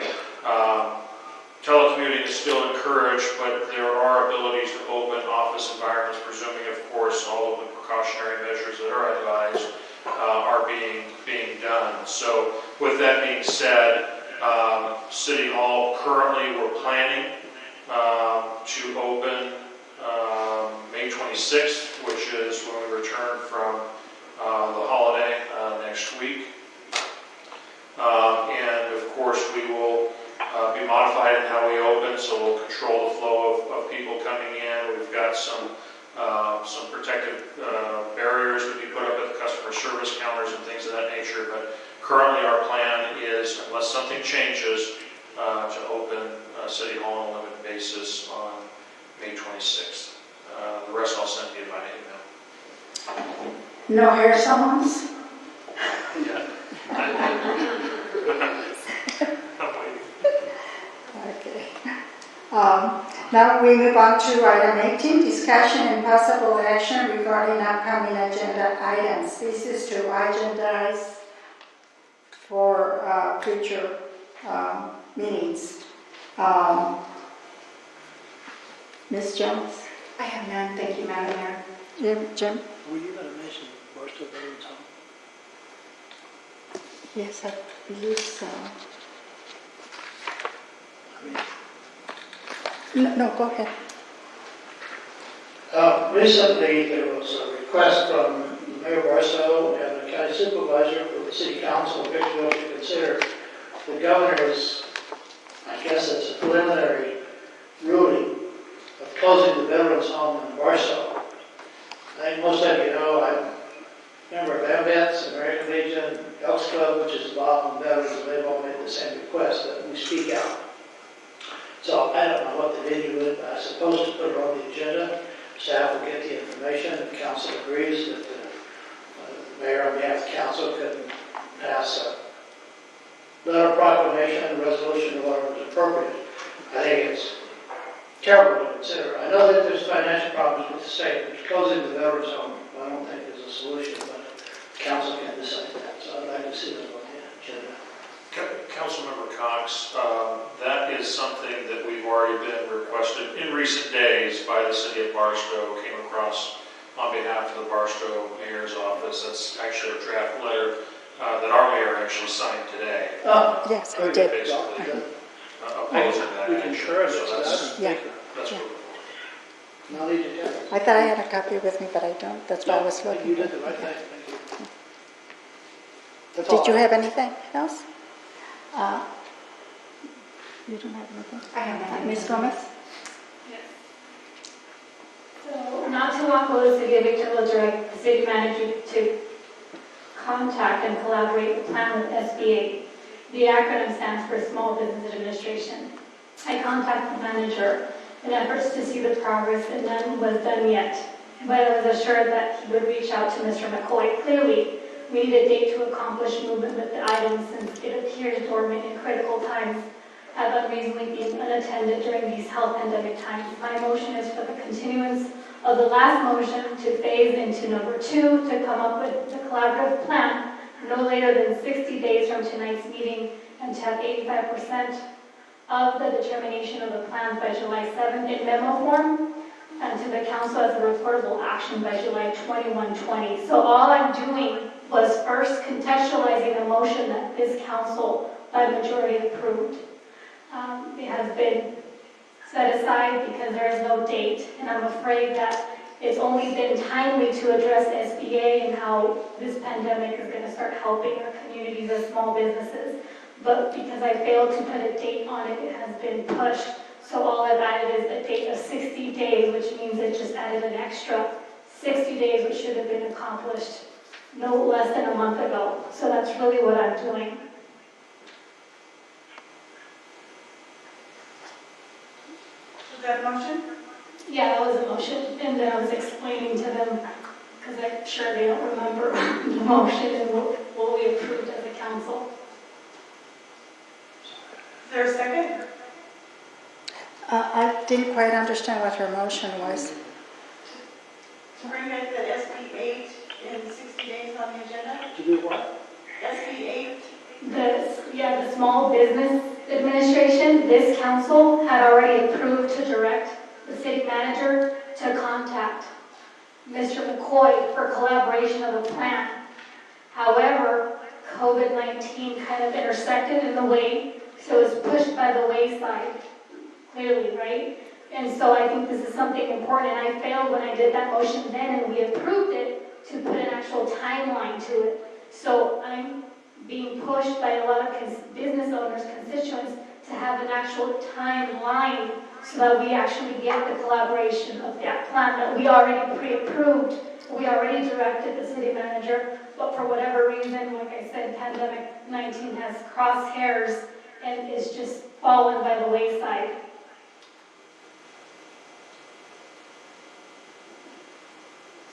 Telecommuting is still encouraged, but there are abilities to open office environments, presuming, of course, all of the precautionary measures that are advised are being done. So with that being said, City Hall, currently we're planning to open May 26th, which is when we return from the holiday next week. And of course we will be modified in how we open, so we'll control the flow of people coming in. We've got some protective barriers to be put up at the customer service counters and things of that nature, but currently our plan is, unless something changes, to open City Hall on a limited basis on May 26th. The rest I'll send you by email. No hair salons? Yeah. Okay. Now we move on to item 18, discussion and possible action regarding upcoming agenda items. This is to agendize for future meetings. Ms. Jones? I have none, thank you, Madam Mayor. Jim? Were you going to mention Barstow Veterans Home? Yes, I believe so. No, go ahead. Recently, there was a request from Mayor Barstow and the county supervisor for the city council of Victorville to consider the governor's, I guess it's a preliminary ruling of closing the Veterans Home in Barstow. I think most of you know I'm a member of AMVETS, American Legion, Elks Club, which is involved in veterans, and they've all made the same request that we speak out. So I don't know what the venue is, but I suppose to put it on the agenda. Staff will get the information. If council agrees that the mayor on behalf of the council could pass a letter, proclamation, resolution, or whatever is appropriate. I think it's terrible to consider. I know that there's financial problems with the state, but closing the veterans home, I don't think is a solution, but the council can decide that. So I'd like to see that on the agenda. Councilmember Cox, that is something that we've already been requested in recent days by the city of Barstow. Came across on behalf of the Barstow mayor's office. That's actually a draft letter that our mayor actually signed today. Yes, I did. Basically opposing that We can action. share it. So that's Yeah. what Now leave it there. I thought I had a copy with me, but I don't. That's why I was You looking. did the right thing. Thank you. That's Did all. you have anything else? You don't have anything? I have nothing. Ms. Gomez? So not too long ago, the city of Victorville directed the city manager to contact and collaborate with plan with SBA. The acronym stands for Small Business Administration. I contacted the manager in efforts to see the progress, and none was done yet. But I was assured that he would reach out to Mr. McCoy. Clearly, we need a date to accomplish movement with the items since it appears dormant in critical times, have unreasonably been unattended during these health pandemic times. My motion is for the continuance of the last motion to phase into number 2 to come up with the collaborative plan no later than 60 days from tonight's meeting and to have 85% of the determination of the plans by July 7th in memo form and to the council as a reportable action by July 21, 20. So all I'm doing was first contextualizing the motion that this council by majority approved. It has been set aside because there is no date, and I'm afraid that it's only been timely to address SBA and how this pandemic is going to start helping our communities as small businesses. But because I failed to put a date on it, it has been pushed. So all I've added is a date of 60 days, which means it just added an extra 60 days, which should have been accomplished no less than a month ago. So that's really what I'm doing. Was that a motion? Yeah, that was a motion, and then I was explaining to them, because I'm sure they don't remember the motion and what we approved as a council. Is there a second? I didn't quite understand what her motion was. To bring back the SB 8 in 60 days on the agenda? To do what? SB 8? The Small Business Administration, this council had already approved to direct the city manager to contact Mr. McCoy for collaboration of a plan. However, COVID-19 kind of intersected in the way, so it's pushed by the wayside, clearly, right? And so I think this is something important, and I failed when I did that motion then, and we approved it to put an actual timeline to it. So I'm being pushed by a lot of business owners, constituents, to have an actual timeline so that we actually get the collaboration of that plan that we already pre-approved. We already directed the city manager, but for whatever reason, like I said, pandemic-19 has crosshairs and is just fallen by the wayside.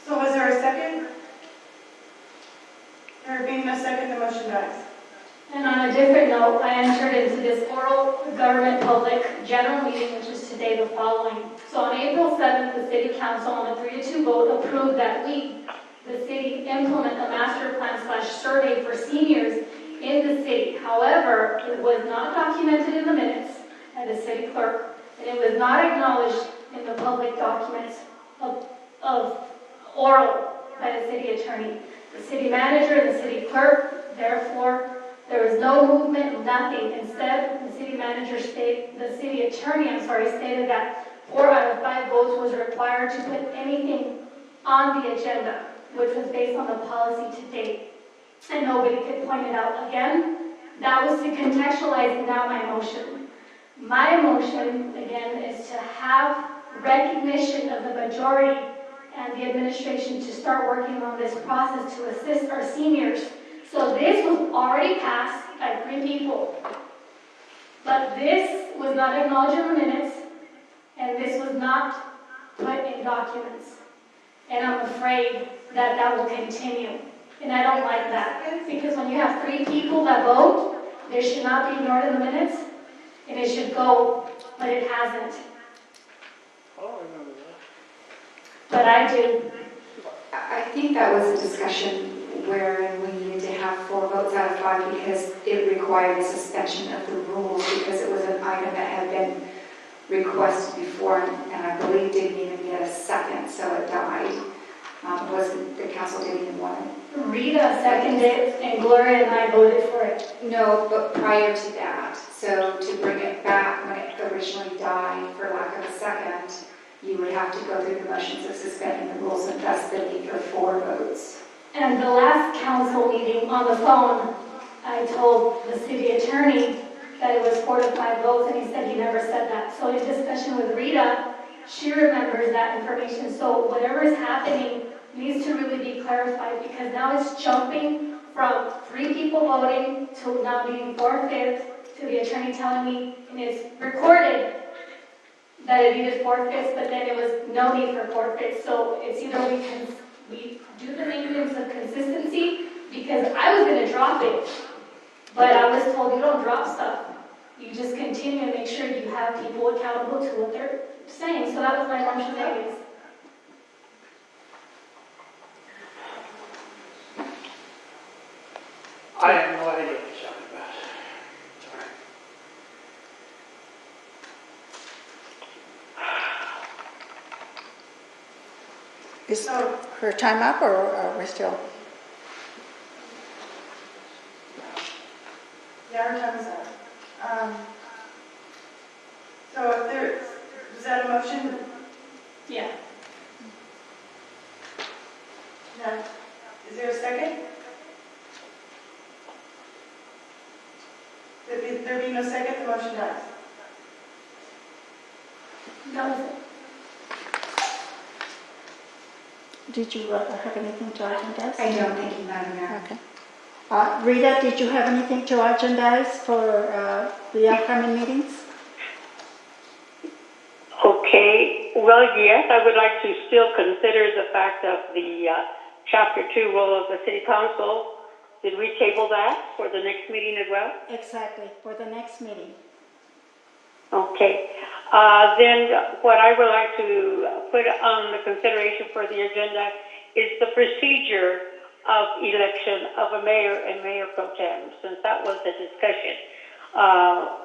So was there a second? There being no second, the motion dies. And on a different note, I entered into this oral government public general meeting, which is today the following. So on April 7th, the City Council on a 3-2 vote approved that we, the city, implement a master plan / survey for seniors in the city. However, it was not documented in the minutes by the city clerk, and it was not acknowledged in the public documents of oral by the city attorney. The city manager and the city clerk, therefore, there was no movement, nothing. Instead, the city manager the city attorney, stated that 4 out of 5 votes was required to put anything on the agenda, which was based on the policy to date. And nobody could point it out again. That was to contextualize now my motion. My motion, again, is to have recognition of the majority and the administration to start working on this process to assist our seniors. So this was already passed by 3 people. But this was not acknowledged in the minutes, and this was not put in documents. And I'm afraid that that will continue. And I don't like that, because when you have 3 people that vote, they should not be ignored in the minutes, and it should go, but it hasn't. I don't remember that. But I do. I think that was a discussion wherein we needed to have 4 votes out of 5 because it required a suspension of the rules because it was an item that had been requested before and I believe didn't even get a second, so it died. The council didn't even want it. Rita seconded it, and Gloria and I voted for it. No, but prior to that, so to bring it back when it originally died, for lack of a second, you would have to go through the motions of suspending the rules, and thus the need for 4 votes. And the last council meeting on the phone, I told the city attorney that it was 4 to 5 votes, and he said he never said that. So in discussion with Rita, she remembers that information. So whatever is happening needs to really be clarified, because now it's jumping from 3 people voting to now being 4/5, to the attorney telling me, and it's recorded, that it needed 4/5, but then it was no need for 4/5. So it's either we do the maintenance of consistency, because I was going to drop it, but I was told you don't drop stuff. You just continue and make sure you have people accountable to what they're saying. So that was my motion anyways. I have no idea what you're talking about. Sorry. Is her time up, or are we still? Yeah, our time is up. So if there, is that a motion? Yeah. No. Is there a second? There being no second, the motion dies. That was it. Did you have anything to agendize? I don't, thank you, Madam Mayor. Okay. Rita, did you have anything to agendize for the upcoming meetings? Okay, well, yes, I would like to still consider the fact of the Chapter 2 role of the City Council. Did we table that for the next meeting as well? Exactly, for the next meeting. Okay. Then what I would like to put on the consideration for the agenda is the procedure of election of a mayor and mayor pro tem, since that was the discussion.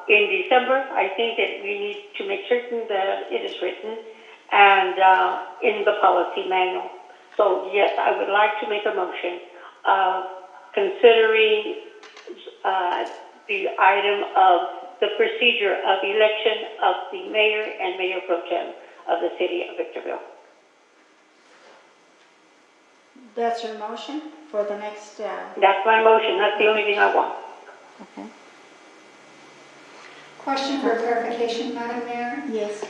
In December, I think that we need to make certain that it is written and in the policy manual. So yes, I would like to make a motion of considering the item of the procedure of election of the mayor and mayor pro tem of the city of Victorville. That's your motion for the next... That's my motion. That's the only thing I want. Okay. Question for clarification, Madam Mayor. Yes.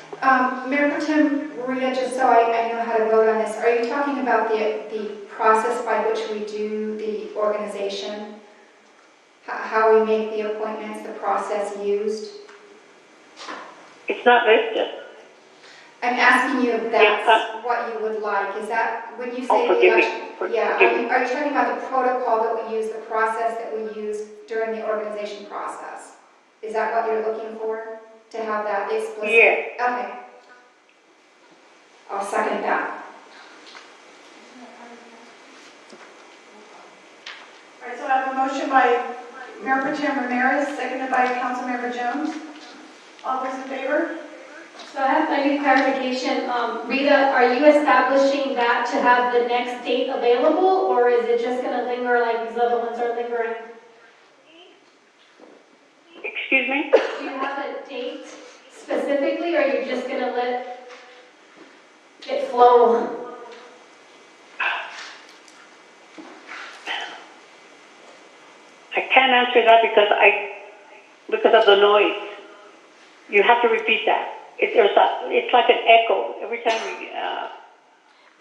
Mayor Pro Tem Rita, just so I know how to vote on this, are you talking about the process by which we do the organization? How we make the appointments, the process used? It's not listed. I'm asking you if that's what you would like. Is that, when you say the election? Yeah, are you talking about the protocol that we use, the process that we use during the organization process? Is that what you're looking for? To have that explicit? Yes. Okay. I'll second that. All right, so I have a motion by Mayor Pro Tem Ramirez, seconded by Councilmember Jones. All those in favor? So I have any clarification. Rita, are you establishing that to have the next date available, or is it just going to linger like these other ones are lingering? Excuse me? Do you have a date specifically, or are you just going to let it flow? I can't answer that because of the noise. You have to repeat that. It's like an echo every time we.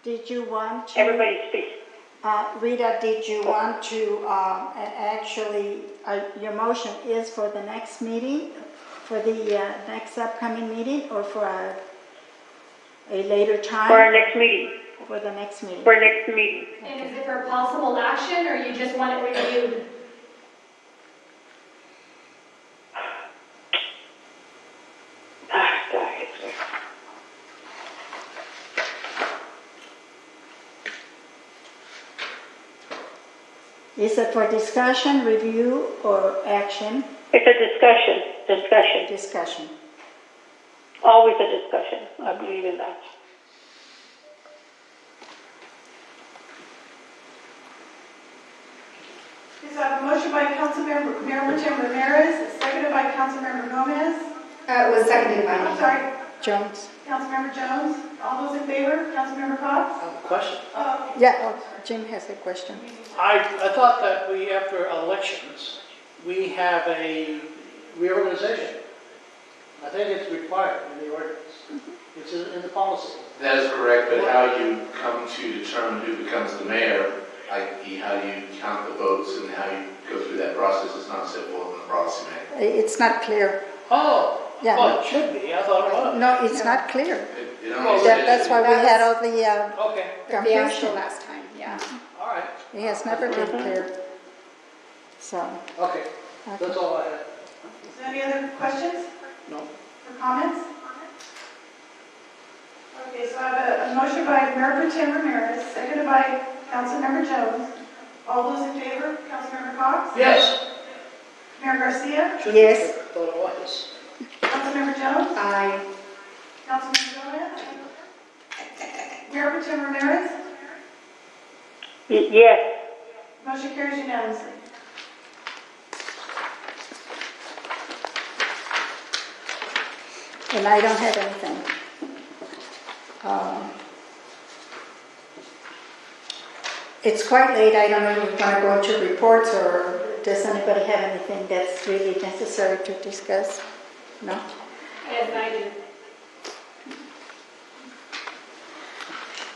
Did you want to? Everybody speaks. Rita, did you want to actually? Your motion is for the next meeting, for the next upcoming meeting, or for a later time? For our next meeting. For the next meeting. For next meeting. And is it for possible action, or you just want it reviewed? Is it for discussion, review, or action? It's a discussion. Discussion. Always a discussion. I believe in that. Okay, so I have a motion by Councilmember Mayor Pro Tem Ramirez, seconded by Councilmember Gomez. It was seconded by I'm sorry, Jones. Councilmember Jones. All those in favor? Councilmember Cox? Question. Yeah, Jim has a question. I thought that we, after elections, we have a reorganization. I think it's required in the ordinance. It's in the policy. That is correct, but how you come to determine who becomes the mayor, i.e. how you count the votes and how you go through that process is not set forth in the policy manual. It's not clear. Oh, Yeah. well, it should be. I thought it was. No, it's not clear. It only That's why we had all the Okay, confusion. last time, yeah. all right. It has never been clear. So, Okay, that's all I had. Is there any other questions No. or comments? Okay, so I have a motion by Mayor Pro Tem Ramirez, seconded by Councilmember Jones. All those in favor? Councilmember Cox? Yes. Mayor Garcia? yes. Thought it was. Councilmember Jones? Aye. Councilmember Gomez? Mayor Pro Tem Ramirez? Yes. Motion carries unanimously. And I don't have anything. It's quite late. I don't know if you want to go into reports, or does anybody have anything that's really necessary to discuss? No? Yes, I do.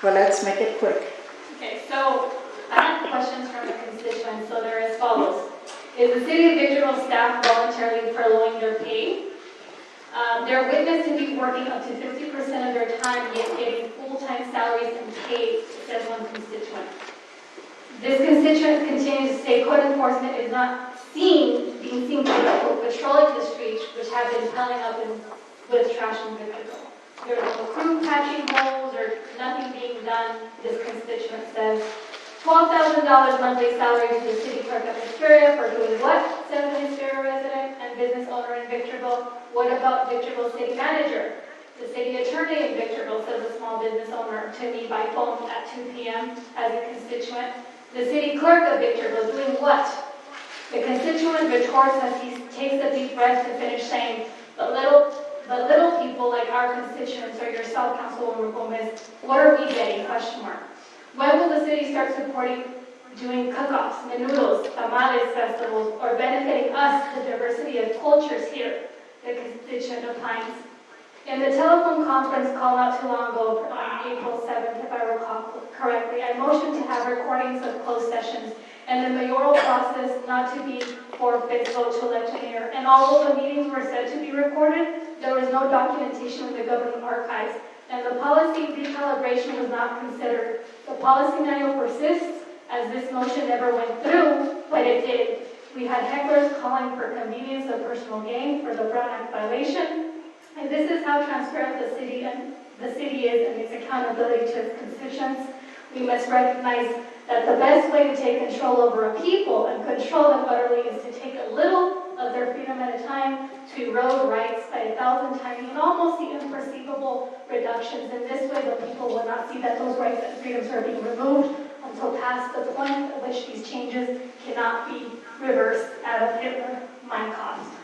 Well, let's make it quick. Okay, so I have questions from the constituents, so they're as follows. Is the City of Victorville staff voluntarily furloughing their pay? They're witnessed to be working up to 50% of their time, yet getting full-time salaries and pay, says one constituent. This constituent continues to say code enforcement is not being seen to patrolling the streets, which have been piling up with trash in Victorville. There's no crew patching holes or nothing being done, this constituent says. $12,000 monthly salary to the city clerk of Hesperia for doing what? Says the Hesperia resident and business owner in Victorville. What about Victorville city manager? The city attorney in Victorville, says a small business owner to me by phone at 2 p.m. as a constituent. The city clerk of Victorville doing what? The constituent retorts as he takes a deep breath to finish saying, but little people like our constituents or yourself, Councilwoman Gomez, what are we getting? Question mark. When will the city start supporting doing cook-offs, menudos, tamales festivals, or benefiting us, the diversity of cultures here? The constituent opines. In the telephone conference call not too long ago, on April 7th, if I recall correctly, I motioned to have recordings of closed sessions and the mayoral process not to be for fifth vote to elect a mayor. And although the meetings were said to be recorded, there was no documentation in the government archives, and the policy recalibration was not considered. The policy manual persists, as this motion never went through, but it did. We had hecklers calling for convenience of personal gain for the Brown Act violation, and this is how transparent the city is in its accountability to its constituents. We must recognize that the best way to take control over a people and control them utterly is to take a little of their freedom at a time, to erode rights by 1,000 tiny and almost imperceivable reductions. In this way, the people will not see that those rights and freedoms are being removed until past the point at which these changes cannot be reversed out of Hitler, Mein Kampf.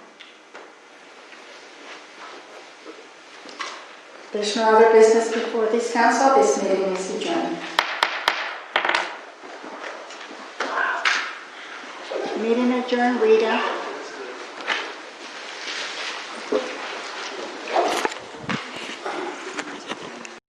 There's no other business before this council. This meeting is adjourned. Meeting adjourned, Rita.